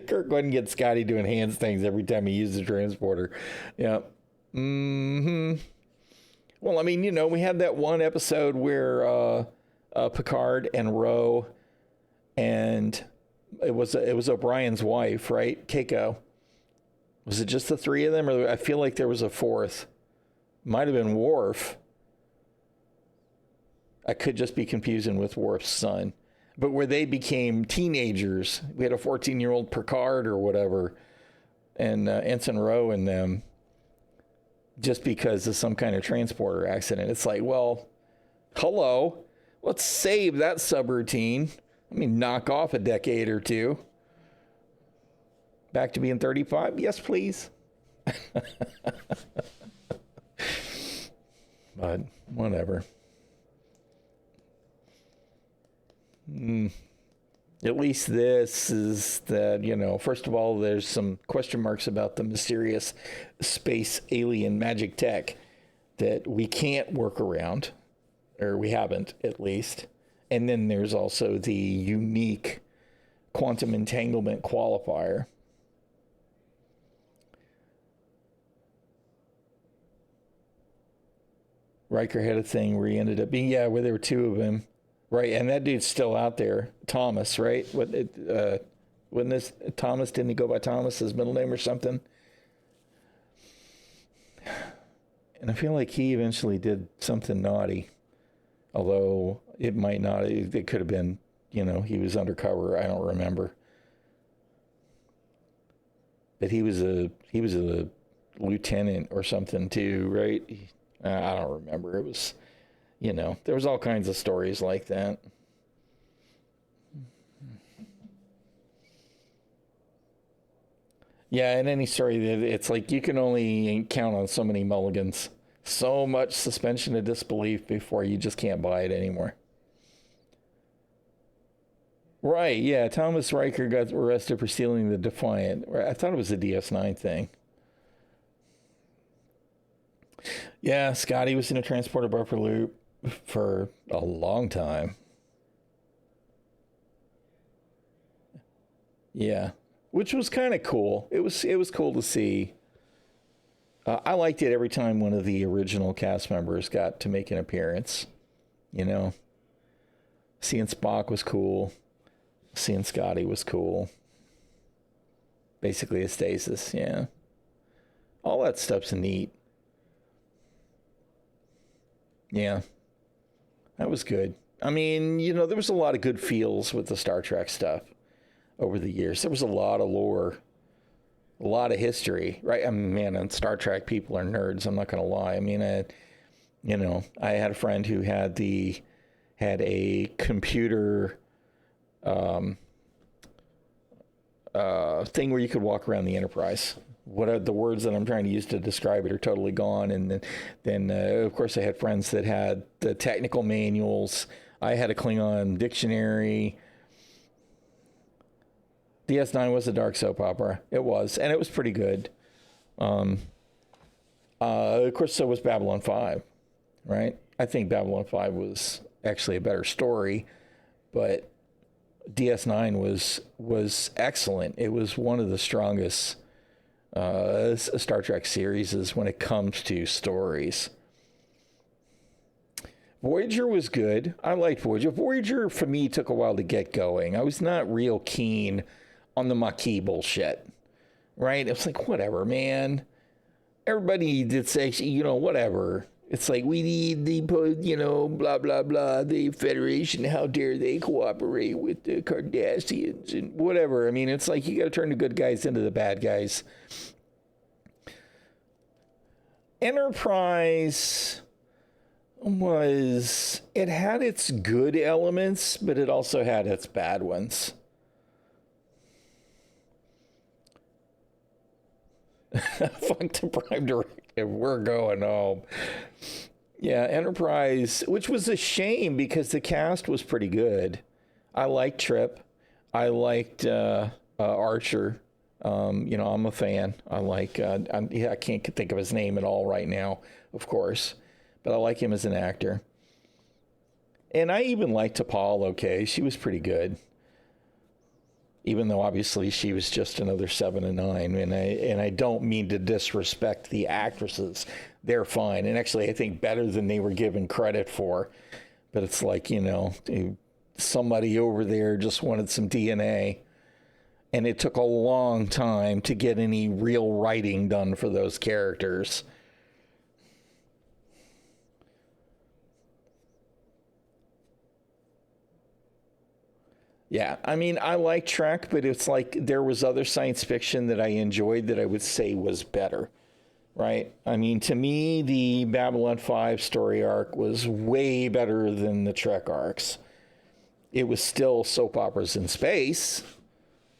Kirk wouldn't get Scotty doing hands things every time he used the transporter. Yeah. Well, I mean, you know, we had that one episode where Picard and Ro, and it was O'Brien's wife, right? Keiko. Was it just the three of them, or I feel like there was a fourth? Might have been Worf. I could just be confusing with Worf's son. But where they became teenagers, we had a 14-year-old Picard or whatever, and Ensign Ro and them. Just because of some kind of transporter accident. It's like, well, hello, let's save that subroutine. I mean, knock off a decade or two. Back to being 35? Yes, please. but whatever. At least this is that, first of all, there's some question marks about the mysterious space alien magic tech that we can't work around, or we haven't at least. And then there's also the unique quantum entanglement qualifier. Riker had a thing where he ended up being, where there were two of him. Right, and that dude's still out there, Thomas, right? Wasn't this Thomas? Didn't he go by Thomas, his middle name or something? And I feel like he eventually did something naughty, although it might not. It could have been, he was undercover. I don't remember, but he was a lieutenant or something too, right? I don't remember. It was. There was all kinds of stories like that. Yeah, in any story, it's like you can only count on so many mulligans, so much suspension of disbelief before you just can't buy it anymore. Right, yeah, Thomas Riker got arrested for stealing the Defiant. I thought it was a DS9 thing. Yeah, Scotty was in a transporter buffer loop for a long time. Yeah, which was kind of cool. It was cool to see. I liked it every time one of the original cast members got to make an appearance. Seeing Spock was cool. Seeing Scotty was cool. Basically a stasis, yeah. All that stuff's neat. Yeah. That was good. I mean, there was a lot of good feels with the Star Trek stuff over the years. There was a lot of lore, a lot of history, right? I mean, man, and Star Trek people are nerds. I'm not going to lie. I mean, I had a friend who had a computer thing where you could walk around the Enterprise. What are the words that I'm trying to use to describe it are totally gone. And then of course, I had friends that had the technical manuals. I had a Klingon dictionary. DS9 was a dark soap opera. It was, and it was pretty good. Of course, so was Babylon 5, right? I think Babylon 5 was actually a better story, but DS9 was excellent. It was one of the strongest Star Trek series when it comes to stories. Voyager was good. I liked Voyager. Voyager, for me, took a while to get going. I was not real keen on the Maquis bullshit, right? It was like, whatever, man. Everybody did say, whatever. It's like, we need the, blah, blah, blah, the Federation. How dare they cooperate with the Cardassians and whatever. I mean, it's like, you got to turn the good guys into the bad guys. Enterprise it had its good elements, but it also had its bad ones. Fuck the Prime Directive. We're going home. Yeah, Enterprise, which was a shame because the cast was pretty good. I liked Trip. I liked Archer. I'm a fan. I like, I can't think of his name at all right now, of course, but I like him as an actor. And I even liked T'Pol, okay. She was pretty good. Even though obviously she was just another 7 and 9. And I don't mean to disrespect the actresses. They're fine. And actually, I think better than they were given credit for. But it's like, somebody over there just wanted some DNA. And it took a long time to get any real writing done for those characters. Yeah, I mean, I like Trek, but it's like there was other science fiction that I enjoyed that I would say was better, right? I mean, to me, the Babylon 5 story arc was way better than the Trek arcs. It was still soap operas in space.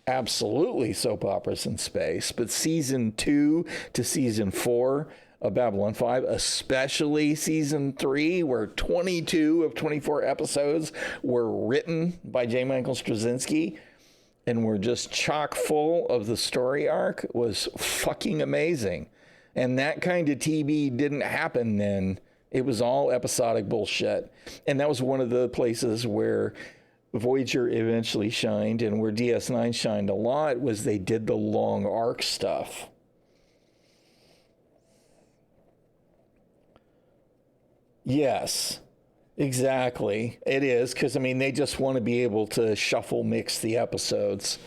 Absolutely soap operas in space. But season 2 to season 4 of Babylon 5, especially season 3, where 22 of 24 episodes were written by J. Michael Straczynski and were just chock full of the story arc, was fucking amazing. And that kind of TV didn't happen then. It was all episodic bullshit. And that was one of the places where Voyager eventually shined, and where DS9 shined a lot, was they did the long arc stuff. Yes, exactly. It is, because, I mean, they just want to be able to shuffle mix the episodes,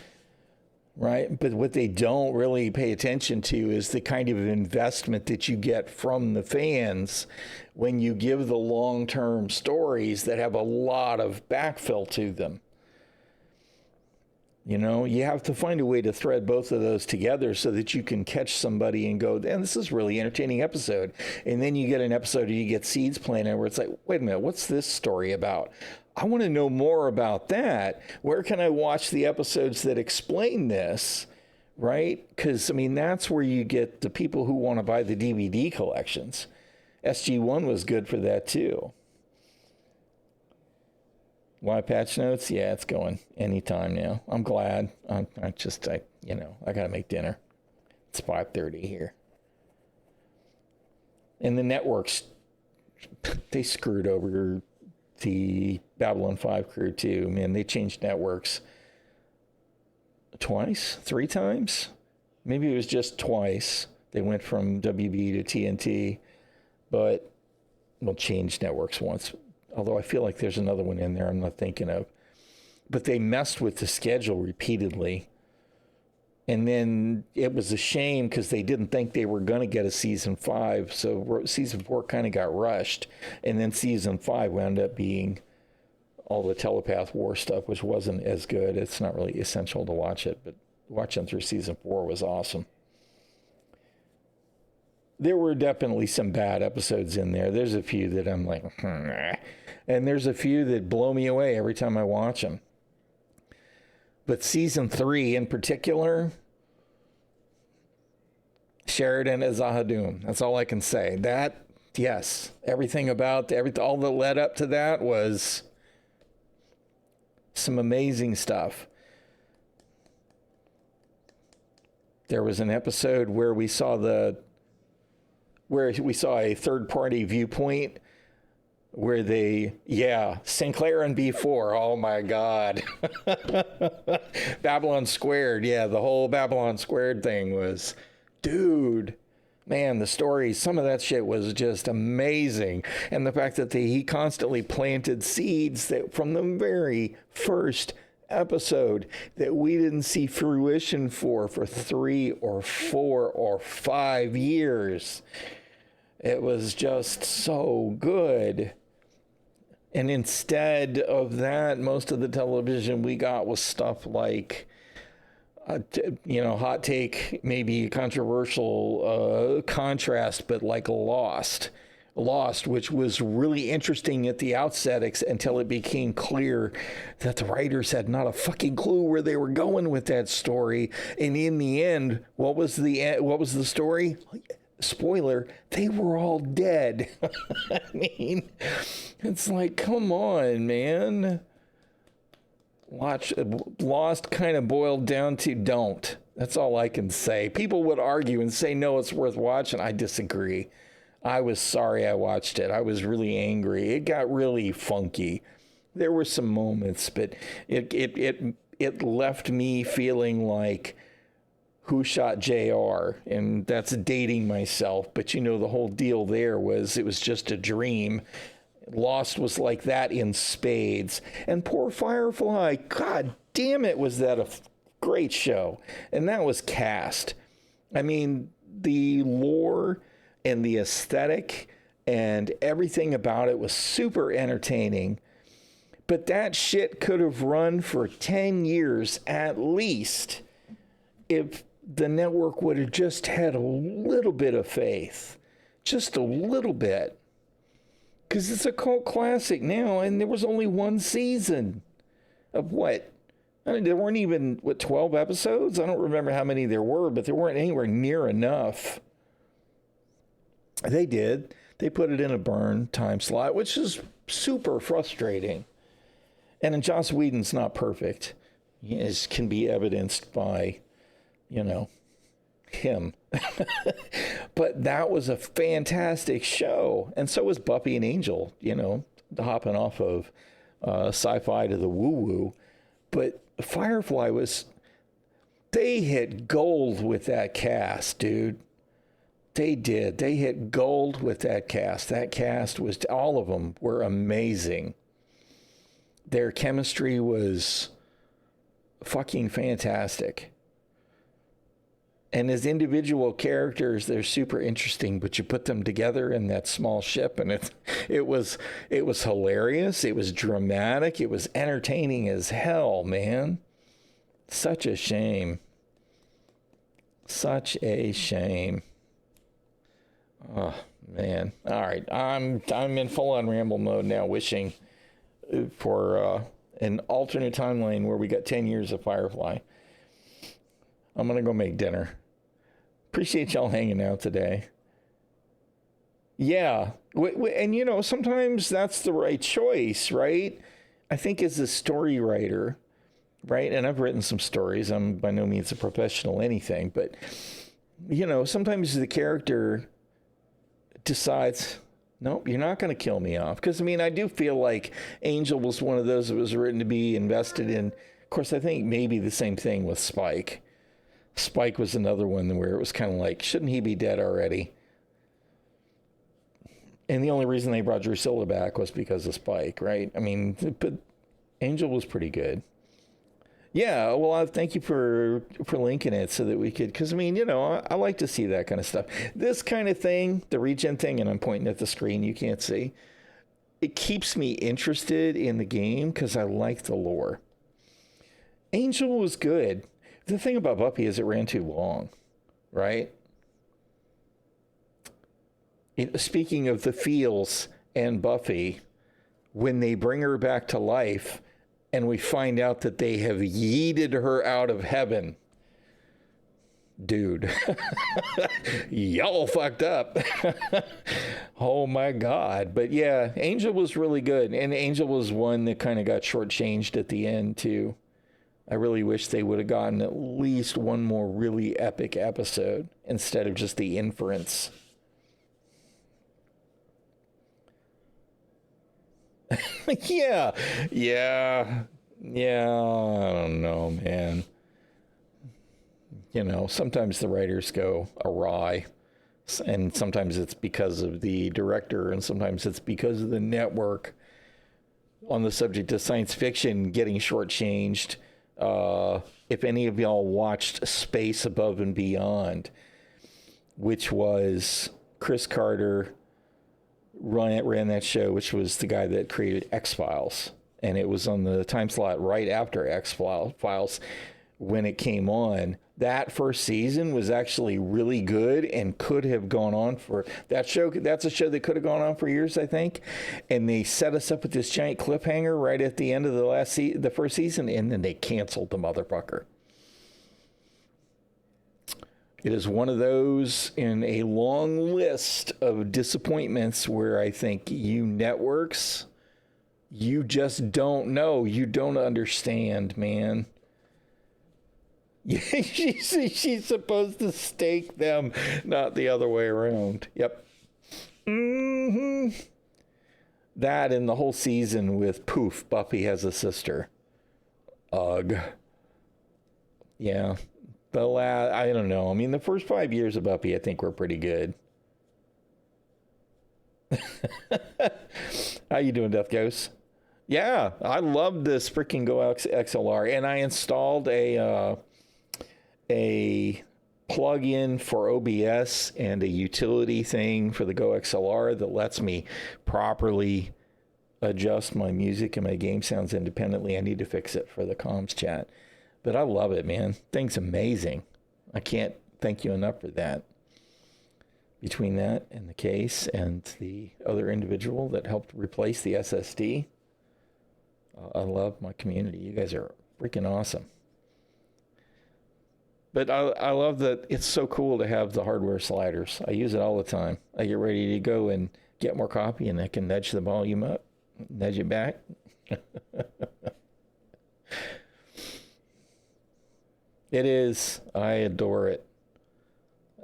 right? But what they don't really pay attention to is the kind of investment that you get from the fans when you give the long-term stories that have a lot of backfill to them. You know, you have to find a way to thread both of those together so that you can catch somebody and go, and this is a really entertaining episode. And then you get an episode or you get seeds planted where it's like, wait a minute, what's this story about? I want to know more about that. Where can I watch the episodes that explain this, right? Because, I mean, that's where you get the people who want to buy the DVD collections. SG1 was good for that, too. Why patch notes? Yeah, it's going anytime now. I'm glad. I got to make dinner. It's 5:30 here. And the networks, they screwed over the Babylon 5 crew too. Man, they changed networks twice, 3 times. Maybe it was just twice. They went from WB to TNT, but well, changed networks once. Although I feel like there's another one in there I'm not thinking of. But they messed with the schedule repeatedly. And then it was a shame because they didn't think they were going to get a season 5. So season 4 kind of got rushed. And then season 5 wound up being all the telepath war stuff, which wasn't as good. It's not really essential to watch it, but watching through season 4 was awesome. There were definitely some bad episodes in there. There's a few that I'm like, and there's a few that blow me away every time I watch them. But season 3 in particular, Sheridan as Zahadum. That's all I can say. That, yes, everything about all that led up to that was some amazing stuff. There was an episode where we saw a third-party viewpoint where Sinclair and B4, oh my God. Babylon Squared, the whole Babylon Squared thing was, dude, man, the story, some of that shit was just amazing. And the fact that he constantly planted seeds that from the very first episode that we didn't see fruition for 3 or 4 or 5 years. It was just so good. And instead of that, most of the television we got was stuff like, hot take, maybe controversial contrast, but like Lost, which was really interesting at the outset until it became clear that the writers had not a fucking clue where they were going with that story. And in the end, what was the story? Spoiler, they were all dead. I mean, it's like, come on, man. Lost kind of boiled down to don't. That's all I can say. People would argue and say, no, it's worth watching. I disagree. I was sorry I watched it. I was really angry. It got really funky. There were some moments, but it left me feeling like, who shot JR? And that's dating myself, but the whole deal there was it was just a dream. Lost was like that in spades. And poor Firefly, god damn it, was that a great show. And that was cast. I mean, the lore and the aesthetic and everything about it was super entertaining. But that shit could have run for 10 years at least if the network would have just had a little bit of faith. Just a little bit. Because it's a cult classic now, and there was only 1 season of what? I mean, there weren't even, 12 episodes? I don't remember how many there were, but there weren't anywhere near enough. They did. They put it in a burn time slot, which is super frustrating. And then Joss Whedon's not perfect, as can be evidenced by, him. But that was a fantastic show. And so was Buffy and Angel, hopping off of sci-fi to the woo-woo. But Firefly they hit gold with that cast, dude. They did. They hit gold with that cast. That cast was, all of them were amazing. Their chemistry was fucking fantastic. And as individual characters, they're super interesting, but you put them together in that small ship and it was hilarious. It was dramatic. It was entertaining as hell, man. Such a shame. Such a shame. Oh, man. All right. I'm in full-on ramble mode now, wishing for an alternate timeline where we got 10 years of Firefly. I'm going to go make dinner. Appreciate y'all hanging out today. Yeah. And, sometimes that's the right choice, right? I think as a story writer, right? And I've written some stories. I'm by no means a professional anything, but, sometimes the character decides, nope, you're not going to kill me off. Because, I do feel like Angel was one of those that was written to be invested in. Of course, I think maybe the same thing with Spike. Spike was another one where it was kind of like, shouldn't he be dead already? And the only reason they brought Drusilla back was because of Spike, right? But Angel was pretty good. Yeah, well, thank you for linking it so that we could, because, I like to see that kind of stuff. This kind of thing, the regen thing, and I'm pointing at the screen, you can't see. It keeps me interested in the game because I like the lore. Angel was good. The thing about Buffy is it ran too long, right? Speaking of the feels and Buffy, when they bring her back to life and we find out that they have yeeted her out of heaven, dude, y'all fucked up. Oh my God. But yeah, Angel was really good. And Angel was one that kind of got shortchanged at the end too. I really wish they would have gotten at least one more really epic episode instead of just the inference. Yeah. I don't know, man. Sometimes the writers go awry, and sometimes it's because of the director, and sometimes it's because of the network. On the subject of science fiction getting shortchanged, if any of y'all watched Space Above and Beyond, which was Chris Carter ran that show, which was the guy that created X-Files, and it was on the time slot right after X-Files when it came on. That first season was actually really good and could have gone on for that show. That's a show that could have gone on for years, I think. And they set us up with this giant cliffhanger right at the end of the first season, and then they canceled the motherfucker. It is one of those in a long list of disappointments where I think you networks, you just don't know. You don't understand, man. She's supposed to stake them, not the other way around. Yep. That and the whole season with Poof, Buffy has a sister. Ugh. Yeah. I don't know. The first 5 years of Buffy, I think, were pretty good. How you doing, Death Ghost? Yeah, I love this freaking Go XLR, and I installed a plug-in for OBS and a utility thing for the Go XLR that lets me properly adjust my music and my game sounds independently. I need to fix it for the comms chat. But I love it, man. Thing's amazing. I can't thank you enough for that. Between that and the case and the other individual that helped replace the SSD, I love my community. You guys are freaking awesome. But I love that it's so cool to have the hardware sliders. I use it all the time. I get ready to go and get more coffee, and I can nudge the volume up, nudge it back. It is. I adore it.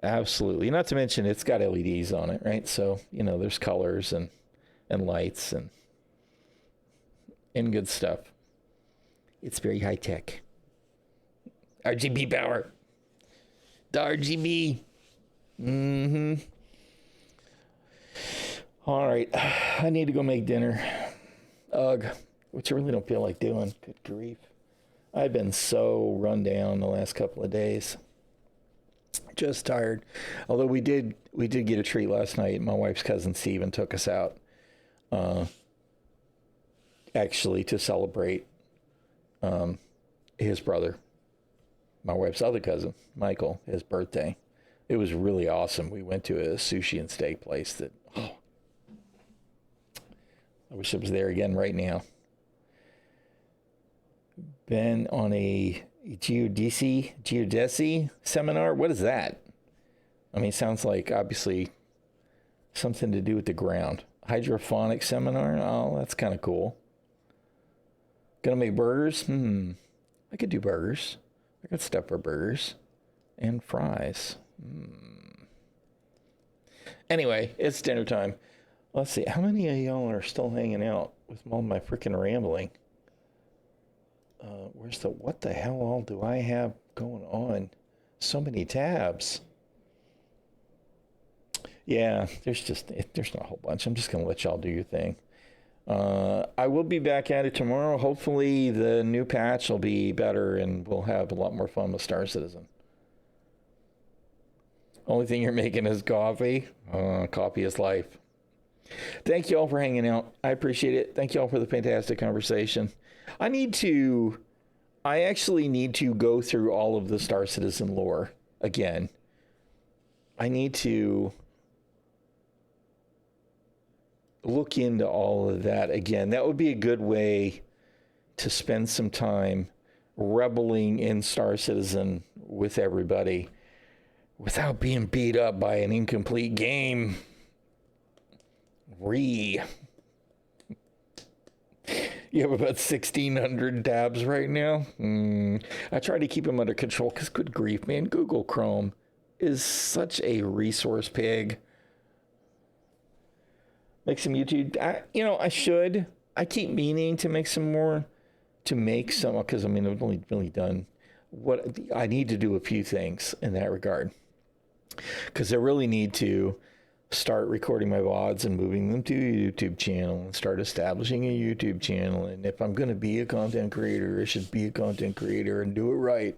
Absolutely. Not to mention it's got LEDs on it, right? So, there's colors and lights and good stuff. It's very high tech. RGB power. The RGB. All right. I need to go make dinner. Ugh. Which I really don't feel like doing. Good grief. I've been so run down the last couple of days. Just tired. Although we did get a treat last night. My wife's cousin Steven took us out. Actually to celebrate his brother, my wife's other cousin, Michael, his birthday. It was really awesome. We went to a sushi and steak place that, I wish it was there again right now. Been on a geodesy seminar. What is that? I mean, it sounds like obviously something to do with the ground. Hydrophonic seminar. Oh, that's kind of cool. Gonna make burgers? I could do burgers. I got stuff for burgers and fries. Anyway, it's dinner time. Let's see. How many of y'all are still hanging out with all my freaking rambling? What the hell all do I have going on? So many tabs. Yeah, there's not a whole bunch. I'm just going to let y'all do your thing. I will be back at it tomorrow. Hopefully the new patch will be better and we'll have a lot more fun with Star Citizen. Only thing you're making is coffee. Coffee is life. Thank you all for hanging out. I appreciate it. Thank you all for the fantastic conversation. I actually need to go through all of the Star Citizen lore again. I need to look into all of that again. That would be a good way to spend some time reveling in Star Citizen with everybody without being beat up by an incomplete game. You have about 1,600 tabs right now. I try to keep them under control because, good grief, man, Google Chrome is such a resource pig. Make some YouTube. I should. I keep meaning to make some more, because I've only really done what I need to do a few things in that regard. Because I really need to start recording my VODs and moving them to a YouTube channel and start establishing a YouTube channel. And if I'm going to be a content creator, I should be a content creator and do it right.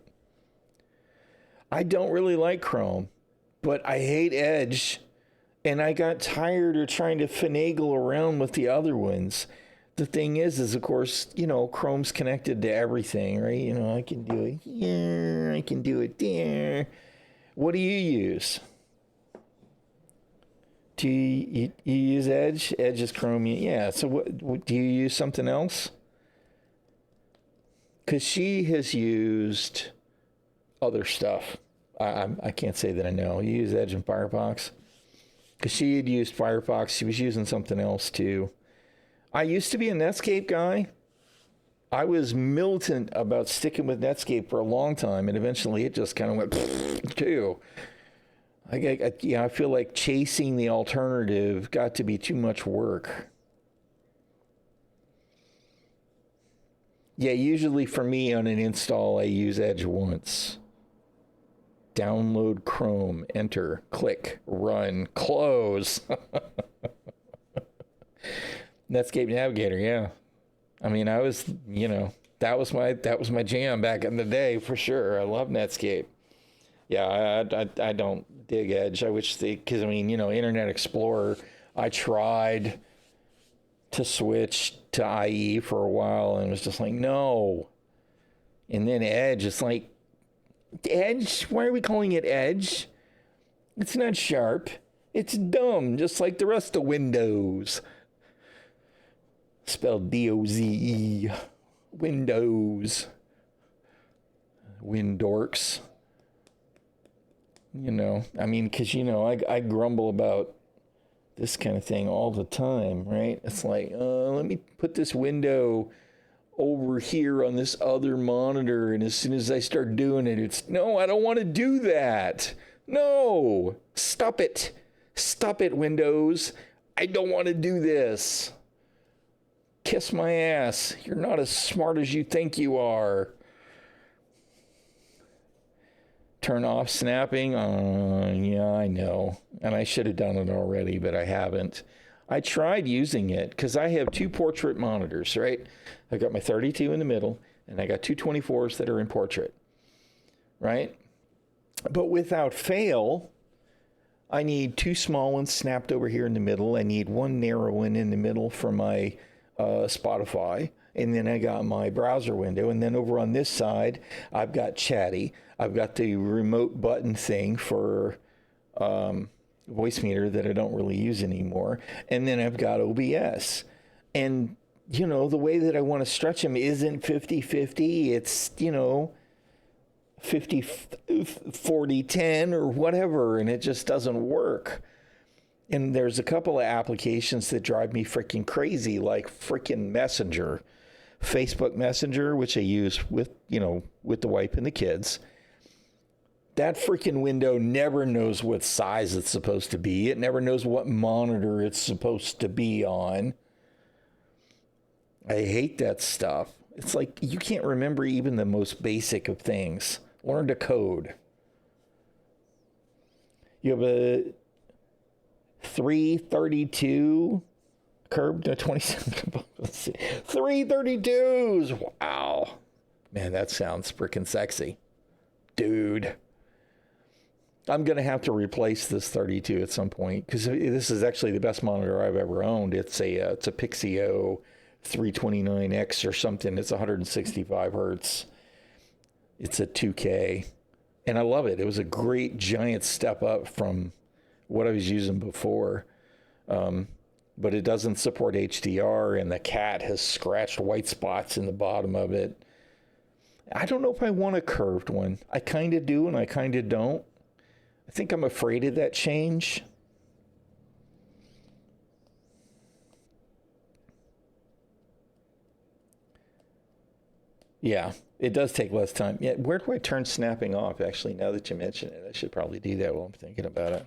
I don't really like Chrome, but I hate Edge. And I got tired of trying to finagle around with the other ones. The thing is of course, Chrome's connected to everything, right? I can do it here, I can do it there. What do you use? Do you use Edge? Edge is Chrome. Yeah. So what do you use something else? Because she has used other stuff. I can't say that I know. You use Edge and Firefox? Because she had used Firefox. She was using something else too. I used to be a Netscape guy. I was militant about sticking with Netscape for a long time, and eventually it just kind of went too. I feel like chasing the alternative got to be too much work. Yeah, usually for me on an install, I use Edge once. Download Chrome, enter, click, run, close. Netscape Navigator, yeah. I was, that was my jam back in the day for sure. I love Netscape. Yeah, I don't dig Edge. I wish because Internet Explorer, I tried to switch to IE for a while and it was just like, no. And then Edge, it's like, Edge? Why are we calling it Edge? It's not sharp. It's dumb, just like the rest of Windows. Spelled D-O-Z-E. Windows. Windorks. You know, I mean, because, you know, I grumble about this kind of thing all the time, right? It's like, let me put this window over here on this other monitor. And as soon as I start doing it, it's, no, I don't want to do that. No, stop it. Stop it, Windows. I don't want to do this. Kiss my ass. You're not as smart as you think you are. Turn off snapping. Yeah, I know. And I should have done it already, but I haven't. I tried using it because I have two portrait monitors, right? I've got my 32 in the middle, and I got two 24s that are in portrait, right? But without fail, I need two small ones snapped over here in the middle. I need one narrow one in the middle for my Spotify. And then I got my browser window. And then over on this side, I've got Chatty. I've got the remote button thing for voice meter that I don't really use anymore. And then I've got OBS. And, you know, the way that I want to stretch them isn't 50-50. It's, you know, 50-40-10 or whatever. And it just doesn't work. And there's a couple of applications that drive me freaking crazy, like freaking Messenger. Facebook Messenger, which I use with, you know, with the wife and the kids. That freaking window never knows what size it's supposed to be. It never knows what monitor it's supposed to be on. I hate that stuff. It's like you can't remember even the most basic of things. Learn to code. You have a 332 curb to 27. Let's see. 332s. Wow. Man, that sounds freaking sexy. Dude. I'm going to have to replace this 32 at some point because this is actually the best monitor I've ever owned. It's a PTU 329X or something. It's 165 hertz. It's a 2K. And I love it. It was a great giant step up from what I was using before. But it doesn't support HDR, and the cat has scratched white spots in the bottom of it. I don't know if I want a curved one. I kind of do, and I kind of don't. I think I'm afraid of that change. Yeah, it does take less time. Yeah, where do I turn snapping off? Actually, now that you mention it, I should probably do that while I'm thinking about it.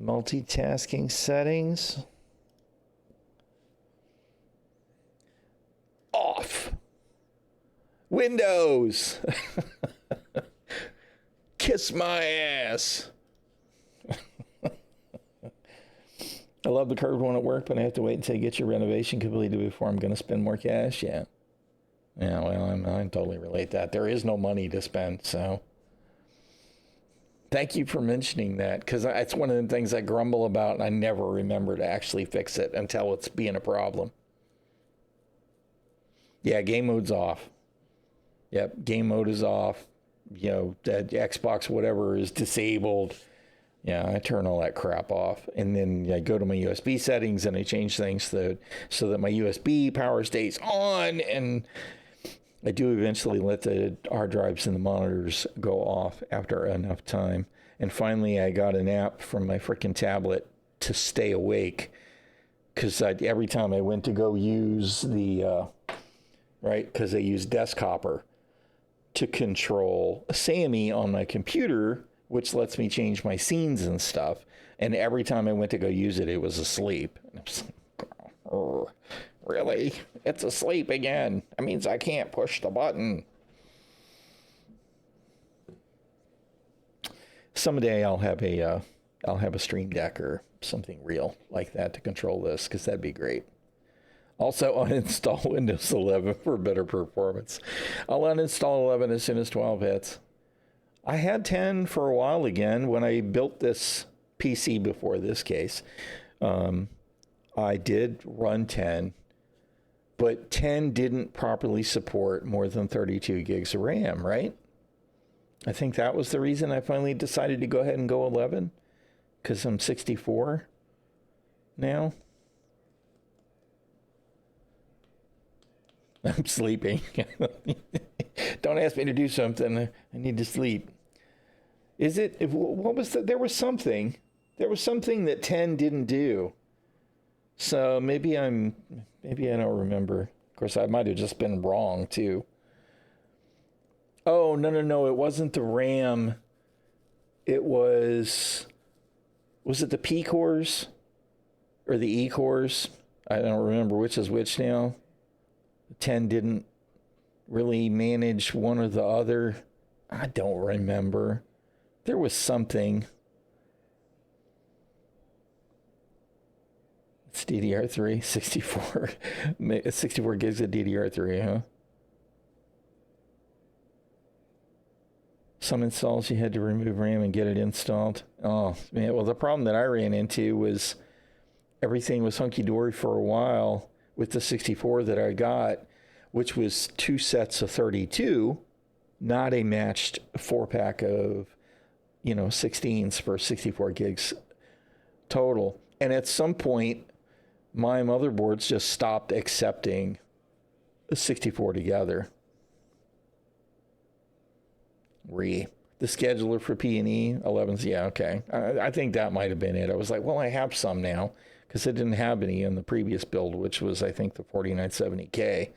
Multitasking settings. Off. Windows. Kiss my ass. I love the curved one at work, but I have to wait until you get your renovation completed before I'm going to spend more cash. Yeah. Yeah, well, I totally relate that. There is no money to spend, so. Thank you for mentioning that, because it's one of the things I grumble about, and I never remember to actually fix it until it's being a problem. Yeah, game mode's off. Yep, game mode is off. You know, that Xbox whatever is disabled. Yeah, I turn all that crap off. And then I go to my USB settings and I change things so that my USB power stays on. And I do eventually let the hard drives and the monitors go off after enough time. And finally, I got an app from my freaking tablet to stay awake. Because every time I went to go use the, right, because I use Deskhopper to control Sammy on my computer, which lets me change my scenes and stuff. And every time I went to go use it, it was asleep. And I was like, oh, really? It's asleep again. That means I can't push the button. Someday I'll have a Stream Deck or something real like that to control this, because that'd be great. Also, uninstall Windows 11 for better performance. I'll uninstall 11 as soon as 12 hits. I had 10 for a while again when I built this PC before this case. I did run 10, but 10 didn't properly support more than 32 gigs of RAM, right? I think that was the reason I finally decided to go ahead and go 11, because I'm 64 now. I'm sleeping. Don't ask me to do something. I need to sleep. Is it? What was that? There was something. There was something that 10 didn't do. So maybe I don't remember. Of course, I might have just been wrong too. Oh, no. It wasn't the RAM. It was it the P cores or the E cores? I don't remember which is which now. 10 didn't really manage one or the other. I don't remember. There was something. It's DDR3, 64 gigs of DDR3, huh? Some installs you had to remove RAM and get it installed. Oh, man. Well, the problem that I ran into was everything was hunky-dory for a while with the 64 that I got, which was 2 sets of 32, not a matched 4-pack of, 16s for 64 gigs total. And at some point, my motherboards just stopped accepting the 64 together. The scheduler for P&E 11s, yeah, okay. I think that might have been it. I was like, well, I have some now, because I didn't have any in the previous build, which was, I think, the 4970K.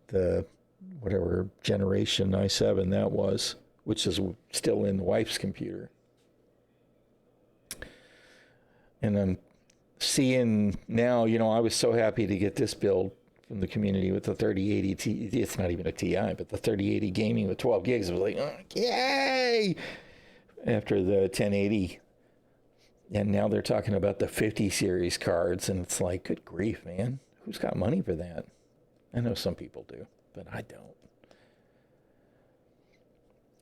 The whatever generation i7 that was, which is still in the wife's computer. And I'm seeing now, I was so happy to get this build from the community with the 3080 Ti. It's not even a Ti, but the 3080 gaming with 12 gigs. I was like, oh, yay! After the 1080. And now they're talking about the 50 series cards, and it's like, good grief, man. Who's got money for that? I know some people do, but I don't.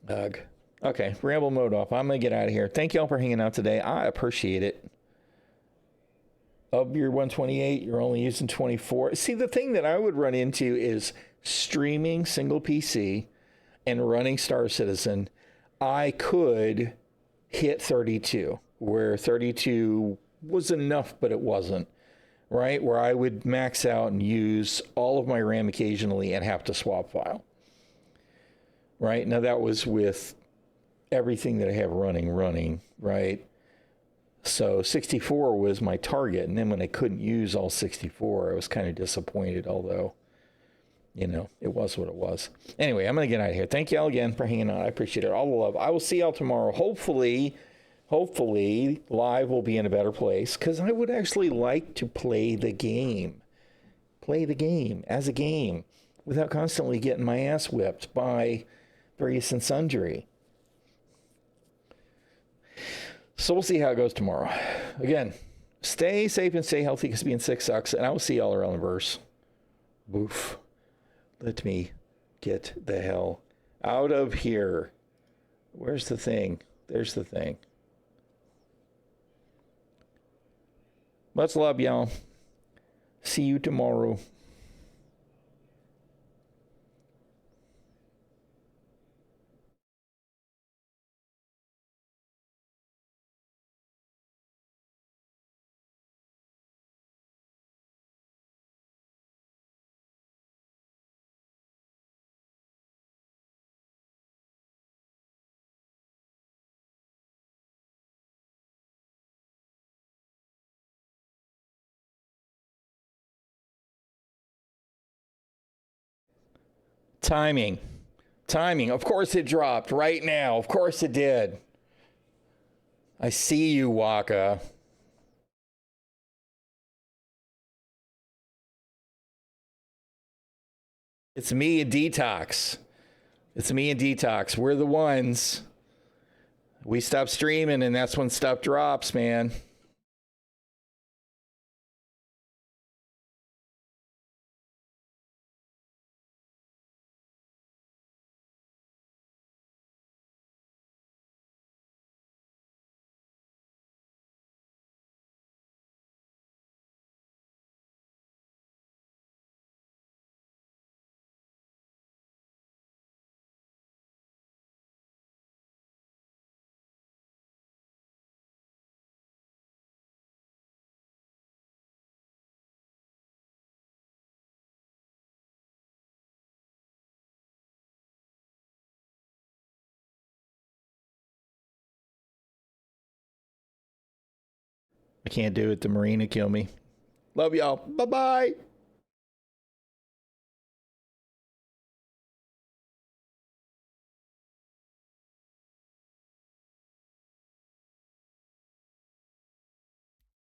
Ugh. Okay, ramble mode off. I'm going to get out of here. Thank y'all for hanging out today. I appreciate it. Of your 128, you're only using 24. See, the thing that I would run into is streaming single PC and running Star Citizen. I could hit 32, where 32 was enough, but it wasn't, right? Where I would max out and use all of my RAM occasionally and have to swap file, right? Now, that was with everything that I have running, right? So 64 was my target. And then when I couldn't use all 64, I was kind of disappointed, although, it was what it was. Anyway, I'm going to get out of here. Thank y'all again for hanging out. I appreciate it. All the love. I will see y'all tomorrow. Hopefully live will be in a better place, because I would actually like to play the game as a game without constantly getting my ass whipped by various and sundry. So we'll see how it goes tomorrow. Again, stay safe and stay healthy, because being sick sucks. And I will see y'all around the verse. Boof. Let me get the hell out of here. Where's the thing? There's the thing. Much love, y'all. See you tomorrow. Timing. Of course it dropped right now. Of course it did. I see you, Waka. It's me and Detox. We're the ones. We stop streaming, and that's when stuff drops, man. I can't do it. The Marina kill me. Love y'all. Bye-bye.